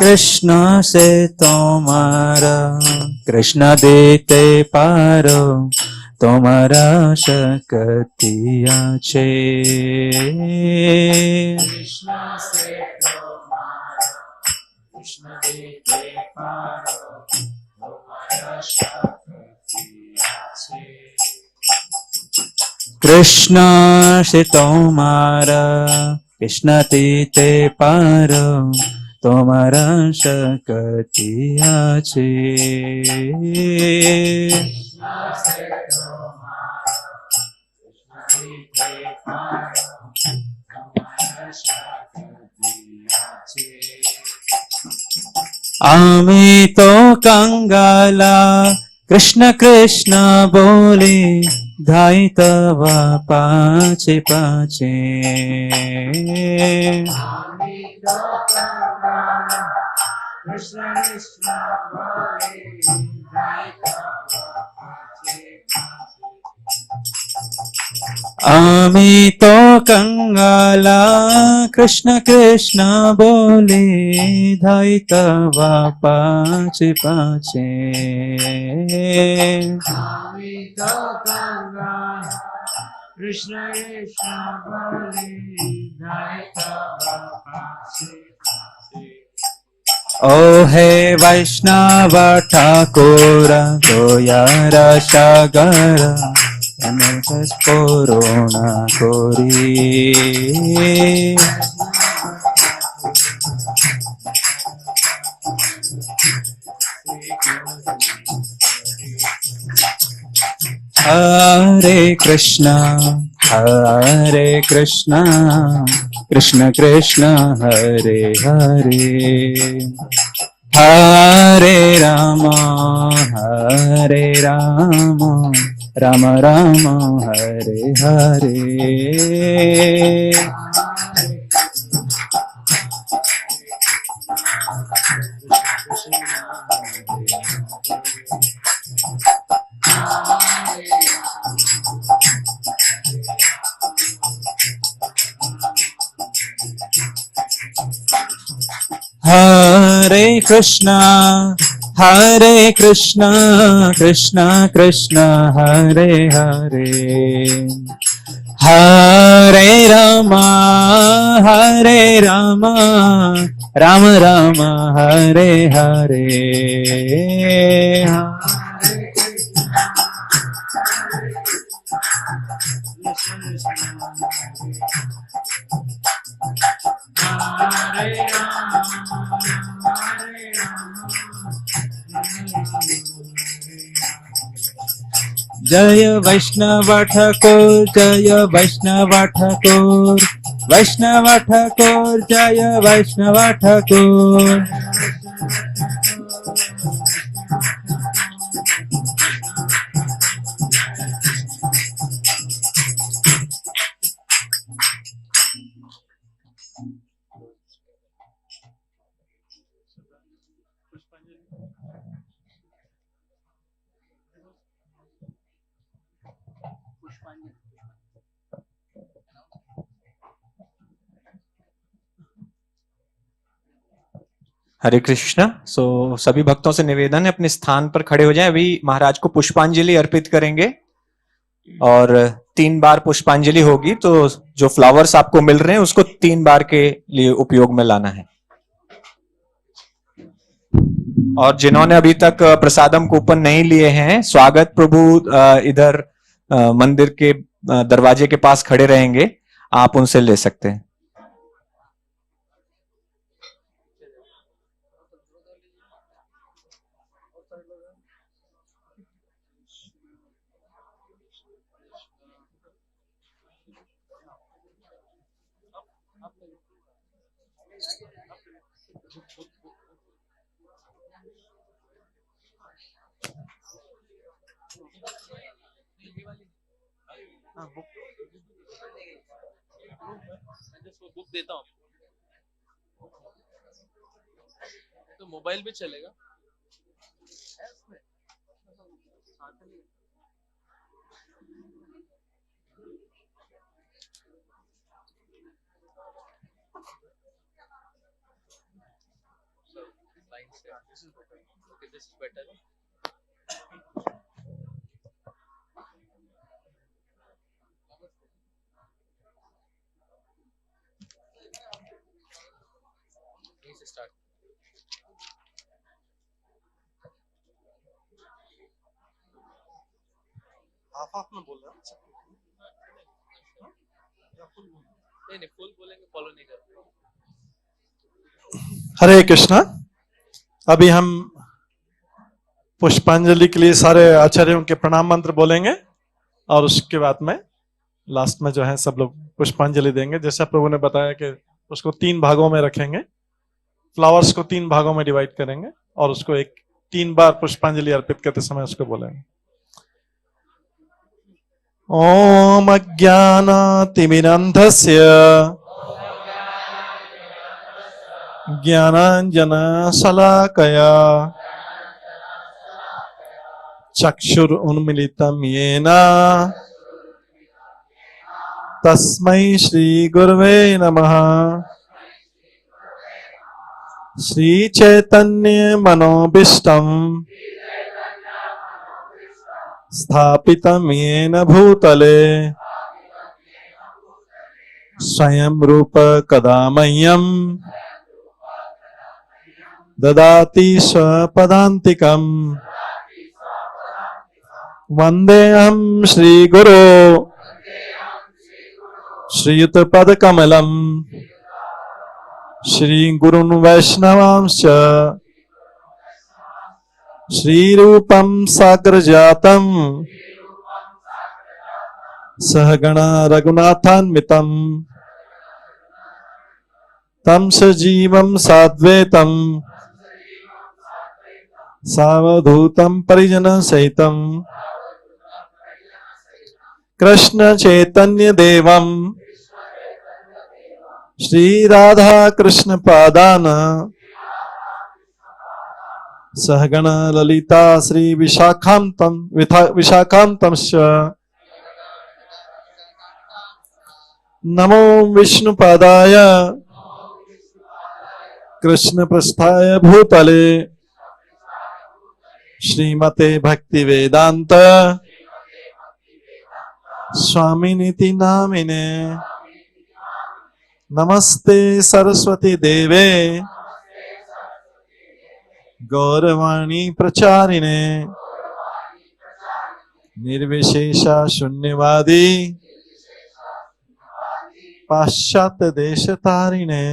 कृष्ण से तुम्हारा कृष्ण देते पारो तुम्हारा शक्ति আছে
কৃষ্ণ সে তোমার কৃষ্ণ দিতে পারো তোমার শক্তি আছে
कृष्ण से तुम्हारा कृष्ण देते पारो তোমারা শক্তি আছে আমি তো কাঙ্গালা কৃষ্ণ কৃষ্ণ বলে ধাই তব পাছে পাছে
কৃষ্ণ কৃষ্ণ বলে
আমি তো কাঙ্গালা কৃষ্ণ কৃষ্ণ বলে ধাই তব পাছে পাছে
আমি তো গঙ্গা কৃষ্ণ কৃষ্ণ বলে ধাই তব পাছে
ओ हे वैष्णव ठाकुर दयार सागर करुणा करी हरे कृष्णा कृष्ण कृष्ण हरे हरे हरे राम राम राम हरे हरे हरे कृष्णा कृष्णा कृष्णा हरे हरे हरे राम राम राम हरे हरे
जय वैष्णव ठाकुर जय वैष्णव ठाकुर वैष्णव ठाकुर जय वैष्णव ठाकुर।
हरे कृष्णा। सो सभी भक्तों से निवेदन है अपने स्थान पर खड़े हो जाएं। अभी महाराज को पुष्पांजलि अर्पित करेंगे और 3 बार पुष्पांजलि होगी, तो जो फ्लावर्स आपको मिल रहे हैं उसको 3 बार के लिए उपयोग में लाना है। और जिन्होंने अभी तक प्रसादम कूपन नहीं लिए हैं, स्वागत प्रभु इधर मंदिर के दरवाजे के पास खड़े रहेंगे, आप उनसे ले सकते हैं।
बुक देता हूँ तो मोबाइल भी चलेगा। Okay, this is better. Please start. Half में बोल रहा हूँ। नहीं फुल बोलेंगे, फॉलो नहीं कर।
हरे कृष्णा। अभी हम पुष्पांजलि के लिए सारे आचार्यों के प्रणाम मंत्र बोलेंगे और उसके बाद में लास्ट में जो है सब लोग पुष्पांजलि देंगे। जैसा प्रभु ने बताया कि उसको 3 भागों में रखेंगे, फ्लावर्स को 3 भागों में डिवाइड करेंगे और उसको 3 बार पुष्पांजलि अर्पित करते समय उसको बोलेंगे। ओम अज्ञानातिमिरन्धस्य ज्ञानाञ्जनशलाकया चक्षुरुन्मीलितं येन तस्मै श्रीगुरवे नमः। श्रीचैतन्यमनोभीष्टं स्थापितं येन भूतले स्वयं रूप कदा मह्यं ददाति स्वपदान्तिकम्। वन्देऽहं श्रीगुरो श्रीयुतपदकमलं श्रीगुरुन् वैष्णवांश्च श्रीरूपं साग्रजातं सहगण रघुनाथान्वितं तं सजीवं साद्वैतं सावधूतं परिजनसहितं कृष्ण चैतन्य देवं श्री राधा कृष्ण पादान सहगण ललिता श्री विशाखांतंश्च नमो विष्णुपादाय कृष्ण प्रस्थाय भूतले श्रीमते भक्ति वेदांत स्वामिनिति नामिने। नमस्ते सरस्वती देवे गौरवाणी प्रचारिणे निर्विशेषा शून्यवादी पाश्चात्य देश तारिणे।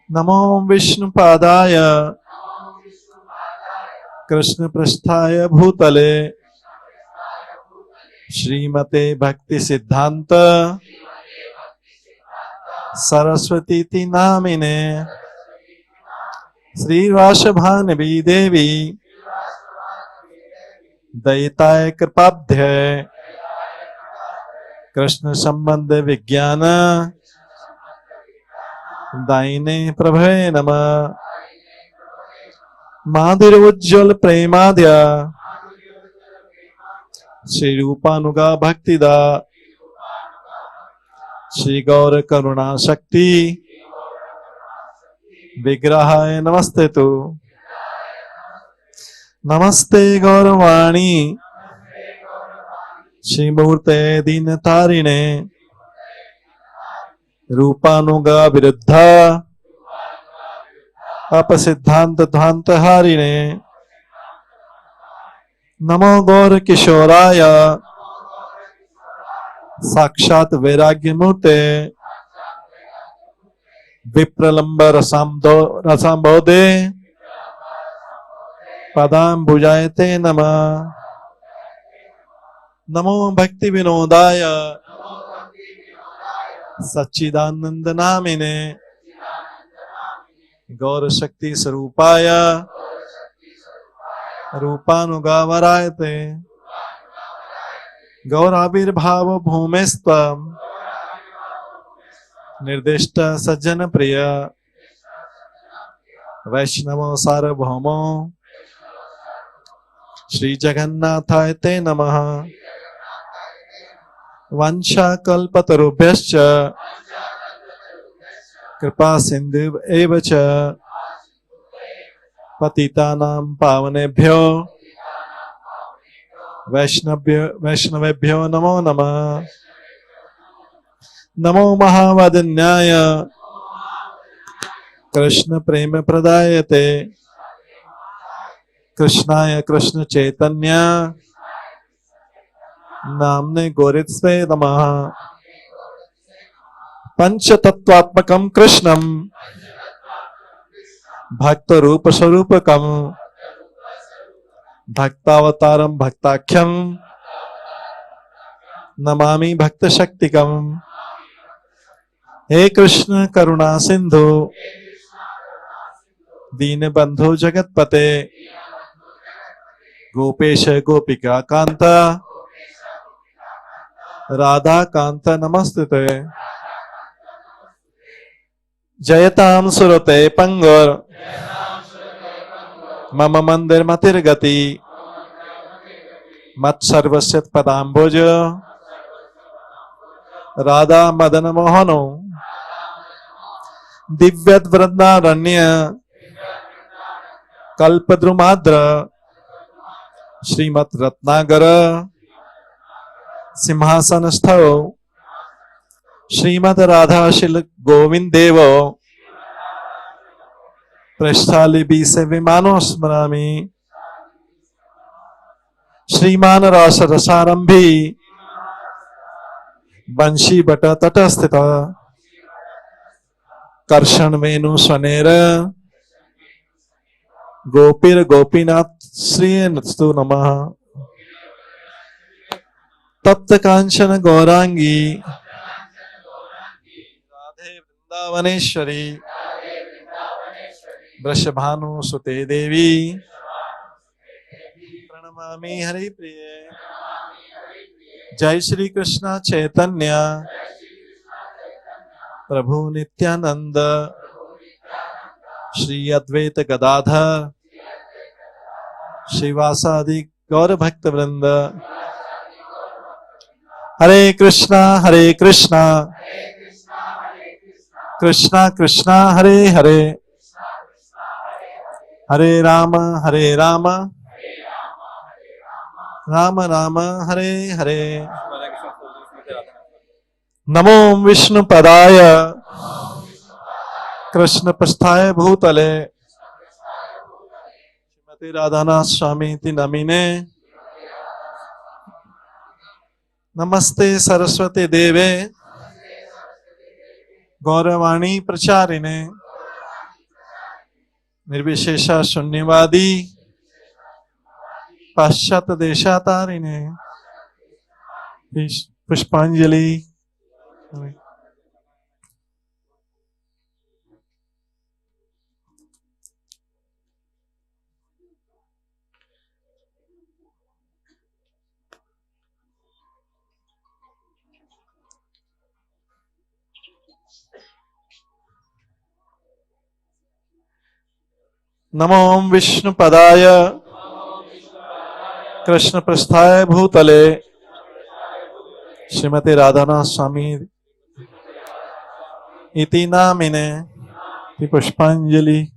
नमो विष्णुपादाय कृष्ण पृष्ठाय भूतले श्रीमते भक्ति सिद्धांत सरस्वती ति नामिने श्रीवासभानवी देवी दयिताय कृपाब्धे कृष्ण संबंध विज्ञान दायिने प्रभवे नमः। माधुर उज्ज्वल प्रेमाद्य श्री रूपानुगा भक्तिदा श्री गौर करुणा शक्ति विग्रहाय नमस्ते तु। नमस्ते गौरवाणी श्री मूर्ते दीन तारिणे रूपानुगा विरुद्ध अपसिद्धांत ध्वांत हारिणे नमो गौर किशोराय साक्षात वैराग्य मूर्ते विप्रलंब रसाम्बोधे पदाम्बुजायते नमः। नमो भक्ति विनोदाय सच्चिदानंद नामिने गौर शक्ति स्वरूपाय रूपानुगावरायते गौराविर्भाव भूमिस्त्वं निर्दिष्ट सज्जन प्रिय वैष्णवो सार्वभौमो श्री जगन्नाथाय ते नमः। वंशा कल्पतरुभ्यश्च कृपा सिंधु एव च पतितानां पावनेभ्यो वैष्णवेभ्यो नमो नमः। नमो महावदन्याय कृष्ण प्रेम प्रदायते कृष्णाय कृष्ण चैतन्य नामने गोरित्स्वे नमः। पंचतत्वात्मकं कृष्णं भक्त रूप स्वरूपकं भक्तावतारं भक्ताख्यं नमामि भक्त शक्तिकं। हे कृष्ण करुणा सिंधु दीन बंधु जगतपते गोपेश गोपिका कांत राधा कांत नमस्ते। जयतां सुरते पंगुर मम मंदिर मतिर्गति मत सर्वस्य पदाम्बुज राधा मदन मोहनो दिव्यत वृंदारण्य कल्पद्रुमाद्र श्रीमत रत्नागर सिंहासन स्थौ श्रीमद राधाशिल गोविंद देव पृष्ठालिपि से विमानो स्मरामि श्रीमान रास रसारंभी बंशी बट तट स्थित कर्षण वेणु स्वनेर गोपीर गोपीनाथ श्री नस्तु नमः। तप्त कांचन गौरांगी राधे वृंदावनेश्वरी वृषभानु सुते देवी प्रणमामि हरि प्रिय। जय श्री कृष्ण चैतन्य प्रभु नित्यानंद श्री अद्वैत गदाधर श्रीवासादि गौर भक्त वृंद। हरे कृष्णा कृष्णा कृष्णा हरे हरे हरे राम राम राम हरे हरे। नमो विष्णु पदाय कृष्ण पृष्ठाय भूतले श्रीमती राधानाथ स्वामी ति नमिने नमस्ते सरस्वती देवे गौरवाणी प्रचारिणे निर्विशेषा शून्यवादी पाश्चात देशातारिणे पुष्पांजलि। नमो विष्णुपदाय कृष्ण प्रस्थाय भूतले श्रीमते राधानाथ स्वामी इति नामिने पुष्पांजलि।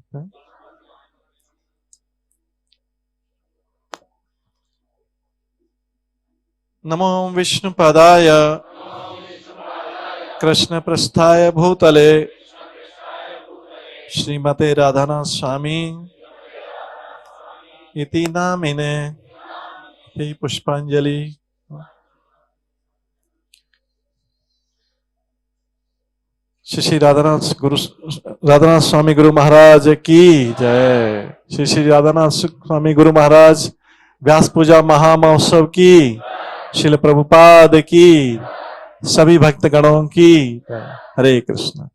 नमो विष्णुपदाय कृष्ण प्रस्थाय भूतले श्रीमते राधानाथ स्वामी इति नामिने पुष्पांजलि। श्री राधानाथ स्वामी गुरु महाराज की जय। श्री राधानाथ स्वामी गुरु महाराज व्यास पूजा महामहोत्सव की, श्रील प्रभुपाद की, सभी भक्तगणों की हरे Krishna.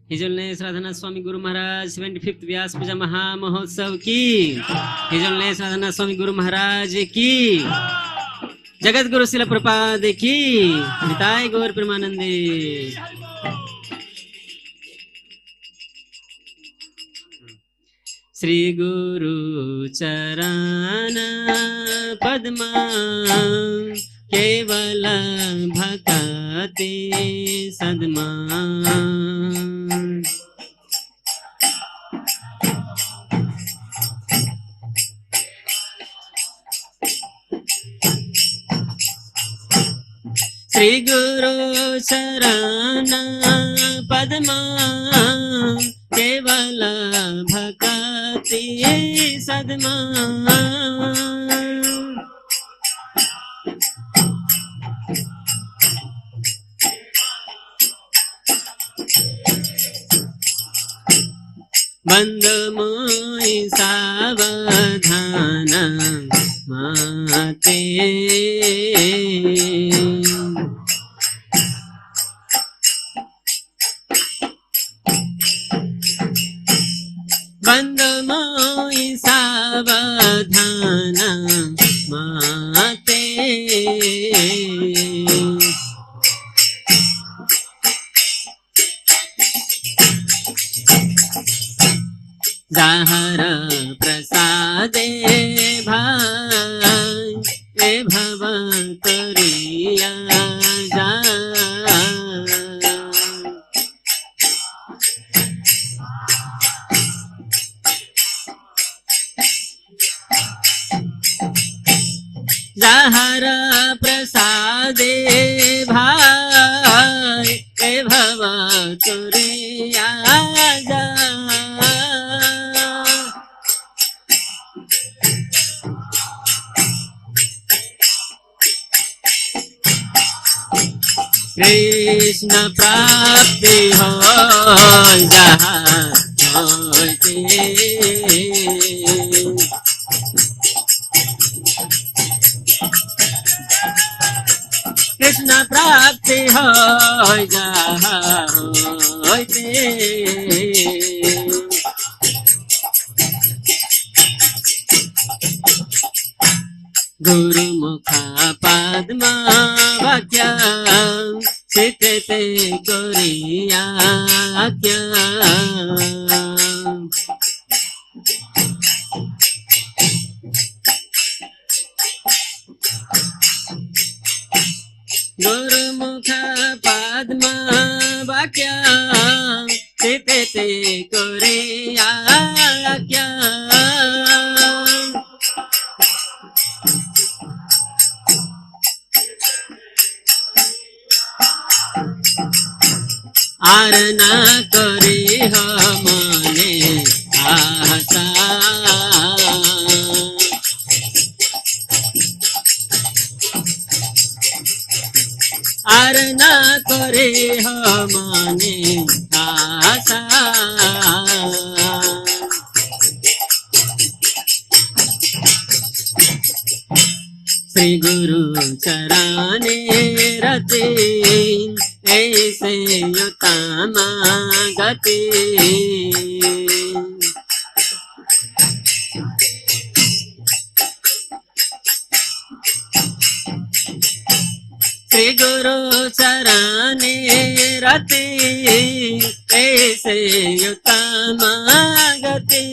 His Holiness Radhanath Swami Guru Maharaj 75th Vyasa Puja Maha Mahotsav ki, His Holiness Radhanath Swami Guru Maharaj ki, Jagat Guru Srila Prabhupada ki, Nitai Gaur Premanande। Shri Guru Charana Padma Kevala Bhakati Sadma। Shri Guru Charana Padma Kevala Bhakati Sadma। बंद मोई सावधान माते, बंद मोई सावधान माते। जाहर प्रसादे भाई ए भव करिया जा। जाहर प्रसादे भाई ए भव करिया जा। कृष्ण प्राप्ति हो जहाँ होती कृष्ण प्राप्ति हो जहाँ होती गुरुमुखा पद्मा वाक्या सिकते कोरिया क्या गुरुमुख पद्मा वाक्या सिकते कोरिया क्या आर न करी हो मने आशा आर न करे हो मने आशा श्री गुरु चराने रते ऐसे युतामा गति श्री गुरु चराने रते ऐसे युतामा गति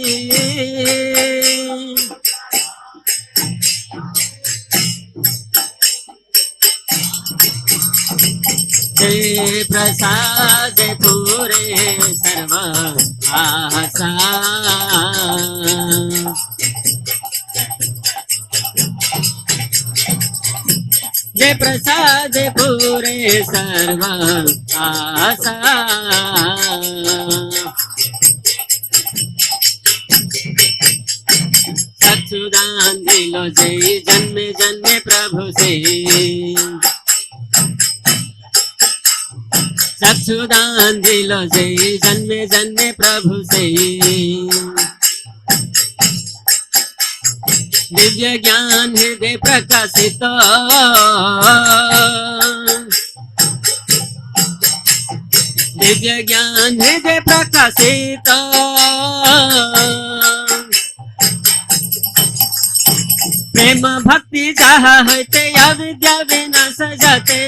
प्रसाद पूरे सर्व आशा जय प्रसाद पूरे सर्व आशा सच्चिदान दिलो जय जन्मे जन्मे प्रभु से सच्चिदान दिलो जय जन्मे जन्मे प्रभु से दिव्य ज्ञान हृदय प्रकाशित दिव्य ज्ञान हृदय प्रकाशित प्रेम भक्ति जहाँ होते अविद्या विनाश जाते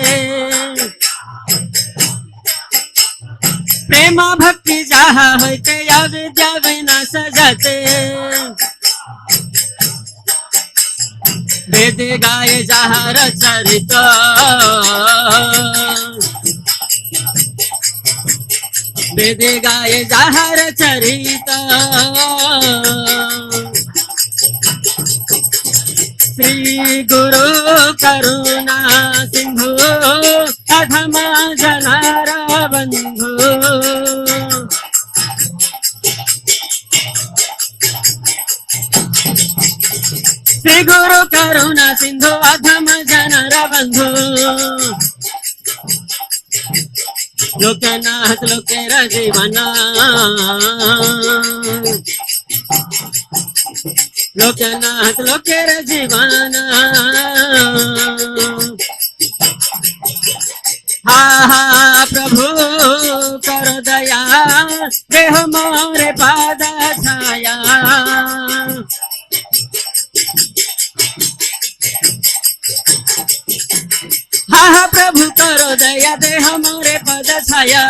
प्रेम भक्ति जहाँ होते अविद्या विनाश जाते वेद गाय जहाँ रचरित वेद गाय जहाँ रचरित श्री गुरु करुणा सिंधु अधम जनार बंधु श्री गुरु करुणा सिंधु अधम जनार बंधु लोकनाथ लोकेर जीवना लोकनाथ लोकेर जीवना हा हा प्रभु कर दया देह मोरे पाद छाया हा हा प्रभु करो दया देह मोरे पद छाया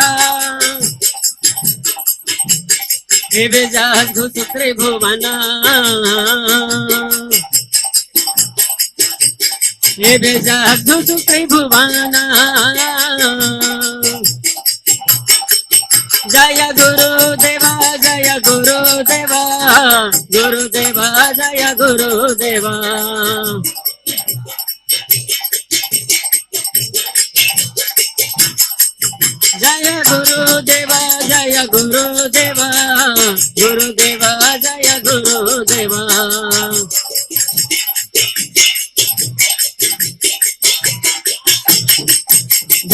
जहाज घुस त्रिभुवना जहाज घुस त्रिभुवना जय गुरुदेवा जय गुरुदेवा गुरुदेवा जय गुरुदेवा जय गुरुदेवा जय गुरुदेवा गुरुदेवा जय गुरुदेवा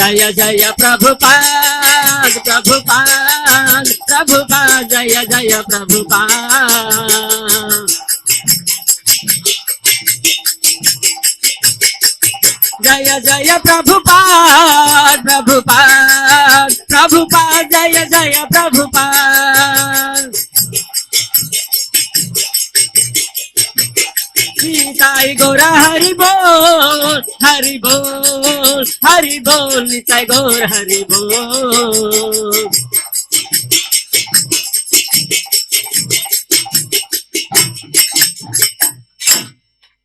जय जय प्रभुपाद प्रभुपाद प्रभुपाद जय जय प्रभुपाद जय जय प्रभुपाद प्रभुपाद प्रभुपाद जय जय प्रभुपाद निताई गौर हरि बोल हरि बोल हरि बोल निताई गौर हरि बोल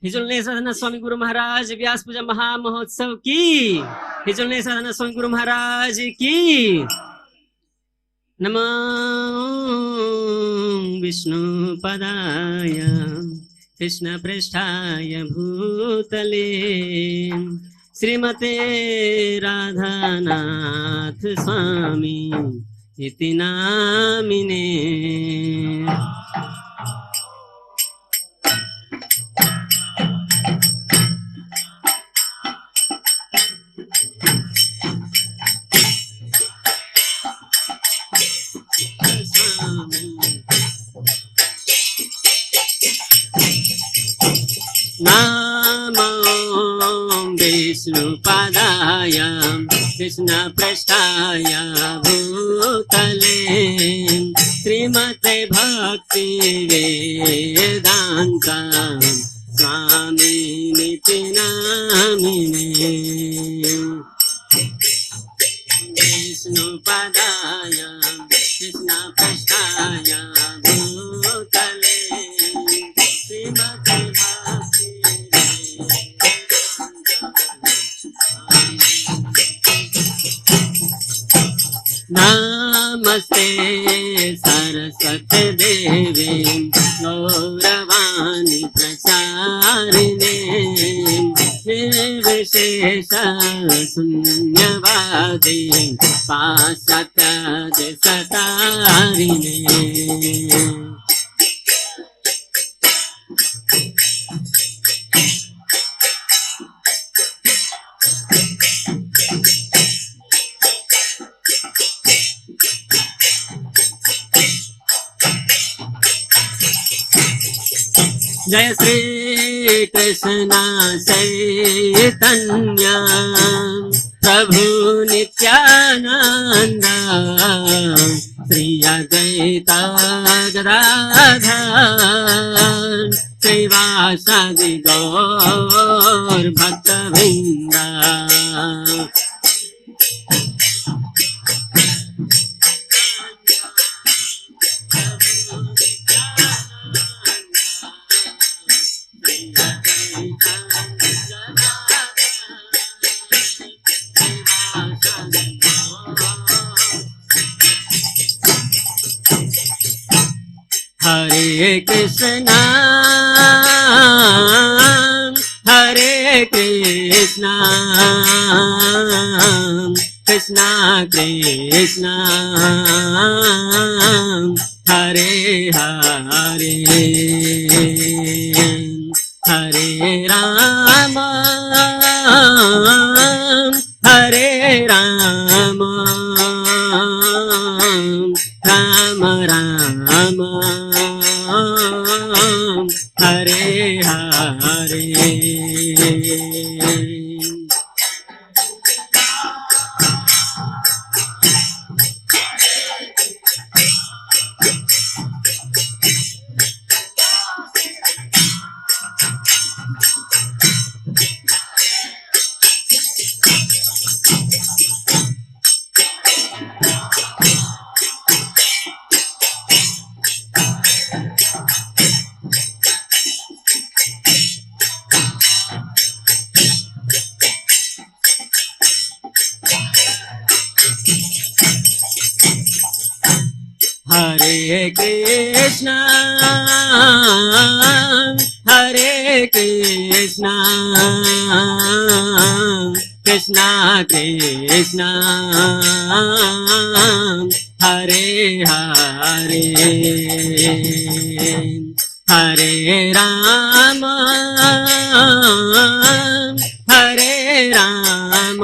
हिजोलने साधना स्वामी गुरु महाराज व्यास पूजा महामहोत्सव की हिजोलने साधना स्वामी गुरु महाराज की नमो विष्णु पदाय कृष्ण पृष्ठाय भूतले श्रीमते राधानाथ स्वामी इति नामिने नमो विष्णुपदाय कृष्णपृष्ठाय भूतले श्रीमते भक्ति वेदांत स्वामिनिति नामिने विष्णुपदाय कृष्णपृष्ठाय भूतले श्रीमते नमस्ते सरस्वती देवी गौरवाणी प्रचारिणे निर्विशेष शून्यवादी पाश्चात्य सतारिणे जय श्री कृष्ण चैतन्य प्रभु नित्यानंद श्री अद्वैत गदाधर श्रीवासादि गौर भक्तवृंद हरे कृष्णा कृष्णा कृष्णा हरे हरे हरे राम हरे राम राम राम हरे हरे हरे कृष्णा कृष्णा कृष्णा हरे हरे हरे राम हरे Ram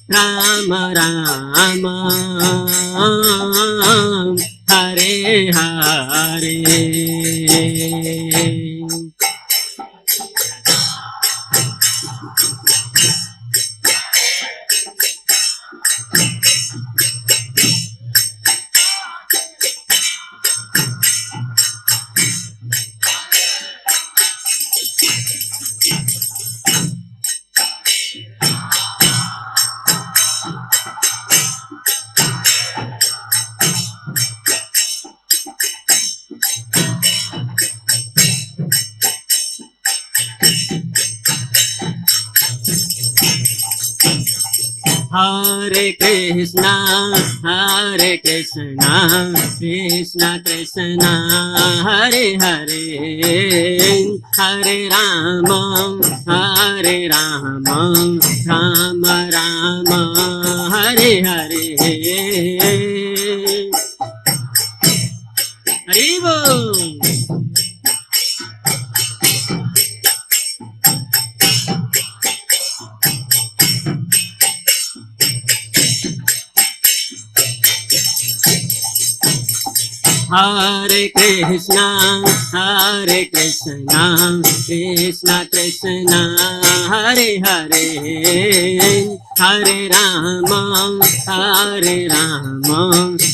Rama Rama Hare Hare. Hare Krishna, Krishna Krishna, Hare Hare, Hare Rama, Rama Rama, Hare Hare. Haribo. Hare Krishna, Krishna Krishna, Hare Hare, Hare Rama,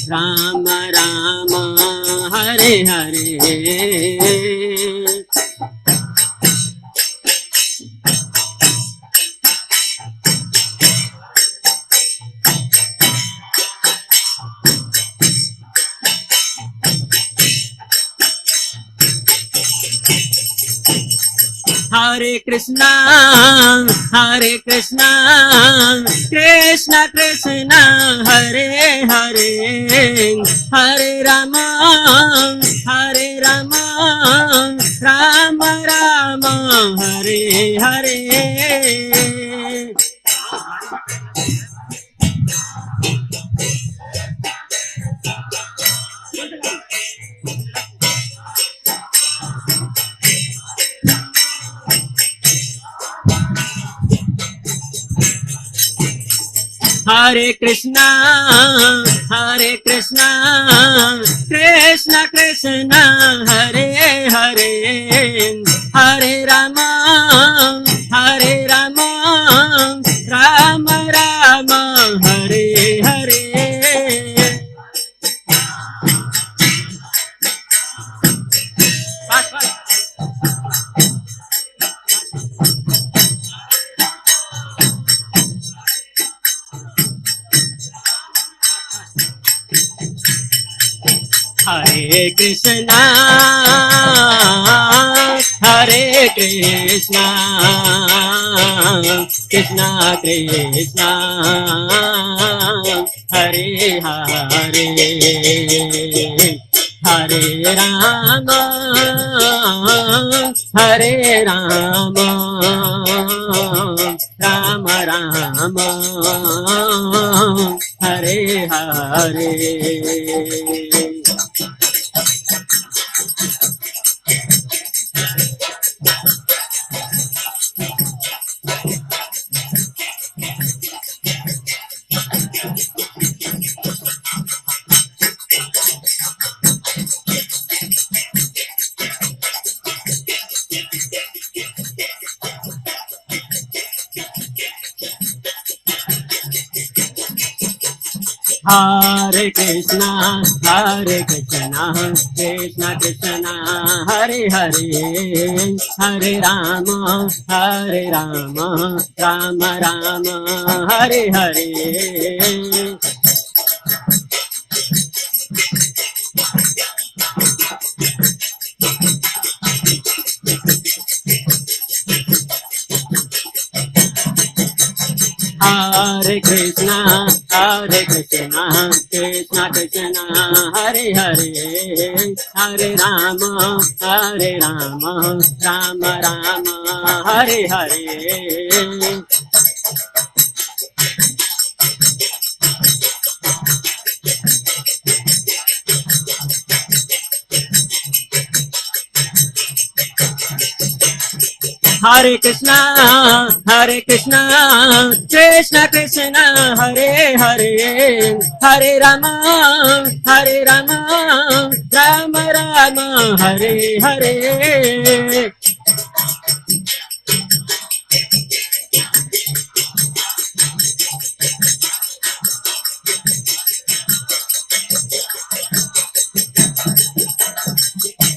Rama Rama, Hare Hare. Hare Krishna, Krishna Krishna, Hare Hare, Hare Rama, Rama Rama, Hare Hare. Hare Krishna, Krishna Krishna, Hare Hare, Hare Rama, Rama Rama, Hare Hare. Hare Krishna, Krishna Krishna, Hare Hare, Hare Rama, Rama Rama, Hare Hare. Hare Krishna, Krishna Krishna, Hare Hare, Hare Rama, Rama Rama, Hare Hare. Hare Krishna, Krishna Krishna, Hare Hare, Hare Rama, Rama Rama, Hare Hare.
Hare Krishna, Hare Krishna, Krishna Krishna, Hare Hare, Hare Rama, Rama Rama, Hare Hare.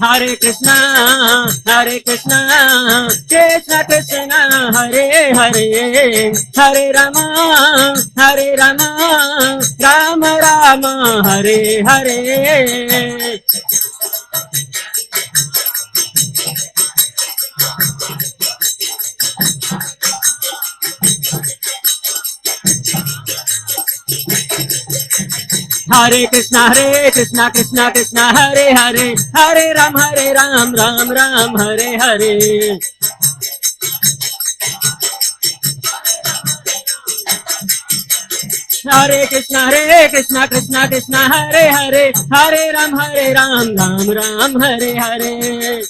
Hare Krishna, Krishna Krishna, Hare Hare, Hare Rama, Rama Rama, Hare Hare. Hare Krishna, Krishna Krishna, Hare Hare, Hare Ram, Ram Ram, Hare Hare. Hare Krishna, Krishna Krishna, Hare Hare, Hare Ram, Ram Ram, Hare Hare.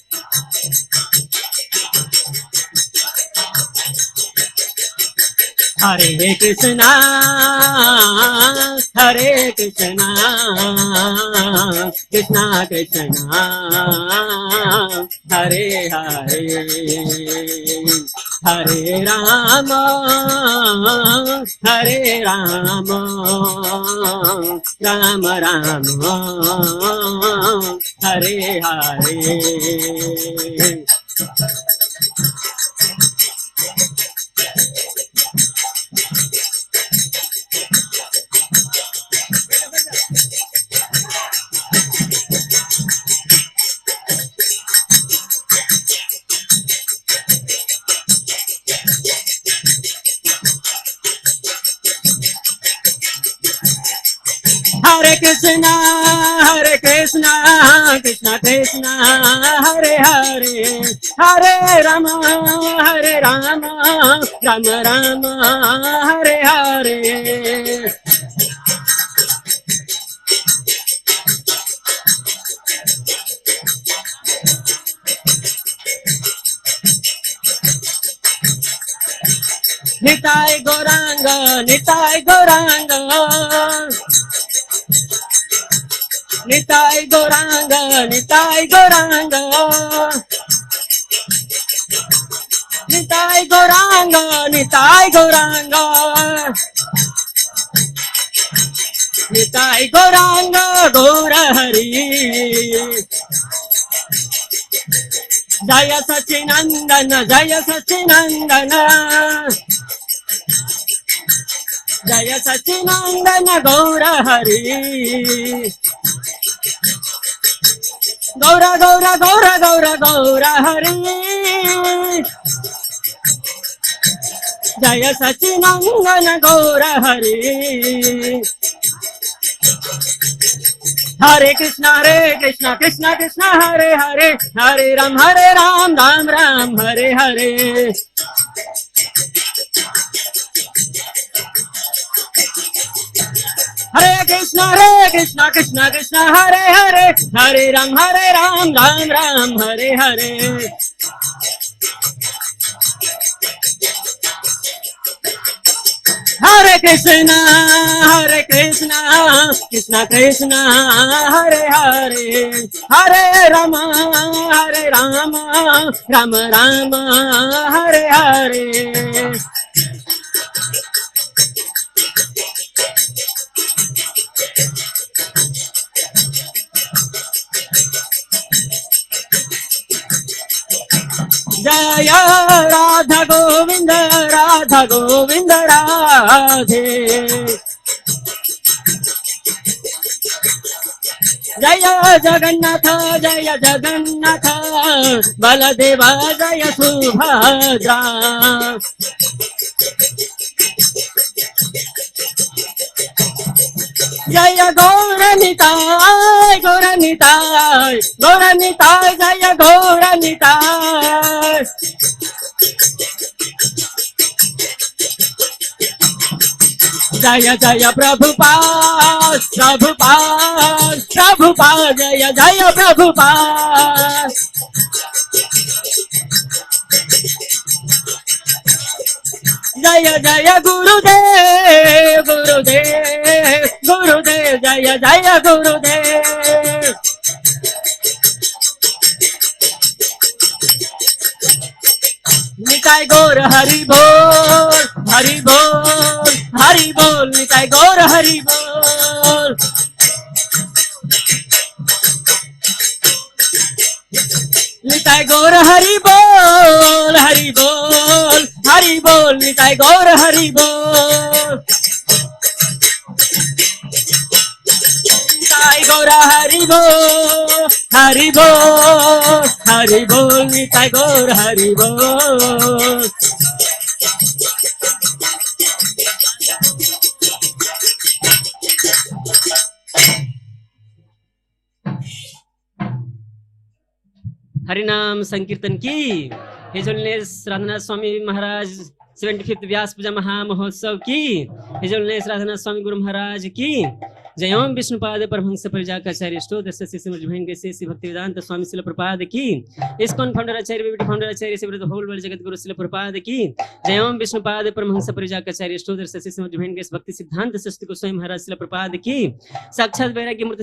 Hare Krishna, Krishna Krishna, Hare Hare, Hare Rama, Rama Rama, Hare Hare. Hare Krishna, Krishna Krishna, Hare Hare, Hare Rama, Rama Rama, Hare Hare. Nitai Gauranga, Nitai Gauranga, Nitai Gauranga, Nitai Gauranga, Nitai Gauranga, Nitai Gauranga, Nitai Gauranga, Gaura Hari. Jaya Sachinandana, Jaya Sachinandana, Jaya Sachinandana, Gaura Hari. Gaura Gaura Gaura Gaura Gaura Hari. Jaya Sachinandana, Gaura Hari. Hare Krishna, Krishna Krishna, Hare Hare, Hare Ram, Ram Ram, Hare Hare. Hare Krishna, Krishna, Hare Hare, Hare Ram, Ram Ram, Hare Hare. Hare Krishna, Krishna Krishna, Hare Hare, Hare Rama, Rama Rama, Hare Hare. Jaya Radha Govinda, Radha Govinda Radhe. Jaya Jagannatha, Jaya Jagannatha, Baladeva, Jaya Subhadra. Jaya Gauranitai, Gauranitai, Gauranitai, Jaya Gauranitai. Jaya Jaya Prabhupada, Prabhupada, Prabhupada, Jaya Jaya Prabhupada. जय जय गुरुदेव गुरुदेव गुरुदेव जय जय गुरुदेव। निताय गौर हरि बोल हरि बोल हरि बोल, निताय गौर हरि बोल। निताय गौर हरि बोल हरि बोल हरि बोल, निताय गौर हरि बोल। निताय गौर हरि बोल हरि बोल हरि बोल, निताय गौर हरि बोल। हरिनाम संकीर्तन की हिज होलिनेस राधानाथ स्वामी महाराज 75th व्यास पूजा महामहोत्सव की, हिज होलिनेस राधानाथ स्वामी गुरु महाराज की जय। ओम विष्णुपाद परमहंस परिजाकाचार्य स्टोत्र डिवाइन ग्रेस भक्तिवेदांत स्वामी शिल प्रपाद की, इस्कॉन फाउंडर आचार्य बीबीटी फाउंडर आचार्य से होल वर्ल्ड जगत गुरु शिल प्रपाद की जय। ओम विष्णुपाद परमहंस परिजाकाचार्य स्टोत्र डिवाइन ग्रेस भक्ति सिद्धांत सरस्वती गोस्वामी महाराज शिल प्रपाद की, साक्षात वैराग्य मूर्ति